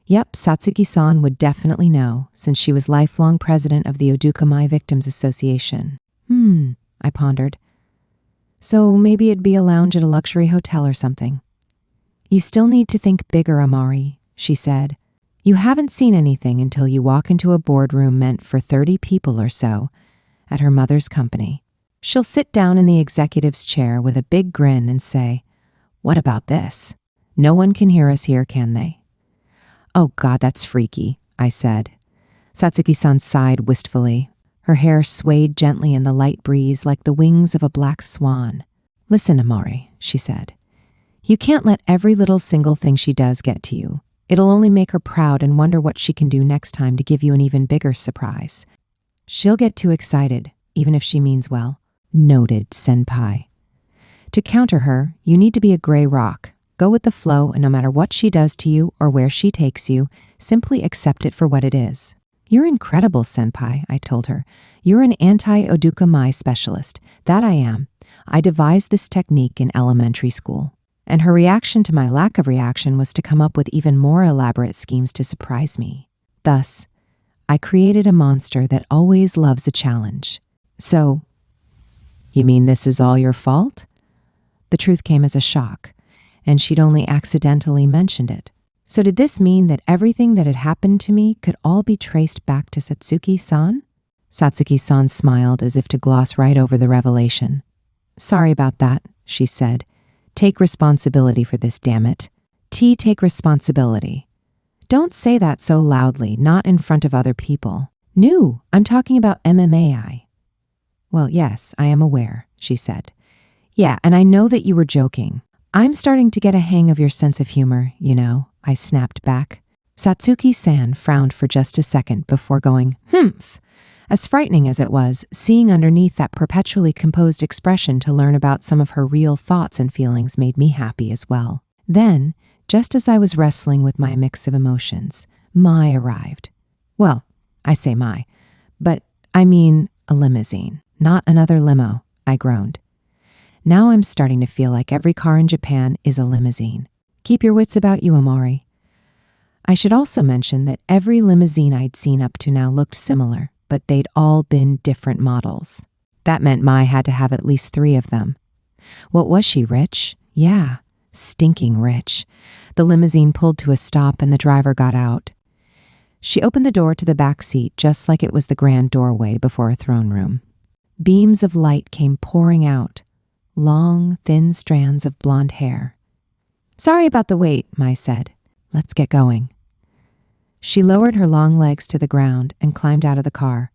Yep, Satsuki-san would definitely know, since she was lifelong president of the Odukamai Victims Association. I pondered. "So maybe it'd be a lounge at a luxury hotel or something." "You still need to think bigger, Amari," she said. "You haven't seen anything until you walk into a boardroom meant for 30 people or so at her mother's company. She'll sit down in the executive's chair with a big grin and say, 'What about this? No one can hear us here, can they?'" "Oh God, that's freaky," I said. Satsuki-san sighed wistfully. Her hair swayed gently in the light breeze like the wings of a black swan. "Listen, Amari," she said. "You can't let every little single thing she does get to you. It'll only make her proud and wonder what she can do next time to give you an even bigger surprise. She'll get too excited, even if she means well." "Noted, senpai." "To counter her, you need to be a gray rock. Go with the flow, and no matter what she does to you or where she takes you, simply accept it for what it is." "You're incredible, senpai," I told her. "You're an anti-Odukamai specialist. That I am. I devised this technique in elementary school." And her reaction to my lack of reaction was to come up with even more elaborate schemes to surprise me. Thus, I created a monster that always loves a challenge. "So, you mean this is all your fault?" The truth came as a shock, and she'd only accidentally mentioned it. So did this mean that everything that had happened to me could all be traced back to Satsuki-san? Satsuki-san smiled as if to gloss right over the revelation. "Sorry about that," she said. "Take responsibility for this, damn it. Take responsibility. Don't say that so loudly, not in front of other people. No, I'm talking about MMAI. "Well, yes, I am aware," she said. "Yeah, and I know that you were joking. I'm starting to get a hang of your sense of humor, you know," I snapped back. Satsuki-san frowned for just a second before going, "Humph." As frightening as it was, seeing underneath that perpetually composed expression to learn about some of her real thoughts and feelings made me happy as well. Then, just as I was wrestling with my mix of emotions, Mai arrived. Well, I say Mai, but I mean a limousine, not another limo, I groaned. Now I'm starting to feel like every car in Japan is a limousine. Keep your wits about you, Amari. I should also mention that every limousine I'd seen up to now looked similar, but they'd all been different models. That meant Mai had to have at least 3 of them. What was she, rich? Yeah, stinking rich. The limousine pulled to a stop and the driver got out. She opened the door to the back seat just like it was the grand doorway before a throne room. Beams of light came pouring out, long, thin strands of blonde hair. "Sorry about the wait," Mai said. "Let's get going." She lowered her long legs to the ground and climbed out of the car.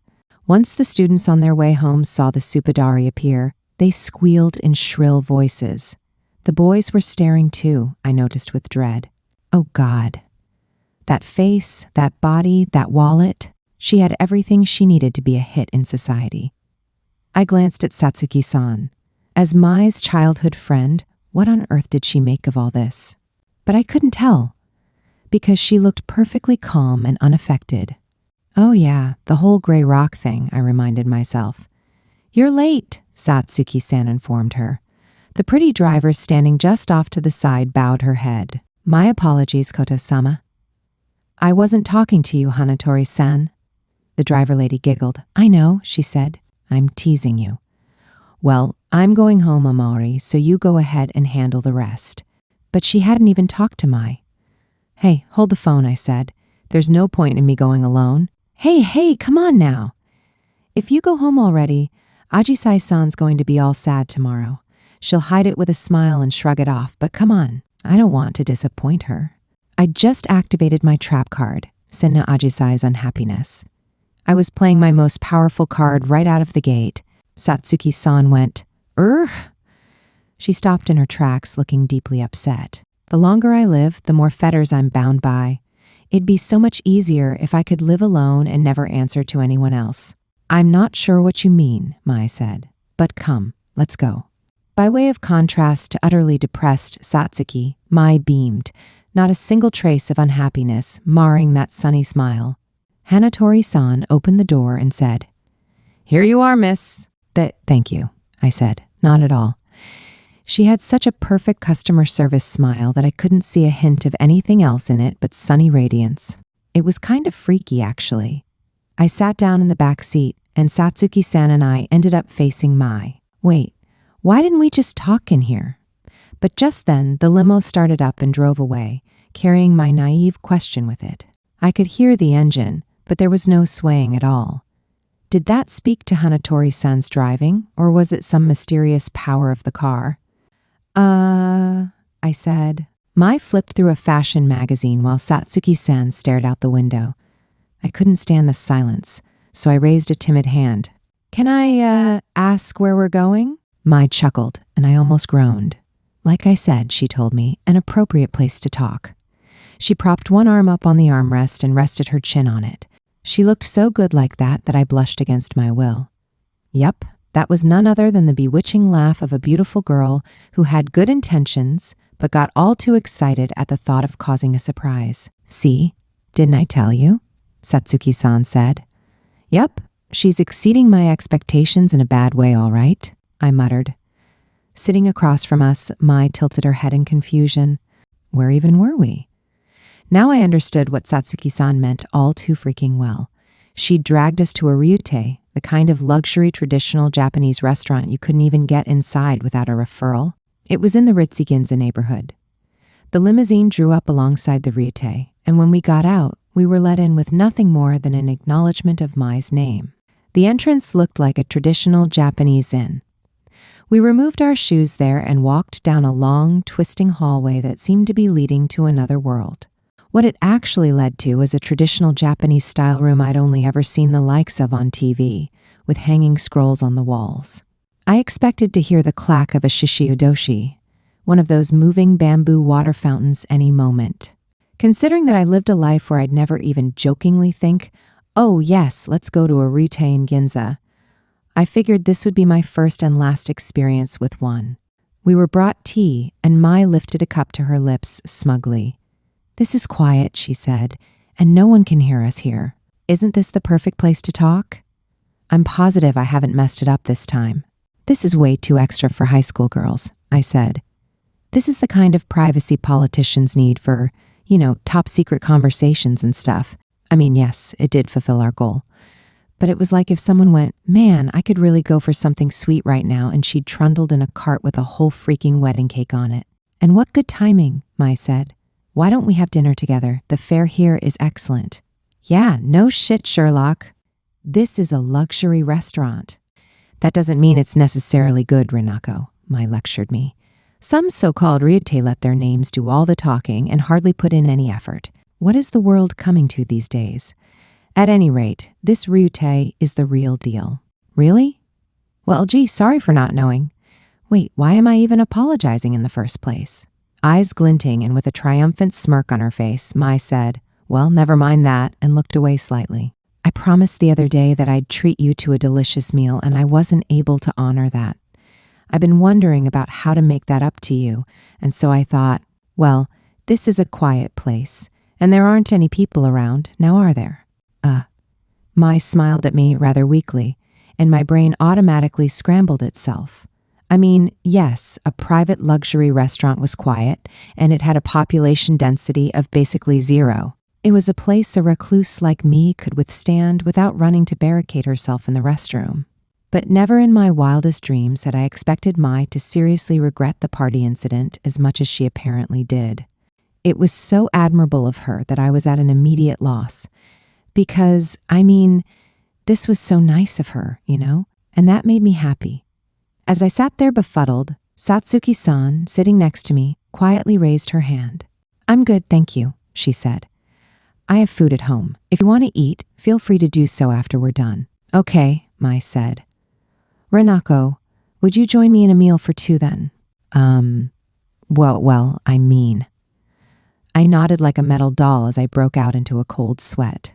Once the students on their way home saw the Supadari appear, they squealed in shrill voices. The boys were staring too, I noticed with dread. Oh God. That face, that body, that wallet. She had everything she needed to be a hit in society. I glanced at Satsuki-san. As Mai's childhood friend, what on earth did she make of all this? But I couldn't tell, because she looked perfectly calm and unaffected. Oh yeah, the whole gray rock thing, I reminded myself. You're late, Satsuki-san informed her. The pretty driver standing just off to the side bowed her head. My apologies, Koto-sama. I wasn't talking to you, Hanatori-san. The driver lady giggled. I know, she said. I'm teasing you. Well, I'm going home, Amari, so you go ahead and handle the rest. But she hadn't even talked to Mai. Hey, hold the phone, I said. There's no point in me going alone. Hey, come on now. If you go home already, Ajisai-san's going to be all sad tomorrow. She'll hide it with a smile and shrug it off, but come on, I don't want to disappoint her. I just activated my trap card, Senna Ajisai's unhappiness. I was playing my most powerful card right out of the gate. Satsuki-san went, She stopped in her tracks, looking deeply upset. The longer I live, the more fetters I'm bound by. It'd be so much easier if I could live alone and never answer to anyone else. I'm not sure what you mean, Mai said. But come, let's go. By way of contrast to utterly depressed Satsuki, Mai beamed, not a single trace of unhappiness marring that sunny smile. Hanatori-san opened the door and said, Here you are, miss. Thank you, I said. Not at all. She had such a perfect customer service smile that I couldn't see a hint of anything else in it but sunny radiance. It was kind of freaky, actually. I sat down in the back seat, and Satsuki-san and I ended up facing Mai. Wait, why didn't we just talk in here? But just then, the limo started up and drove away, carrying my naive question with it. I could hear the engine, but there was no swaying at all. Did that speak to Hanatori-san's driving, or was it some mysterious power of the car? I said. Mai flipped through a fashion magazine while Satsuki-san stared out the window. I couldn't stand the silence, so I raised a timid hand. Can I, ask where we're going? Mai chuckled, and I almost groaned. Like I said, she told me, an appropriate place to talk. She propped one arm up on the armrest and rested her chin on it. She looked so good like that I blushed against my will. Yup, that was none other than the bewitching laugh of a beautiful girl who had good intentions, but got all too excited at the thought of causing a surprise. See, didn't I tell you? Satsuki-san said. Yup, she's exceeding my expectations in a bad way, all right, I muttered. Sitting across from us, Mai tilted her head in confusion. Where even were we? Now I understood what Satsuki-san meant all too freaking well. She dragged us to a ryute, the kind of luxury traditional Japanese restaurant you couldn't even get inside without a referral. It was in the Ritzy Ginza neighborhood. The limousine drew up alongside the ryute, and when we got out, we were let in with nothing more than an acknowledgement of Mai's name. The entrance looked like a traditional Japanese inn. We removed our shoes there and walked down a long, twisting hallway that seemed to be leading to another world. What it actually led to was a traditional Japanese-style room I'd only ever seen the likes of on TV, with hanging scrolls on the walls. I expected to hear the clack of a shishiodoshi, one of those moving bamboo water fountains, any moment. Considering that I lived a life where I'd never even jokingly think, oh yes, let's go to a ryute in Ginza, I figured this would be my first and last experience with one. We were brought tea, and Mai lifted a cup to her lips smugly. This is quiet, she said, and no one can hear us here. Isn't this the perfect place to talk? I'm positive I haven't messed it up this time. This is way too extra for high school girls, I said. This is the kind of privacy politicians need for, top secret conversations and stuff. I mean, yes, it did fulfill our goal. But it was like if someone went, man, I could really go for something sweet right now, and she'd trundled in a cart with a whole freaking wedding cake on it. And what good timing, Mai said. Why don't we have dinner together? The fare here is excellent. Yeah, no shit, Sherlock. This is a luxury restaurant. That doesn't mean it's necessarily good, Renako, Mai lectured me. Some so-called ryute let their names do all the talking and hardly put in any effort. What is the world coming to these days? At any rate, this Ryute is the real deal. Really? Well, gee, sorry for not knowing. Wait, why am I even apologizing in the first place? Eyes glinting and with a triumphant smirk on her face, Mai said, well, never mind that, and looked away slightly. I promised the other day that I'd treat you to a delicious meal, and I wasn't able to honor that. I've been wondering about how to make that up to you, and so I thought, well, this is a quiet place, and there aren't any people around, now are there? Mai smiled at me rather weakly, and my brain automatically scrambled itself. I mean, yes, a private luxury restaurant was quiet, and it had a population density of basically 0. It was a place a recluse like me could withstand without running to barricade herself in the restroom. But never in my wildest dreams had I expected Mai to seriously regret the party incident as much as she apparently did. It was so admirable of her that I was at an immediate loss. Because, I mean, this was so nice of her, and that made me happy. As I sat there befuddled, Satsuki-san, sitting next to me, quietly raised her hand. I'm good, thank you, she said. I have food at home. If you want to eat, feel free to do so after we're done. Okay, Mai said. Renako, would you join me in a meal for 2 then? Well, I mean. I nodded like a metal doll as I broke out into a cold sweat.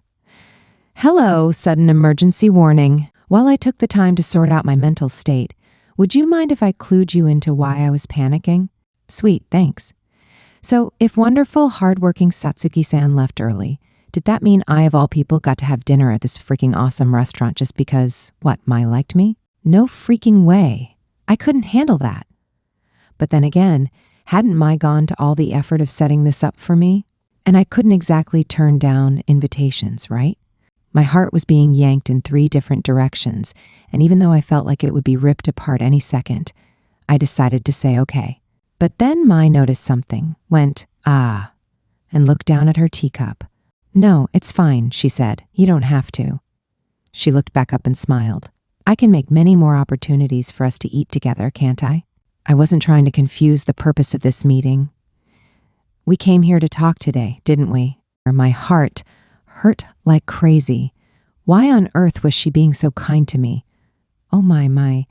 Hello, sudden emergency warning. While I took the time to sort out my mental state, would you mind if I clued you into why I was panicking? Sweet, thanks. So, if wonderful, hardworking Satsuki-san left early, did that mean I, of all people, got to have dinner at this freaking awesome restaurant just because, Mai liked me? No freaking way. I couldn't handle that. But then again, hadn't Mai gone to all the effort of setting this up for me? And I couldn't exactly turn down invitations, right? My heart was being yanked in 3 different directions, and even though I felt like it would be ripped apart any second, I decided to say okay. But then Mai noticed something, went, and looked down at her teacup. No, it's fine, she said. You don't have to. She looked back up and smiled. I can make many more opportunities for us to eat together, can't I? I wasn't trying to confuse the purpose of this meeting. We came here to talk today, didn't we? My heart hurt like crazy. Why on earth was she being so kind to me? Oh my,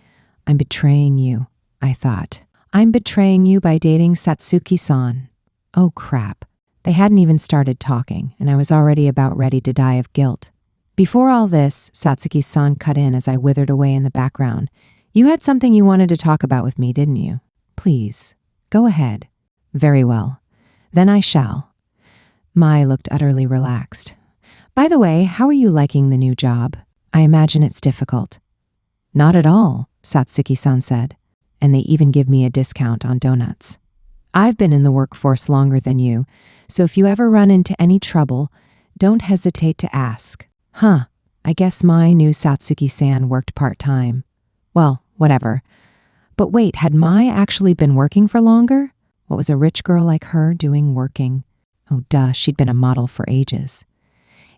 I'm betraying you, I thought. I'm betraying you by dating Satsuki-san. Oh crap. They hadn't even started talking, and I was already about ready to die of guilt. Before all this, Satsuki-san cut in as I withered away in the background. You had something you wanted to talk about with me, didn't you? Please, go ahead. Very well. Then I shall. Mai looked utterly relaxed. By the way, how are you liking the new job? I imagine it's difficult. Not at all, Satsuki-san said, and they even give me a discount on donuts. I've been in the workforce longer than you, so if you ever run into any trouble, don't hesitate to ask. I guess Mai knew Satsuki-san worked part-time. Well, whatever. But wait, had Mai actually been working for longer? What was a rich girl like her doing working? Oh, duh, she'd been a model for ages.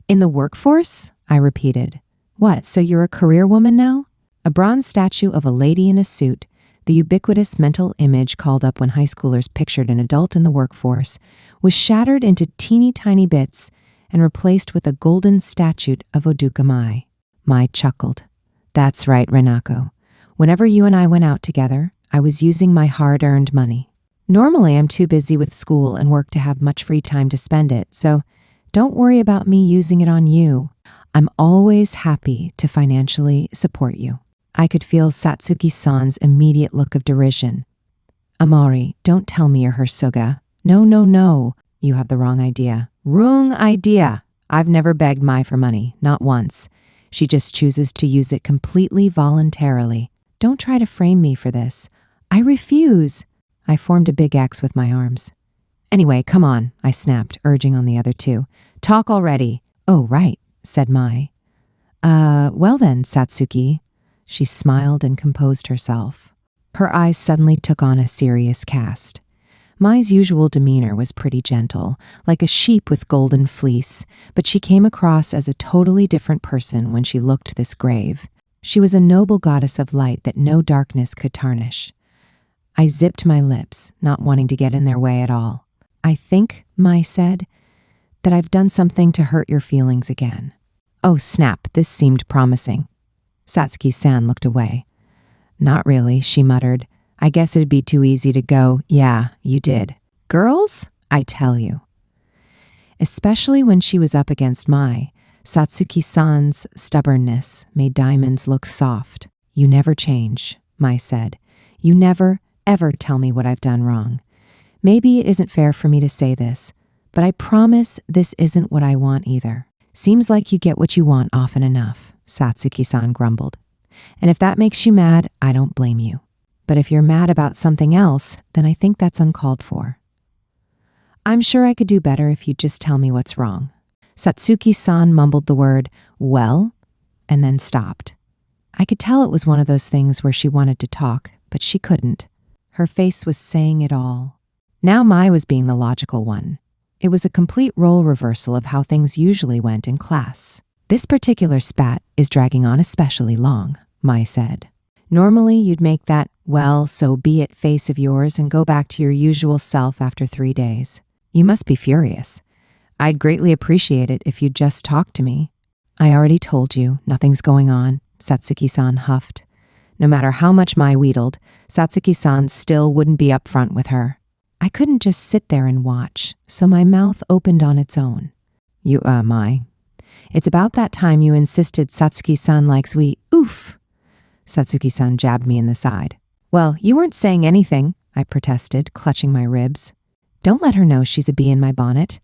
In the workforce? I repeated. What, so you're a career woman now? A bronze statue of a lady in a suit, the ubiquitous mental image called up when high schoolers pictured an adult in the workforce, was shattered into teeny tiny bits and replaced with a golden statue of Oduka Mai. Mai chuckled. That's right, Renako. Whenever you and I went out together, I was using my hard-earned money. Normally, I'm too busy with school and work to have much free time to spend it, so don't worry about me using it on you. I'm always happy to financially support you. I could feel Satsuki-san's immediate look of derision. Amari, don't tell me you're her suga. No. You have the wrong idea. Wrong idea. I've never begged Mai for money, not once. She just chooses to use it completely voluntarily. Don't try to frame me for this. I refuse. I formed a big X with my arms. Anyway, come on, I snapped, urging on the other 2. Talk already. Oh, right, said Mai. Well then, Satsuki. She smiled and composed herself. Her eyes suddenly took on a serious cast. Mai's usual demeanor was pretty gentle, like a sheep with golden fleece, but she came across as a totally different person when she looked this grave. She was a noble goddess of light that no darkness could tarnish. I zipped my lips, not wanting to get in their way at all. I think, Mai said, that I've done something to hurt your feelings again. Oh, snap, this seemed promising. Satsuki-san looked away. Not really, she muttered. I guess it'd be too easy to go, yeah, you did. Girls, I tell you. Especially when she was up against Mai, Satsuki-san's stubbornness made Diamonds look soft. You never change, Mai said. You never, ever tell me what I've done wrong. Maybe it isn't fair for me to say this, but I promise this isn't what I want either. Seems like you get what you want often enough, Satsuki-san grumbled. And if that makes you mad, I don't blame you. But if you're mad about something else, then I think that's uncalled for. I'm sure I could do better if you'd just tell me what's wrong. Satsuki-san mumbled the word, well, and then stopped. I could tell it was one of those things where she wanted to talk, but she couldn't. Her face was saying it all. Now Mai was being the logical one. It was a complete role reversal of how things usually went in class. This particular spat is dragging on especially long, Mai said. Normally you'd make that, well, so be it face of yours and go back to your usual self after 3 days. You must be furious. I'd greatly appreciate it if you'd just talk to me. I already told you, nothing's going on, Satsuki-san huffed. No matter how much Mai wheedled, Satsuki-san still wouldn't be upfront with her. I couldn't just sit there and watch, so my mouth opened on its own. Mai. It's about that time you insisted Satsuki-san likes oof. Satsuki-san jabbed me in the side. Well, you weren't saying anything, I protested, clutching my ribs. Don't let her know she's a bee in my bonnet,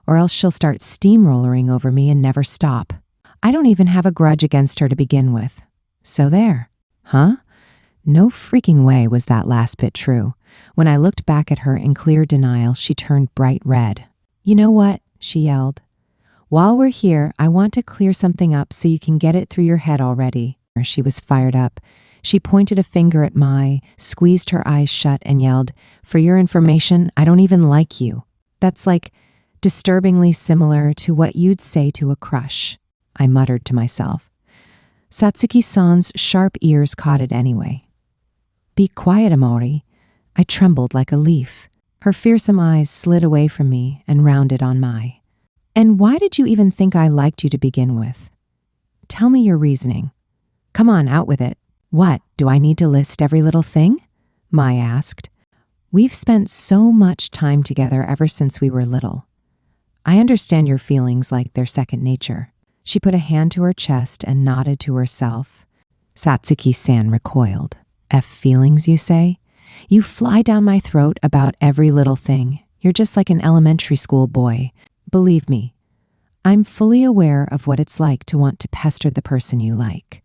or else she'll start steamrollering over me and never stop. I don't even have a grudge against her to begin with. So there. Huh? No freaking way was that last bit true. When I looked back at her in clear denial, she turned bright red. You know what? She yelled. While we're here, I want to clear something up so you can get it through your head already. She was fired up. She pointed a finger at Mai, squeezed her eyes shut, and yelled, For your information, I don't even like you. That's like disturbingly similar to what you'd say to a crush, I muttered to myself. Satsuki-san's sharp ears caught it anyway. Be quiet, Amori. I trembled like a leaf. Her fearsome eyes slid away from me and rounded on Mai. And why did you even think I liked you to begin with? Tell me your reasoning. Come on, out with it. What, do I need to list every little thing? Mai asked. We've spent so much time together ever since we were little. I understand your feelings like they're second nature. She put a hand to her chest and nodded to herself. Satsuki-san recoiled. Feelings, you say? You fly down my throat about every little thing. You're just like an elementary school boy. Believe me, I'm fully aware of what it's like to want to pester the person you like.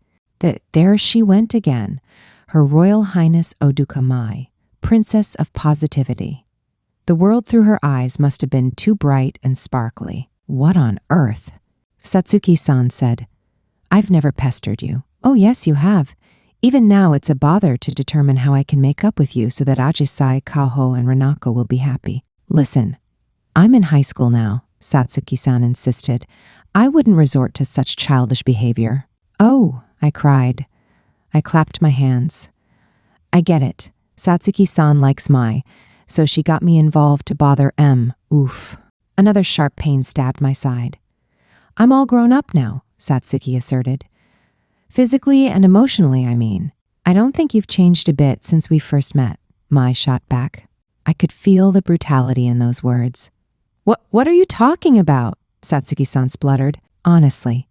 There she went again, Her Royal Highness Oduka Mai, Princess of Positivity. The world through her eyes must have been too bright and sparkly. What on earth? Satsuki-san said, I've never pestered you. Oh, yes, you have. Even now, it's a bother to determine how I can make up with you so that Ajisai, Kaho, and Renako will be happy. Listen, I'm in high school now, Satsuki-san insisted. I wouldn't resort to such childish behavior. Oh, I cried. I clapped my hands. I get it. Satsuki-san likes Mai, so she got me involved to bother M. Oof. Another sharp pain stabbed my side. I'm all grown up now, Satsuki asserted. Physically and emotionally, I mean. I don't think you've changed a bit since we first met, Mai shot back. I could feel the brutality in those words. What are you talking about? Satsuki-san spluttered. Honestly,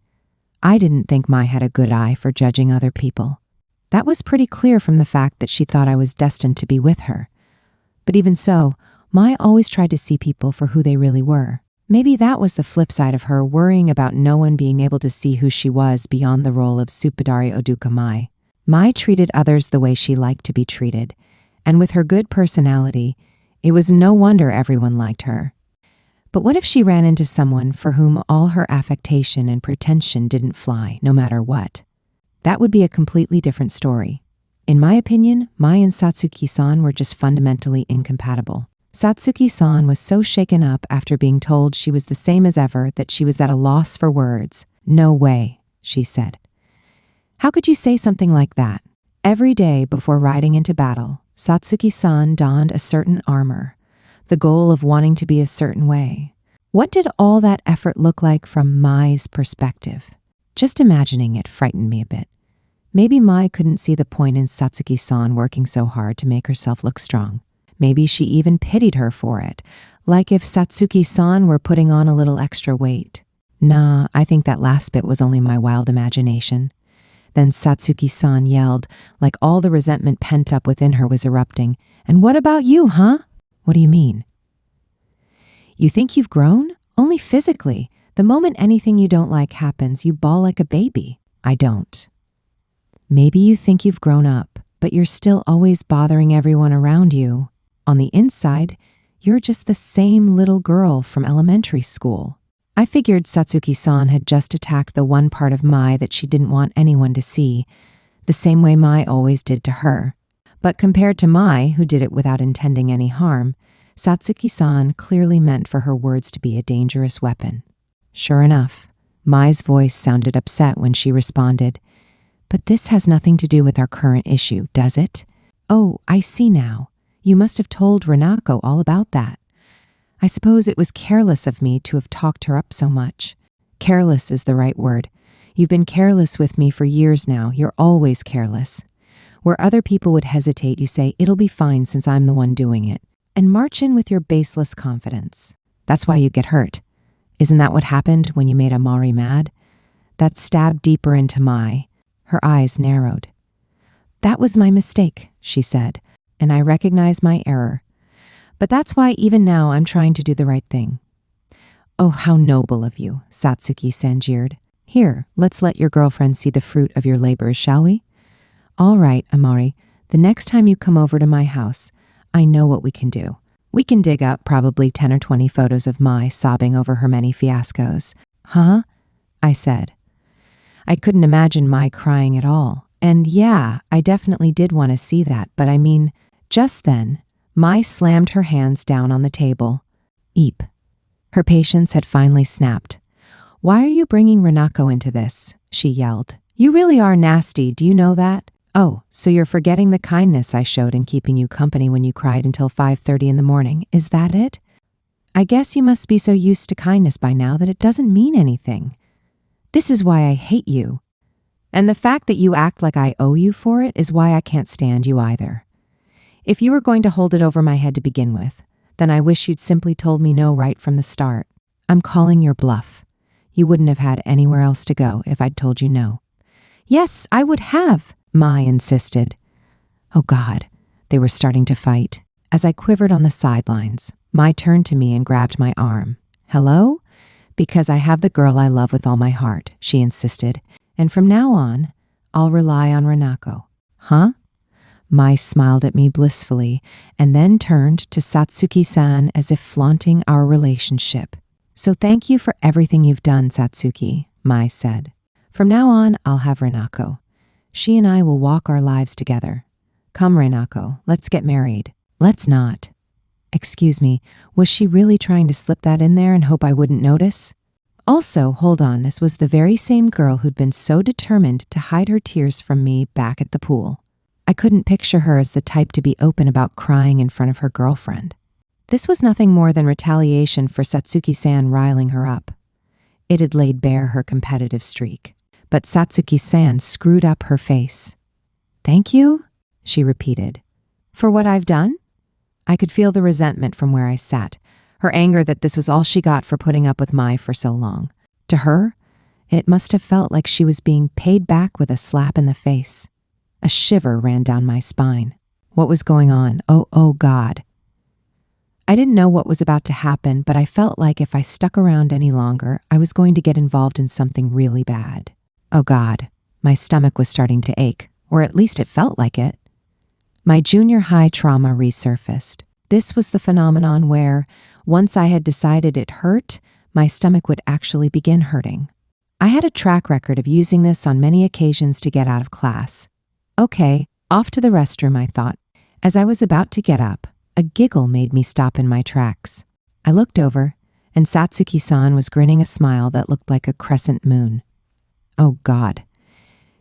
I didn't think Mai had a good eye for judging other people. That was pretty clear from the fact that she thought I was destined to be with her. But even so, Mai always tried to see people for who they really were. Maybe that was the flip side of her worrying about no one being able to see who she was beyond the role of Suppadari Oduka Mai. Mai treated others the way she liked to be treated, and with her good personality, it was no wonder everyone liked her. But what if she ran into someone for whom all her affectation and pretension didn't fly, no matter what? That would be a completely different story. In my opinion, Mai and Satsuki-san were just fundamentally incompatible. Satsuki-san was so shaken up after being told she was the same as ever that she was at a loss for words. No way, she said. How could you say something like that? Every day before riding into battle, Satsuki-san donned a certain armor, the goal of wanting to be a certain way. What did all that effort look like from Mai's perspective? Just imagining it frightened me a bit. Maybe Mai couldn't see the point in Satsuki-san working so hard to make herself look strong. Maybe she even pitied her for it, like if Satsuki-san were putting on a little extra weight. Nah, I think that last bit was only my wild imagination. Then Satsuki-san yelled, like all the resentment pent up within her was erupting. "And what about you, huh?" "What do you mean?" "You think you've grown? Only physically. The moment anything you don't like happens, you bawl like a baby." "I don't." "Maybe you think you've grown up, but you're still always bothering everyone around you. On the inside, you're just the same little girl from elementary school." I figured Satsuki-san had just attacked the one part of Mai that she didn't want anyone to see, the same way Mai always did to her. But compared to Mai, who did it without intending any harm, Satsuki-san clearly meant for her words to be a dangerous weapon. Sure enough, Mai's voice sounded upset when she responded, "But this has nothing to do with our current issue, does it?" "Oh, I see now. You must have told Renako all about that. I suppose it was careless of me to have talked her up so much." "Careless is the right word. You've been careless with me for years now. You're always careless. Where other people would hesitate, you say, 'It'll be fine since I'm the one doing it,' and march in with your baseless confidence. That's why you get hurt. Isn't that what happened when you made Amari mad?" That stabbed deeper into Mai. Her eyes narrowed. "That was my mistake," she said, "and I recognize my error. But that's why even now I'm trying to do the right thing." "Oh, how noble of you," Satsuki-san jeered. "Here, let's let your girlfriend see the fruit of your labors, shall we?" "All right, Amari, the next time you come over to my house, I know what we can do. We can dig up probably 10 or 20 photos of Mai sobbing over her many fiascos." "Huh?" I said. I couldn't imagine Mai crying at all. And yeah, I definitely did want to see that, but I mean, just then, Mai slammed her hands down on the table. Eep. Her patience had finally snapped. "Why are you bringing Renako into this?" she yelled. "You really are nasty, do you know that? Oh, so you're forgetting the kindness I showed in keeping you company when you cried until 5:30 in the morning, is that it? I guess you must be so used to kindness by now that it doesn't mean anything. This is why I hate you. And the fact that you act like I owe you for it is why I can't stand you either. If you were going to hold it over my head to begin with, then I wish you'd simply told me no right from the start. I'm calling your bluff. You wouldn't have had anywhere else to go if I'd told you no." "Yes, I would have," Mai insisted. Oh God, they were starting to fight. As I quivered on the sidelines, Mai turned to me and grabbed my arm. "Hello? Because I have the girl I love with all my heart," she insisted. "And from now on, I'll rely on Renako." "Huh?" Mai smiled at me blissfully and then turned to Satsuki-san as if flaunting our relationship. "So thank you for everything you've done, Satsuki," Mai said. "From now on, I'll have Renako. She and I will walk our lives together. Come, Renako, let's get married." "Let's not." Excuse me, was she really trying to slip that in there and hope I wouldn't notice? Also, hold on, this was the very same girl who'd been so determined to hide her tears from me back at the pool. I couldn't picture her as the type to be open about crying in front of her girlfriend. This was nothing more than retaliation for Satsuki-san riling her up. It had laid bare her competitive streak. But Satsuki-san screwed up her face. "Thank you?" she repeated. "For what I've done?" I could feel the resentment from where I sat, her anger that this was all she got for putting up with Mai for so long. To her, it must have felt like she was being paid back with a slap in the face. A shiver ran down my spine. What was going on? Oh God. I didn't know what was about to happen, but I felt like if I stuck around any longer, I was going to get involved in something really bad. Oh God, my stomach was starting to ache, or at least it felt like it. My junior high trauma resurfaced. This was the phenomenon where, once I had decided it hurt, my stomach would actually begin hurting. I had a track record of using this on many occasions to get out of class. Okay, off to the restroom, I thought. As I was about to get up, a giggle made me stop in my tracks. I looked over, and Satsuki-san was grinning a smile that looked like a crescent moon. Oh God.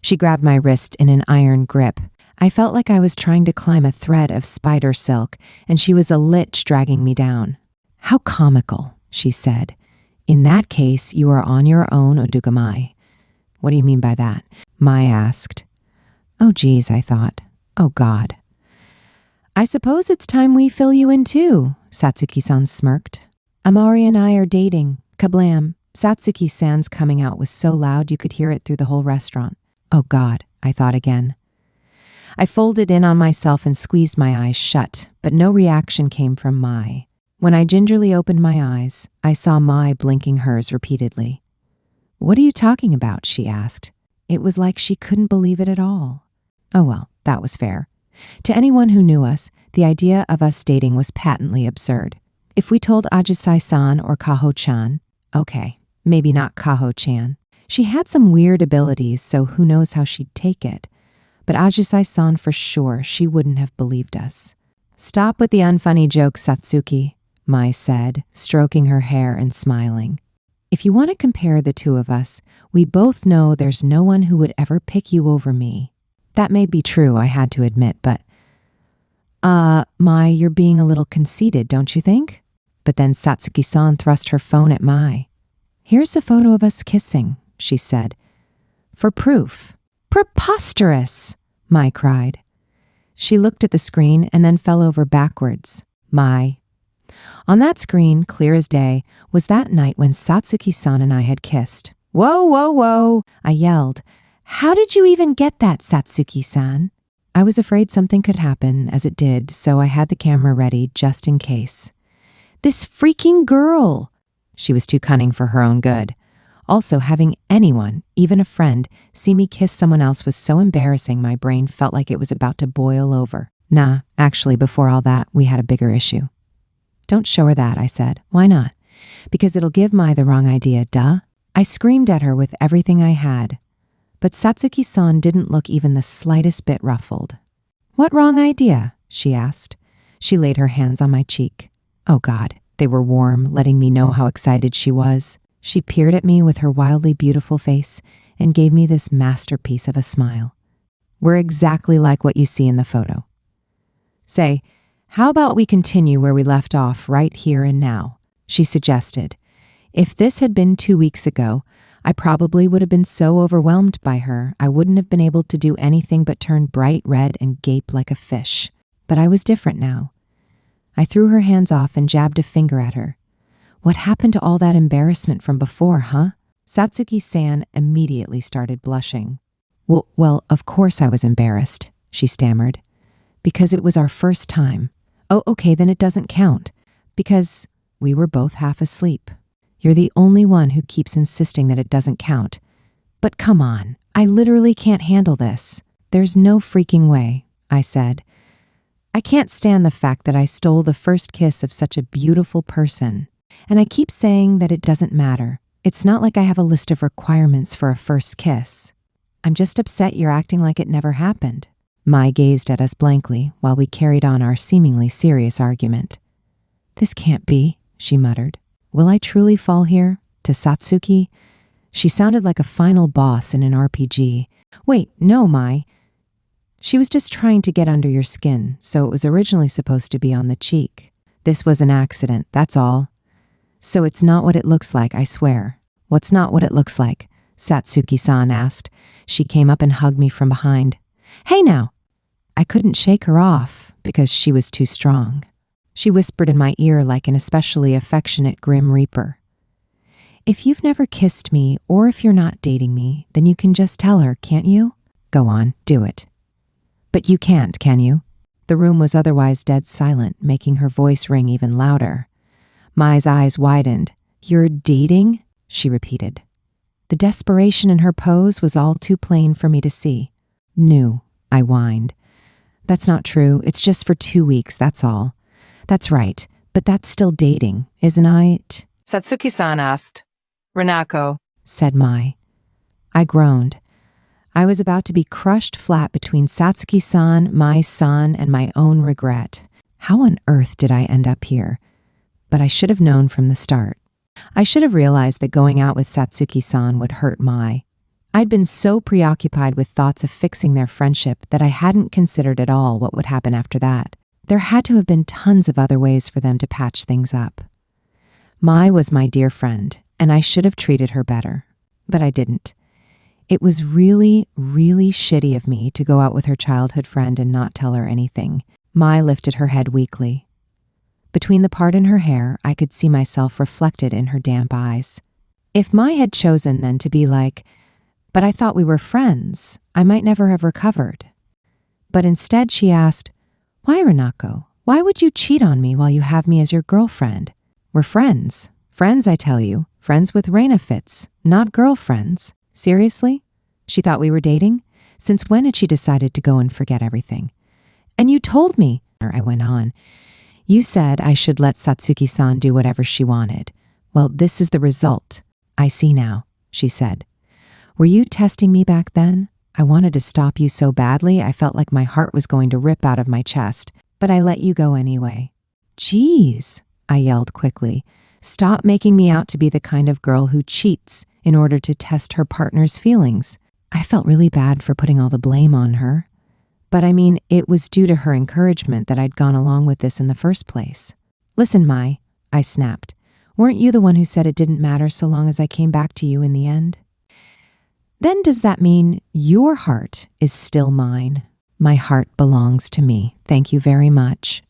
She grabbed my wrist in an iron grip. I felt like I was trying to climb a thread of spider silk, and she was a lich dragging me down. "How comical," she said. "In that case, you are on your own, Odugamai. What do you mean by that? Mai asked. Oh, geez, I thought. Oh, God. I suppose it's time we fill you in too, Satsuki-san smirked. Amari and I are dating. Kablam. Satsuki-san's coming out was so loud you could hear it through the whole restaurant. Oh, God, I thought again. I folded in on myself and squeezed my eyes shut, but no reaction came from Mai. When I gingerly opened my eyes, I saw Mai blinking hers repeatedly. What are you talking about? She asked. It was like she couldn't believe it at all. Oh well, that was fair. To anyone who knew us, the idea of us dating was patently absurd. If we told Ajisai-san or Kaho-chan, okay, maybe not Kaho-chan. She had some weird abilities, so who knows how she'd take it. But Ajisai-san for sure, she wouldn't have believed us. Stop with the unfunny jokes, Satsuki, Mai said, stroking her hair and smiling. If you want to compare the two of us, we both know there's no one who would ever pick you over me. That may be true, I had to admit, but... Mai, you're being a little conceited, don't you think? But then Satsuki-san thrust her phone at Mai. Here's a photo of us kissing, she said. For proof. Preposterous, Mai cried. She looked at the screen and then fell over backwards. Mai. On that screen, clear as day, was that night when Satsuki-san and I had kissed. Whoa, whoa, whoa, I yelled. How did you even get that, Satsuki-san? I was afraid something could happen, as it did, so I had the camera ready just in case. This freaking girl! She was too cunning for her own good. Also, having anyone, even a friend, see me kiss someone else was so embarrassing my brain felt like it was about to boil over. Nah, actually, before all that, we had a bigger issue. Don't show her that, I said. Why not? Because it'll give Mai the wrong idea, duh. I screamed at her with everything I had. But Satsuki-san didn't look even the slightest bit ruffled. What wrong idea? She asked. She laid her hands on my cheek. Oh God, they were warm, letting me know how excited she was. She peered at me with her wildly beautiful face and gave me this masterpiece of a smile. We're exactly like what you see in the photo. Say, how about we continue where we left off right here and now? She suggested. If this had been 2 weeks ago, I probably would have been so overwhelmed by her, I wouldn't have been able to do anything but turn bright red and gape like a fish. But I was different now. I threw her hands off and jabbed a finger at her. What happened to all that embarrassment from before, huh? Satsuki-san immediately started blushing. Well, of course I was embarrassed, she stammered. Because it was our first time. Oh, okay, then it doesn't count. Because we were both half asleep. You're the only one who keeps insisting that it doesn't count. But come on, I literally can't handle this. There's no freaking way, I said. I can't stand the fact that I stole the first kiss of such a beautiful person. And I keep saying that it doesn't matter. It's not like I have a list of requirements for a first kiss. I'm just upset you're acting like it never happened. Mai gazed at us blankly while we carried on our seemingly serious argument. This can't be, she muttered. Will I truly fall here? To Satsuki? She sounded like a final boss in an RPG. Wait, no, Mai. She was just trying to get under your skin, so it was originally supposed to be on the cheek. This was an accident, that's all. So it's not what it looks like, I swear. What's not what it looks like? Satsuki-san asked. She came up and hugged me from behind. Hey now! I couldn't shake her off because she was too strong. She whispered in my ear like an especially affectionate Grim Reaper. If you've never kissed me or if you're not dating me, then you can just tell her, can't you? Go on, do it. But you can't, can you? The room was otherwise dead silent, making her voice ring even louder. Mai's eyes widened. You're dating? She repeated. The desperation in her pose was all too plain for me to see. No, I whined. That's not true. It's just for 2 weeks, that's all. That's right, but that's still dating, isn't it? Satsuki-san asked. Renako, said Mai. I groaned. I was about to be crushed flat between Satsuki-san, Mai-san, and my own regret. How on earth did I end up here? But I should have known from the start. I should have realized that going out with Satsuki-san would hurt Mai. I'd been so preoccupied with thoughts of fixing their friendship that I hadn't considered at all what would happen after that. There had to have been tons of other ways for them to patch things up. Mai was my dear friend, and I should have treated her better. But I didn't. It was really, really shitty of me to go out with her childhood friend and not tell her anything. Mai lifted her head weakly. Between the part in her hair, I could see myself reflected in her damp eyes. If Mai had chosen then to be like, "But I thought we were friends," I might never have recovered. But instead she asked, "Why, Renako? Why would you cheat on me while you have me as your girlfriend? We're friends. Friends, I tell you. Friends with Reina fits, not girlfriends. Seriously? She thought we were dating? Since when had she decided to go and forget everything? And you told me," I went on. "You said I should let Satsuki-san do whatever she wanted. Well, this is the result. I see now," she said. "Were you testing me back then? I wanted to stop you so badly I felt like my heart was going to rip out of my chest, but I let you go anyway." "Geez," I yelled quickly. "Stop making me out to be the kind of girl who cheats in order to test her partner's feelings." I felt really bad for putting all the blame on her. But I mean, it was due to her encouragement that I'd gone along with this in the first place. "Listen, Mai," I snapped. "Weren't you the one who said it didn't matter so long as I came back to you in the end? Then does that mean your heart is still mine? My heart belongs to me. Thank you very much."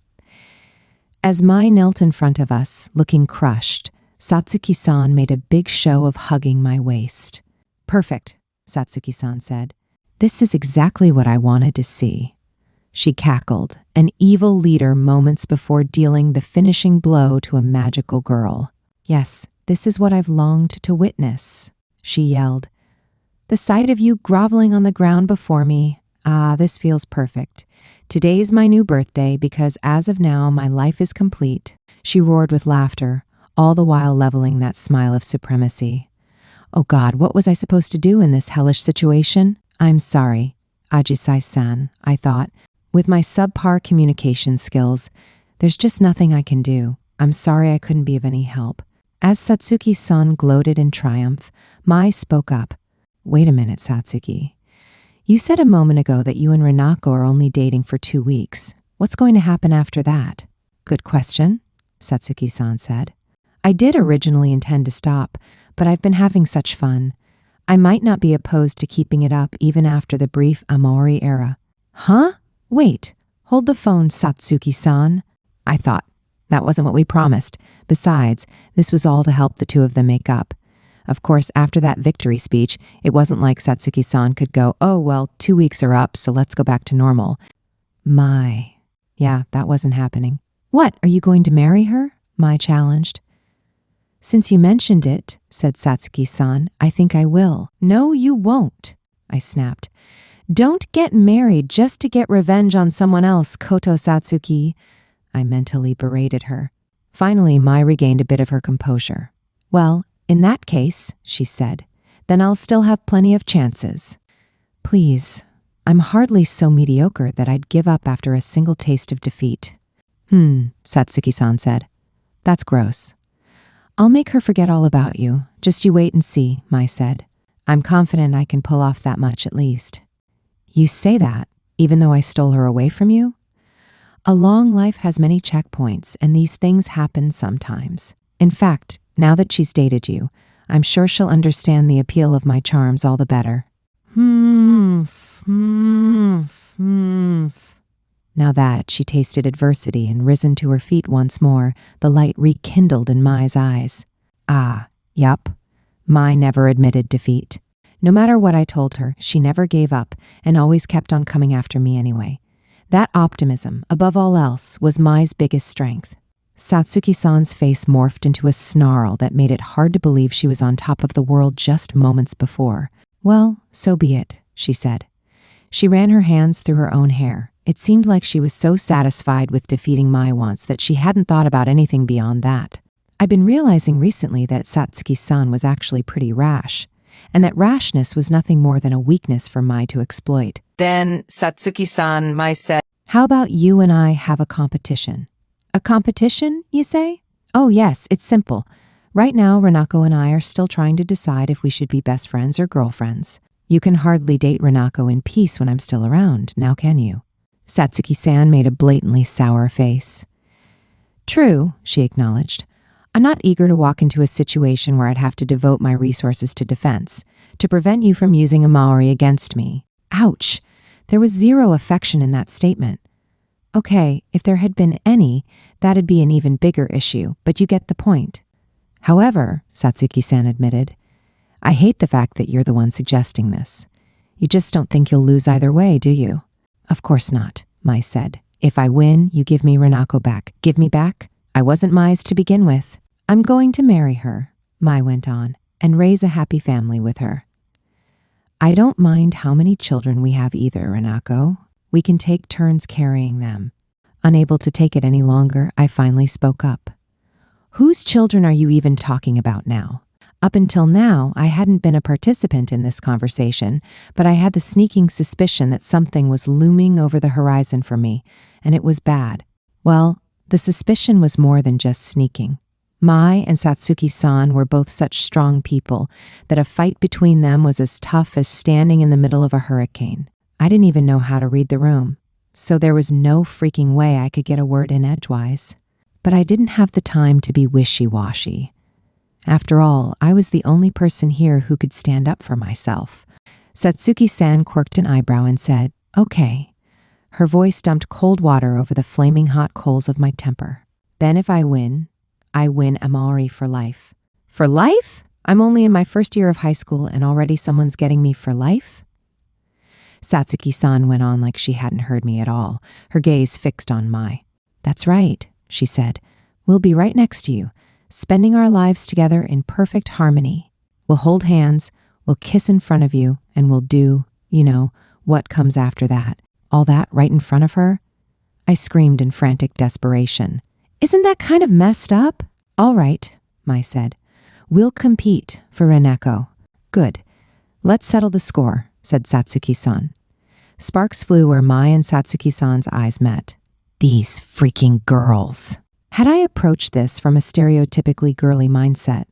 As Mai knelt in front of us, looking crushed, Satsuki-san made a big show of hugging my waist. "Perfect," Satsuki-san said. "This is exactly what I wanted to see." She cackled, an evil leader moments before dealing the finishing blow to a magical girl. "Yes, this is what I've longed to witness," she yelled. "The sight of you groveling on the ground before me. Ah, this feels perfect. Today's my new birthday because as of now, my life is complete." She roared with laughter, all the while leveling that smile of supremacy. Oh God, what was I supposed to do in this hellish situation? "I'm sorry, Ajisai-san," I thought. "With my subpar communication skills, there's just nothing I can do. I'm sorry I couldn't be of any help." As Satsuki-san gloated in triumph, Mai spoke up. "Wait a minute, Satsuki. You said a moment ago that you and Renako are only dating for 2 weeks. What's going to happen after that?" "Good question," Satsuki-san said. "I did originally intend to stop, but I've been having such fun. I might not be opposed to keeping it up even after the brief Amori era." "Huh? Wait, hold the phone, Satsuki-san." I thought, that wasn't what we promised. Besides, this was all to help the two of them make up. Of course, after that victory speech, it wasn't like Satsuki-san could go, "Oh, well, 2 weeks are up, so let's go back to normal." Yeah, that wasn't happening. "What, are you going to marry her?" Mai challenged. "Since you mentioned it," said Satsuki-san, "I think I will." "No, you won't," I snapped. "Don't get married just to get revenge on someone else, Koto Satsuki." I mentally berated her. Finally, Mai regained a bit of her composure. "Well, in that case," she said, "then I'll still have plenty of chances." "Please, I'm hardly so mediocre that I'd give up after a single taste of defeat." Satsuki-san said. "That's gross." "I'll make her forget all about you. Just you wait and see," Mai said. "I'm confident I can pull off that much at least." "You say that, even though I stole her away from you?" "A long life has many checkpoints, and these things happen sometimes. In fact, now that she's dated you, I'm sure she'll understand the appeal of my charms all the better." Now that she tasted adversity and risen to her feet once more, the light rekindled in Mai's eyes. Yup. Mai never admitted defeat. No matter what I told her, she never gave up and always kept on coming after me anyway. That optimism, above all else, was Mai's biggest strength. Satsuki-san's face morphed into a snarl that made it hard to believe she was on top of the world just moments before. "Well, so be it," she said. She ran her hands through her own hair. It seemed like she was so satisfied with defeating Mai once that she hadn't thought about anything beyond that. I'd been realizing recently that Satsuki-san was actually pretty rash, and that rashness was nothing more than a weakness for Mai to exploit. Then Satsuki-san, Mai said, "How about you and I have a competition?" "A competition, you say?" "Oh yes, it's simple. Right now, Renako and I are still trying to decide if we should be best friends or girlfriends. You can hardly date Renako in peace when I'm still around, now can you?" Satsuki-san made a blatantly sour face. "True," she acknowledged. "I'm not eager to walk into a situation where I'd have to devote my resources to defense. to prevent you from using Amari against me. Ouch! There was zero affection in that statement. Okay, if there had been any, that'd be an even bigger issue, but you get the point. However, Satsuki-san admitted, I hate the fact that you're the one suggesting this. You just don't think you'll lose either way, do you? Of course not, Mai said. If I win, you give me Renako back. Give me back? I wasn't Mai's to begin with. I'm going to marry her, Mai went on, and raise a happy family with her. I don't mind how many children we have either, Renako. We can take turns carrying them. Unable to take it any longer, I finally spoke up. Whose children are you even talking about now? Up until now, I hadn't been a participant in this conversation, but I had the sneaking suspicion that something was looming over the horizon for me, and it was bad. Well, the suspicion was more than just sneaking. Mai and Satsuki-san were both such strong people that a fight between them was as tough as standing in the middle of a hurricane. I didn't even know how to read the room, so there was no freaking way I could get a word in edgewise. But I didn't have the time to be wishy-washy. After all, I was the only person here who could stand up for myself. Satsuki-san quirked an eyebrow and said, Okay. Her voice dumped cold water over the flaming hot coals of my temper. Then if I win Amari for life. For life? I'm only in my first year of high school and already someone's getting me for life? Satsuki-san went on like she hadn't heard me at all, her gaze fixed on Mai. That's right, she said. We'll be right next to you, spending our lives together in perfect harmony. We'll hold hands, we'll kiss in front of you, and we'll do, what comes after that. All that right in front of her? I screamed in frantic desperation. Isn't that kind of messed up? All right, Mai said. We'll compete for Renako. Good. Let's settle the score, said Satsuki-san. Sparks flew where Mai and Satsuki-san's eyes met. These freaking girls. Had I approached this from a stereotypically girly mindset,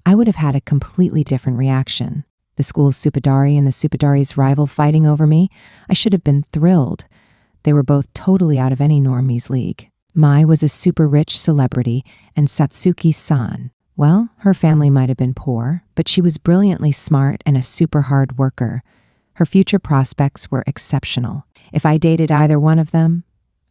I would have had a completely different reaction. The school's Suppadari and the Suppadari's rival fighting over me, I should have been thrilled. They were both totally out of any normie's league. Mai was a super rich celebrity, and Satsuki-san, well, her family might have been poor, but she was brilliantly smart and a super hard worker. Her future prospects were exceptional. If I dated either one of them,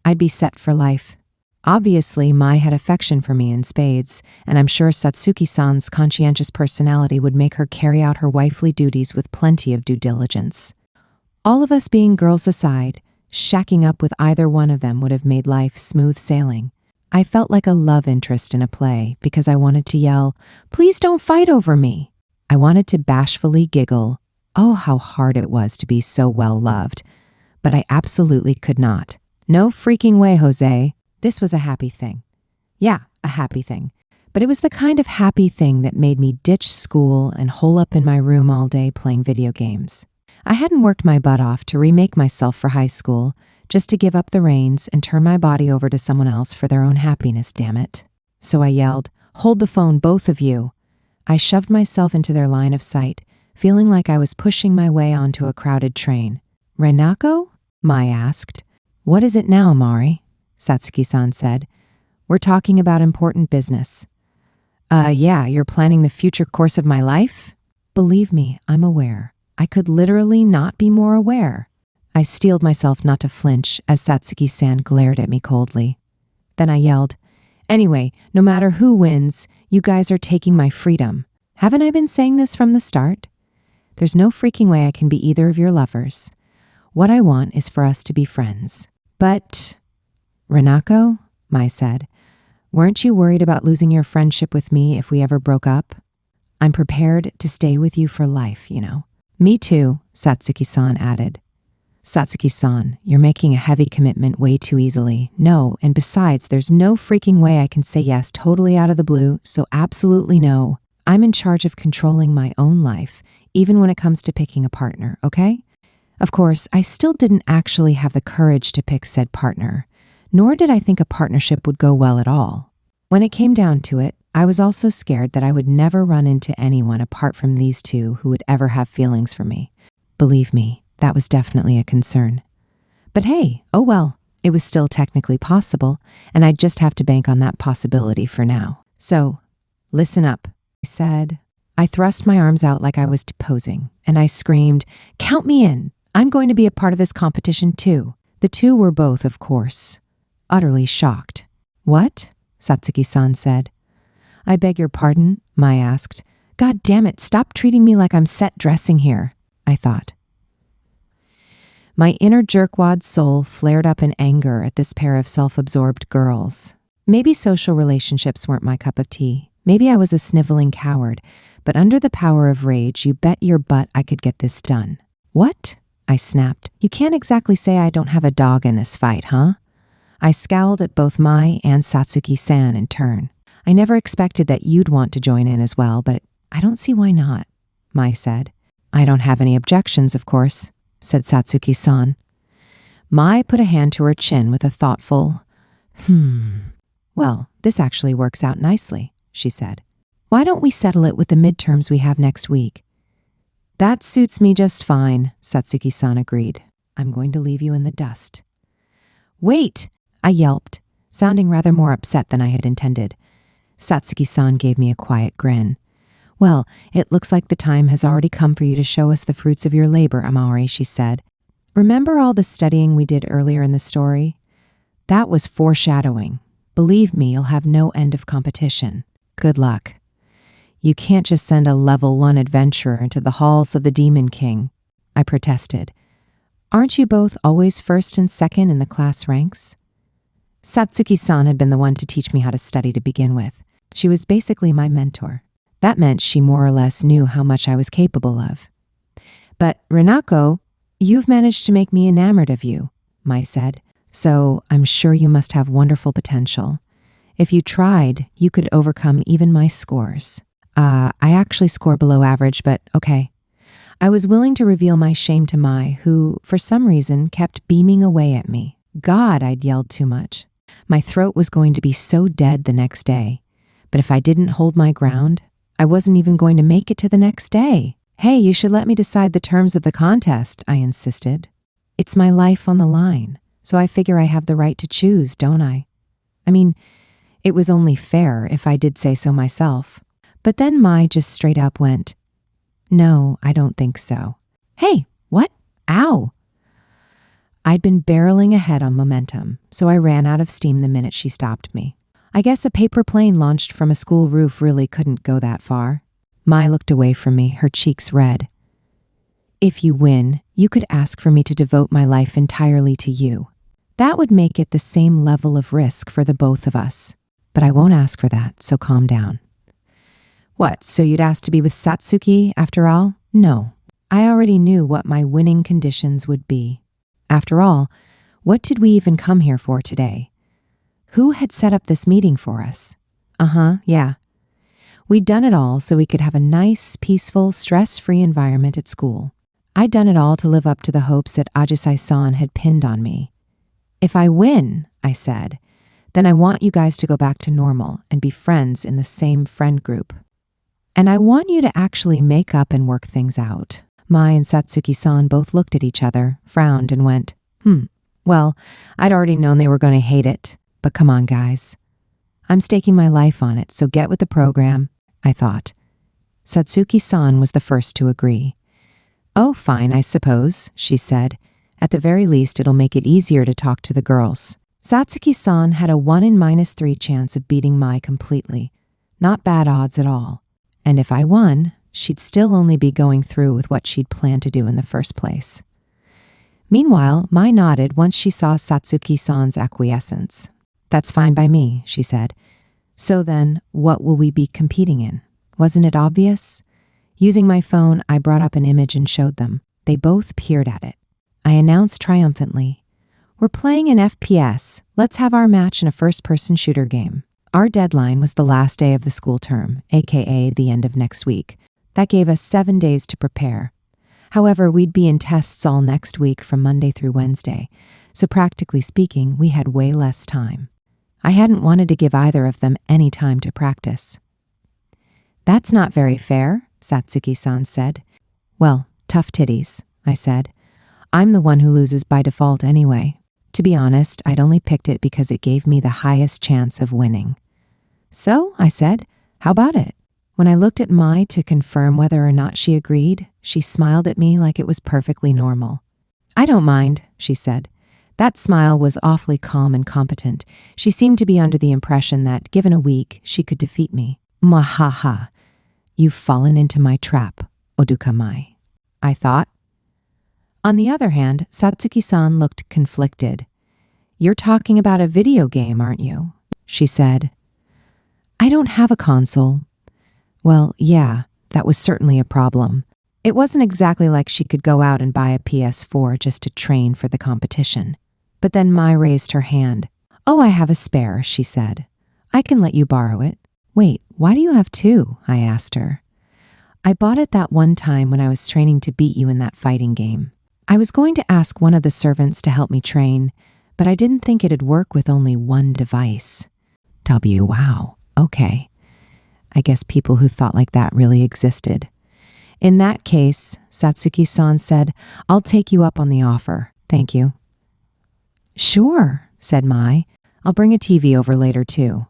I'd be set for life. Obviously, Mai had affection for me in spades, and I'm sure Satsuki-san's conscientious personality would make her carry out her wifely duties with plenty of due diligence. All of us being girls aside, shacking up with either one of them would have made life smooth sailing. I felt like a love interest in a play because I wanted to yell, "Please don't fight over me." I wanted to bashfully giggle. Oh, how hard it was to be so well loved. But I absolutely could not. No freaking way, Jose. This was a happy thing. Yeah, a happy thing. But it was the kind of happy thing that made me ditch school and hole up in my room all day playing video games. I hadn't worked my butt off to remake myself for high school, just to give up the reins and turn my body over to someone else for their own happiness, damn it. So I yelled, "Hold the phone, both of you." I shoved myself into their line of sight, feeling like I was pushing my way onto a crowded train. "Renako?" Mai asked. "What is it now, Amari?" Satsuki-san said. "We're talking about important business." Yeah, you're planning the future course of my life?" Believe me, I'm aware. I could literally not be more aware. I steeled myself not to flinch as Satsuki-san glared at me coldly. Then I yelled, "Anyway, no matter who wins, you guys are taking my freedom. Haven't I been saying this from the start? There's no freaking way I can be either of your lovers. What I want is for us to be friends. But..." "Renako," Mai said, "weren't you worried about losing your friendship with me if we ever broke up? I'm prepared to stay with you for life, "Me too," Satsuki-san added. "Satsuki-san, you're making a heavy commitment way too easily. No, and besides, there's no freaking way I can say yes totally out of the blue, so absolutely no. I'm in charge of controlling my own life, even when it comes to picking a partner, okay?" Of course, I still didn't actually have the courage to pick said partner, nor did I think a partnership would go well at all. When it came down to it, I was also scared that I would never run into anyone apart from these two who would ever have feelings for me. Believe me, that was definitely a concern. But hey, oh well, it was still technically possible, and I'd just have to bank on that possibility for now. So, listen up, I said. I thrust my arms out like I was posing, and I screamed, "Count me in! I'm going to be a part of this competition too." The two were both, of course, utterly shocked. "What?" Satsuki-san said. "I beg your pardon?" Mai asked. "God damn it, stop treating me like I'm set dressing here," I thought. My inner jerkwad soul flared up in anger at this pair of self-absorbed girls. Maybe social relationships weren't my cup of tea. Maybe I was a sniveling coward, but under the power of rage, you bet your butt I could get this done. "What?" I snapped. "You can't exactly say I don't have a dog in this fight, huh?" I scowled at both Mai and Satsuki-san in turn. "I never expected that you'd want to join in as well, but I don't see why not," Mai said. "I don't have any objections, of course," said Satsuki-san. Mai put a hand to her chin with a thoughtful, "Well, this actually works out nicely," she said. "Why don't we settle it with the midterms we have next week?" "That suits me just fine," Satsuki-san agreed. "I'm going to leave you in the dust." "Wait!" I yelped, sounding rather more upset than I had intended. Satsuki-san gave me a quiet grin. "Well, it looks like the time has already come for you to show us the fruits of your labor, Amari," she said. "Remember all the studying we did earlier in the story? That was foreshadowing. Believe me, you'll have no end of competition. Good luck. You can't just send a level 1 adventurer into the halls of the Demon King," I protested. "Aren't you both always first and second in the class ranks?" Satsuki-san had been the one to teach me how to study to begin with. She was basically my mentor. That meant she more or less knew how much I was capable of. "But, Renako, you've managed to make me enamored of you," Mai said. "So I'm sure you must have wonderful potential. If you tried, you could overcome even my scores." I actually score below average, but okay." I was willing to reveal my shame to Mai, who, for some reason, kept beaming away at me. God, I'd yelled too much. My throat was going to be so dead the next day. But if I didn't hold my ground, I wasn't even going to make it to the next day. "Hey, you should let me decide the terms of the contest," I insisted. "It's my life on the line, so I figure I have the right to choose, don't I? I mean, it was only fair if I did say so myself." But then Mai just straight up went, "No, I don't think so." "Hey, what? Ow!" I'd been barreling ahead on momentum, so I ran out of steam the minute she stopped me. I guess a paper plane launched from a school roof really couldn't go that far. Mai looked away from me, her cheeks red. "If you win, you could ask for me to devote my life entirely to you. That would make it the same level of risk for the both of us. But I won't ask for that, so calm down." "What, so you'd ask to be with Satsuki after all?" "No. I already knew what my winning conditions would be. After all, what did we even come here for today? Who had set up this meeting for us? Yeah. We'd done it all so we could have a nice, peaceful, stress-free environment at school. I'd done it all to live up to the hopes that Ajisai-san had pinned on me. "If I win," I said, "then I want you guys to go back to normal and be friends in the same friend group. And I want you to actually make up and work things out." Mai and Satsuki-san both looked at each other, frowned, and went, Well, I'd already known they were going to hate it. But come on, guys. I'm staking my life on it, so get with the program, I thought. Satsuki-san was the first to agree. "Oh, fine, I suppose," she said. "At the very least, it'll make it easier to talk to the girls." Satsuki-san had a 1 in -3 chance of beating Mai completely. Not bad odds at all. And if I won, she'd still only be going through with what she'd planned to do in the first place. Meanwhile, Mai nodded once she saw Satsuki-san's acquiescence. "That's fine by me," she said. "So then, what will we be competing in? Wasn't it obvious?" Using my phone, I brought up an image and showed them. They both peered at it. I announced triumphantly, "We're playing an FPS. Let's have our match in a first-person shooter game." Our deadline was the last day of the school term, aka the end of next week. That gave us 7 days to prepare. However, we'd be in tests all next week from Monday through Wednesday, so practically speaking, we had way less time. I hadn't wanted to give either of them any time to practice. "That's not very fair," Satsuki-san said. "Well, tough titties," I said. "I'm the one who loses by default anyway. To be honest, I'd only picked it because it gave me the highest chance of winning." "So," I said, "how about it? When I looked at Mai to confirm whether or not she agreed, she smiled at me like it was perfectly normal. I don't mind, she said. That smile was awfully calm and competent. She seemed to be under the impression that, given a week, she could defeat me. Mwahaha. You've fallen into my trap, Oduka Mai, I thought. On the other hand, Satsuki-san looked conflicted. You're talking about a video game, aren't you? She said. I don't have a console. Well, yeah, that was certainly a problem. It wasn't exactly like she could go out and buy a PS4 just to train for the competition. But then Mai raised her hand. Oh, I have a spare, she said. I can let you borrow it. Wait, why do you have two? I asked her. I bought it that one time when I was training to beat you in that fighting game. I was going to ask one of the servants to help me train, but I didn't think it'd work with only one device. Wow, okay. I guess people who thought like that really existed. In that case, Satsuki-san said, I'll take you up on the offer. Thank you. Sure, said Mai. I'll bring a TV over later too.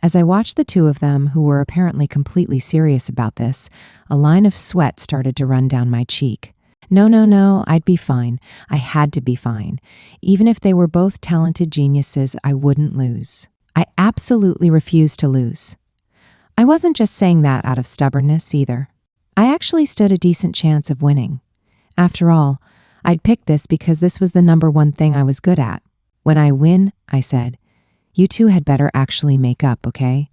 As I watched the two of them, who were apparently completely serious about this, a line of sweat started to run down my cheek. No, I'd be fine. I had to be fine. Even if they were both talented geniuses, I wouldn't lose. I absolutely refused to lose. I wasn't just saying that out of stubbornness either. I actually stood a decent chance of winning. After all, I'd picked this because this was the number one thing I was good at. When I win, I said, you two had better actually make up, okay?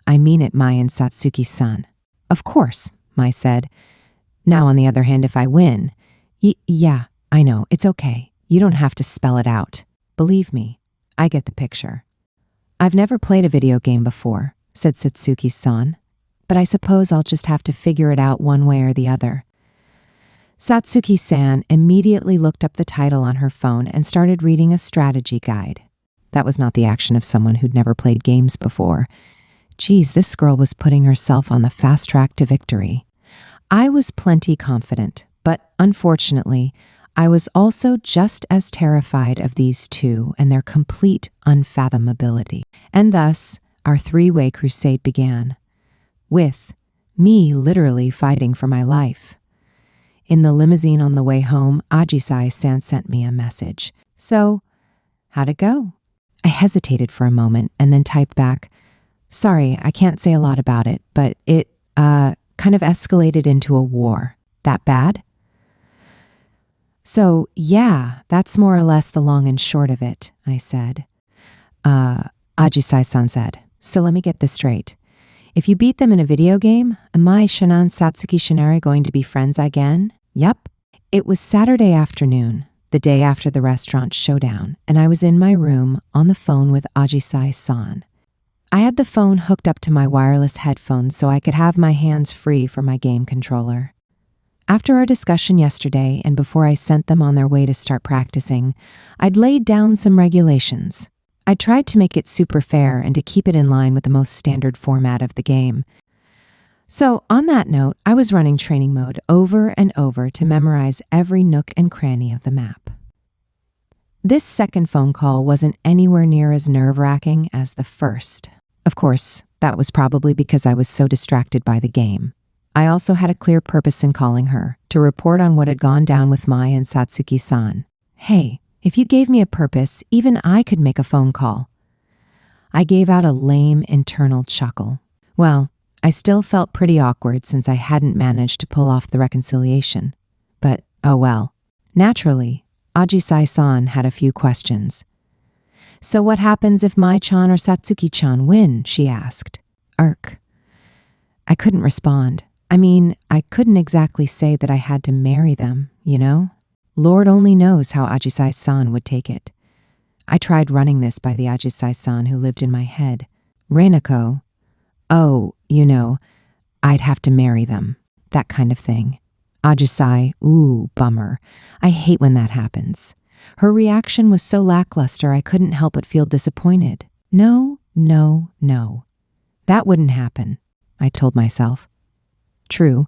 I mean it, Mai and Satsuki-san. Of course, Mai said. Now, on the other hand, if I win, yeah, I know, it's okay. You don't have to spell it out. Believe me, I get the picture. I've never played a video game before, said Satsuki-san, but I suppose I'll just have to figure it out one way or the other. Satsuki-san immediately looked up the title on her phone and started reading a strategy guide. That was not the action of someone who'd never played games before. Geez, this girl was putting herself on the fast track to victory. I was plenty confident, but unfortunately, I was also just as terrified of these two and their complete unfathomability. And thus, our three-way crusade began, with me literally fighting for my life. In the limousine on the way home, Ajisai-san sent me a message. So, how'd it go? I hesitated for a moment and then typed back, sorry, I can't say a lot about it, but it, kind of escalated into a war. That bad? So, yeah, that's more or less the long and short of it, I said. Ajisai-san said, so let me get this straight. If you beat them in a video game, am I, Shannon, Satsuki, Shinari going to be friends again? Yep. It was Saturday afternoon, the day after the restaurant showdown, and I was in my room on the phone with Ajisai-san. I had the phone hooked up to my wireless headphones so I could have my hands free for my game controller. After our discussion yesterday and before I sent them on their way to start practicing, I'd laid down some regulations. I tried to make it super fair and to keep it in line with the most standard format of the game. So, on that note, I was running training mode over and over to memorize every nook and cranny of the map. This second phone call wasn't anywhere near as nerve-wracking as the first. Of course, that was probably because I was so distracted by the game. I also had a clear purpose in calling her, to report on what had gone down with Mai and Satsuki-san. Hey, if you gave me a purpose, even I could make a phone call. I gave out a lame internal chuckle. Well, I still felt pretty awkward since I hadn't managed to pull off the reconciliation. But, oh well. Naturally, Ajisai-san had a few questions. So what happens if Mai-chan or Satsuki-chan win? She asked. I couldn't respond. I mean, I couldn't exactly say that I had to marry them, you know? Lord only knows how Ajisai-san would take it. I tried running this by the Ajisai-san who lived in my head. Reinako. Oh, you know, I'd have to marry them. That kind of thing. Ajisai, ooh, bummer. I hate when that happens. Her reaction was so lackluster I couldn't help but feel disappointed. No. That wouldn't happen, I told myself. True,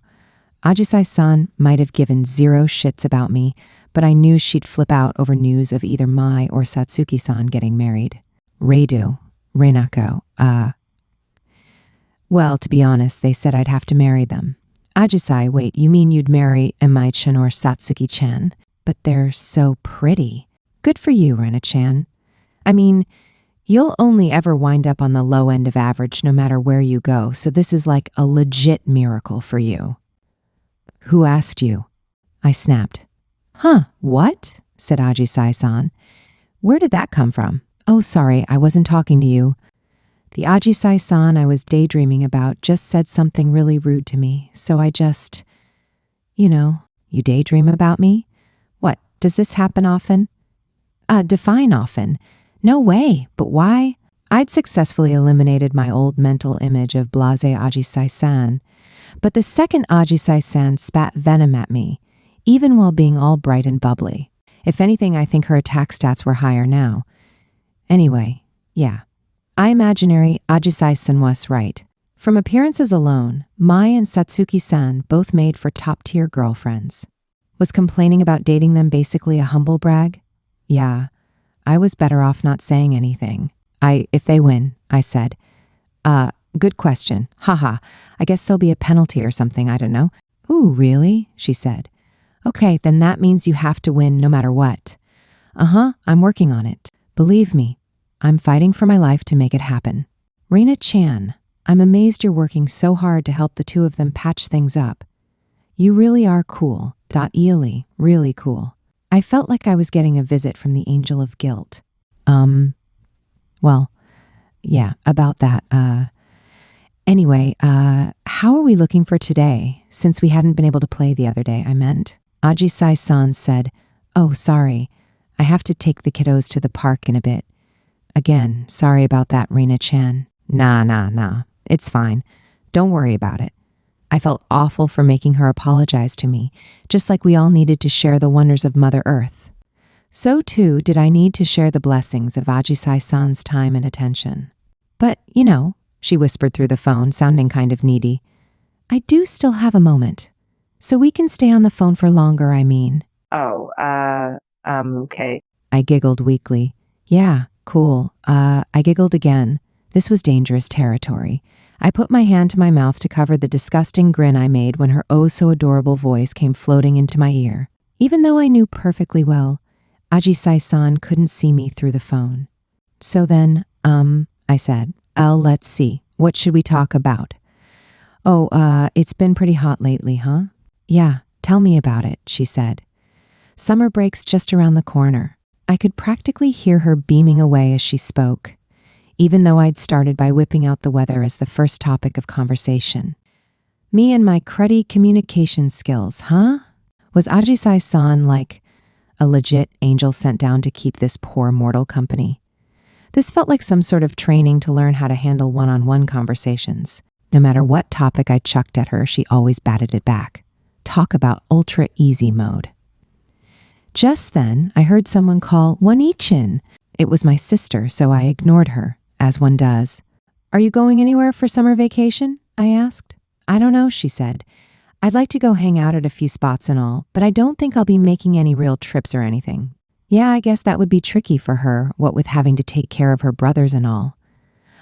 Ajisai-san might have given zero shits about me, but I knew she'd flip out over news of either Mai or Satsuki-san getting married. Reinako, Well, to be honest, they said I'd have to marry them. Ajisai, wait, you mean you'd marry Emai-chan or Satsuki-chan? But they're so pretty. Good for you, Rena-chan. I mean, you'll only ever wind up on the low end of average no matter where you go, so this is like a legit miracle for you. Who asked you? I snapped. Huh, what? Said Ajisai-san. Where did that come from? Oh, sorry, I wasn't talking to you. The Ajisai-san I was daydreaming about just said something really rude to me, so I just... You daydream about me? What, does this happen often? Define often. No way, but why? I'd successfully eliminated my old mental image of blasé Ajisai-san, but the second Ajisai-san spat venom at me, even while being all bright and bubbly. If anything, I think her attack stats were higher now. Anyway, yeah. I imaginary Ajisai-san was right. From appearances alone, Mai and Satsuki-san both made for top-tier girlfriends. Was complaining about dating them basically a humble brag? Yeah, I was better off not saying anything. If they win, I said. Good question. Haha, I guess there'll be a penalty or something, I don't know. Ooh, really? She said. Okay, then that means you have to win no matter what. I'm working on it. Believe me, I'm fighting for my life to make it happen. Rena-chan, I'm amazed you're working so hard to help the two of them patch things up. You really are cool. Ely, really cool. I felt like I was getting a visit from the angel of guilt. Well, yeah, about that. Anyway, how are we looking for today, since we hadn't been able to play the other day, I meant? Ajisai-san said, Oh, sorry. I have to take the kiddos to the park in a bit. Again, sorry about that, Rena-chan. Nah. It's fine. Don't worry about it. I felt awful for making her apologize to me, just like we all needed to share the wonders of Mother Earth. So too did I need to share the blessings of Ajisai-san's time and attention. But, she whispered through the phone, sounding kind of needy. I do still have a moment. So we can stay on the phone for longer, I mean. Oh, okay. I giggled weakly. Yeah, cool. I giggled again. This was dangerous territory. I put my hand to my mouth to cover the disgusting grin I made when her oh-so-adorable voice came floating into my ear. Even though I knew perfectly well, Ajisai-san couldn't see me through the phone. So then, I said, let's see. What should we talk about? Oh, it's been pretty hot lately, huh? Yeah, tell me about it, she said. Summer break's just around the corner. I could practically hear her beaming away as she spoke, even though I'd started by whipping out the weather as the first topic of conversation. Me and my cruddy communication skills, huh? Was Ajisai-san like a legit angel sent down to keep this poor mortal company? This felt like some sort of training to learn how to handle one-on-one conversations. No matter what topic I chucked at her, she always batted it back. Talk about ultra easy mode. Just then, I heard someone call One-ichin. It was my sister, so I ignored her, as one does. Are you going anywhere for summer vacation? I asked. I don't know, she said. I'd like to go hang out at a few spots and all, but I don't think I'll be making any real trips or anything. Yeah, I guess that would be tricky for her, what with having to take care of her brothers and all.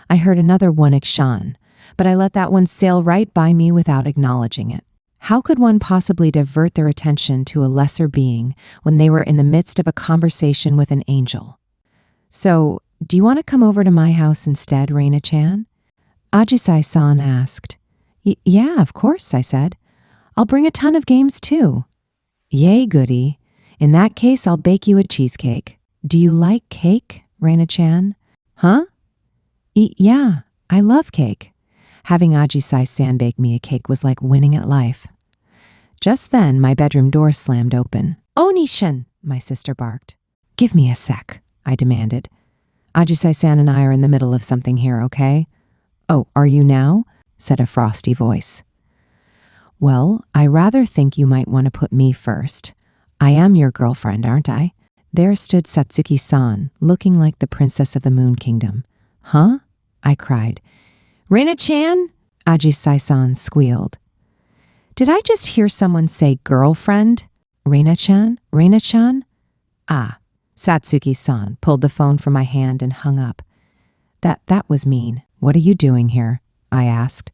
I heard another One-ikshan, but I let that one sail right by me without acknowledging it. How could one possibly divert their attention to a lesser being when they were in the midst of a conversation with an angel? So, do you want to come over to my house instead, Rena-chan? Ajisai-san asked. Yeah, of course, I said. I'll bring a ton of games too. Yay, goody. In that case, I'll bake you a cheesecake. Do you like cake, Rena-chan? Huh? Yeah, I love cake. Having Ajisai-san bake me a cake was like winning at life. Just then, my bedroom door slammed open. Onishin, my sister barked. Give me a sec, I demanded. Ajisai-san and I are in the middle of something here, okay? Oh, are you now? Said a frosty voice. Well, I rather think you might want to put me first. I am your girlfriend, aren't I? There stood Satsuki-san, looking like the princess of the Moon Kingdom. Huh? I cried. Rena-chan? Ajisai-san squealed. Did I just hear someone say girlfriend? Rena-chan? Rena-chan? Ah, Satsuki-san pulled the phone from my hand and hung up. That was mean. What are you doing here? I asked.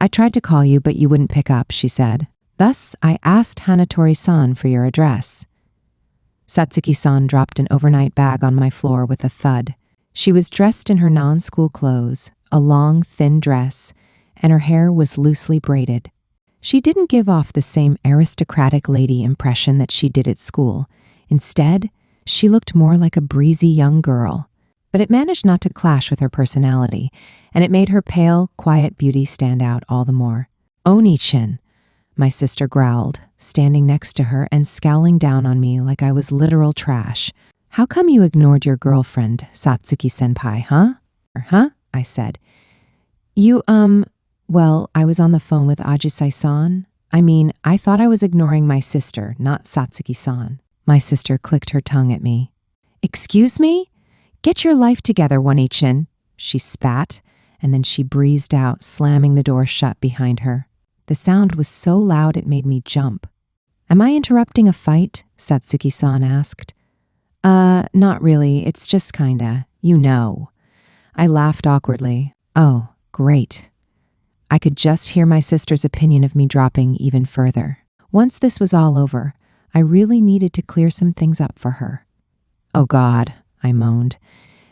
I tried to call you, but you wouldn't pick up, she said. Thus, I asked Hanatori-san for your address. Satsuki-san dropped an overnight bag on my floor with a thud. She was dressed in her non-school clothes, a long, thin dress, and her hair was loosely braided. She didn't give off the same aristocratic lady impression that she did at school. Instead, she looked more like a breezy young girl. But it managed not to clash with her personality, and it made her pale, quiet beauty stand out all the more. Oni-chan, my sister growled, standing next to her and scowling down on me like I was literal trash. How come you ignored your girlfriend, Satsuki-senpai, huh? Huh? I said. Well, I was on the phone with Ajisai-san. I thought I was ignoring my sister, not Satsuki-san. My sister clicked her tongue at me. Excuse me? Get your life together, Oni-chan. She spat, and then she breezed out, slamming the door shut behind her. The sound was so loud it made me jump. Am I interrupting a fight? Satsuki-san asked. Not really. It's just kinda, you know. I laughed awkwardly. Oh, great. I could just hear my sister's opinion of me dropping even further. Once this was all over, I really needed to clear some things up for her. Oh God, I moaned.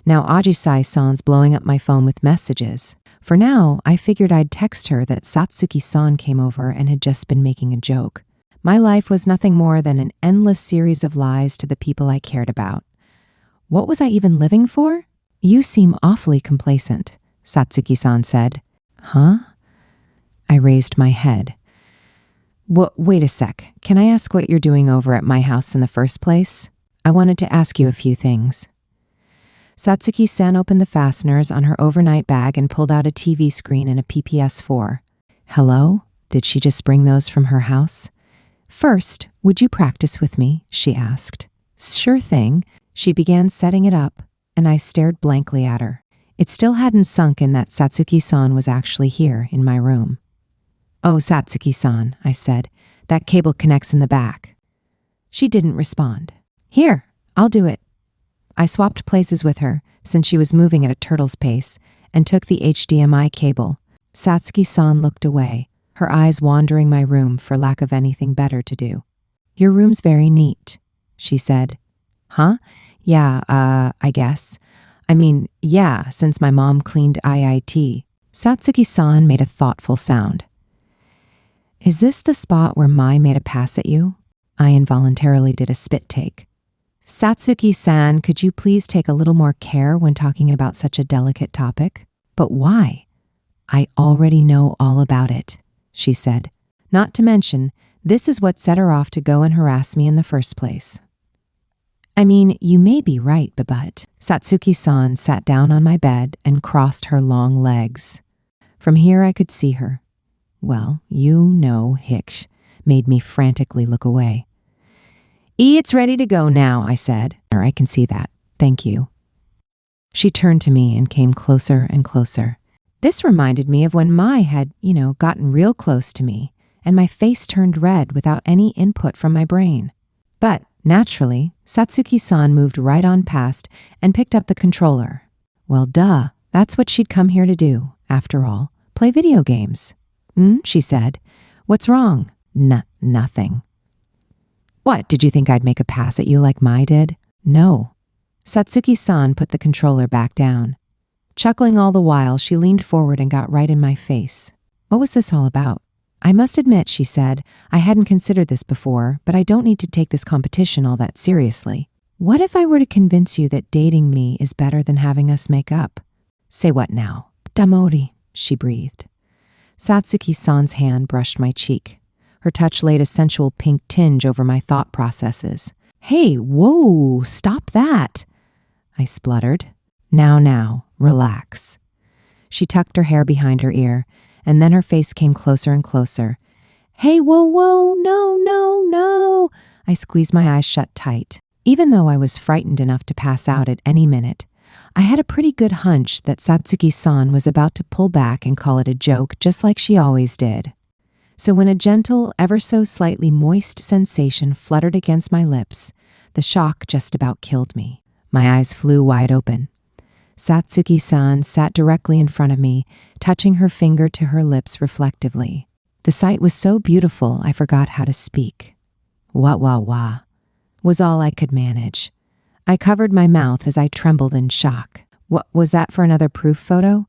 Now Ajisai-san's blowing up my phone with messages. For now, I figured I'd text her that Satsuki-san came over and had just been making a joke. My life was nothing more than an endless series of lies to the people I cared about. What was I even living for? You seem awfully complacent, Satsuki-san said. Huh? I raised my head. Wait a sec. Can I ask what you're doing over at my house in the first place? I wanted to ask you a few things. Satsuki-san opened the fasteners on her overnight bag and pulled out a TV screen and a PPS-4. Hello? Did she just bring those from her house? First, would you practice with me? She asked. Sure thing. She began setting it up, and I stared blankly at her. It still hadn't sunk in that Satsuki-san was actually here in my room. Oh, Satsuki-san, I said. That cable connects in the back. She didn't respond. Here, I'll do it. I swapped places with her, since she was moving at a turtle's pace, and took the HDMI cable. Satsuki-san looked away, her eyes wandering my room for lack of anything better to do. Your room's very neat, she said. Huh? Yeah, I guess. Yeah, since my mom cleaned IIT. Satsuki-san made a thoughtful sound. Is this the spot where Mai made a pass at you? I involuntarily did a spit take. Satsuki-san, could you please take a little more care when talking about such a delicate topic? But why? I already know all about it, she said. Not to mention, this is what set her off to go and harass me in the first place. You may be right, but Satsuki-san sat down on my bed and crossed her long legs. From here I could see her. Well, Hicks made me frantically look away. It's ready to go now, I said. I can see that. Thank you. She turned to me and came closer and closer. This reminded me of when Mai had, gotten real close to me, and my face turned red without any input from my brain. But, naturally, Satsuki-san moved right on past and picked up the controller. Well, duh, that's what she'd come here to do, after all. Play video games. She said. What's wrong? Nothing. What, did you think I'd make a pass at you like Mai did? No. Satsuki-san put the controller back down. Chuckling all the while, she leaned forward and got right in my face. What was this all about? I must admit, she said, I hadn't considered this before, but I don't need to take this competition all that seriously. What if I were to convince you that dating me is better than having us make up? Say what now? Damori, she breathed. Satsuki-san's hand brushed my cheek. Her touch laid a sensual pink tinge over my thought processes. Hey, whoa, stop that, I spluttered. Now, relax. She tucked her hair behind her ear, and then her face came closer and closer. Hey, whoa, no. I squeezed my eyes shut tight. Even though I was frightened enough to pass out at any minute, I had a pretty good hunch that Satsuki-san was about to pull back and call it a joke, just like she always did. So when a gentle, ever so slightly moist sensation fluttered against my lips, the shock just about killed me. My eyes flew wide open. Satsuki-san sat directly in front of me, touching her finger to her lips reflectively. The sight was so beautiful I forgot how to speak. Wah was all I could manage. I covered my mouth as I trembled in shock. What was that for another proof photo?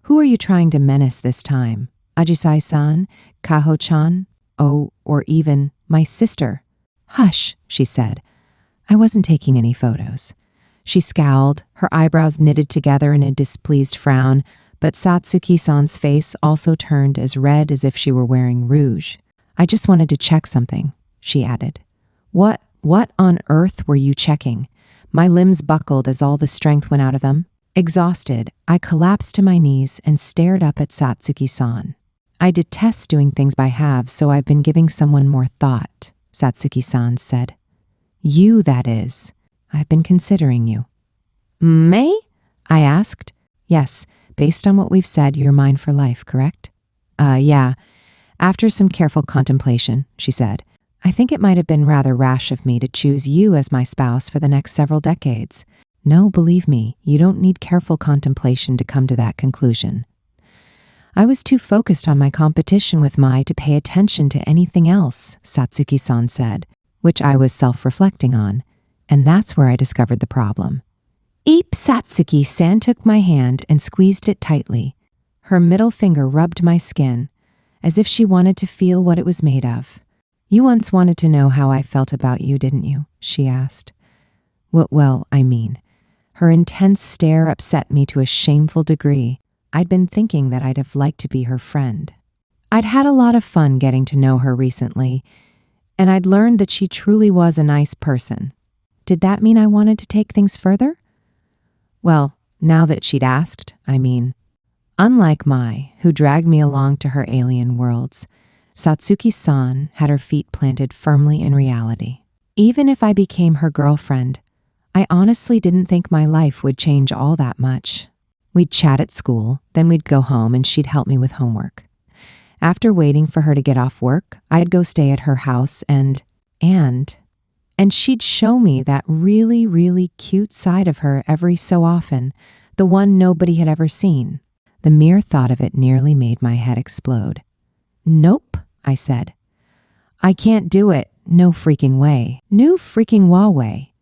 Who are you trying to menace this time? Ajisai-san? Kaho-chan? Oh, or even my sister? Hush, she said. I wasn't taking any photos. She scowled, her eyebrows knitted together in a displeased frown, but Satsuki-san's face also turned as red as if she were wearing rouge. I just wanted to check something, she added. What on earth were you checking? My limbs buckled as all the strength went out of them. Exhausted, I collapsed to my knees and stared up at Satsuki-san. I detest doing things by halves, so I've been giving someone more thought, Satsuki-san said. You, that is. I've been considering you. May? I asked. Yes, based on what we've said, you're mine for life, correct? Yeah. After some careful contemplation, she said, I think it might have been rather rash of me to choose you as my spouse for the next several decades. No, believe me, you don't need careful contemplation to come to that conclusion. I was too focused on my competition with Mai to pay attention to anything else, Satsuki-san said, which I was self-reflecting on. And that's where I discovered the problem. Eep! Satsuki-san took my hand and squeezed it tightly. Her middle finger rubbed my skin, as if she wanted to feel what it was made of. You once wanted to know how I felt about you, didn't you? She asked. Well, I mean, her intense stare upset me to a shameful degree. I'd been thinking that I'd have liked to be her friend. I'd had a lot of fun getting to know her recently, and I'd learned that she truly was a nice person. Did that mean I wanted to take things further? Well, now that she'd asked, I mean. Unlike Mai, who dragged me along to her alien worlds, Satsuki-san had her feet planted firmly in reality. Even if I became her girlfriend, I honestly didn't think my life would change all that much. We'd chat at school, then we'd go home and she'd help me with homework. After waiting for her to get off work, I'd go stay at her house and she'd show me that really, really cute side of her every so often, the one nobody had ever seen. The mere thought of it nearly made my head explode. Nope, I said. I can't do it. No freaking way. No freaking way.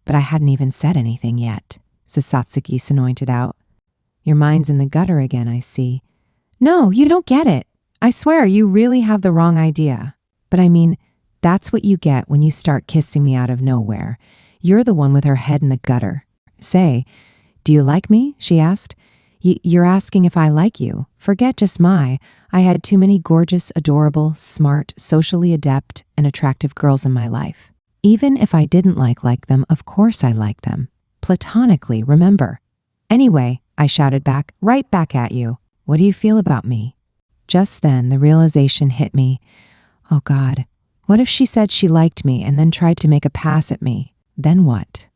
But I hadn't even said anything yet, Satsuki anointed out. Your mind's in the gutter again, I see. No, you don't get it. I swear you really have the wrong idea. But I mean, that's what you get when you start kissing me out of nowhere. You're the one with her head in the gutter. Say, do you like me? She asked. You're asking if I like you. Forget just I had too many gorgeous, adorable, smart, socially adept, and attractive girls in my life. Even if I didn't like them, of course I like them. Platonically, remember. Anyway, I shouted back, right back at you. What do you feel about me? Just then, the realization hit me. Oh God, what if she said she liked me and then tried to make a pass at me? Then what?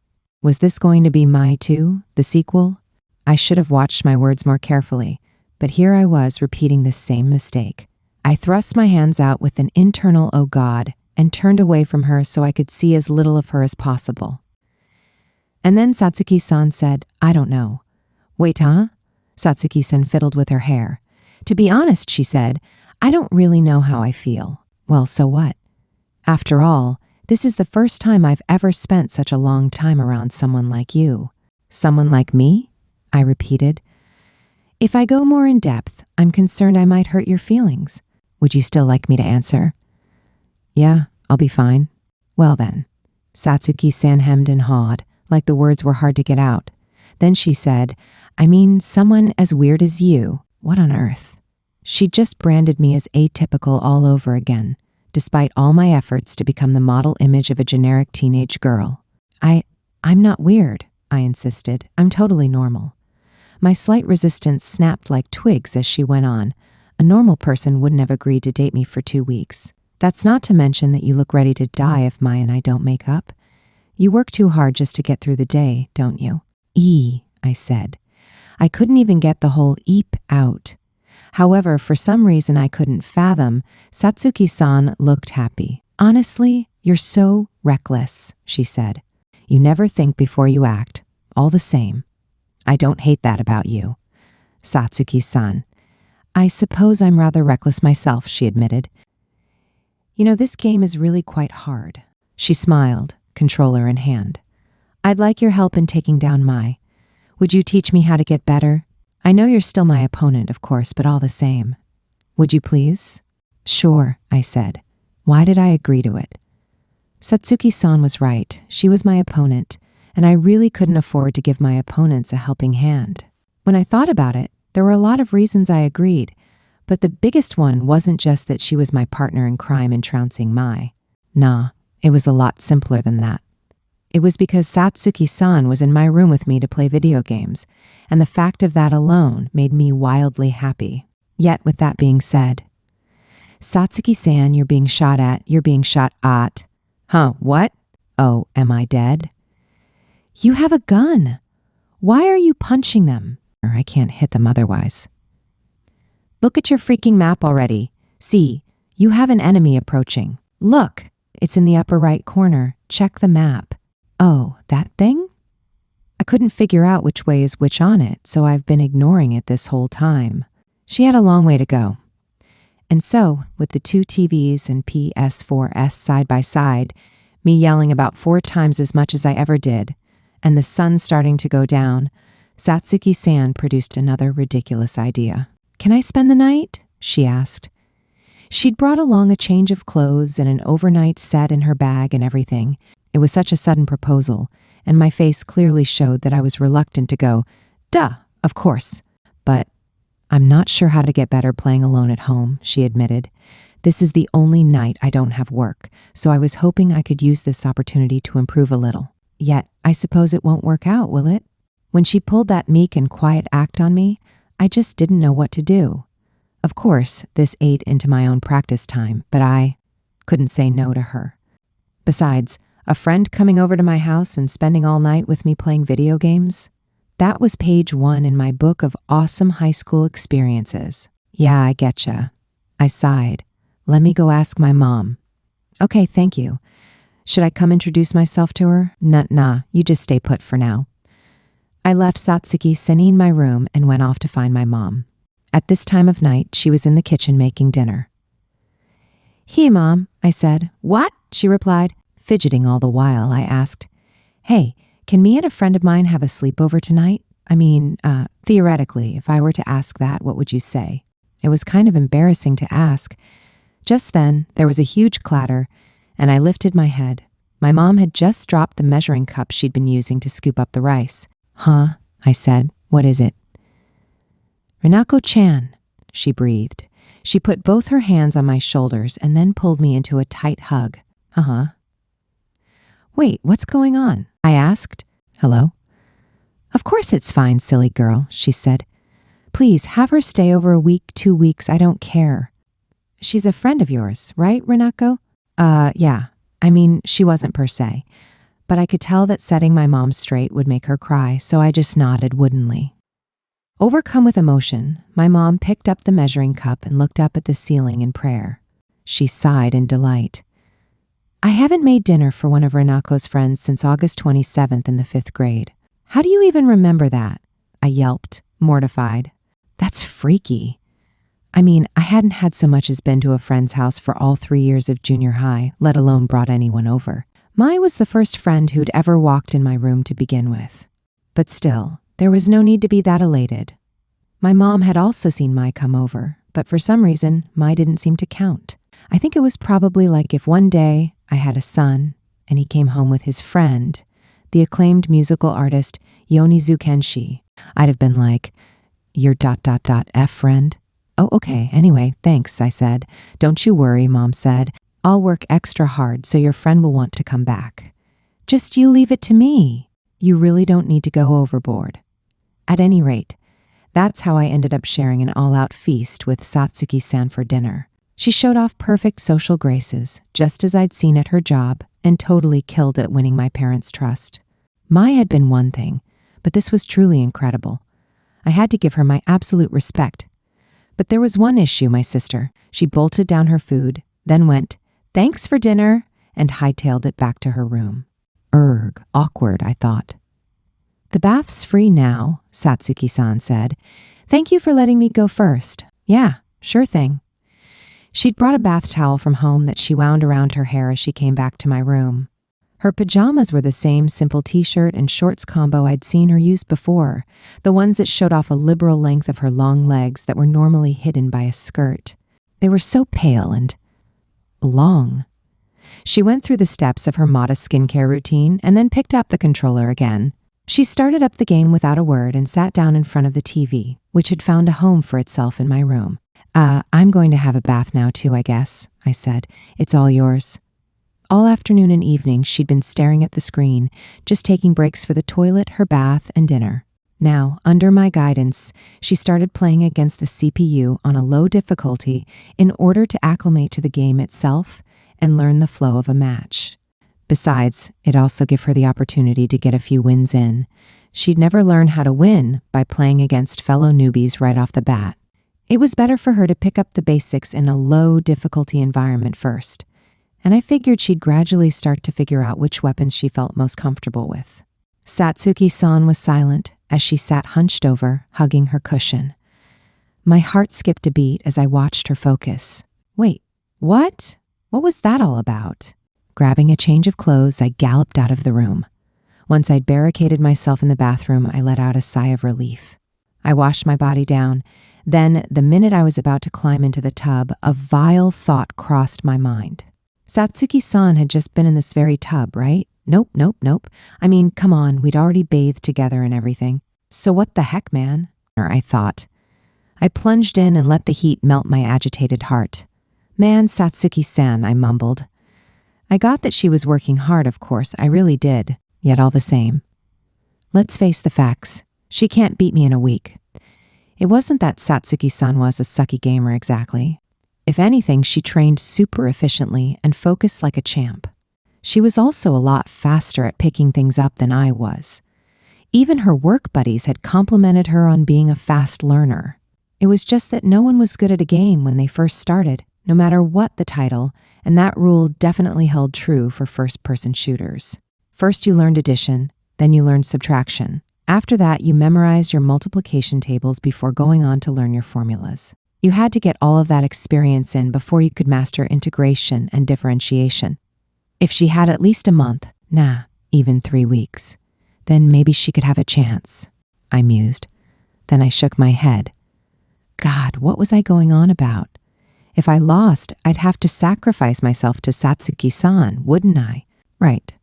Was this going to be Mai too, the sequel? I should have watched my words more carefully, but here I was repeating the same mistake. I thrust my hands out with an internal oh God and turned away from her so I could see as little of her as possible. And then Satsuki-san said, I don't know. Wait, huh? Satsuki-san fiddled with her hair. To be honest, she said, I don't really know how I feel. Well, so what? After all, this is the first time I've ever spent such a long time around someone like you. Someone like me? I repeated. If I go more in depth, I'm concerned I might hurt your feelings. Would you still like me to answer? Yeah, I'll be fine. Well then. Satsuki-san hemmed and hawed, like the words were hard to get out. Then she said, I mean, someone as weird as you. What on earth? She just branded me as atypical all over again, despite all my efforts to become the model image of a generic teenage girl. I'm not weird, I insisted. I'm totally normal. My slight resistance snapped like twigs as she went on. A normal person wouldn't have agreed to date me for 2 weeks. That's not to mention that you look ready to die if Mai and I don't make up. You work too hard just to get through the day, don't you? I said. I couldn't even get the whole eep out. However, for some reason I couldn't fathom, Satsuki-san looked happy. Honestly, you're so reckless, she said. You never think before you act. All the same. I don't hate that about you. Satsuki-san. I suppose I'm rather reckless myself, she admitted. You know, this game is really quite hard. She smiled, controller in hand. I'd like your help in taking down Mai. Would you teach me how to get better? I know you're still my opponent, of course, but all the same. Would you please? Sure, I said. Why did I agree to it? Satsuki-san was right. She was my opponent, and I really couldn't afford to give my opponents a helping hand. When I thought about it, there were a lot of reasons I agreed, but the biggest one wasn't just that she was my partner in crime in trouncing Mai. Nah, it was a lot simpler than that. It was because Satsuki-san was in my room with me to play video games, and the fact of that alone made me wildly happy. Yet, with that being said, Satsuki-san, you're being shot at. Huh, what? Oh, am I dead? You have a gun. Why are you punching them? Or I can't hit them otherwise. Look at your freaking map already. See, you have an enemy approaching. Look, it's in the upper right corner. Check the map. Oh, that thing? I couldn't figure out which way is which on it, so I've been ignoring it this whole time. She had a long way to go. And so, with the two TVs and PS4S side by side, me yelling about 4 times as much as I ever did, and the sun starting to go down, Satsuki-san produced another ridiculous idea. Can I spend the night? She asked. She'd brought along a change of clothes and an overnight set in her bag and everything. It was such a sudden proposal, and my face clearly showed that I was reluctant to go, duh, of course. But I'm not sure how to get better playing alone at home, she admitted. This is the only night I don't have work, so I was hoping I could use this opportunity to improve a little. Yet, I suppose it won't work out, will it? When she pulled that meek and quiet act on me, I just didn't know what to do. Of course, this ate into my own practice time, but I couldn't say no to her. Besides, a friend coming over to my house and spending all night with me playing video games? That was page 1 in my book of awesome high school experiences. Yeah, I getcha. I sighed. Let me go ask my mom. Okay, thank you. Should I come introduce myself to her? Nah, you just stay put for now. I left Satsuki-san in my room and went off to find my mom. At this time of night, she was in the kitchen making dinner. Hey, Mom, I said. What? She replied. Fidgeting all the while, I asked, Hey, can me and a friend of mine have a sleepover tonight? I mean, theoretically, if I were to ask that, what would you say? It was kind of embarrassing to ask. Just then, there was a huge clatter, and I lifted my head. My mom had just dropped the measuring cup she'd been using to scoop up the rice. Huh? I said. What is it? Renako-chan, she breathed. She put both her hands on my shoulders and then pulled me into a tight hug. Uh-huh. Wait, what's going on? I asked. Hello? Of course it's fine, silly girl, she said. Please, have her stay over a week, 2 weeks, I don't care. She's a friend of yours, right, Renako? Yeah. I mean, she wasn't per se. But I could tell that setting my mom straight would make her cry, so I just nodded woodenly. Overcome with emotion, my mom picked up the measuring cup and looked up at the ceiling in prayer. She sighed in delight. I haven't made dinner for one of Renako's friends since August 27th in the 5th grade. How do you even remember that? I yelped, mortified. That's freaky. I mean, I hadn't had so much as been to a friend's house for all 3 years of junior high, let alone brought anyone over. Mai was the first friend who'd ever walked in my room to begin with. But still, there was no need to be that elated. My mom had also seen Mai come over, but for some reason, Mai didn't seem to count. I think it was probably like if one day I had a son and he came home with his friend, the acclaimed musical artist Yonizu Kenshi. I'd have been like, your ... F friend? Oh, okay, anyway, thanks, I said. Don't you worry, Mom said. I'll work extra hard so your friend will want to come back. Just you leave it to me. You really don't need to go overboard. At any rate, that's how I ended up sharing an all-out feast with Satsuki-san for dinner. She showed off perfect social graces, just as I'd seen at her job, and totally killed at winning my parents' trust. Mai had been one thing, but this was truly incredible. I had to give her my absolute respect. But there was one issue, my sister. She bolted down her food, then went, "Thanks for dinner," and hightailed it back to her room. Awkward, I thought. The bath's free now, Satsuki-san said. Thank you for letting me go first. Yeah, sure thing. She'd brought a bath towel from home that she wound around her hair as she came back to my room. Her pajamas were the same simple t-shirt and shorts combo I'd seen her use before, the ones that showed off a liberal length of her long legs that were normally hidden by a skirt. They were so pale and long. She went through the steps of her modest skincare routine and then picked up the controller again. She started up the game without a word and sat down in front of the TV, which had found a home for itself in my room. I'm going to have a bath now too, I guess, I said. It's all yours. All afternoon and evening, she'd been staring at the screen, just taking breaks for the toilet, her bath, and dinner. Now, under my guidance, she started playing against the CPU on a low difficulty in order to acclimate to the game itself and learn the flow of a match. Besides, it also gave her the opportunity to get a few wins in. She'd never learn how to win by playing against fellow newbies right off the bat. It was better for her to pick up the basics in a low difficulty environment first, and I figured she'd gradually start to figure out which weapons she felt most comfortable with. Satsuki-san was silent as she sat hunched over, hugging her cushion. My heart skipped a beat as I watched her focus. Wait, what? What was that all about? Grabbing a change of clothes, I galloped out of the room. Once I'd barricaded myself in the bathroom, I let out a sigh of relief. I washed my body down. Then, the minute I was about to climb into the tub, a vile thought crossed my mind. Satsuki-san had just been in this very tub, right? Nope. I mean, come on, we'd already bathed together and everything. So what the heck, man? I thought. I plunged in and let the heat melt my agitated heart. Man, Satsuki-san, I mumbled. I got that she was working hard, of course, I really did, yet all the same. Let's face the facts. She can't beat me in a week. It wasn't that Satsuki-san was a sucky gamer exactly. If anything, she trained super efficiently and focused like a champ. She was also a lot faster at picking things up than I was. Even her work buddies had complimented her on being a fast learner. It was just that no one was good at a game when they first started, no matter what the title, and that rule definitely held true for first-person shooters. First you learned addition, then you learned subtraction. After that, you memorized your multiplication tables before going on to learn your formulas. You had to get all of that experience in before you could master integration and differentiation. If she had at least a month, even 3 weeks, then maybe she could have a chance, I mused. Then I shook my head. God, what was I going on about? If I lost, I'd have to sacrifice myself to Satsuki-san, wouldn't I? Right.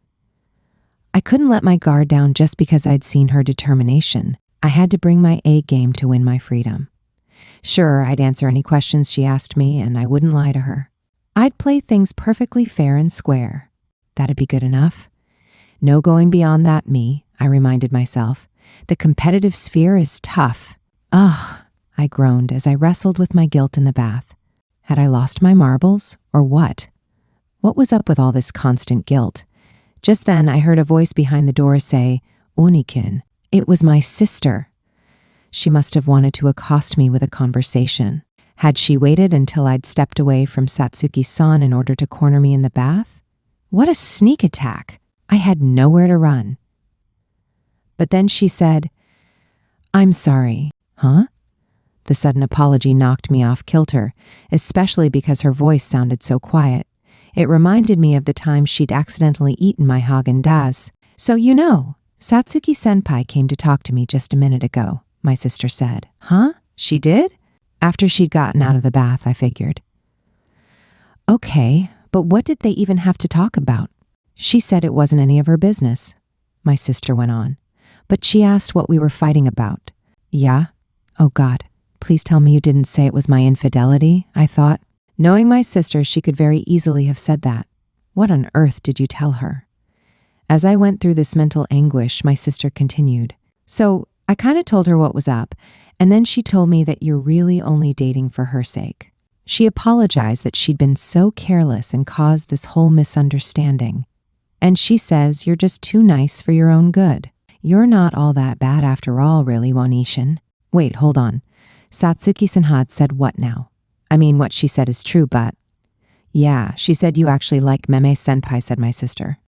I couldn't let my guard down just because I'd seen her determination. I had to bring my A game to win my freedom. Sure, I'd answer any questions she asked me, and I wouldn't lie to her. I'd play things perfectly fair and square. That'd be good enough. No going beyond that, me, I reminded myself. The competitive sphere is tough. Ugh, I groaned as I wrestled with my guilt in the bath. Had I lost my marbles, or what? What was up with all this constant guilt? Just then, I heard a voice behind the door say, Onikin. It was my sister. She must have wanted to accost me with a conversation. Had she waited until I'd stepped away from Satsuki-san in order to corner me in the bath? What a sneak attack! I had nowhere to run. But then she said, I'm sorry. Huh? The sudden apology knocked me off kilter, especially because her voice sounded so quiet. It reminded me of the time she'd accidentally eaten my Haagen-Dazs. So you know, Satsuki-senpai came to talk to me just a minute ago, my sister said. Huh? She did? After she'd gotten out of the bath, I figured. Okay, but what did they even have to talk about? She said it wasn't any of her business, my sister went on. But she asked what we were fighting about. Yeah? Oh God, please tell me you didn't say it was my infidelity, I thought. Knowing my sister, she could very easily have said that. What on earth did you tell her? As I went through this mental anguish, my sister continued. So I kind of told her what was up, and then she told me that you're really only dating for her sake. She apologized that she'd been so careless and caused this whole misunderstanding. And she says you're just too nice for your own good. You're not all that bad after all, really, Wanishin. Wait, hold on. Satsuki-senpai said what now? I mean, what she said is true, but... Yeah, she said you actually like Meme-senpai, said my sister.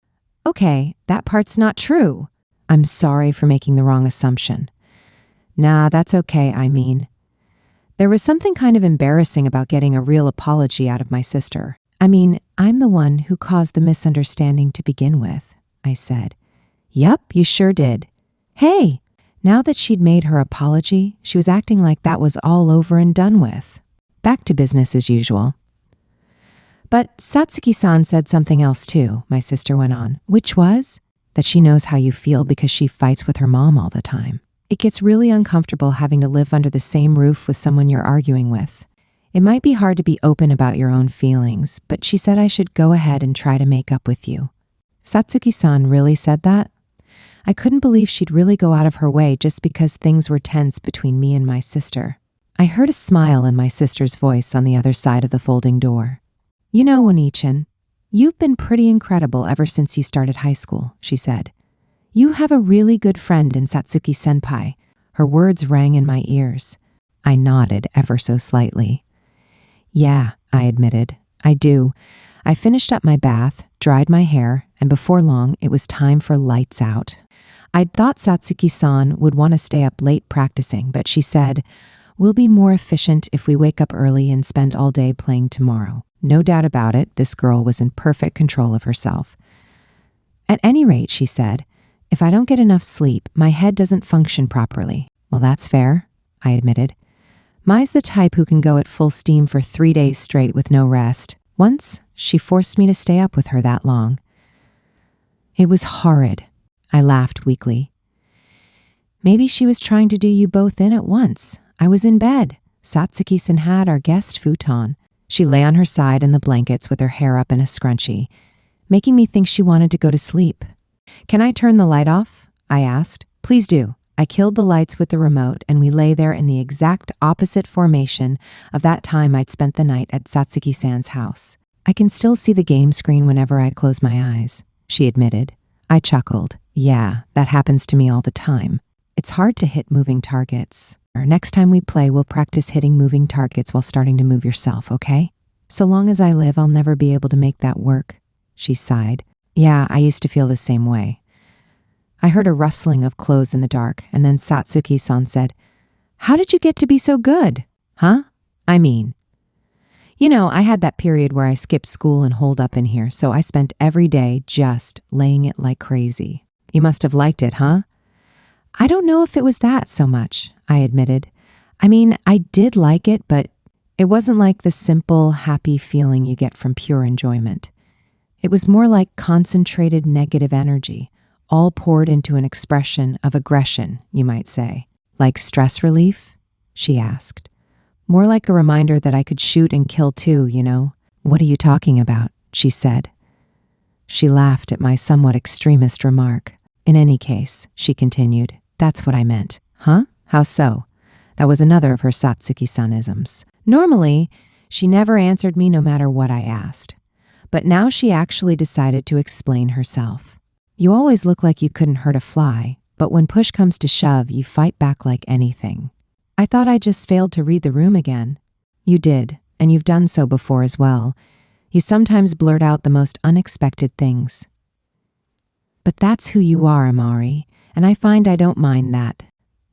Okay, that part's not true. I'm sorry for making the wrong assumption. Nah, that's okay, I mean. There was something kind of embarrassing about getting a real apology out of my sister. I mean, I'm the one who caused the misunderstanding to begin with, I said. Yup, you sure did. Hey! Now that she'd made her apology, she was acting like that was all over and done with. Back to business as usual. But Satsuki-san said something else too, my sister went on, which was that she knows how you feel because she fights with her mom all the time. It gets really uncomfortable having to live under the same roof with someone you're arguing with. It might be hard to be open about your own feelings, but she said I should go ahead and try to make up with you. Satsuki-san really said that? I couldn't believe she'd really go out of her way just because things were tense between me and my sister. I heard a smile in my sister's voice on the other side of the folding door. You know, Onichan, you've been pretty incredible ever since you started high school, she said. You have a really good friend in Satsuki-senpai. Her words rang in my ears. I nodded ever so slightly. Yeah, I admitted. I do. I finished up my bath, dried my hair, and before long, it was time for lights out. I'd thought Satsuki-san would want to stay up late practicing, but she said, we'll be more efficient if we wake up early and spend all day playing tomorrow. No doubt about it, this girl was in perfect control of herself. At any rate, she said, if I don't get enough sleep, my head doesn't function properly. Well, that's fair, I admitted. Mai's the type who can go at full steam for 3 days straight with no rest. Once, she forced me to stay up with her that long. It was horrid. I laughed weakly. Maybe she was trying to do you both in at once. I was in bed. Satsuki-san had our guest futon. She lay on her side in the blankets with her hair up in a scrunchie, making me think she wanted to go to sleep. Can I turn the light off? I asked. Please do. I killed the lights with the remote, and we lay there in the exact opposite formation of that time I'd spent the night at Satsuki-san's house. I can still see the game screen whenever I close my eyes, she admitted. I chuckled. Yeah, that happens to me all the time. It's hard to hit moving targets. Next time we play, we'll practice hitting moving targets while starting to move yourself, okay? So long as I live, I'll never be able to make that work, she sighed. Yeah, I used to feel the same way. I heard a rustling of clothes in the dark, and then Satsuki-san said, How did you get to be so good? Huh? I mean, I had that period where I skipped school and holed up in here, so I spent every day just laying it like crazy. You must have liked it, huh? I don't know if it was that so much, I admitted. I mean, I did like it, but it wasn't like the simple, happy feeling you get from pure enjoyment. It was more like concentrated negative energy, all poured into an expression of aggression, you might say. Like stress relief? She asked. More like a reminder that I could shoot and kill too, What are you talking about? She said. She laughed at my somewhat extremist remark. In any case, she continued, that's what I meant. Huh? How so? That was another of her Satsuki-sanisms. Normally, she never answered me no matter what I asked. But now she actually decided to explain herself. You always look like you couldn't hurt a fly, but when push comes to shove, you fight back like anything. I thought I just failed to read the room again. You did, and you've done so before as well. You sometimes blurt out the most unexpected things. But that's who you are, Amari, and I find I don't mind that.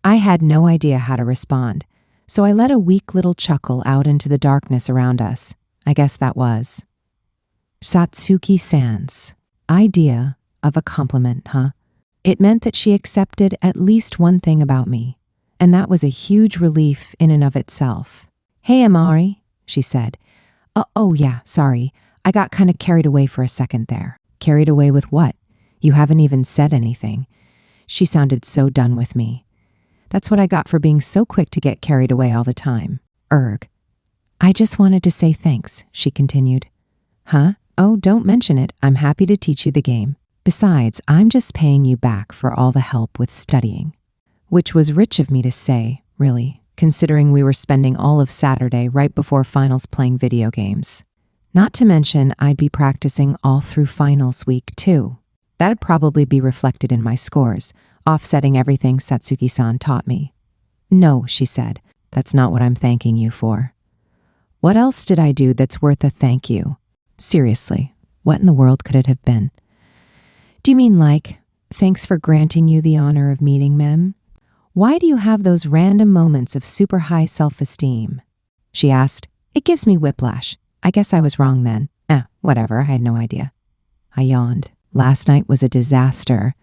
I had no idea how to respond, so I let a weak little chuckle out into the darkness around us. I guess that was Satsuki-san's idea of a compliment, huh? It meant that she accepted at least one thing about me, and that was a huge relief in and of itself. Hey, Amari, she said. Oh yeah, sorry. I got kind of carried away for a second there. Carried away with what? You haven't even said anything. She sounded so done with me. That's what I got for being so quick to get carried away all the time. Erg. I just wanted to say thanks, she continued. Huh? Oh, don't mention it. I'm happy to teach you the game. Besides, I'm just paying you back for all the help with studying. Which was rich of me to say, really, considering we were spending all of Saturday right before finals playing video games. Not to mention, I'd be practicing all through finals week too. That'd probably be reflected in my scores, offsetting everything Satsuki-san taught me. No, she said, that's not what I'm thanking you for. What else did I do that's worth a thank you? Seriously, what in the world could it have been? Do you mean like Thanks for granting you the honor of meeting Mem. Why do you have those random moments of super high self-esteem? She asked. It gives me whiplash. I guess I was wrong then. Whatever, I had no idea. I yawned. Last night was a disaster.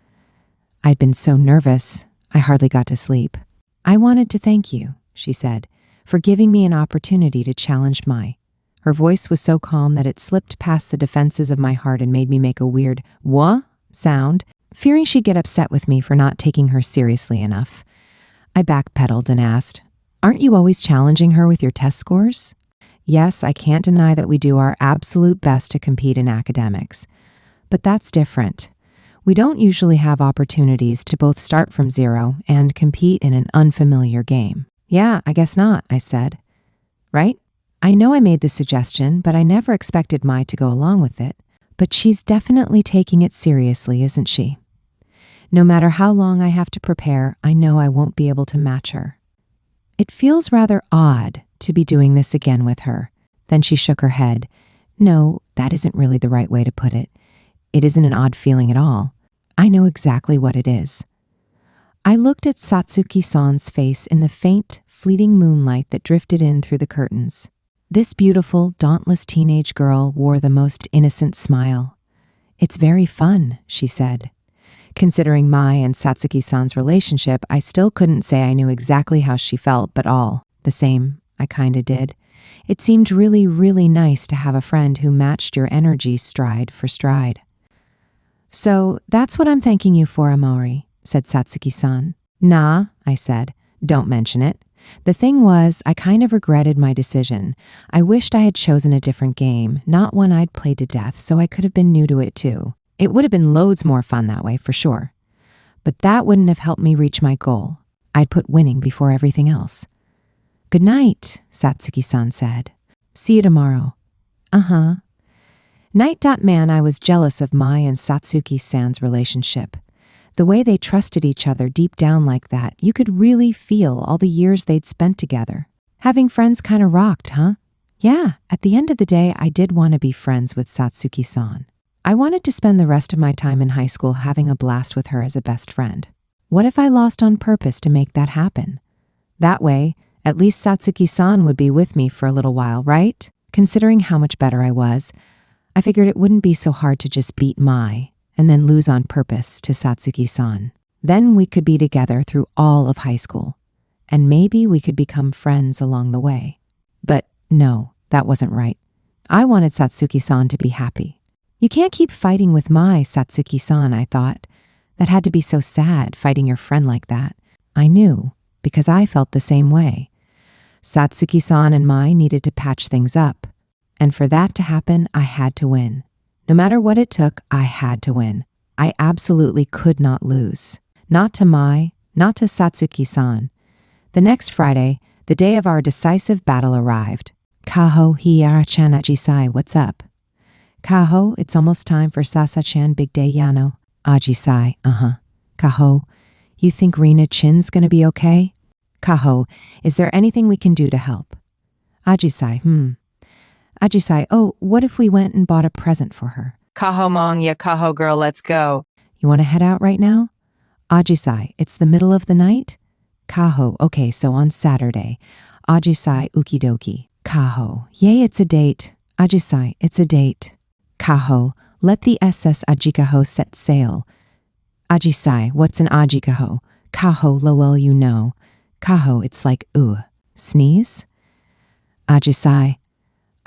I'd been so nervous, I hardly got to sleep. I wanted to thank you, she said, for giving me an opportunity to challenge Mai. Her voice was so calm that it slipped past the defenses of my heart and made me make a weird "wah" sound, fearing she'd get upset with me for not taking her seriously enough. I backpedaled and asked, Aren't you always challenging her with your test scores? Yes, I can't deny that we do our absolute best to compete in academics. But that's different. We don't usually have opportunities to both start from zero and compete in an unfamiliar game. Yeah, I guess not, I said. Right? I know I made the suggestion, but I never expected Mai to go along with it. But she's definitely taking it seriously, isn't she? No matter how long I have to prepare, I know I won't be able to match her. It feels rather odd to be doing this again with her. Then she shook her head. No, that isn't really the right way to put it. It isn't an odd feeling at all. I know exactly what it is. I looked at Satsuki-san's face in the faint, fleeting moonlight that drifted in through the curtains. This beautiful, dauntless teenage girl wore the most innocent smile. It's very fun, she said. Considering Mai and Satsuki-san's relationship, I still couldn't say I knew exactly how she felt, but all the same, I kinda did. It seemed really, really nice to have a friend who matched your energy stride for stride. So that's what I'm thanking you for, Amori, said Satsuki-san. Nah, I said. Don't mention it. The thing was, I kind of regretted my decision. I wished I had chosen a different game, not one I'd played to death, so I could have been new to it too. It would have been loads more fun that way, for sure. But that wouldn't have helped me reach my goal. I'd put winning before everything else. Good night, Satsuki-san said. See you tomorrow. Uh-huh. Night.man, I was jealous of Mai and Satsuki-san's relationship. The way they trusted each other deep down like that, you could really feel all the years they'd spent together. Having friends kind of rocked, huh? Yeah, at the end of the day, I did want to be friends with Satsuki-san. I wanted to spend the rest of my time in high school having a blast with her as a best friend. What if I lost on purpose to make that happen? That way, at least Satsuki-san would be with me for a little while, right? Considering how much better I was, I figured it wouldn't be so hard to just beat Mai and then lose on purpose to Satsuki-san. Then we could be together through all of high school, and maybe we could become friends along the way. But no, that wasn't right. I wanted Satsuki-san to be happy. You can't keep fighting with Mai, Satsuki-san, I thought. That had to be so sad, fighting your friend like that. I knew, because I felt the same way. Satsuki-san and Mai needed to patch things up. And for that to happen, I had to win. No matter what it took, I had to win. I absolutely could not lose. Not to Mai, not to Satsuki-san. The next Friday, the day of our decisive battle arrived. Kaho hiara-chan ajisai, what's up? Kaho, it's almost time for Sasa-chan big day yano. Ajisai, Kaho, you think Rina Chin's gonna be okay? Kaho, is there anything we can do to help? Ajisai, Ajisai, oh, what if we went and bought a present for her? Kaho mong ya kaho girl, let's go. You want to head out right now? Ajisai, it's the middle of the night? Kaho, okay, so on Saturday. Ajisai, ukidoki. Kaho, yay, it's a date. Ajisai, it's a date. Kaho, let the SS Ajikaho set sail. Ajisai, what's an Ajikaho? Kaho, lol, you know. Kaho, it's like, sneeze? Ajisai,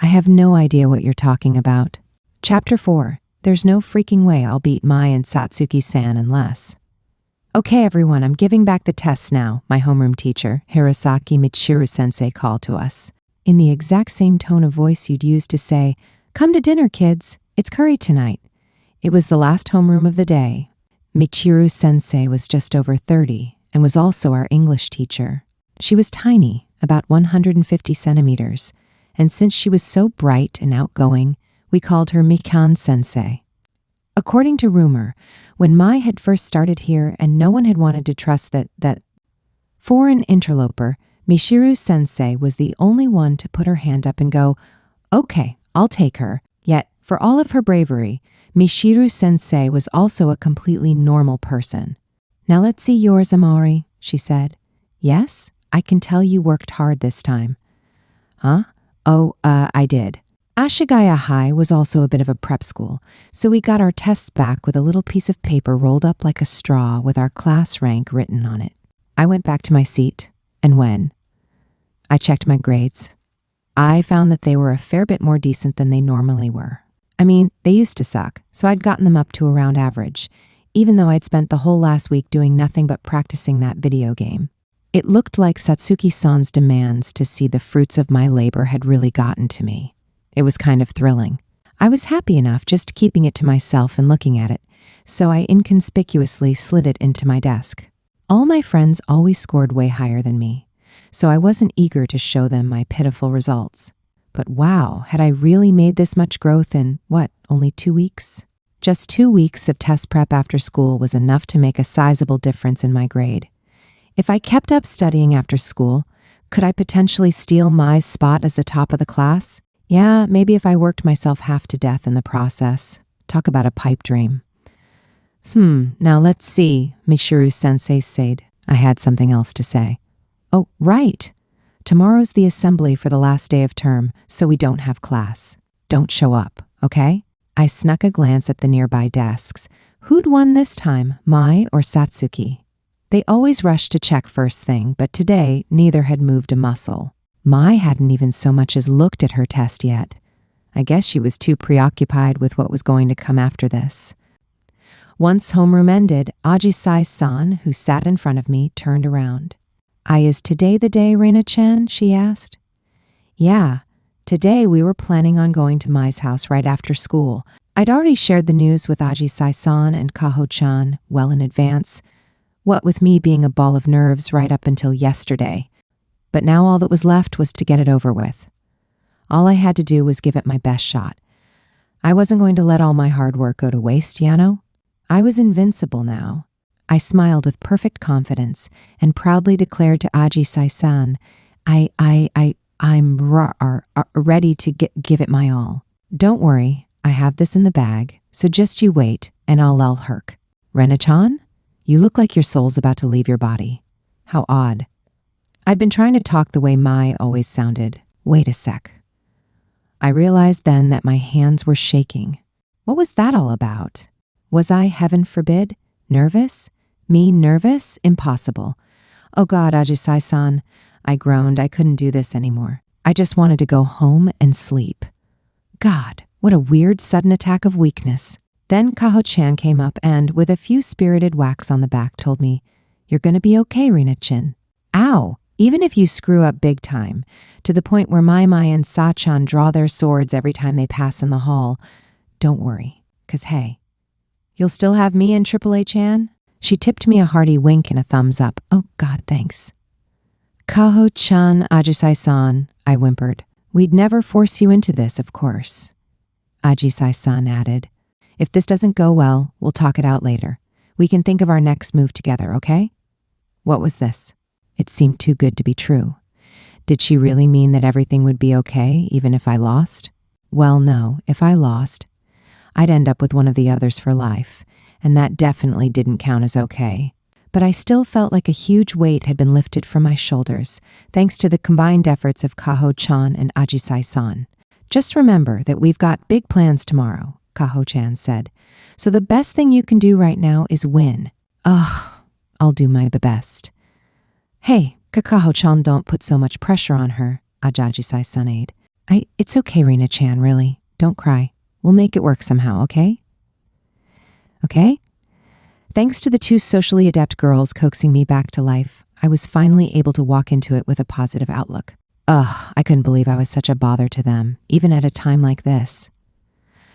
I have no idea what you're talking about. Chapter 4. There's no freaking way I'll beat Mai and Satsuki-san unless. Okay, everyone, I'm giving back the tests now, my homeroom teacher, Hirosaki Michiru-sensei, called to us. In the exact same tone of voice you'd use to say, Come to dinner, kids. It's curry tonight. It was the last homeroom of the day. Michiru-sensei was just over 30 and was also our English teacher. She was tiny, about 150 centimeters, and since she was so bright and outgoing, we called her Mikan-sensei. According to rumor, when Mai had first started here and no one had wanted to trust that foreign interloper, Michiru-sensei was the only one to put her hand up and go, Okay, I'll take her. Yet, for all of her bravery, Mishiru-sensei was also a completely normal person. Now let's see yours, Amari, she said. Yes, I can tell you worked hard this time. Huh? Oh, I did. Ashigaya High was also a bit of a prep school, so we got our tests back with a little piece of paper rolled up like a straw with our class rank written on it. I went back to my seat, and when I checked my grades, I found that they were a fair bit more decent than they normally were. I mean, they used to suck, so I'd gotten them up to around average, even though I'd spent the whole last week doing nothing but practicing that video game. It looked like Satsuki-san's demands to see the fruits of my labor had really gotten to me. It was kind of thrilling. I was happy enough just keeping it to myself and looking at it, so I inconspicuously slid it into my desk. All my friends always scored way higher than me, so I wasn't eager to show them my pitiful results. But wow, had I really made this much growth in, only 2 weeks? Just 2 weeks of test prep after school was enough to make a sizable difference in my grade. If I kept up studying after school, could I potentially steal Mai's spot as the top of the class? Yeah, maybe if I worked myself half to death in the process. Talk about a pipe dream. Now let's see, Mishiru-sensei said. I had something else to say. Oh, right. Tomorrow's the assembly for the last day of term, so we don't have class. Don't show up, okay? I snuck a glance at the nearby desks. Who'd won this time, Mai or Satsuki? They always rushed to check first thing, but today neither had moved a muscle. Mai hadn't even so much as looked at her test yet. I guess she was too preoccupied with what was going to come after this. Once homeroom ended, Ajisai-san, who sat in front of me, turned around. Is today the day, Reina-chan? She asked. Yeah, today we were planning on going to Mai's house right after school. I'd already shared the news with Ajisai-san and Kaho-chan well in advance, what with me being a ball of nerves right up until yesterday. But now all that was left was to get it over with. All I had to do was give it my best shot. I wasn't going to let all my hard work go to waste, Yano. I was invincible now. I smiled with perfect confidence and proudly declared to Ajisai-san, I'm ready to give it my all. Don't worry, I have this in the bag, so just you wait, and I'll herk. Rena-chan, you look like your soul's about to leave your body. How odd. I'd been trying to talk the way Mai always sounded. Wait a sec. I realized then that my hands were shaking. What was that all about? Was I, heaven forbid, nervous? Me nervous? Impossible. Oh God, Ajisai-san. I groaned. I couldn't do this anymore. I just wanted to go home and sleep. God, what a weird sudden attack of weakness. Then Kaho-chan came up and, with a few spirited whacks on the back, told me, You're gonna be okay, Rina-chan. Ow! Even if you screw up big time, to the point where Mai and Sa-chan draw their swords every time they pass in the hall, don't worry, 'cause hey, you'll still have me and Triple H-chan? She tipped me a hearty wink and a thumbs up. Oh God, thanks. Kaho-chan, Ajisai-san, I whimpered. We'd never force you into this, of course. Ajisai-san added, If this doesn't go well, we'll talk it out later. We can think of our next move together, okay? What was this? It seemed too good to be true. Did she really mean that everything would be okay, even if I lost? Well, no, if I lost, I'd end up with one of the others for life, and that definitely didn't count as okay. But I still felt like a huge weight had been lifted from my shoulders, thanks to the combined efforts of Kaho-chan and Ajisai-san. Just remember that we've got big plans tomorrow, Kaho-chan said. So the best thing you can do right now is win. Ugh, I'll do my best. Hey, Kaho-chan, don't put so much pressure on her, Ajisai-san aid. It's okay, Rina-chan, really. Don't cry. We'll make it work somehow, okay? Okay? Thanks to the two socially adept girls coaxing me back to life, I was finally able to walk into it with a positive outlook. Ugh, I couldn't believe I was such a bother to them, even at a time like this.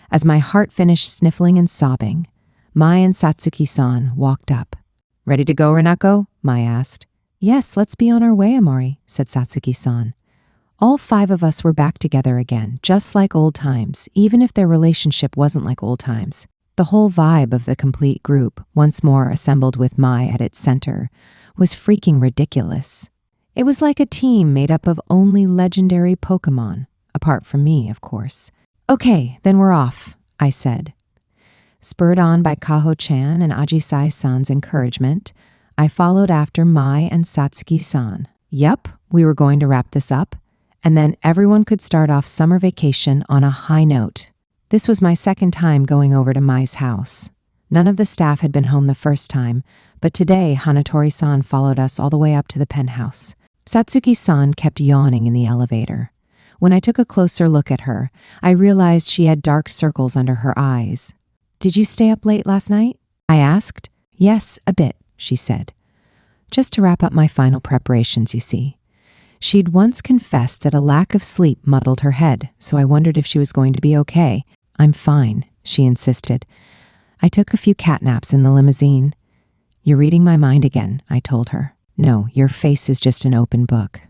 As my heart finished sniffling and sobbing, Mai and Satsuki-san walked up. Ready to go, Renako? Mai asked. Yes, let's be on our way, Amori, said Satsuki-san. All 5 of us were back together again, just like old times, even if their relationship wasn't like old times. The whole vibe of the complete group, once more assembled with Mai at its center, was freaking ridiculous. It was like a team made up of only legendary Pokemon, apart from me, of course. Okay, then we're off, I said. Spurred on by Kaho-chan and Ajisai-san's encouragement, I followed after Mai and Satsuki-san. Yup, we were going to wrap this up, and then everyone could start off summer vacation on a high note. This was my second time going over to Mai's house. None of the staff had been home the first time, but today Hanatori-san followed us all the way up to the penthouse. Satsuki-san kept yawning in the elevator. When I took a closer look at her, I realized she had dark circles under her eyes. "Did you stay up late last night?" I asked. "Yes, a bit," she said. "Just to wrap up my final preparations, you see." She'd once confessed that a lack of sleep muddled her head, so I wondered if she was going to be okay. "I'm fine," she insisted. "I took a few catnaps in the limousine." "You're reading my mind again," I told her. "No, your face is just an open book."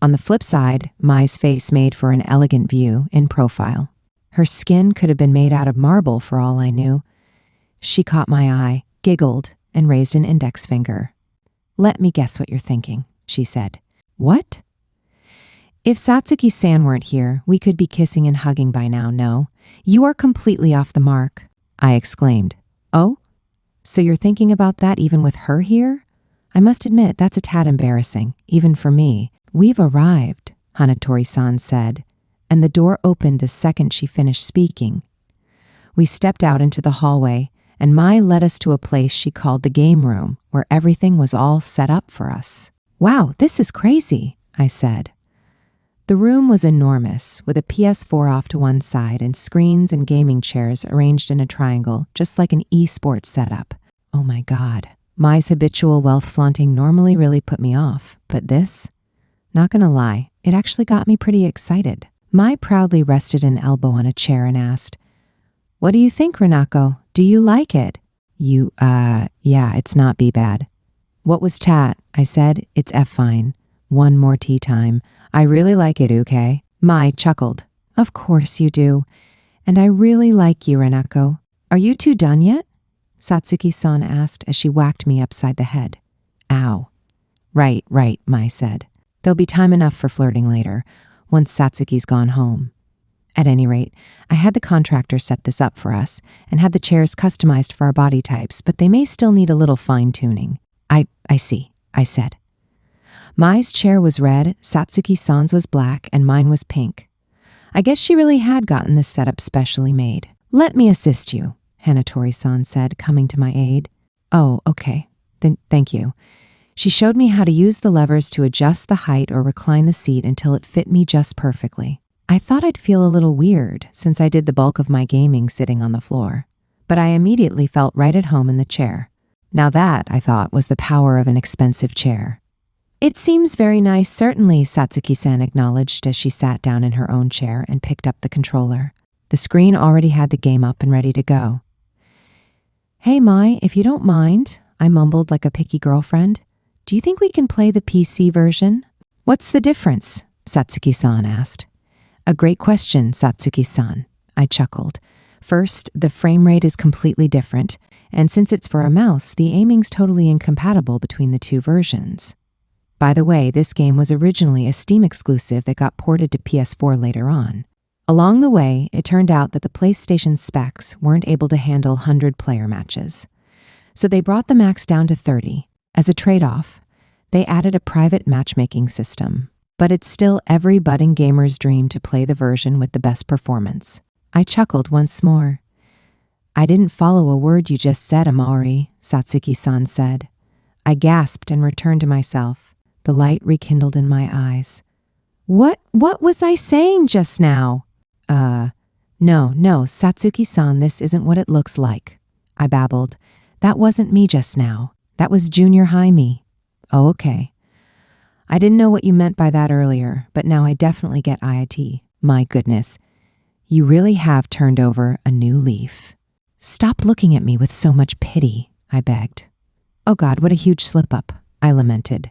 On the flip side, Mai's face made for an elegant view in profile. Her skin could have been made out of marble for all I knew. She caught my eye, giggled, and raised an index finger. "Let me guess what you're thinking," she said. "What?" "If Satsuki-san weren't here, we could be kissing and hugging by now, no? You are completely off the mark," I exclaimed. "Oh? So you're thinking about that even with her here?" I must admit, that's a tad embarrassing, even for me. "We've arrived," Hanatori-san said, and the door opened the second she finished speaking. We stepped out into the hallway, and Mai led us to a place she called the game room, where everything was all set up for us. "Wow, this is crazy," I said. The room was enormous, with a PS4 off to one side and screens and gaming chairs arranged in a triangle, just like an e-sports setup. Oh my God. Mai's habitual wealth flaunting normally really put me off, but this? Not gonna lie, it actually got me pretty excited. Mai proudly rested an elbow on a chair and asked, "What do you think, Renako? Do you like it?" Yeah, it's not B-bad." "What was tat?" I said. "It's F-fine. One more tea time. I really like it, okay?" Mai chuckled. "Of course you do. And I really like you, Renako. Are you two done yet?" Satsuki-san asked as she whacked me upside the head. "Ow." Right, Mai said. "There'll be time enough for flirting later, once Satsuki's gone home." At any rate, I had the contractor set this up for us and had the chairs customized for our body types, but they may still need a little fine-tuning. I see, I said. Mai's chair was red, Satsuki-san's was black, and mine was pink. I guess she really had gotten this setup specially made. "Let me assist you," Hanatori-san said, coming to my aid. "Oh, okay. Then thank you." She showed me how to use the levers to adjust the height or recline the seat until it fit me just perfectly. I thought I'd feel a little weird since I did the bulk of my gaming sitting on the floor, but I immediately felt right at home in the chair. Now that, I thought, was the power of an expensive chair. "It seems very nice, certainly," Satsuki-san acknowledged as she sat down in her own chair and picked up the controller. The screen already had the game up and ready to go. "Hey, Mai, if you don't mind," I mumbled like a picky girlfriend, "do you think we can play the PC version?" "What's the difference?" Satsuki-san asked. "A great question, Satsuki-san," I chuckled. "First, the frame rate is completely different, and since it's for a mouse, the aiming's totally incompatible between the two versions. By the way, this game was originally a Steam exclusive that got ported to PS4 later on. Along the way, it turned out that the PlayStation specs weren't able to handle 100-player matches. So they brought the max down to 30. As a trade-off, they added a private matchmaking system. But it's still every budding gamer's dream to play the version with the best performance. I chuckled once more. "I didn't follow a word you just said, Amari," Satsuki-san said. I gasped and returned to myself. The light rekindled in my eyes. What was I saying just now?" No, Satsuki-san, this isn't what it looks like," I babbled. "That wasn't me just now. That was junior high me." "Oh, okay. I didn't know what you meant by that earlier, but now I definitely get IIT. My goodness, you really have turned over a new leaf." "Stop looking at me with so much pity," I begged. "Oh God, what a huge slip-up," I lamented.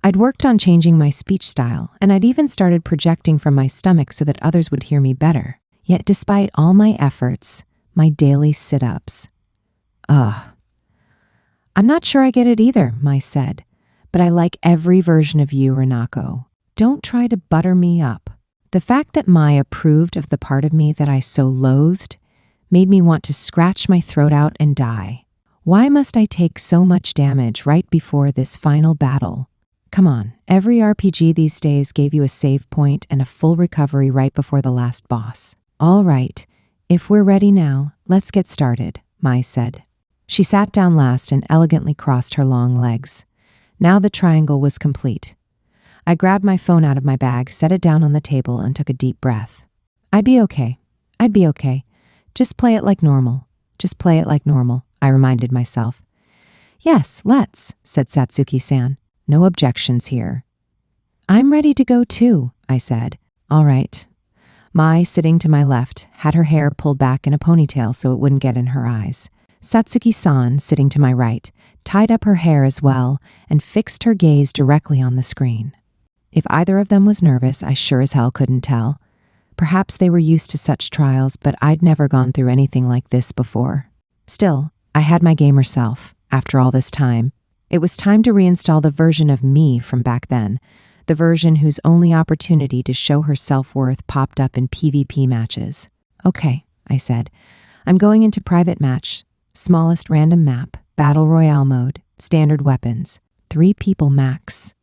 I'd worked on changing my speech style, and I'd even started projecting from my stomach so that others would hear me better. Yet despite all my efforts, my daily sit-ups. "I'm not sure I get it either," Mai said. "But I like every version of you, Renako. Don't try to butter me up." The fact that Mai approved of the part of me that I so loathed made me want to scratch my throat out and die. Why must I take so much damage right before this final battle? Come on, every RPG these days gave you a save point and a full recovery right before the last boss. All right, if we're ready now, let's get started, Mai said. She sat down last and elegantly crossed her long legs. Now the triangle was complete. I grabbed my phone out of my bag, set it down on the table, and took a deep breath. I'd be okay. Just play it like normal. I reminded myself. Yes, let's, said Satsuki-san. No objections here. I'm ready to go too, I said. All right. Mai, sitting to my left, had her hair pulled back in a ponytail so it wouldn't get in her eyes. Satsuki-san, sitting to my right, tied up her hair as well and fixed her gaze directly on the screen. If either of them was nervous, I sure as hell couldn't tell. Perhaps they were used to such trials, but I'd never gone through anything like this before. Still, I had my gamer self, after all this time. It was time to reinstall the version of me from back then, the version whose only opportunity to show her self-worth popped up in PvP matches. Okay, I said. I'm going into private match, smallest random map, battle royale mode, standard weapons, 3 people max.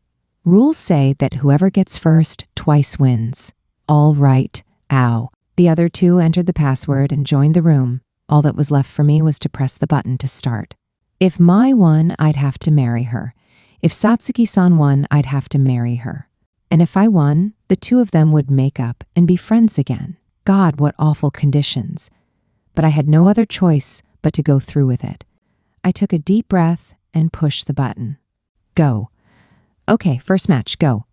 Rules say that whoever gets first twice wins. All right, ow. The other 2 entered the password and joined the room. All that was left for me was to press the button to start. If Mai won, I'd have to marry her. If Satsuki-san won, I'd have to marry her. And if I won, the 2 of them would make up and be friends again. God, what awful conditions. But I had no other choice but to go through with it. I took a deep breath and pushed the button. Go. Okay, first match, go.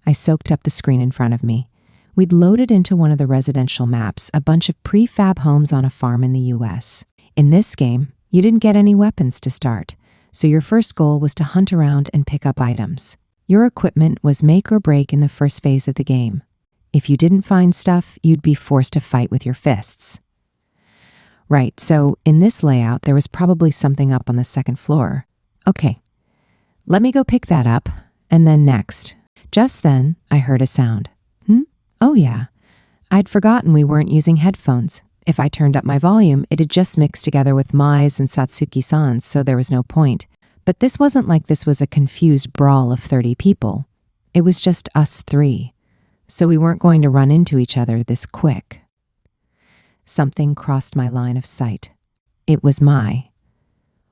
I soaked up the screen in front of me. We'd loaded into one of the residential maps, a bunch of prefab homes on a farm in the US. In this game, you didn't get any weapons to start, so your first goal was to hunt around and pick up items. Your equipment was make or break in the first phase of the game. If you didn't find stuff, you'd be forced to fight with your fists. Right, so in this layout, there was probably something up on the second floor. Okay, let me go pick that up, and then next. Just then, I heard a sound. Oh yeah, I'd forgotten we weren't using headphones. If I turned up my volume, it had just mixed together with Mai's and Satsuki-san's, so there was no point. But this wasn't like this was a confused brawl of 30 people. It was just us 3, so we weren't going to run into each other this quick. Something crossed my line of sight. It was Mai.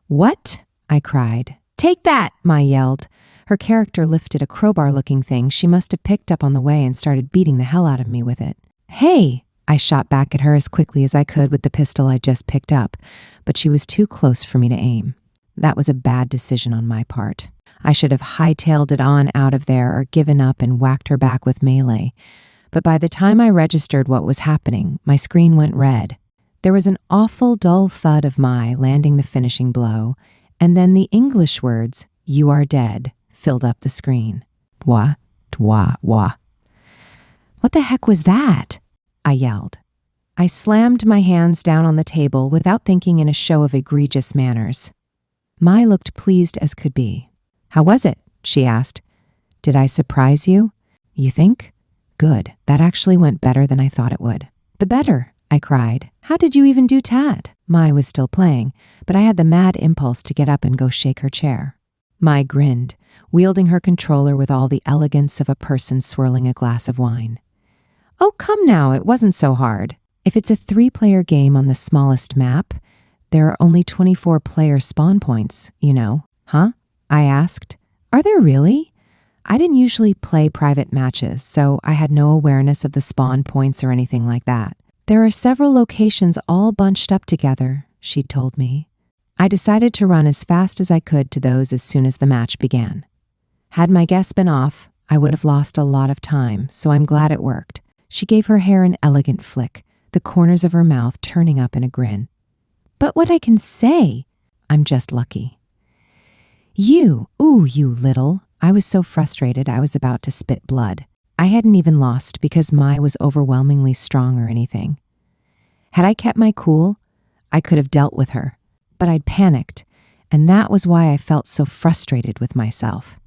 What? I cried. Take that, Mai yelled. Her character lifted a crowbar-looking thing she must have picked up on the way and started beating the hell out of me with it. Hey! I shot back at her as quickly as I could with the pistol I just picked up, but she was too close for me to aim. That was a bad decision on my part. I should have hightailed it on out of there or given up and whacked her back with melee. But by the time I registered what was happening, my screen went red. There was an awful dull thud of Mai landing the finishing blow, and then the English words, "You are dead," filled up the screen. Wah, wah, wah. What the heck was that? I yelled. I slammed my hands down on the table without thinking in a show of egregious manners. Mai looked pleased as could be. How was it? She asked. Did I surprise you? You think? Good. That actually went better than I thought it would. The better, I cried. How did you even do that? Mai was still playing, but I had the mad impulse to get up and go shake her chair. Mai grinned, wielding her controller with all the elegance of a person swirling a glass of wine. Oh, come now, it wasn't so hard. If it's a 3-player game on the smallest map, there are only 24 player spawn points, you know. Huh? I asked. Are there really? I didn't usually play private matches, so I had no awareness of the spawn points or anything like that. There are several locations all bunched up together, she told me. I decided to run as fast as I could to those as soon as the match began. Had my guess been off, I would have lost a lot of time, so I'm glad it worked. She gave her hair an elegant flick, the corners of her mouth turning up in a grin. But what I can say, I'm just lucky. You little. I was so frustrated I was about to spit blood. I hadn't even lost because Mai was overwhelmingly strong or anything. Had I kept my cool, I could have dealt with her, but I'd panicked, and that was why I felt so frustrated with myself.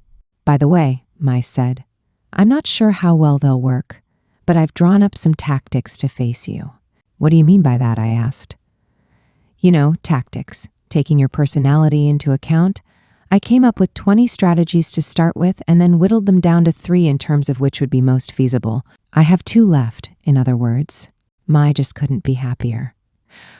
By the way, Mai said, I'm not sure how well they'll work, but I've drawn up some tactics to face you. What do you mean by that? I asked. You know, tactics, taking your personality into account. I came up with 20 strategies to start with and then whittled them down to 3 in terms of which would be most feasible. I have 2 left, in other words. Mai just couldn't be happier.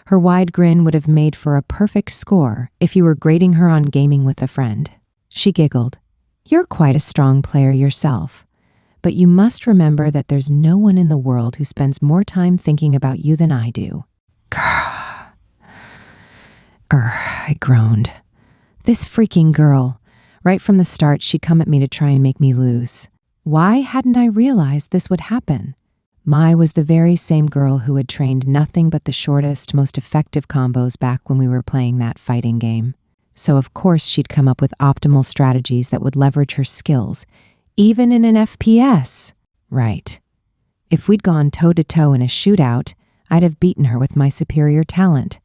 Her wide grin would have made for a perfect score if you were grading her on gaming with a friend. She giggled. You're quite a strong player yourself, but you must remember that there's no one in the world who spends more time thinking about you than I do. Grr. I groaned. This freaking girl. Right from the start, she'd come at me to try and make me lose. Why hadn't I realized this would happen? Mai was the very same girl who had trained nothing but the shortest, most effective combos back when we were playing that fighting game. So of course she'd come up with optimal strategies that would leverage her skills, even in an FPS. Right. If we'd gone toe-to-toe in a shootout, I'd have beaten her with my superior talent.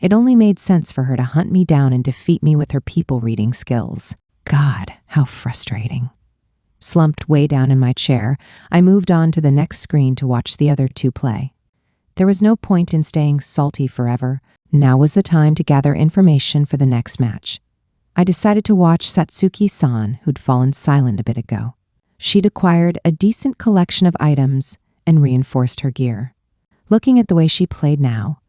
It only made sense for her to hunt me down and defeat me with her people-reading skills. God, how frustrating. Slumped way down in my chair, I moved on to the next screen to watch the other 2 play. There was no point in staying salty forever. Now was the time to gather information for the next match. I decided to watch Satsuki-san, who'd fallen silent a bit ago. She'd acquired a decent collection of items and reinforced her gear. Looking at the way she played now,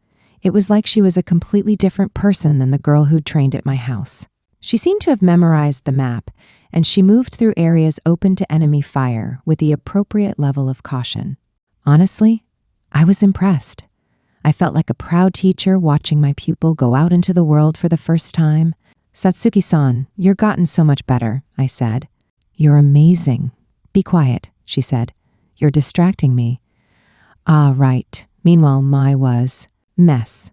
it was like she was a completely different person than the girl who'd trained at my house. She seemed to have memorized the map, and she moved through areas open to enemy fire with the appropriate level of caution. Honestly, I was impressed. I felt like a proud teacher watching my pupil go out into the world for the first time. Satsuki-san, you're gotten so much better, I said. You're amazing. Be quiet, she said. You're distracting me. Ah, right. Meanwhile, Mai was mess.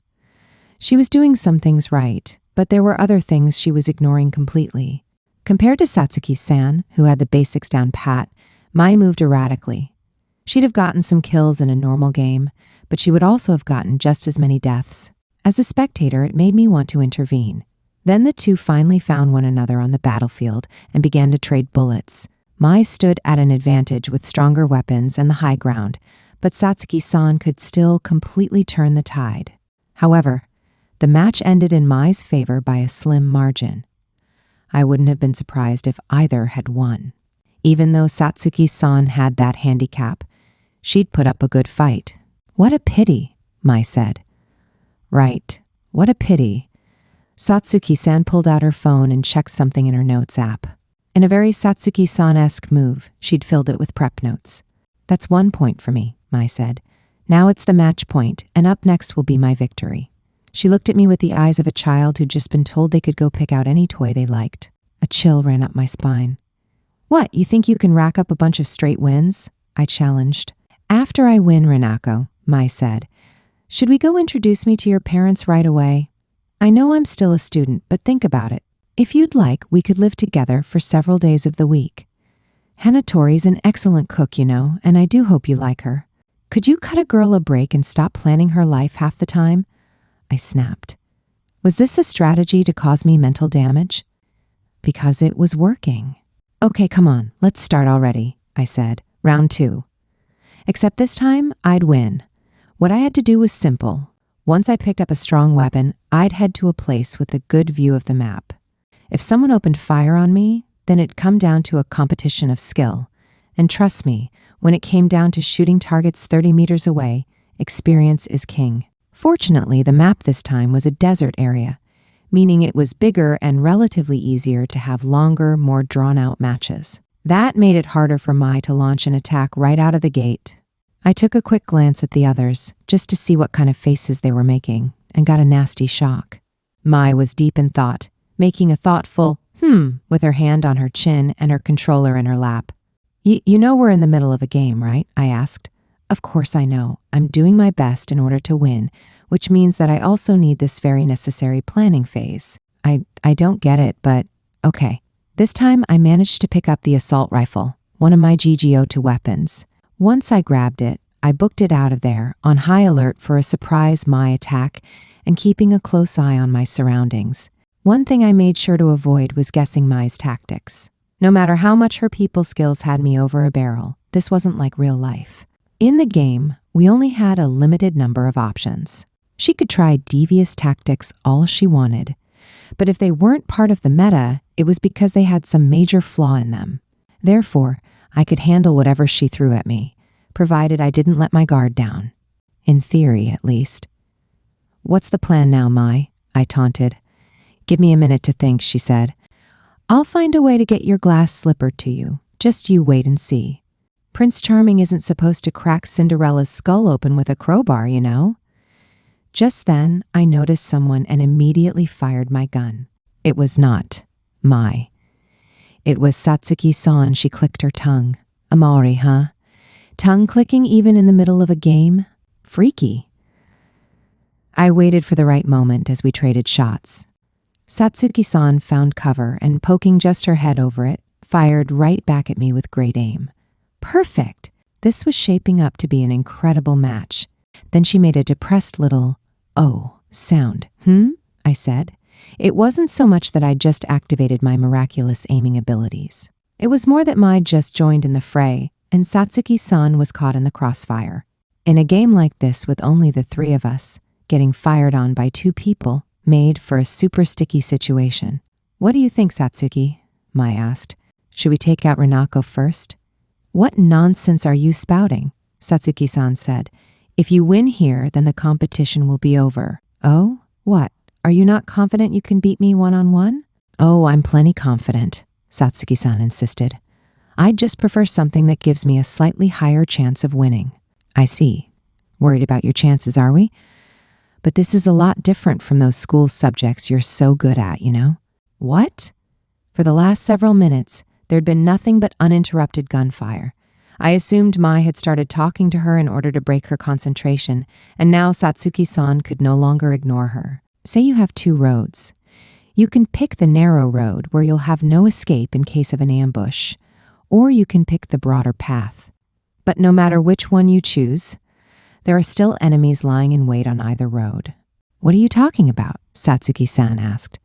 She was doing some things right, but there were other things she was ignoring completely. Compared to Satsuki-san, who had the basics down pat, Mai moved erratically. She'd have gotten some kills in a normal game, but she would also have gotten just as many deaths. As a spectator, it made me want to intervene. Then the 2 finally found one another on the battlefield and began to trade bullets. Mai stood at an advantage with stronger weapons and the high ground, but Satsuki-san could still completely turn the tide. However, the match ended in Mai's favor by a slim margin. I wouldn't have been surprised if either had won. Even though Satsuki-san had that handicap, she'd put up a good fight. What a pity, Mai said. Right, what a pity. Satsuki-san pulled out her phone and checked something in her notes app. In a very Satsuki-san-esque move, she'd filled it with prep notes. That's 1 point for me, Mai said. Now it's the match point, and up next will be my victory. She looked at me with the eyes of a child who'd just been told they could go pick out any toy they liked. A chill ran up my spine. What, you think you can rack up a bunch of straight wins? I challenged. After I win, Renako, Mai said. Should we go introduce me to your parents right away? I know I'm still a student, but think about it. If you'd like, we could live together for several days of the week. Hanatori's an excellent cook, you know, and I do hope you like her. Could you cut a girl a break and stop planning her life half the time? I snapped. Was this a strategy to cause me mental damage? Because it was working. Okay, come on, let's start already, I said. Round 2. Except this time, I'd win. What I had to do was simple. Once I picked up a strong weapon, I'd head to a place with a good view of the map. If someone opened fire on me, then it'd come down to a competition of skill. And trust me, when it came down to shooting targets 30 meters away, experience is king. Fortunately, the map this time was a desert area, meaning it was bigger and relatively easier to have longer, more drawn-out matches. That made it harder for Mai to launch an attack right out of the gate. I took a quick glance at the others, just to see what kind of faces they were making, and got a nasty shock. Mai was deep in thought, making a thoughtful, with her hand on her chin and her controller in her lap. You know we're in the middle of a game, right? I asked. Of course I know. I'm doing my best in order to win, which means that I also need this very necessary planning phase. I don't get it, but okay. This time I managed to pick up the assault rifle, one of my GGO2 weapons. Once I grabbed it, I booked it out of there, on high alert for a surprise Mai attack and keeping a close eye on my surroundings. One thing I made sure to avoid was guessing Mai's tactics. No matter how much her people skills had me over a barrel, this wasn't like real life. In the game, we only had a limited number of options. She could try devious tactics all she wanted, but if they weren't part of the meta, it was because they had some major flaw in them. Therefore, I could handle whatever she threw at me, provided I didn't let my guard down. In theory, at least. "What's the plan now, Mai?" I taunted. "Give me a minute to think," she said. "I'll find a way to get your glass slipper to you. Just you wait and see. Prince Charming isn't supposed to crack Cinderella's skull open with a crowbar, you know." Just then, I noticed someone and immediately fired my gun. It was not Mai. It was Satsuki-san. She clicked her tongue. Amari, huh? Tongue clicking even in the middle of a game? Freaky. I waited for the right moment as we traded shots. Satsuki-san found cover and, poking just her head over it, fired right back at me with great aim. Perfect! This was shaping up to be an incredible match. Then she made a depressed little, "oh" sound. I said. It wasn't so much that I'd just activated my miraculous aiming abilities. It was more that Mai just joined in the fray, and Satsuki-san was caught in the crossfire. In a game like this with only the three of us, getting fired on by two people made for a super sticky situation. "What do you think, Satsuki?" Mai asked. "Should we take out Renako first?" "What nonsense are you spouting?" Satsuki-san said. "If you win here, then the competition will be over." "Oh? What? Are you not confident you can beat me one-on-one?" "Oh, I'm plenty confident," Satsuki-san insisted. "I'd just prefer something that gives me a slightly higher chance of winning." "I see. Worried about your chances, are we? But this is a lot different from those school subjects you're so good at, you know?" "What?" For the last several minutes, there'd been nothing but uninterrupted gunfire. I assumed Mai had started talking to her in order to break her concentration, and now Satsuki-san could no longer ignore her. "Say you have two roads. You can pick the narrow road where you'll have no escape in case of an ambush, or you can pick the broader path. But no matter which one you choose, there are still enemies lying in wait on either road." "What are you talking about?" Satsuki-san asked.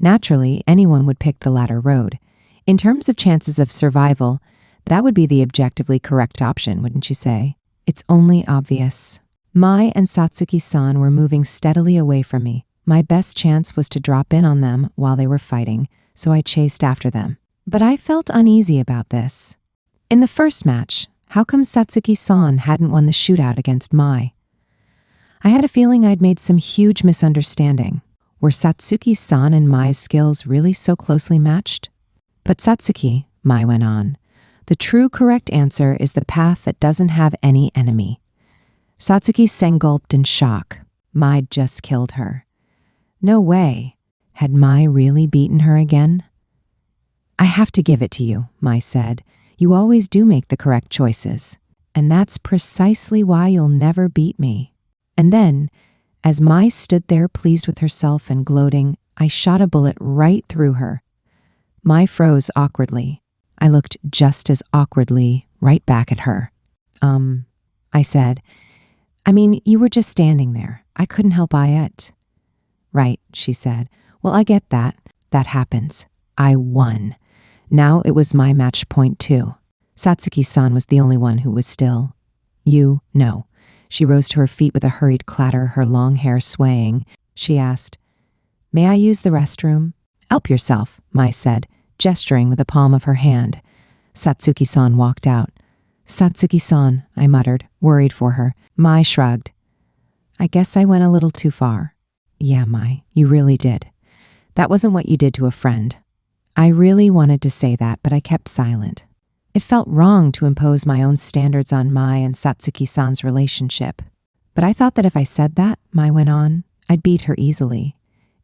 Naturally, anyone would pick the latter road. In terms of chances of survival, that would be the objectively correct option, wouldn't you say? It's only obvious. Mai and Satsuki-san were moving steadily away from me. My best chance was to drop in on them while they were fighting, so I chased after them. But I felt uneasy about this. In the first match, how come Satsuki-san hadn't won the shootout against Mai? I had a feeling I'd made some huge misunderstanding. Were Satsuki-san and Mai's skills really so closely matched? "But Satsuki," Mai went on, "the true correct answer is the path that doesn't have any enemy." Satsuki gulped in shock. Mai just killed her. No way. Had Mai really beaten her again? "I have to give it to you," Mai said. "You always do make the correct choices. And that's precisely why you'll never beat me." And then, as Mai stood there pleased with herself and gloating, I shot a bullet right through her. Mai froze awkwardly. I looked just as awkwardly right back at her. I said, "I mean, you were just standing there. I couldn't help it." "Right," she said. "Well, I get that. That happens. I won." Now it was my match point too. Satsuki-san was the only one who was still. "You, no." She rose to her feet with a hurried clatter, her long hair swaying. She asked, "May I use the restroom?" "Help yourself," Mai said, gesturing with the palm of her hand. Satsuki-san walked out. "Satsuki-san," I muttered, worried for her. Mai shrugged. "I guess I went a little too far." "Yeah, Mai, you really did. That wasn't what you did to a friend." I really wanted to say that, but I kept silent. It felt wrong to impose my own standards on Mai and Satsuki-san's relationship. But I thought that if I said that, Mai went on, I'd beat her easily.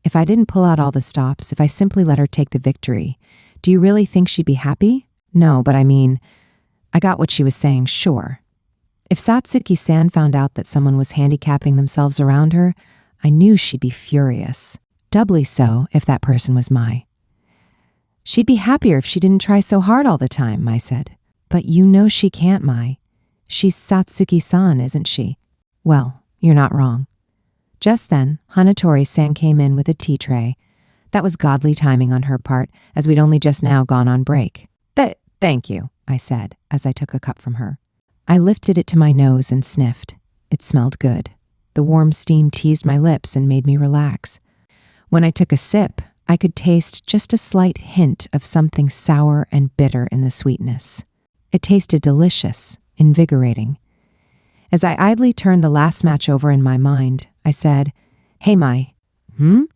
If I didn't pull out all the stops, if I simply let her take the victory, do you really think she'd be happy? No, but I mean, I got what she was saying, sure. If Satsuki-san found out that someone was handicapping themselves around her, I knew she'd be furious. Doubly so if that person was Mai. "She'd be happier if she didn't try so hard all the time," Mai said. "But you know she can't, Mai. She's Satsuki-san, isn't she?" "Well, you're not wrong." Just then, Hanatori-san came in with a tea tray. That was godly timing on her part, as we'd only just now gone on break. Thank you," I said, as I took a cup from her. I lifted it to my nose and sniffed. It smelled good. The warm steam teased my lips and made me relax. When I took a sip, I could taste just a slight hint of something sour and bitter in the sweetness. It tasted delicious, invigorating. As I idly turned the last match over in my mind, I said, "Hey, Mai." "You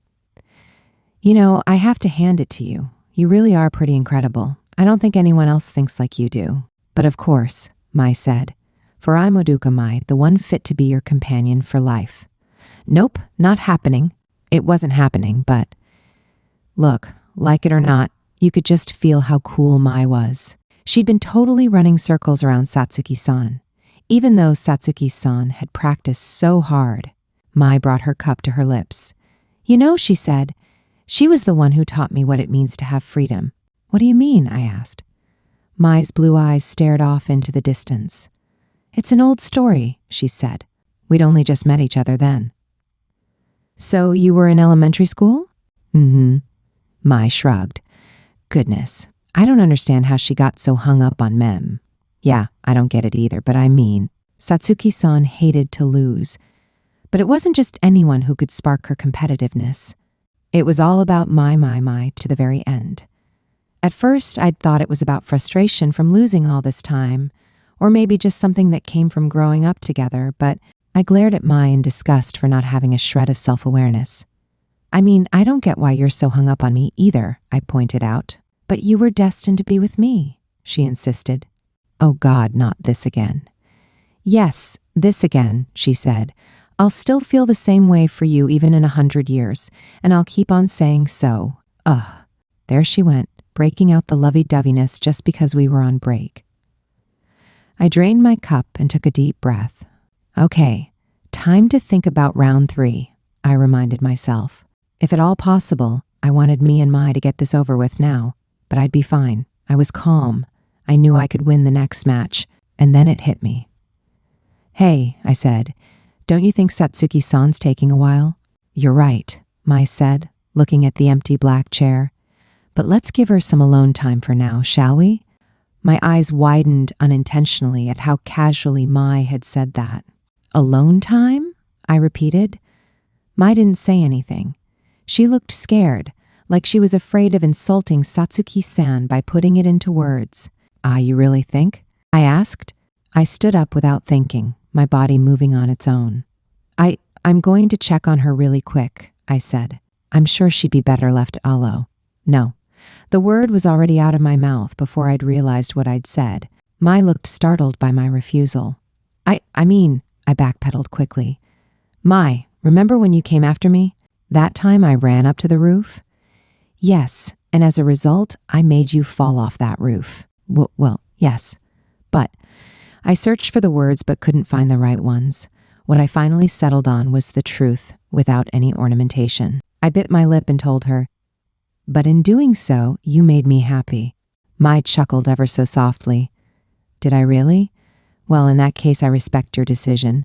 know, I have to hand it to you. You really are pretty incredible. I don't think anyone else thinks like you do." "But of course," Mai said, "for I'm Oduka Mai, the one fit to be your companion for life." "Nope, not happening." It wasn't happening, but... Look, like it or not, you could just feel how cool Mai was. She'd been totally running circles around Satsuki-san. Even though Satsuki-san had practiced so hard, Mai brought her cup to her lips. "You know," she said, "she was the one who taught me what it means to have freedom." "What do you mean?" I asked. Mai's blue eyes stared off into the distance. "It's an old story," she said. "We'd only just met each other then." "So you were in elementary school?" "Mm-hmm." Mai shrugged. "Goodness, I don't understand how she got so hung up on mem." "Yeah, I don't get it either, but I mean, Satsuki-san hated to lose. But it wasn't just anyone who could spark her competitiveness. It was all about Mai to the very end. At first, I'd thought it was about frustration from losing all this time, or maybe just something that came from growing up together, but I glared at Mai in disgust for not having a shred of self-awareness. "I mean, I don't get why you're so hung up on me either," I pointed out. "But you were destined to be with me," she insisted. "Oh God, not this again." "Yes, this again," she said. "I'll still feel the same way for you even in 100 years, and I'll keep on saying so. Ugh." There she went, breaking out the lovey-doveyness just because we were on break. I drained my cup and took a deep breath. "Okay, time to think about round 3, I reminded myself. If at all possible, I wanted me and Mai to get this over with now, but I'd be fine. I was calm. I knew I could win the next match, and then it hit me. "Hey," I said, "don't you think Satsuki-san's taking a while?" "You're right," Mai said, looking at the empty black chair. "But let's give her some alone time for now, shall we?" My eyes widened unintentionally at how casually Mai had said that. "Alone time?" I repeated. Mai didn't say anything. She looked scared, like she was afraid of insulting Satsuki-san by putting it into words. "Ah, you really think?" I asked. I stood up without thinking, my body moving on its own. I'm going to check on her really quick," I said. "I'm sure she'd be better left alone." No. The word was already out of my mouth before I'd realized what I'd said. Mai looked startled by my refusal. I mean, I backpedaled quickly. "Mai, remember when you came after me? That time I ran up to the roof?" "Yes, and as a result, I made you fall off that roof." Well, yes. But I searched for the words but couldn't find the right ones. What I finally settled on was the truth, without any ornamentation. I bit my lip and told her, "But in doing so, you made me happy." Mai chuckled ever so softly. "Did I really? Well, in that case, I respect your decision."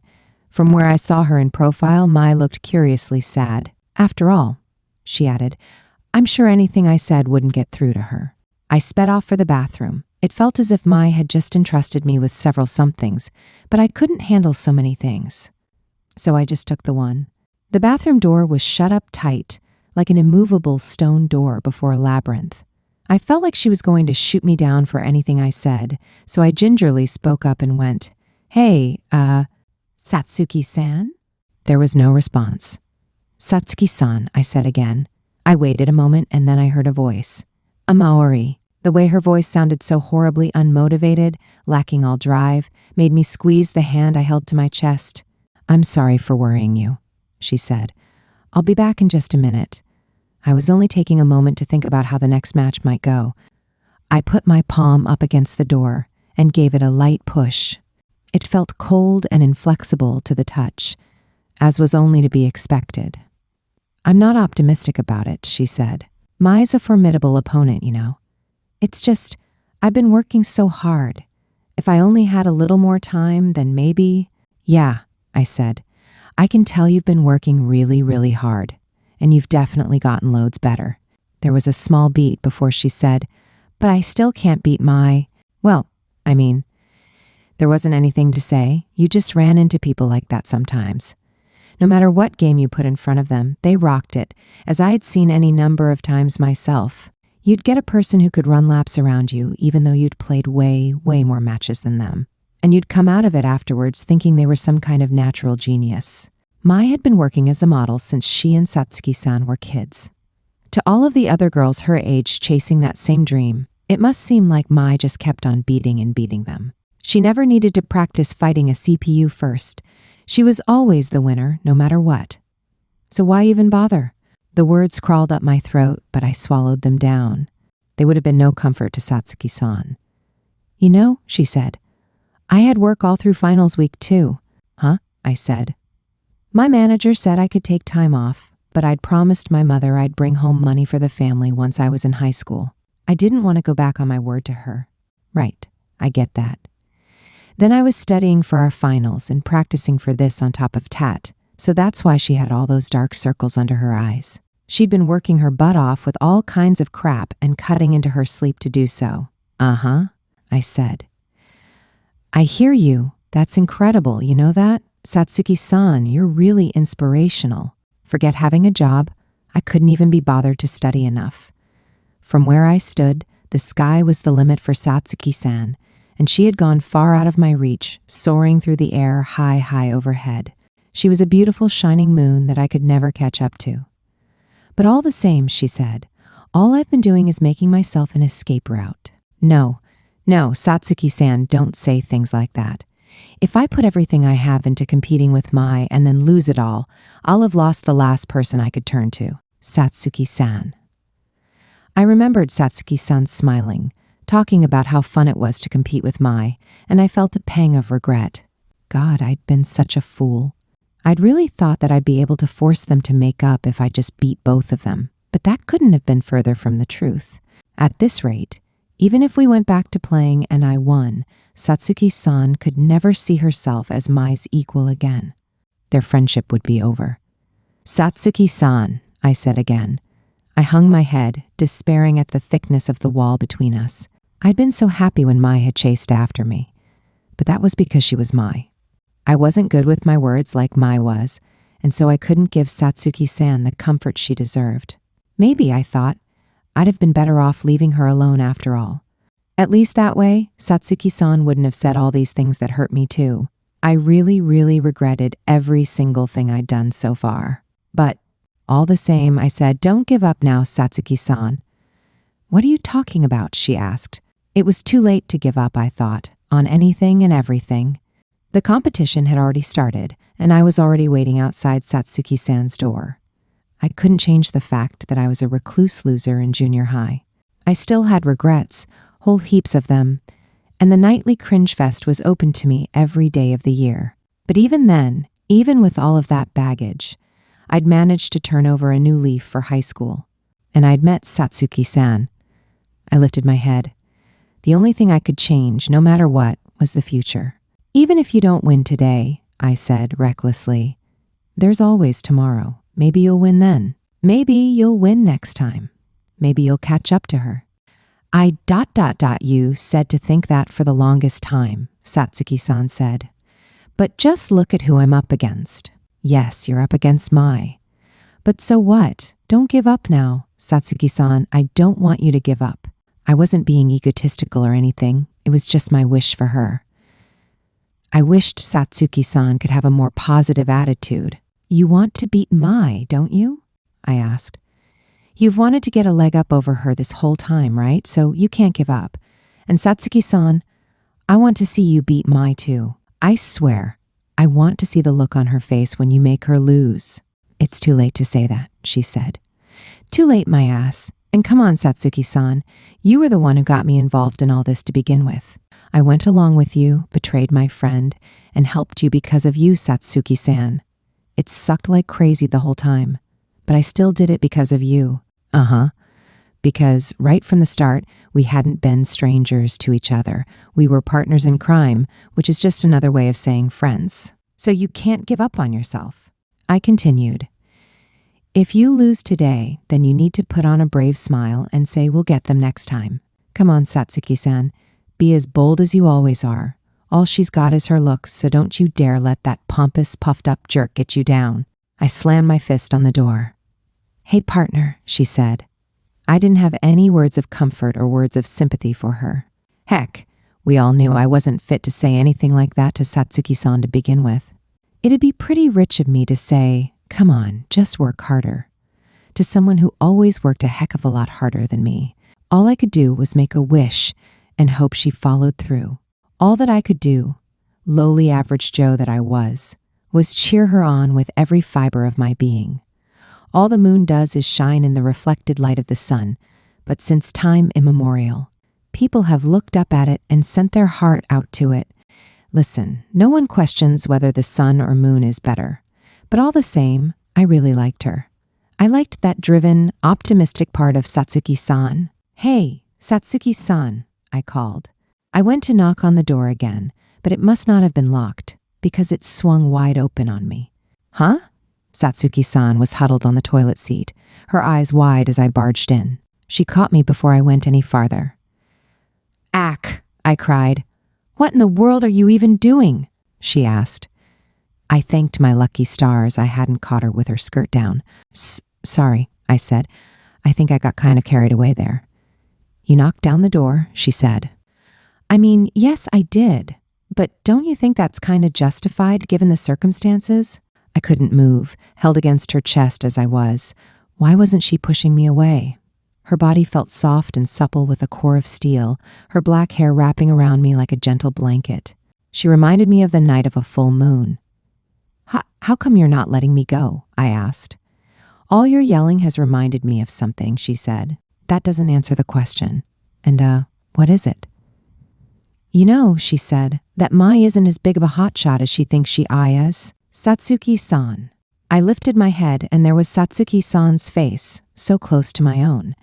From where I saw her in profile, Mai looked curiously sad. "After all," she added, "I'm sure anything I said wouldn't get through to her." I sped off for the bathroom. It felt as if Mai had just entrusted me with several somethings, but I couldn't handle so many things. So I just took the one. The bathroom door was shut up tight, like an immovable stone door before a labyrinth. I felt like she was going to shoot me down for anything I said, so I gingerly spoke up and went, "Hey, Satsuki-san?" There was no response. "Satsuki-san," I said again. I waited a moment and then I heard a voice. A Maori. The way her voice sounded so horribly unmotivated, lacking all drive, made me squeeze the hand I held to my chest. "I'm sorry for worrying you," she said. "I'll be back in just a minute." I was only taking a moment to think about how the next match might go. I put my palm up against the door and gave it a light push. It felt cold and inflexible to the touch, as was only to be expected. "I'm not optimistic about it," she said. "Mai's a formidable opponent, you know. It's just, I've been working so hard. If I only had a little more time, then maybe..." "Yeah," I said. "I can tell you've been working really, really hard, and you've definitely gotten loads better." There was a small beat before she said, "But I still can't beat Mai. Well, I mean..." There wasn't anything to say. You just ran into people like that sometimes. No matter what game you put in front of them, they rocked it, as I had seen any number of times myself. You'd get a person who could run laps around you, even though you'd played way, way more matches than them. And you'd come out of it afterwards thinking they were some kind of natural genius. Mai had been working as a model since she and Satsuki-san were kids. To all of the other girls her age chasing that same dream, it must seem like Mai just kept on beating and beating them. She never needed to practice fighting a CPU first. She was always the winner, no matter what. So why even bother? The words crawled up my throat, but I swallowed them down. They would have been no comfort to Satsuki-san. You know, she said, I had work all through finals week too. Huh? I said. My manager said I could take time off, but I'd promised my mother I'd bring home money for the family once I was in high school. I didn't want to go back on my word to her. Right, I get that. Then I was studying for our finals and practicing for this on top of tat, so that's why she had all those dark circles under her eyes. She'd been working her butt off with all kinds of crap and cutting into her sleep to do so. Uh-huh, I said. I hear you. That's incredible, you know that? Satsuki-san, you're really inspirational. Forget having a job. I couldn't even be bothered to study enough. From where I stood, the sky was the limit for Satsuki-san, and she had gone far out of my reach, soaring through the air high, high overhead. She was a beautiful shining moon that I could never catch up to. But all the same, she said, all I've been doing is making myself an escape route. No, Satsuki-san, don't say things like that. If I put everything I have into competing with Mai and then lose it all, I'll have lost the last person I could turn to, Satsuki-san. I remembered Satsuki-san smiling, talking about how fun it was to compete with Mai, and I felt a pang of regret. God, I'd been such a fool. I'd really thought that I'd be able to force them to make up if I just beat both of them, but that couldn't have been further from the truth. At this rate, even if we went back to playing and I won, Satsuki-san could never see herself as Mai's equal again. Their friendship would be over. Satsuki-san, I said again. I hung my head, despairing at the thickness of the wall between us. I'd been so happy when Mai had chased after me, but that was because she was Mai. I wasn't good with my words like Mai was, and so I couldn't give Satsuki-san the comfort she deserved. Maybe, I thought, I'd have been better off leaving her alone after all. At least that way, Satsuki-san wouldn't have said all these things that hurt me too. I really, really regretted every single thing I'd done so far. But all the same, I said, don't give up now, Satsuki-san. What are you talking about? She asked. It was too late to give up, I thought, on anything and everything. The competition had already started, and I was already waiting outside Satsuki-san's door. I couldn't change the fact that I was a recluse loser in junior high. I still had regrets, whole heaps of them, and the nightly cringe fest was open to me every day of the year. But even then, even with all of that baggage, I'd managed to turn over a new leaf for high school, and I'd met Satsuki-san. I lifted my head. The only thing I could change, no matter what, was the future. Even if you don't win today, I said recklessly, there's always tomorrow. Maybe you'll win then. Maybe you'll win next time. Maybe you'll catch up to her. You said to think that for the longest time, Satsuki-san said. But just look at who I'm up against. Yes, you're up against Mai. But so what? Don't give up now, Satsuki-san. I don't want you to give up. I wasn't being egotistical or anything. It was just my wish for her. I wished Satsuki-san could have a more positive attitude. You want to beat Mai, don't you? I asked. You've wanted to get a leg up over her this whole time, right? So you can't give up. And Satsuki-san, I want to see you beat Mai too. I swear, I want to see the look on her face when you make her lose. It's too late to say that, she said. Too late, my ass. And come on, Satsuki-san, you were the one who got me involved in all this to begin with. I went along with you, betrayed my friend, and helped you because of you, Satsuki-san. It sucked like crazy the whole time, but I still did it because of you. Because right from the start, we hadn't been strangers to each other. We were partners in crime, which is just another way of saying friends. So you can't give up on yourself. I continued. If you lose today, then you need to put on a brave smile and say we'll get them next time. Come on, Satsuki-san. Be as bold as you always are. All she's got is her looks, so don't you dare let that pompous, puffed-up jerk get you down. I slammed my fist on the door. Hey, partner, she said. I didn't have any words of comfort or words of sympathy for her. Heck, we all knew I wasn't fit to say anything like that to Satsuki-san to begin with. It'd be pretty rich of me to say, come on, just work harder. To someone who always worked a heck of a lot harder than me. All I could do was make a wish and hope she followed through. All that I could do, lowly average Joe that I was cheer her on with every fiber of my being. All the moon does is shine in the reflected light of the sun, but since time immemorial, people have looked up at it and sent their heart out to it. Listen, no one questions whether the sun or moon is better, but all the same, I really liked her. I liked that driven, optimistic part of Satsuki-san. Hey, Satsuki-san, I called. I went to knock on the door again, but it must not have been locked, because it swung wide open on me. Huh? Satsuki-san was huddled on the toilet seat, her eyes wide as I barged in. She caught me before I went any farther. Ack, I cried. What in the world are you even doing? She asked. I thanked my lucky stars I hadn't caught her with her skirt down. Sorry, I said. I think I got kind of carried away there. You knocked down the door, she said. I mean, yes, I did. But don't you think that's kind of justified given the circumstances? I couldn't move, held against her chest as I was. Why wasn't she pushing me away? Her body felt soft and supple with a core of steel, her black hair wrapping around me like a gentle blanket. She reminded me of the night of a full moon. How come you're not letting me go? I asked. All your yelling has reminded me of something, she said. That doesn't answer the question. And, what is it? You know, she said, that Mai isn't as big of a hotshot as she thinks she is. Satsuki-san. I lifted my head and there was Satsuki-san's face, so close to my own.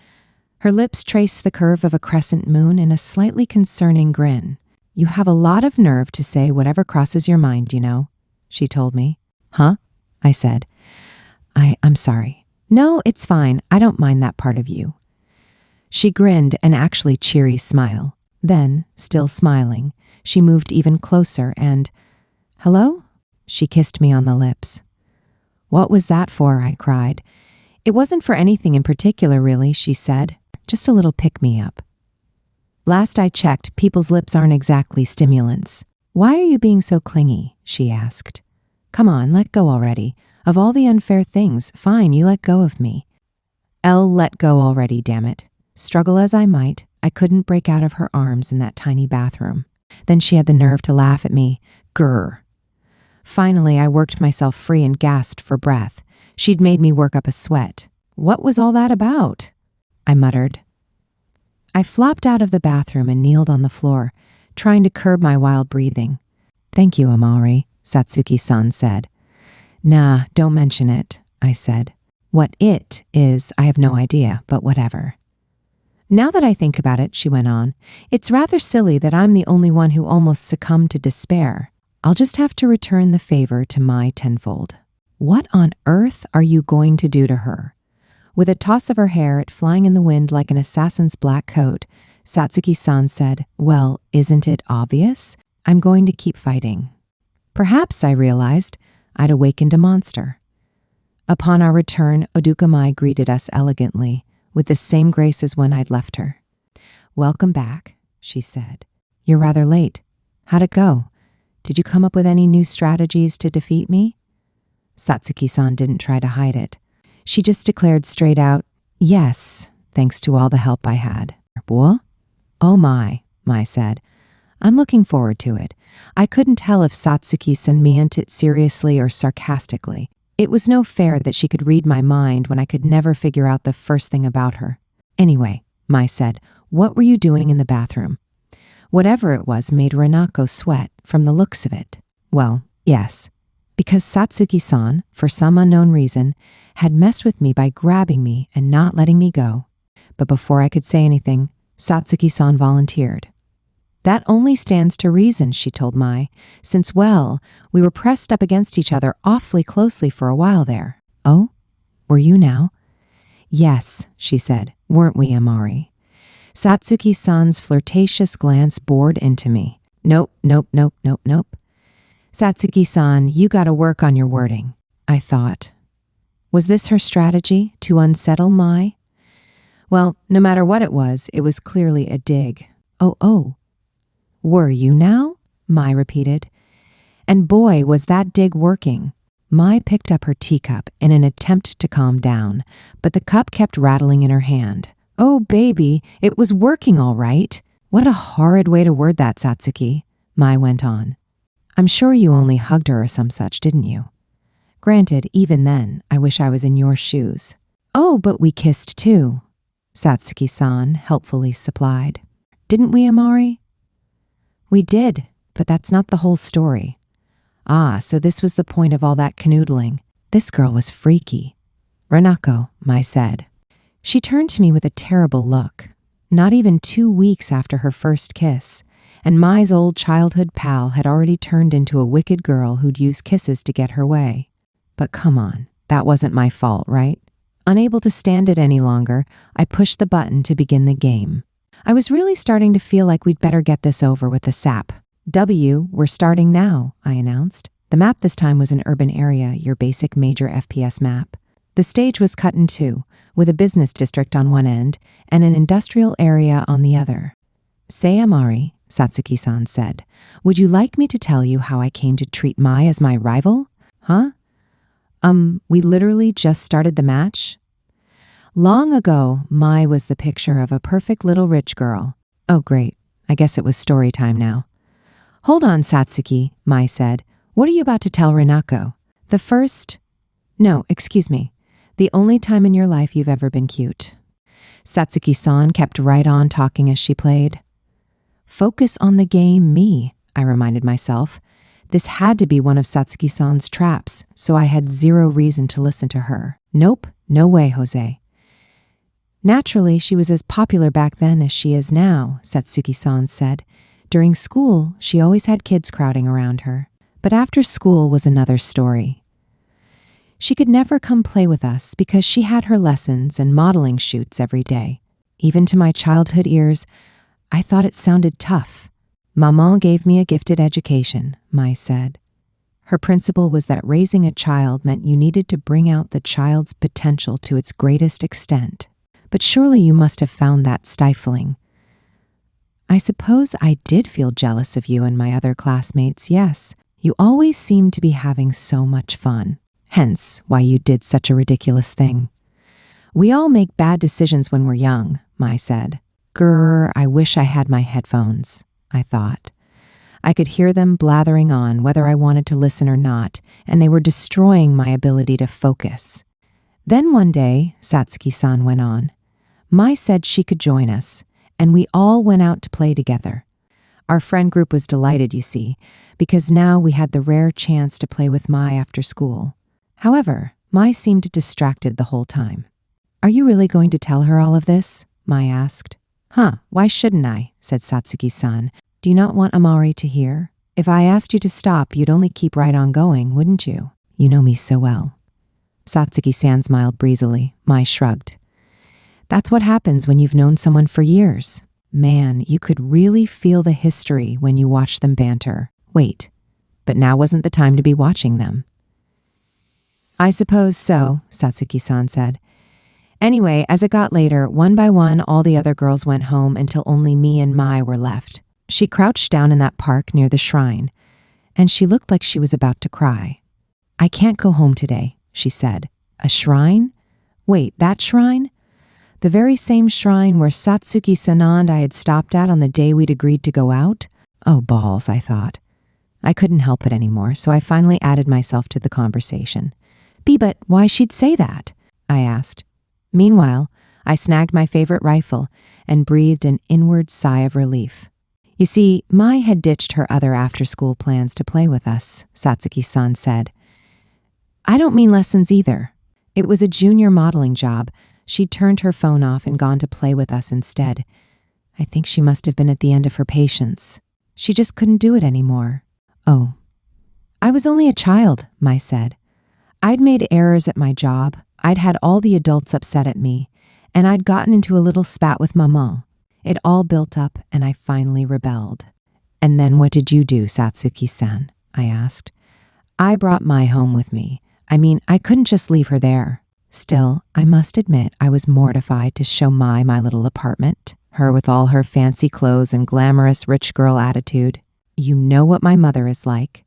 Her lips traced the curve of a crescent moon in a slightly concerning grin. You have a lot of nerve to say whatever crosses your mind, you know, she told me. Huh? I said. I'm sorry. No, it's fine. I don't mind that part of you. She grinned an actually cheery smile. Then, still smiling, she moved even closer and, hello? She kissed me on the lips. What was that for? I cried. It wasn't for anything in particular, really, she said. Just a little pick-me-up. Last I checked, people's lips aren't exactly stimulants. Why are you being so clingy? She asked. Come on, let go already. Of all the unfair things, fine, you let go of me. Let go already, damn it. Struggle as I might, I couldn't break out of her arms in that tiny bathroom. Then she had the nerve to laugh at me. Grr. Finally, I worked myself free and gasped for breath. She'd made me work up a sweat. What was all that about? I muttered. I flopped out of the bathroom and kneeled on the floor, trying to curb my wild breathing. Thank you, Amari, Satsuki-san said. Nah, don't mention it, I said. What it is, I have no idea, but whatever. Now that I think about it, she went on, it's rather silly that I'm the only one who almost succumbed to despair. I'll just have to return the favor to Mai tenfold. What on earth are you going to do to her? With a toss of her hair, it flying in the wind like an assassin's black coat, Satsuki-san said, well, isn't it obvious? I'm going to keep fighting. Perhaps, I realized, I'd awakened a monster. Upon our return, Oduka Mai greeted us elegantly, with the same grace as when I'd left her. Welcome back, she said. You're rather late. How'd it go? Did you come up with any new strategies to defeat me? Satsuki-san didn't try to hide it. She just declared straight out, yes, thanks to all the help I had. What? Oh my, Mai said. I'm looking forward to it. I couldn't tell if Satsuki-san meant it seriously or sarcastically. It was no fair that she could read my mind when I could never figure out the first thing about her. Anyway, Mai said, what were you doing in the bathroom? Whatever it was made Renako sweat from the looks of it. Well, yes, because Satsuki-san, for some unknown reason, had messed with me by grabbing me and not letting me go. But before I could say anything, Satsuki-san volunteered. That only stands to reason, she told Mai, since, well, we were pressed up against each other awfully closely for a while there. Oh? Were you now? Yes, she said, weren't we, Amari? Satsuki-san's flirtatious glance bored into me. Nope, nope, nope, nope, nope. Satsuki-san, you gotta work on your wording, I thought. Was this her strategy to unsettle Mai? Well, no matter what it was clearly a dig. Oh. Were you now? Mai repeated. And boy, was that dig working. Mai picked up her teacup in an attempt to calm down, but the cup kept rattling in her hand. Oh, baby, it was working all right. What a horrid way to word that, Satsuki, Mai went on. I'm sure you only hugged her or some such, didn't you? Granted, even then, I wish I was in your shoes. Oh, but we kissed too, Satsuki-san helpfully supplied. Didn't we, Amari? We did, but that's not the whole story. Ah, so this was the point of all that canoodling. This girl was freaky. Renako, Mai said. She turned to me with a terrible look. Not even 2 weeks after her first kiss, and Mai's old childhood pal had already turned into a wicked girl who'd use kisses to get her way. But come on, that wasn't my fault, right? Unable to stand it any longer, I pushed the button to begin the game. I was really starting to feel like we'd better get this over with the sap. We're starting now, I announced. The map this time was an urban area, your basic major FPS map. The stage was cut in two, with a business district on one end and an industrial area on the other. Say, Amari, Satsuki-san said, would you like me to tell you how I came to treat Mai as my rival? Huh? We literally just started the match? Long ago, Mai was the picture of a perfect little rich girl. Oh, great. I guess it was story time now. Hold on, Satsuki, Mai said. What are you about to tell Renako? The only time in your life you've ever been cute. Satsuki-san kept right on talking as she played. Focus on the game, me, I reminded myself. This had to be one of Satsuki-san's traps, so I had zero reason to listen to her. Nope, no way, Jose. Naturally, she was as popular back then as she is now, Satsuki-san said. During school, she always had kids crowding around her. But after school was another story. She could never come play with us because she had her lessons and modeling shoots every day. Even to my childhood ears, I thought it sounded tough. Maman gave me a gifted education, Mai said. Her principle was that raising a child meant you needed to bring out the child's potential to its greatest extent. But surely you must have found that stifling. I suppose I did feel jealous of you and my other classmates, yes. You always seemed to be having so much fun. Hence why you did such a ridiculous thing. We all make bad decisions when we're young, Mai said. Grr, I wish I had my headphones, I thought. I could hear them blathering on whether I wanted to listen or not, and they were destroying my ability to focus. Then one day, Satsuki-san went on, Mai said she could join us, and we all went out to play together. Our friend group was delighted, you see, because now we had the rare chance to play with Mai after school. However, Mai seemed distracted the whole time. Are you really going to tell her all of this? Mai asked. Why shouldn't I? Said Satsuki-san. Do you not want Amari to hear? If I asked you to stop, you'd only keep right on going, wouldn't you? You know me so well. Satsuki-san smiled breezily. Mai shrugged. That's what happens when you've known someone for years. Man, you could really feel the history when you watch them banter. Wait, but now wasn't the time to be watching them. I suppose so, Satsuki-san said. Anyway, as it got later, one by one, all the other girls went home until only me and Mai were left. She crouched down in that park near the shrine, and she looked like she was about to cry. I can't go home today, she said. A shrine? Wait, that shrine? The very same shrine where Satsuki-san and I had stopped at on the day we'd agreed to go out? Oh, balls, I thought. I couldn't help it anymore, so I finally added myself to the conversation. But why she'd say that? I asked. Meanwhile, I snagged my favorite rifle and breathed an inward sigh of relief. You see, Mai had ditched her other after-school plans to play with us, Satsuki-san said. I don't mean lessons either. It was a junior modeling job. She'd turned her phone off and gone to play with us instead. I think she must have been at the end of her patience. She just couldn't do it anymore. Oh. I was only a child, Mai said. I'd made errors at my job, I'd had all the adults upset at me, and I'd gotten into a little spat with Maman. It all built up, and I finally rebelled. And then what did you do, Satsuki-san? I asked. I brought Mai home with me. I mean, I couldn't just leave her there. Still, I must admit I was mortified to show Mai my little apartment, her with all her fancy clothes and glamorous rich girl attitude. You know what my mother is like.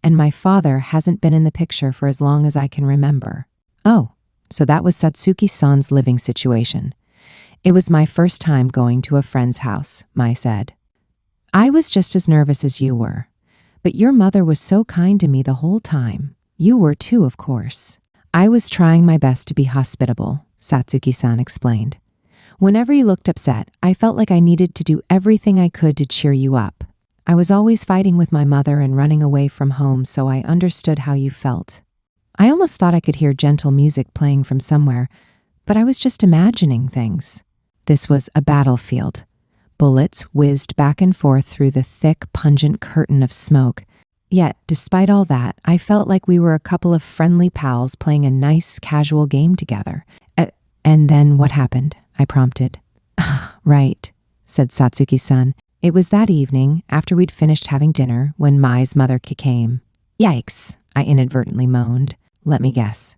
And my father hasn't been in the picture for as long as I can remember. Oh, so that was Satsuki-san's living situation. It was my first time going to a friend's house, Mai said. I was just as nervous as you were. But your mother was so kind to me the whole time. You were too, of course. I was trying my best to be hospitable, Satsuki-san explained. Whenever you looked upset, I felt like I needed to do everything I could to cheer you up. I was always fighting with my mother and running away from home, so I understood how you felt. I almost thought I could hear gentle music playing from somewhere, but I was just imagining things. This was a battlefield. Bullets whizzed back and forth through the thick, pungent curtain of smoke. Yet, despite all that, I felt like we were a couple of friendly pals playing a nice, casual game together. And then what happened? I prompted. Right, said Satsuki-san. It was that evening, after we'd finished having dinner, when Mai's mother came. Yikes, I inadvertently moaned. Let me guess.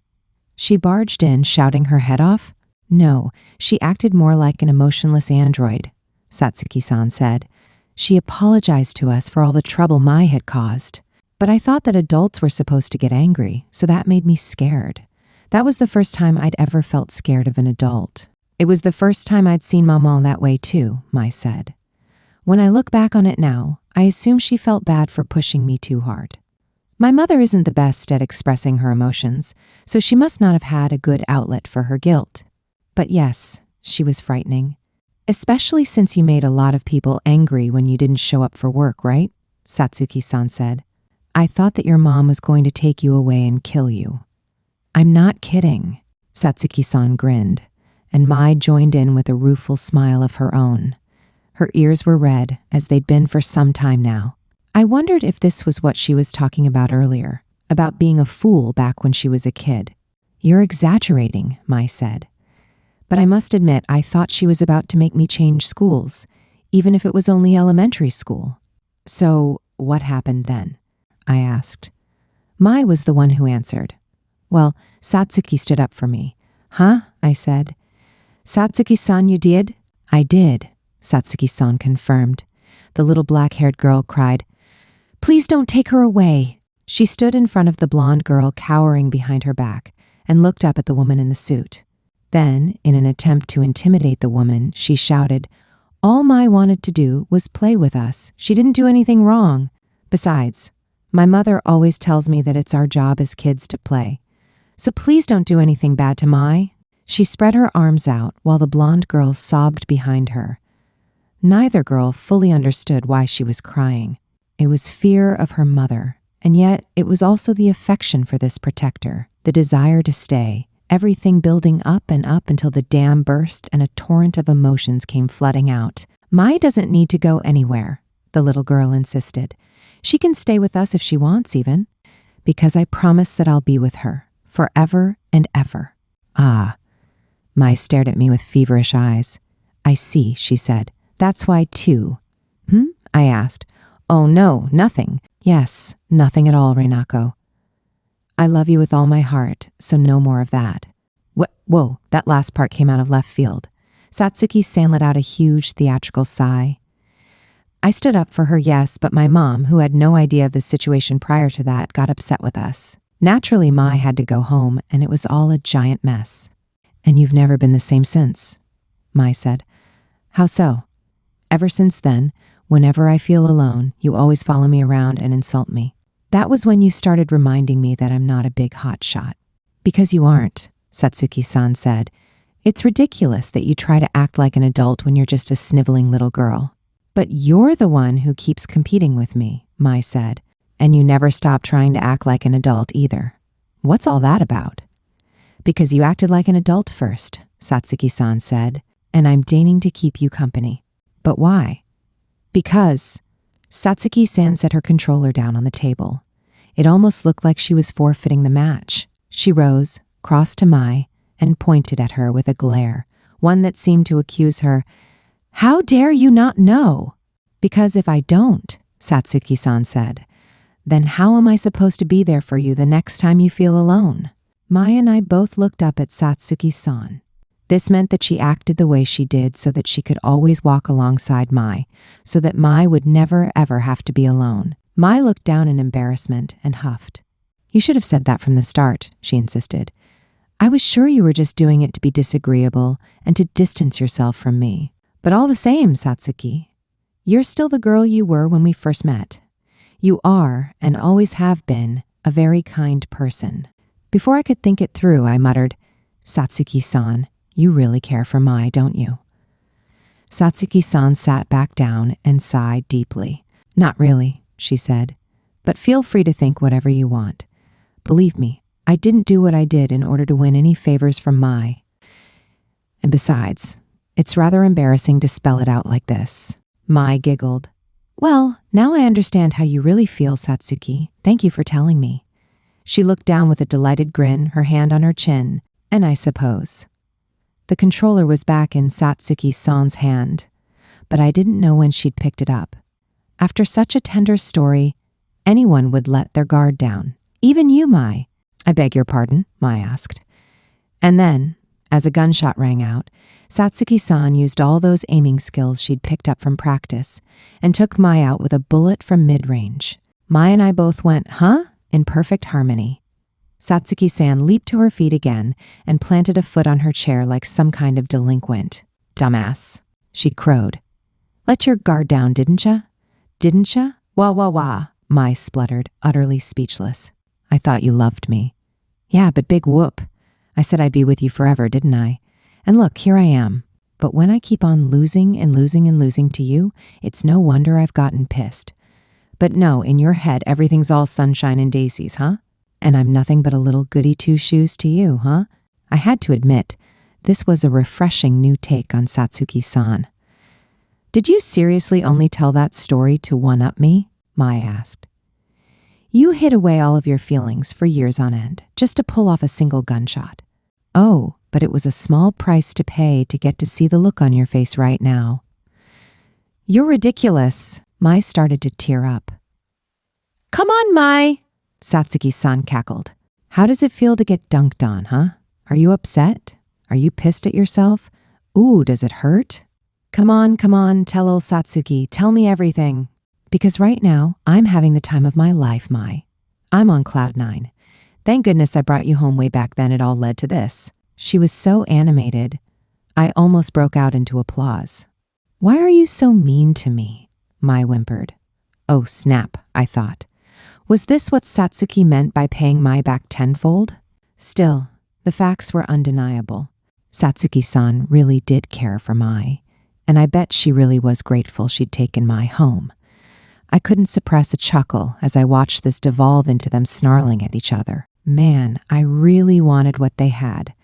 She barged in, shouting her head off? No, she acted more like an emotionless android, Satsuki-san said. She apologized to us for all the trouble Mai had caused. But I thought that adults were supposed to get angry, so that made me scared. That was the first time I'd ever felt scared of an adult. It was the first time I'd seen Maman that way too, Mai said. When I look back on it now, I assume she felt bad for pushing me too hard. My mother isn't the best at expressing her emotions, so she must not have had a good outlet for her guilt. But yes, she was frightening. Especially since you made a lot of people angry when you didn't show up for work, right? Satsuki-san said. I thought that your mom was going to take you away and kill you. I'm not kidding, Satsuki-san grinned, and Mai joined in with a rueful smile of her own. Her ears were red, as they'd been for some time now. I wondered if this was what she was talking about earlier, about being a fool back when she was a kid. You're exaggerating, Mai said. But I must admit, I thought she was about to make me change schools, even if it was only elementary school. So, what happened then? I asked. Mai was the one who answered. Well, Satsuki stood up for me. Huh? I said. Satsuki-san, you did? I did, Satsuki-san confirmed. The little black-haired girl cried, Please don't take her away. She stood in front of the blonde girl cowering behind her back and looked up at the woman in the suit. Then, in an attempt to intimidate the woman, she shouted, All Mai wanted to do was play with us. She didn't do anything wrong. Besides, my mother always tells me that it's our job as kids to play. So please don't do anything bad to Mai. She spread her arms out while the blonde girl sobbed behind her. Neither girl fully understood why she was crying. It was fear of her mother, and yet it was also the affection for this protector, the desire to stay, everything building up and up until the dam burst and a torrent of emotions came flooding out. Mai doesn't need to go anywhere, the little girl insisted. She can stay with us if she wants even, because I promise that I'll be with her, forever and ever. Ah. Mai stared at me with feverish eyes. I see, she said. That's why too. I asked. Oh no, nothing. Yes, nothing at all, Reinako. I love you with all my heart, so no more of that. Whoa, that last part came out of left field. Satsuki-san let out a huge theatrical sigh. I stood up for her, yes, but my mom, who had no idea of the situation prior to that, got upset with us. Naturally, Mai had to go home, and it was all a giant mess. And you've never been the same since, Mai said. How so? Ever since then, whenever I feel alone, you always follow me around and insult me. That was when you started reminding me that I'm not a big hotshot. Because you aren't, Satsuki-san said. It's ridiculous that you try to act like an adult when you're just a sniveling little girl. But you're the one who keeps competing with me, Mai said. And you never stop trying to act like an adult either. What's all that about? Because you acted like an adult first, Satsuki-san said, and I'm deigning to keep you company. But why? Because Satsuki-san set her controller down on the table. It almost looked like she was forfeiting the match. She rose, crossed to Mai, and pointed at her with a glare, one that seemed to accuse her. How dare you not know? Because if I don't, Satsuki-san said. Then how am I supposed to be there for you the next time you feel alone? Mai and I both looked up at Satsuki-san. This meant that she acted the way she did so that she could always walk alongside Mai, so that Mai would never ever have to be alone. Mai looked down in embarrassment and huffed. You should have said that from the start, she insisted. I was sure you were just doing it to be disagreeable and to distance yourself from me. But all the same, Satsuki, you're still the girl you were when we first met. You are, and always have been, a very kind person. Before I could think it through, I muttered, Satsuki-san, you really care for Mai, don't you? Satsuki-san sat back down and sighed deeply. Not really, she said, but feel free to think whatever you want. Believe me, I didn't do what I did in order to win any favors from Mai. And besides, it's rather embarrassing to spell it out like this. Mai giggled. Well, now I understand how you really feel, Satsuki. Thank you for telling me. She looked down with a delighted grin, her hand on her chin, and I suppose. The controller was back in Satsuki-san's hand, but I didn't know when she'd picked it up. After such a tender story, anyone would let their guard down. Even you, Mai. I beg your pardon, Mai asked. And then, as a gunshot rang out, Satsuki-san used all those aiming skills she'd picked up from practice and took Mai out with a bullet from mid-range. Mai and I both went, huh? In perfect harmony. Satsuki-san leaped to her feet again and planted a foot on her chair like some kind of delinquent. Dumbass, she crowed. Let your guard down, didn't ya? Didn't ya? Wah, wah, wah, Mai spluttered, utterly speechless. I thought you loved me. Yeah, but big whoop. I said I'd be with you forever, didn't I? And look, here I am. But when I keep on losing and losing and losing to you, it's no wonder I've gotten pissed. But no, in your head, everything's all sunshine and daisies, huh? And I'm nothing but a little goody two-shoes to you, huh? I had to admit, this was a refreshing new take on Satsuki-san. Did you seriously only tell that story to one-up me? Mai asked. You hid away all of your feelings for years on end, just to pull off a single gunshot. Oh, but it was a small price to pay to get to see the look on your face right now. You're ridiculous. Mai started to tear up. Come on, Mai, Satsuki-san cackled. How does it feel to get dunked on, huh? Are you upset? Are you pissed at yourself? Ooh, does it hurt? Come on, tell old Satsuki, tell me everything. Because right now, I'm having the time of my life, Mai. I'm on cloud 9. Thank goodness I brought you home way back then. It all led to this. She was so animated, I almost broke out into applause. Why are you so mean to me? Mai whimpered. Oh, snap, I thought. Was this what Satsuki meant by paying Mai back tenfold? Still, the facts were undeniable. Satsuki-san really did care for Mai, and I bet she really was grateful she'd taken Mai home. I couldn't suppress a chuckle as I watched this devolve into them snarling at each other. Man, I really wanted what they had.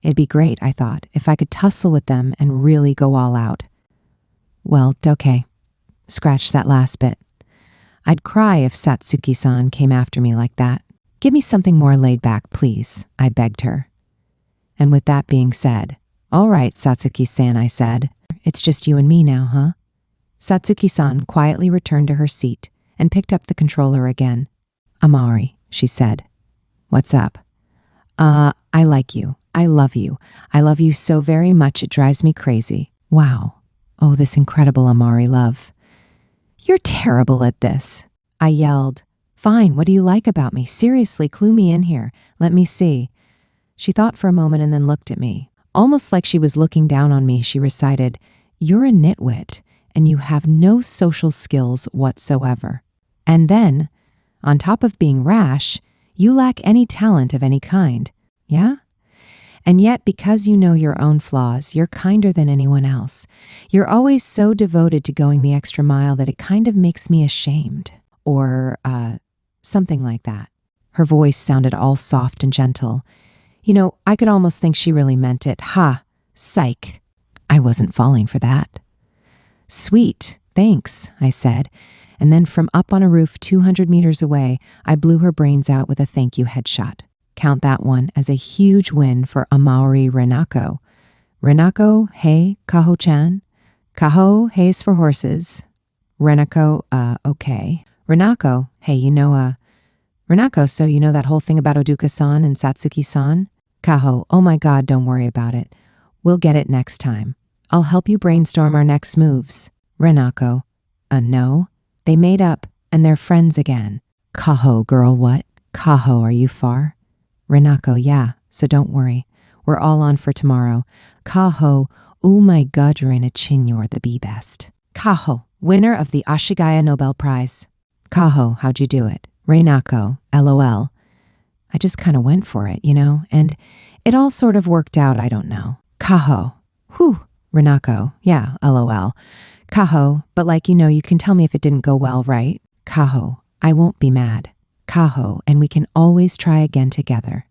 It'd be great, I thought, if I could tussle with them and really go all out. Well, okay. Scratch that last bit. I'd cry if Satsuki-san came after me like that. Give me something more laid back, please, I begged her. And with that being said, all right, Satsuki-san, I said. It's just you and me now, huh? Satsuki-san quietly returned to her seat and picked up the controller again. Amari, she said. What's up? I like you. I love you. I love you so very much it drives me crazy. Wow. Oh, this incredible Amari love. You're terrible at this, I yelled. Fine, what do you like about me? Seriously, clue me in here. Let me see. She thought for a moment and then looked at me. Almost like she was looking down on me, she recited, You're a nitwit, and you have no social skills whatsoever. And then, on top of being rash, you lack any talent of any kind. Yeah? And yet, because you know your own flaws, you're kinder than anyone else. You're always so devoted to going the extra mile that it kind of makes me ashamed. Or, something like that. Her voice sounded all soft and gentle. You know, I could almost think she really meant it. Ha! Psych! I wasn't falling for that. Sweet, thanks, I said. And then from up on a roof 200 meters away, I blew her brains out with a thank you headshot. Count that one as a huge win for Amari Renako. Renako, hey, Kaho-chan. Kaho, hey's for horses. Renako, okay. Renako, hey, Renako, so you know that whole thing about Oduka-san and Satsuki-san? Kaho, oh my god, don't worry about it. We'll get it next time. I'll help you brainstorm our next moves. Renako, no. They made up, and they're friends again. Kaho, girl, what? Kaho, are you far? Renako, yeah, so don't worry. We're all on for tomorrow. Kaho, oh my god, Reina-chin, you're the best. Kaho, winner of the Ashigaya Nobel Prize. Kaho, how'd you do it? Renako, LOL. I just kind of went for it, and it all sort of worked out, I don't know. Kaho, whew. Renako, yeah, LOL. Kaho, but you can tell me if it didn't go well, right? Kaho, I won't be mad. Kaho, and we can always try again together.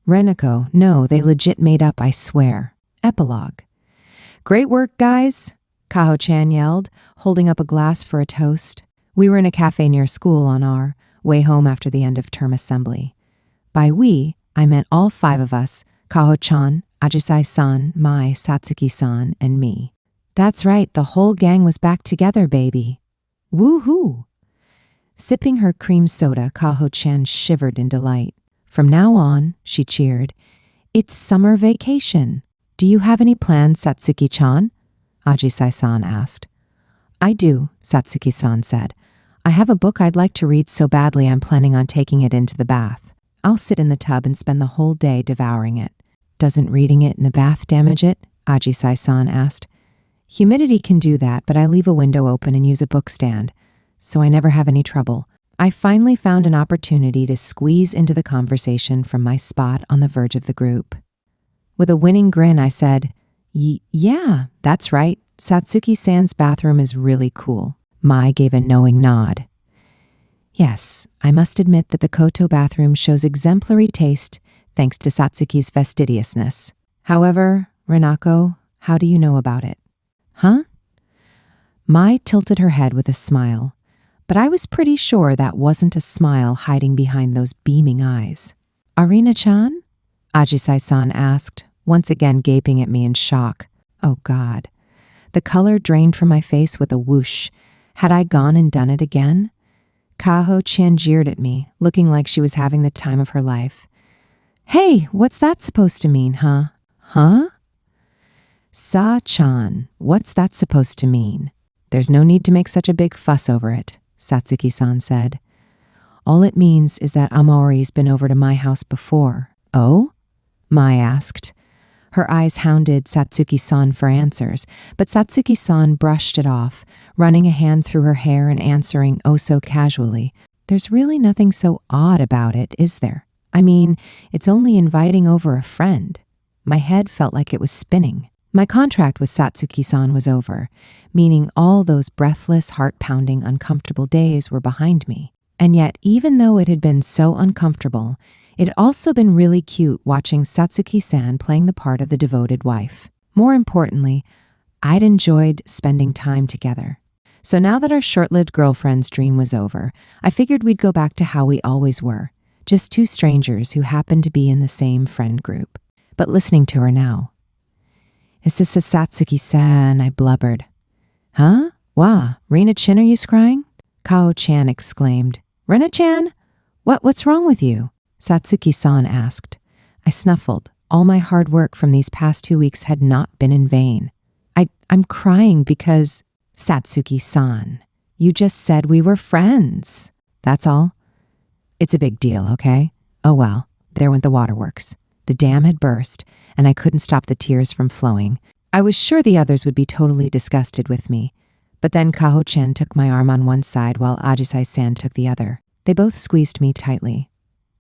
Renako, no, they legit made up, I swear. Epilogue. Great work, guys, Kaho-chan yelled, holding up a glass for a toast. We were in a cafe near school on our way home after the end of term assembly. By we, I meant all 5 of us, Kaho-chan, Ajisai-san, Mai, Satsuki-san, and me. That's right, the whole gang was back together, baby. Woohoo! Sipping her cream soda, Kaho-chan shivered in delight. From now on, she cheered, it's summer vacation. Do you have any plans, Satsuki-chan? Ajisai-san asked. I do, Satsuki-san said. I have a book I'd like to read so badly I'm planning on taking it into the bath. I'll sit in the tub and spend the whole day devouring it. Doesn't reading it in the bath damage it? Ajisai-san asked. Humidity can do that, but I leave a window open and use a book stand, so I never have any trouble. I finally found an opportunity to squeeze into the conversation from my spot on the verge of the group. With a winning grin, I said, yeah, that's right. Satsuki-san's bathroom is really cool. Mai gave a knowing nod. Yes, I must admit that the Koto bathroom shows exemplary taste thanks to Satsuki's fastidiousness. However, Renako, how do you know about it? Huh? Mai tilted her head with a smile, but I was pretty sure that wasn't a smile hiding behind those beaming eyes. Arina-chan? Ajisai-san asked, once again gaping at me in shock. Oh God. The color drained from my face with a whoosh. Had I gone and done it again? Kaho-chan jeered at me, looking like she was having the time of her life. Hey, what's that supposed to mean, huh? Huh? Sa-chan, what's that supposed to mean? There's no need to make such a big fuss over it, Satsuki-san said. All it means is that Amori's been over to my house before. Oh? Mai asked. Her eyes hounded Satsuki-san for answers, but Satsuki-san brushed it off, running a hand through her hair and answering oh so casually. There's really nothing so odd about it, is there? I mean, it's only inviting over a friend. My head felt like it was spinning. My contract with Satsuki-san was over, meaning all those breathless, heart-pounding, uncomfortable days were behind me. And yet, even though it had been so uncomfortable, it had also been really cute watching Satsuki-san playing the part of the devoted wife. More importantly, I'd enjoyed spending time together. So now that our short-lived girlfriend's dream was over, I figured we'd go back to how we always were, just 2 strangers who happened to be in the same friend group. But listening to her now. Is this a Satsuki-san? I blubbered. Huh? Wah, Reina-chin, are you scrying? Kao-chan exclaimed. Reina-chan? What's wrong with you? Satsuki-san asked. I snuffled. All my hard work from these past 2 weeks had not been in vain. I'm crying because... Satsuki-san, you just said we were friends. That's all? It's a big deal, okay? Oh well, there went the waterworks. The dam had burst, and I couldn't stop the tears from flowing. I was sure the others would be totally disgusted with me. But then Kaho-chan took my arm on one side while Ajisai-san took the other. They both squeezed me tightly.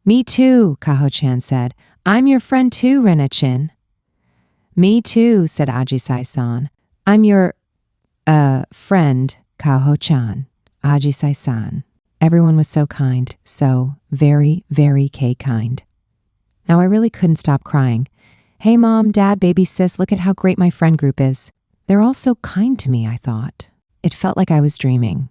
Me too, Kaho-chan said. I'm your friend too, Rena-chin. Me too, said Ajisai-san. I'm your, friend, Kaho-chan. Ajisai-san. Everyone was so kind, so very, very kind. Now I really couldn't stop crying. Hey mom, dad, baby sis, look at how great my friend group is. They're all so kind to me, I thought. It felt like I was dreaming.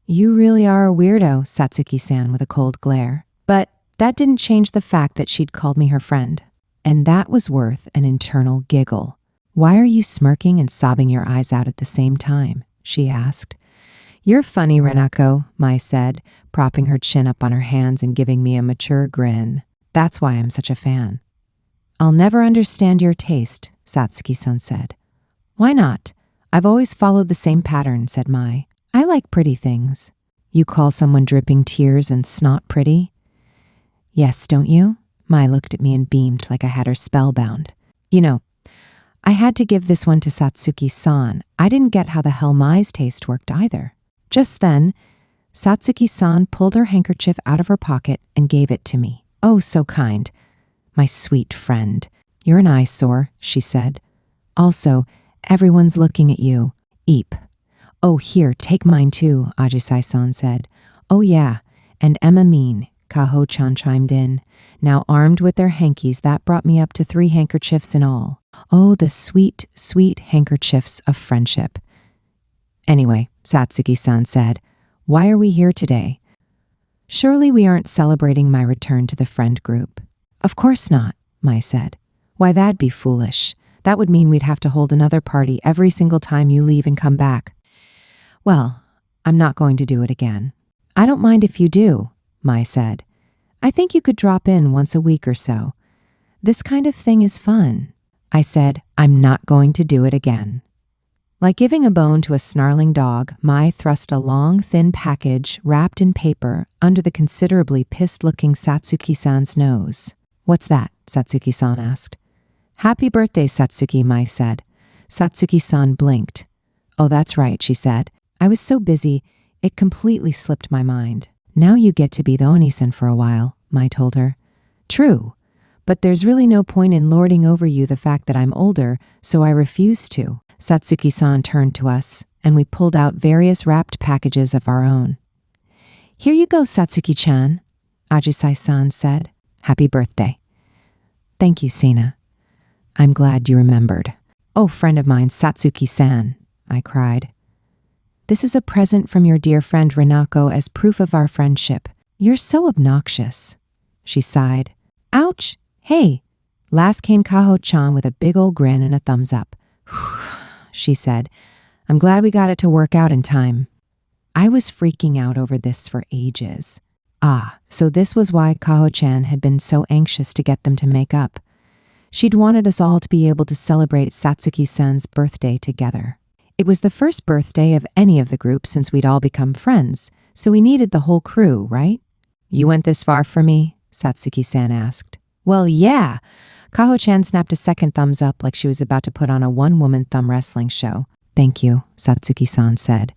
You really are a weirdo, Satsuki-san with a cold glare. But that didn't change the fact that she'd called me her friend. And that was worth an internal giggle. Why are you smirking and sobbing your eyes out at the same time? she asked. You're funny, Renako, Mai said, propping her chin up on her hands and giving me a mature grin. That's why I'm such a fan. I'll never understand your taste, Satsuki-san said. Why not? I've always followed the same pattern, said Mai. I like pretty things. You call someone dripping tears and snot pretty? Yes, don't you? Mai looked at me and beamed like I had her spellbound. You know, I had to give this one to Satsuki-san. I didn't get how the hell Mai's taste worked either. Just then, Satsuki-san pulled her handkerchief out of her pocket and gave it to me. Oh, so kind. My sweet friend. You're an eyesore, she said. Also, everyone's looking at you. Eep. Oh, here, take mine too, Ajisai-san said. Oh yeah, and Emma mean, Kaho-chan chimed in. Now armed with their hankies, that brought me up to 3 handkerchiefs in all. Oh, the sweet, sweet handkerchiefs of friendship. Anyway, Satsuki-san said, why are we here today? Surely we aren't celebrating my return to the friend group. Of course not, Mai said. Why, that'd be foolish. That would mean we'd have to hold another party every single time you leave and come back. Well, I'm not going to do it again. I don't mind if you do, Mai said. I think you could drop in once a week or so. This kind of thing is fun. I said, I'm not going to do it again. Like giving a bone to a snarling dog, Mai thrust a long, thin package wrapped in paper under the considerably pissed-looking Satsuki-san's nose. What's that? Satsuki-san asked. Happy birthday, Satsuki, Mai said. Satsuki-san blinked. Oh, that's right, she said. I was so busy, it completely slipped my mind. Now you get to be the Oni-san for a while, Mai told her. True, but there's really no point in lording over you the fact that I'm older, so I refuse to. Satsuki-san turned to us, and we pulled out various wrapped packages of our own. Here you go, Satsuki-chan, Ajisai-san said. Happy birthday. Thank you, Sina. I'm glad you remembered. Oh, friend of mine, Satsuki-san, I cried. This is a present from your dear friend Renako as proof of our friendship. You're so obnoxious. She sighed. Ouch! Hey! Last came Kaho-chan with a big old grin and a thumbs up. She said. I'm glad we got it to work out in time. I was freaking out over this for ages. Ah, so this was why Kaho-chan had been so anxious to get them to make up. She'd wanted us all to be able to celebrate Satsuki-san's birthday together. It was the first birthday of any of the group since we'd all become friends, so we needed the whole crew, right? You went this far for me? Satsuki-san asked. Well, yeah. Kaho-chan snapped a second thumbs up like she was about to put on a one-woman thumb wrestling show. Thank you, Satsuki-san said.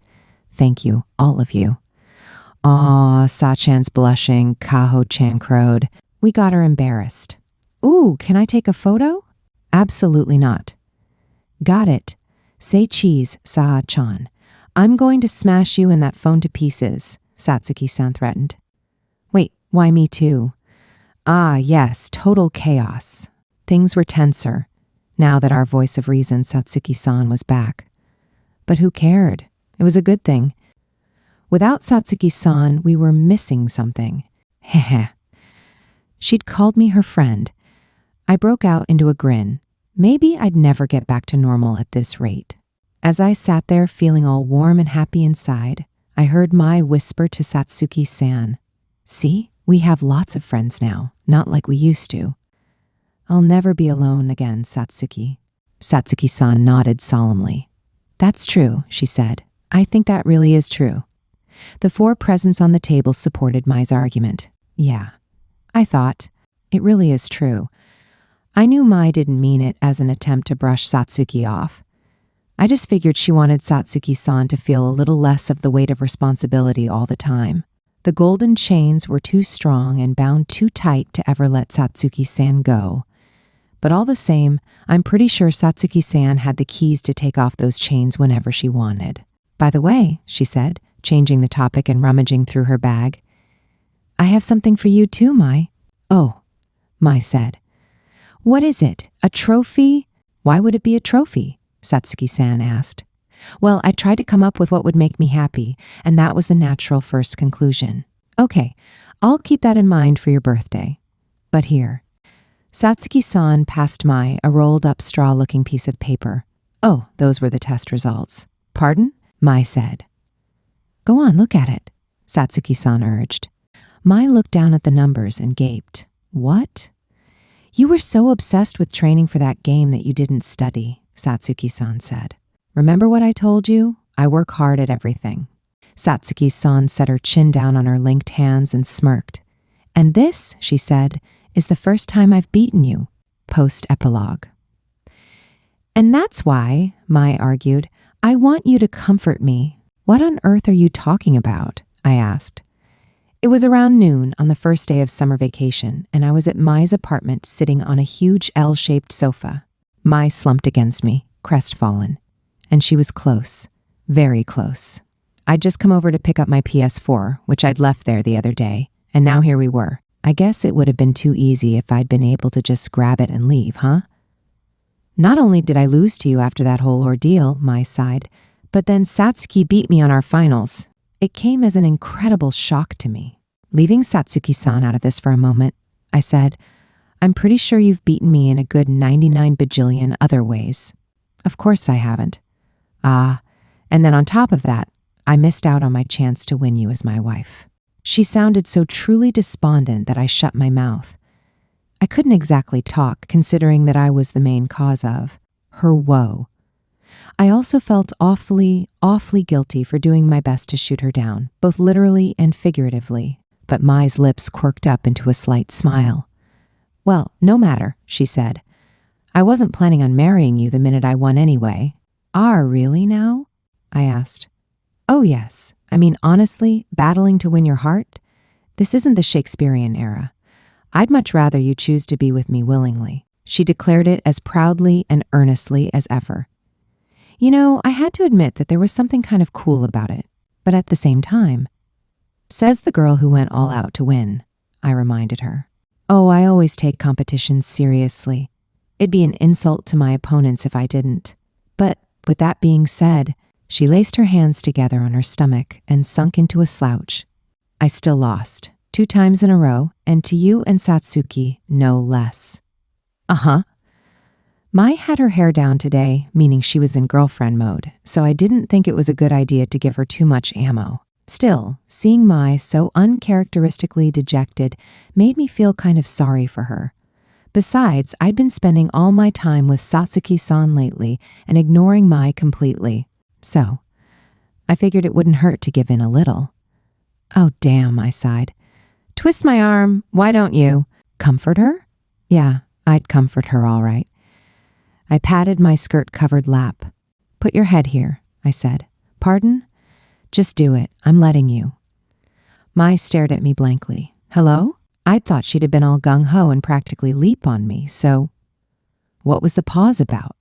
Thank you, all of you. Aw, Sa-chan's blushing, Kaho-chan crowed. We got her embarrassed. Ooh, can I take a photo? Absolutely not. Got it. Say cheese, Sa-chan. I'm going to smash you and that phone to pieces, Satsuki-san threatened. Wait, why me too? Ah, yes, total chaos. Things were tenser, now that our voice of reason, Satsuki-san, was back. But who cared? It was a good thing. Without Satsuki-san, we were missing something. Heh. She'd called me her friend. I broke out into a grin. Maybe I'd never get back to normal at this rate. As I sat there feeling all warm and happy inside, I heard Mai whisper to Satsuki-san, See, we have lots of friends now, not like we used to. I'll never be alone again, Satsuki. Satsuki-san nodded solemnly. That's true, she said. I think that really is true. The 4 presents on the table supported Mai's argument. Yeah, I thought, it really is true. I knew Mai didn't mean it as an attempt to brush Satsuki off. I just figured she wanted Satsuki-san to feel a little less of the weight of responsibility all the time. The golden chains were too strong and bound too tight to ever let Satsuki-san go. But all the same, I'm pretty sure Satsuki-san had the keys to take off those chains whenever she wanted. By the way, she said, changing the topic and rummaging through her bag, I have something for you too, Mai. Oh, Mai said. What is it? A trophy? Why would it be a trophy? Satsuki-san asked. Well, I tried to come up with what would make me happy, and that was the natural first conclusion. Okay, I'll keep that in mind for your birthday. But here. Satsuki-san passed Mai a rolled-up straw-looking piece of paper. Oh, those were the test results. Pardon? Mai said. Go on, look at it, Satsuki-san urged. Mai looked down at the numbers and gaped. What? You were so obsessed with training for that game that you didn't study, Satsuki-san said. Remember what I told you? I work hard at everything. Satsuki-san set her chin down on her linked hands and smirked. And this, she said, is the first time I've beaten you. Post-epilogue. And that's why, Mai argued, I want you to comfort me. What on earth are you talking about? I asked. It was around noon on the first day of summer vacation, and I was at Mai's apartment sitting on a huge L-shaped sofa. Mai slumped against me, crestfallen. And she was close, very close. I'd just come over to pick up my PS4, which I'd left there the other day, and now here we were. I guess it would have been too easy if I'd been able to just grab it and leave, huh? Not only did I lose to you after that whole ordeal, Mai sighed, but then Satsuki beat me on our finals. It came as an incredible shock to me. Leaving Satsuki-san out of this for a moment, I said, I'm pretty sure you've beaten me in a good 99 bajillion other ways. Of course I haven't. Ah, and then on top of that, I missed out on my chance to win you as my wife. She sounded so truly despondent that I shut my mouth. I couldn't exactly talk, considering that I was the main cause of her woe. I also felt awfully guilty for doing my best to shoot her down, both literally and figuratively, but Mai's lips quirked up into a slight smile. Well, no matter, she said. I wasn't planning on marrying you the minute I won anyway. Are really now? I asked. Oh yes. I mean, honestly, battling to win your heart? This isn't the Shakespearean era. I'd much rather you choose to be with me willingly. She declared it as proudly and earnestly as ever. You know, I had to admit that there was something kind of cool about it, but at the same time. Says the girl who went all out to win, I reminded her. Oh, I always take competitions seriously. It'd be an insult to my opponents if I didn't. But with that being said, she laced her hands together on her stomach and sunk into a slouch. I still lost, 2 times in a row, and to you and Satsuki, no less. Uh-huh. Mai had her hair down today, meaning she was in girlfriend mode, so I didn't think it was a good idea to give her too much ammo. Still, seeing Mai so uncharacteristically dejected made me feel kind of sorry for her. Besides, I'd been spending all my time with Satsuki-san lately and ignoring Mai completely. So, I figured it wouldn't hurt to give in a little. Oh, damn, I sighed. Twist my arm, why don't you? Comfort her? Yeah, I'd comfort her all right. I patted my skirt-covered lap. Put your head here, I said. Pardon? Just do it, I'm letting you. Mai stared at me blankly. Hello? I'd thought she'd have been all gung-ho and practically leap on me, so what was the pause about?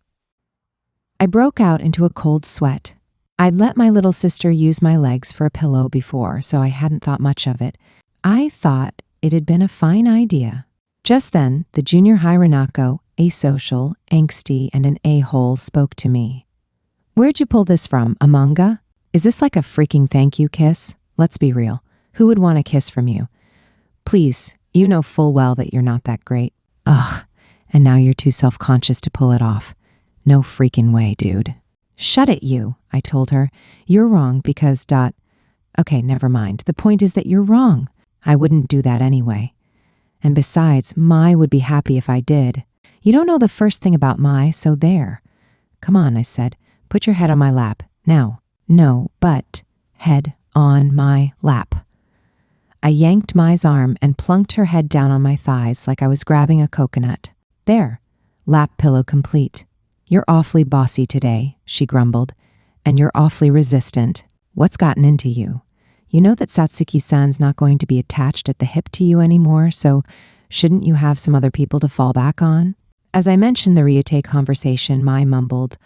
I broke out into a cold sweat. I'd let my little sister use my legs for a pillow before, so I hadn't thought much of it. I thought it had been a fine idea. Just then, the junior high Renako, asocial, angsty, and an a-hole, spoke to me. Where'd you pull this from, a manga? Is this like a freaking thank you kiss? Let's be real. Who would want a kiss from you? Please, you know full well that you're not that great. Ugh, and now you're too self-conscious to pull it off. No freaking way, dude. Shut it, you, I told her. You're wrong because ... Okay, never mind. The point is that you're wrong. I wouldn't do that anyway. And besides, Mai would be happy if I did. You don't know the first thing about Mai, so there. Come on, I said. Put your head on my lap. Now. No, but head on my lap. I yanked Mai's arm and plunked her head down on my thighs like I was grabbing a coconut. There. Lap pillow complete. You're awfully bossy today, she grumbled, and you're awfully resistant. What's gotten into you? You know that Satsuki-san's not going to be attached at the hip to you anymore, so shouldn't you have some other people to fall back on? As I mentioned the Ryute conversation, Mai mumbled,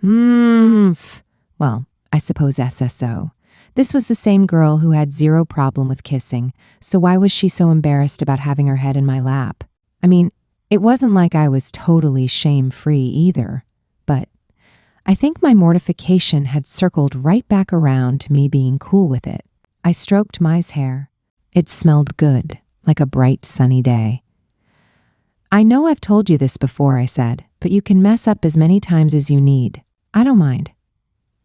Well, I suppose SSO. This was the same girl who had zero problem with kissing, so why was she so embarrassed about having her head in my lap? I mean, it wasn't like I was totally shame-free either, but I think my mortification had circled right back around to me being cool with it. I stroked Mai's hair. It smelled good, like a bright sunny day. I know I've told you this before, I said, but you can mess up as many times as you need. I don't mind.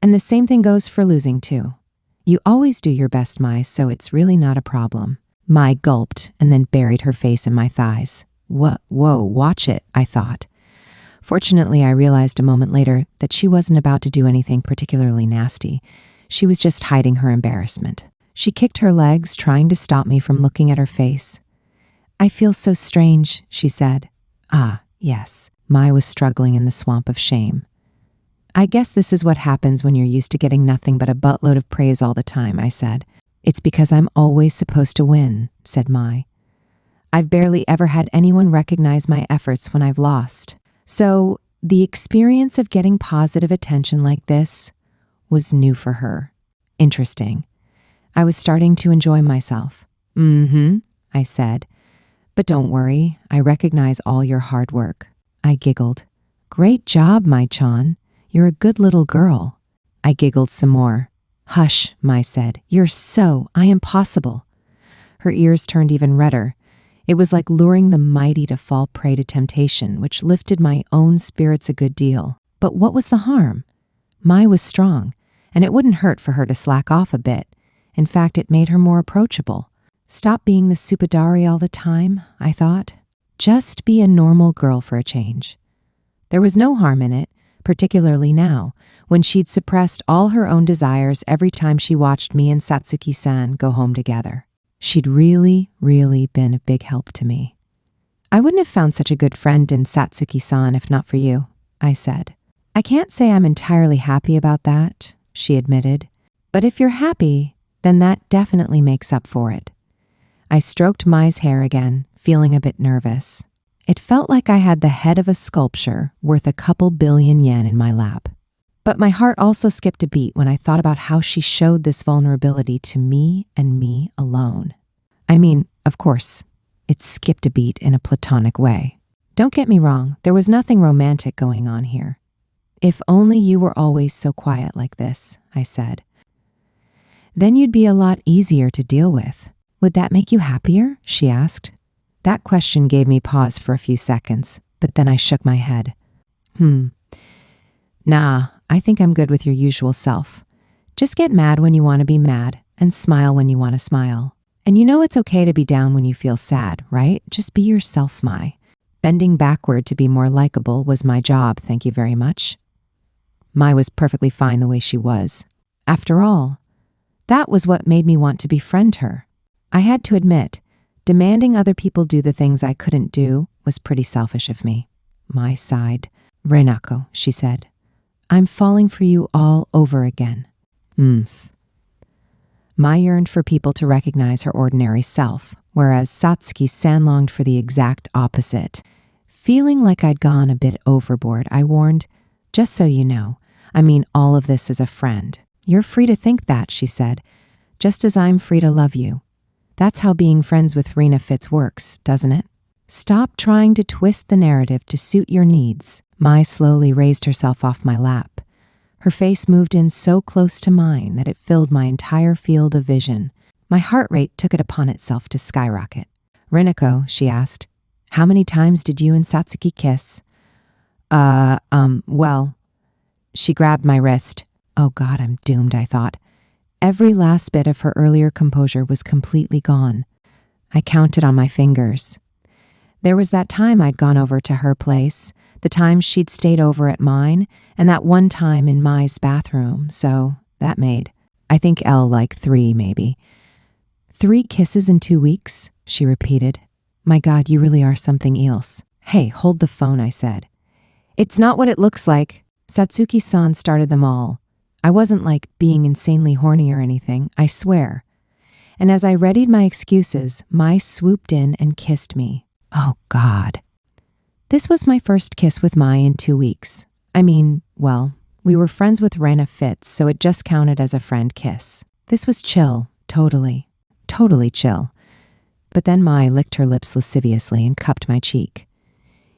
And the same thing goes for losing too. You always do your best, Mai, so it's really not a problem. Mai gulped and then buried her face in my thighs. Whoa, watch it, I thought. Fortunately, I realized a moment later that she wasn't about to do anything particularly nasty. She was just hiding her embarrassment. She kicked her legs, trying to stop me from looking at her face. I feel so strange, she said. Ah, yes. Mai was struggling in the swamp of shame. I guess this is what happens when you're used to getting nothing but a buttload of praise all the time, I said. It's because I'm always supposed to win, said Mai. I've barely ever had anyone recognize my efforts when I've lost. So the experience of getting positive attention like this was new for her. Interesting. I was starting to enjoy myself. I said. But don't worry, I recognize all your hard work. I giggled. Great job, Mai-chan. You're a good little girl. I giggled some more. Hush, Mai said. I am possible. Her ears turned even redder. It was like luring the mighty to fall prey to temptation, which lifted my own spirits a good deal. But what was the harm? Mai was strong, and it wouldn't hurt for her to slack off a bit. In fact, it made her more approachable. Stop being the Supadari all the time, I thought. Just be a normal girl for a change. There was no harm in it, particularly now, when she'd suppressed all her own desires every time she watched me and Satsuki-san go home together. She'd really, really been a big help to me. I wouldn't have found such a good friend in Satsuki-san if not for you, I said. I can't say I'm entirely happy about that, she admitted. But if you're happy, then that definitely makes up for it. I stroked Mai's hair again, feeling a bit nervous. It felt like I had the head of a sculpture worth a couple billion yen in my lap. But my heart also skipped a beat when I thought about how she showed this vulnerability to me and me alone. I mean, of course, it skipped a beat in a platonic way. Don't get me wrong, there was nothing romantic going on here. If only you were always so quiet like this, I said. Then you'd be a lot easier to deal with. Would that make you happier? She asked. That question gave me pause for a few seconds, but then I shook my head. Nah, I think I'm good with your usual self. Just get mad when you want to be mad and smile when you want to smile. And you know it's okay to be down when you feel sad, right? Just be yourself, Mai. Bending backward to be more likable was my job, thank you very much. Mai was perfectly fine the way she was. After all, that was what made me want to befriend her. I had to admit, demanding other people do the things I couldn't do was pretty selfish of me. Mai sighed. Renako, she said. I'm falling for you all over again. Mai yearned for people to recognize her ordinary self, whereas Satsuki-san longed for the exact opposite. Feeling like I'd gone a bit overboard, I warned, just so you know, I mean all of this as a friend. You're free to think that, she said, just as I'm free to love you. That's how being friends with Rena Fitz works, doesn't it? Stop trying to twist the narrative to suit your needs. Mai slowly raised herself off my lap. Her face moved in so close to mine that it filled my entire field of vision. My heart rate took it upon itself to skyrocket. Renako, she asked, how many times did you and Satsuki kiss? Well. She grabbed my wrist. Oh God, I'm doomed, I thought. Every last bit of her earlier composure was completely gone. I counted on my fingers. There was that time I'd gone over to her place, the time she'd stayed over at mine, and that one time in Mai's bathroom, so that made, I think like 3 maybe. 3 kisses in 2 weeks, she repeated. My God, you really are something else. Hey, hold the phone, I said. It's not what it looks like. Satsuki-san started them all. I wasn't like being insanely horny or anything, I swear. And as I readied my excuses, Mai swooped in and kissed me. Oh God. This was my first kiss with Mai in 2 weeks. I mean, well, we were friends with Rena Fitz, so it just counted as a friend kiss. This was chill, totally chill. But then Mai licked her lips lasciviously and cupped my cheek.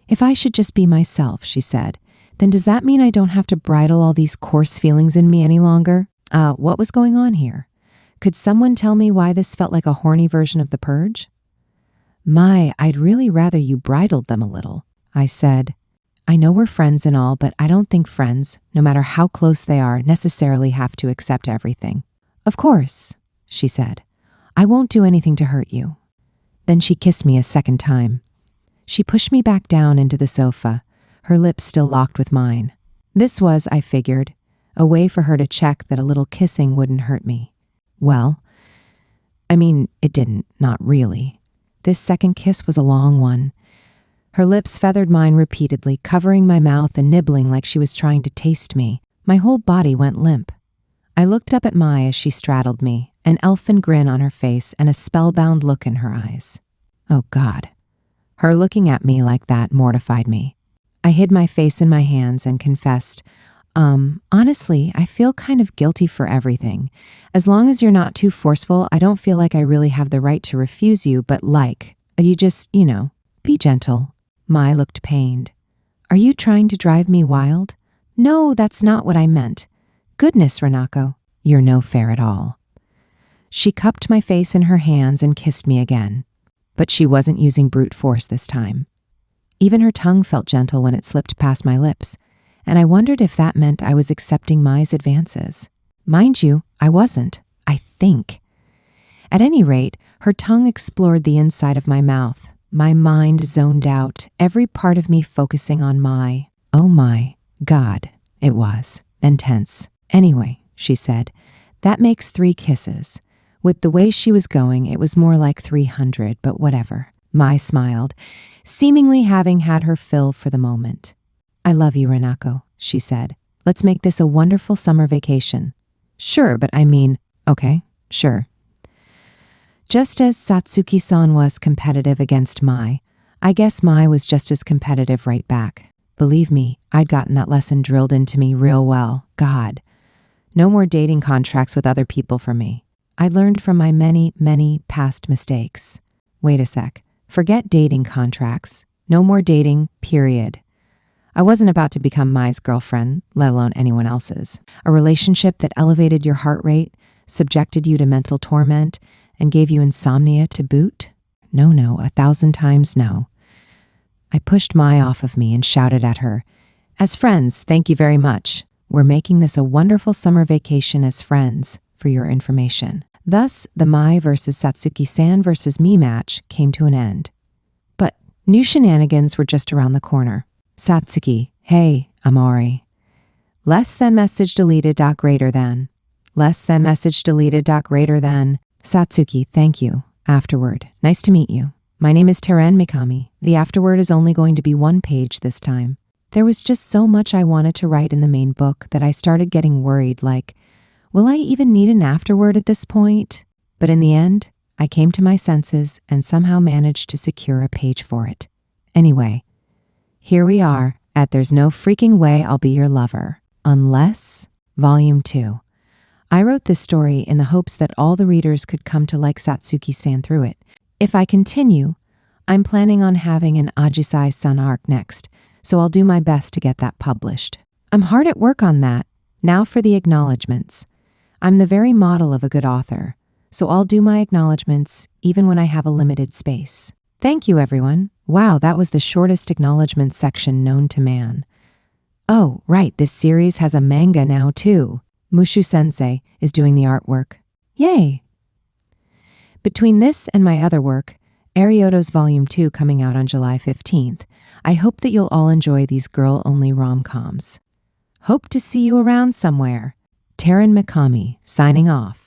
If I should just be myself, she said, then does that mean I don't have to bridle all these coarse feelings in me any longer? What was going on here? Could someone tell me why this felt like a horny version of The Purge? Mai, I'd really rather you bridled them a little, I said. I know we're friends and all, but I don't think friends, no matter how close they are, necessarily have to accept everything. Of course, she said. I won't do anything to hurt you. Then she kissed me a second time. She pushed me back down into the sofa, her lips still locked with mine. This was, I figured, a way for her to check that a little kissing wouldn't hurt me. Well, it didn't, not really. This second kiss was a long one. Her lips feathered mine repeatedly, covering my mouth and nibbling like she was trying to taste me. My whole body went limp. I looked up at Mai as she straddled me, an elfin grin on her face and a spellbound look in her eyes. Oh, God. Her looking at me like that mortified me. I hid my face in my hands and confessed, honestly, I feel kind of guilty for everything. As long as you're not too forceful, I don't feel like I really have the right to refuse you, but you just, be gentle. Mai looked pained. Are you trying to drive me wild? No, that's not what I meant. Goodness, Renako, you're no fair at all. She cupped my face in her hands and kissed me again. But she wasn't using brute force this time. Even her tongue felt gentle when it slipped past my lips, and I wondered if that meant I was accepting Mai's advances. Mind you, I wasn't, I think. At any rate, her tongue explored the inside of my mouth. My mind zoned out, every part of me focusing on Mai. Oh my God, it was intense. Anyway, she said, that makes 3 kisses. With the way she was going, it was more like 300, but whatever. Mai smiled, seemingly having had her fill for the moment. I love you, Renako, she said. Let's make this a wonderful summer vacation. Sure, but okay, sure. Just as Satsuki-san was competitive against Mai, I guess Mai was just as competitive right back. Believe me, I'd gotten that lesson drilled into me real well. God. No more dating contracts with other people for me. I learned from my many, many past mistakes. Wait a sec. Forget dating contracts. No more dating, period. I wasn't about to become Mai's girlfriend, let alone anyone else's. A relationship that elevated your heart rate, subjected you to mental torment, and gave you insomnia to boot? No, 1,000 times no. I pushed Mai off of me and shouted at her, as friends, thank you very much. We're making this a wonderful summer vacation as friends, for your information. Thus, the Mai versus Satsuki-san versus me match came to an end. But new shenanigans were just around the corner. Satsuki, hey, Amori. Less than message deleted dot greater than. Less than message deleted dot greater than. Satsuki, thank you. Afterward, nice to meet you. My name is Teren Mikami. The afterword is only going to be 1 page this time. There was just so much I wanted to write in the main book that I started getting worried, will I even need an afterword at this point? But in the end, I came to my senses and somehow managed to secure a page for it. Anyway, here we are at There's No Freaking Way I'll Be Your Lover, Unless, Volume 2. I wrote this story in the hopes that all the readers could come to like Satsuki-san through it. If I continue, I'm planning on having an Ajisai-san arc next, so I'll do my best to get that published. I'm hard at work on that. Now for the acknowledgements. I'm the very model of a good author, so I'll do my acknowledgements even when I have a limited space. Thank you, everyone. Wow, that was the shortest acknowledgement section known to man. Oh, right, this series has a manga now, too. Mushu-sensei is doing the artwork. Yay! Between this and my other work, Arioto's Volume 2 coming out on July 15th, I hope that you'll all enjoy these girl-only rom-coms. Hope to see you around somewhere. Teren Mikami, signing off.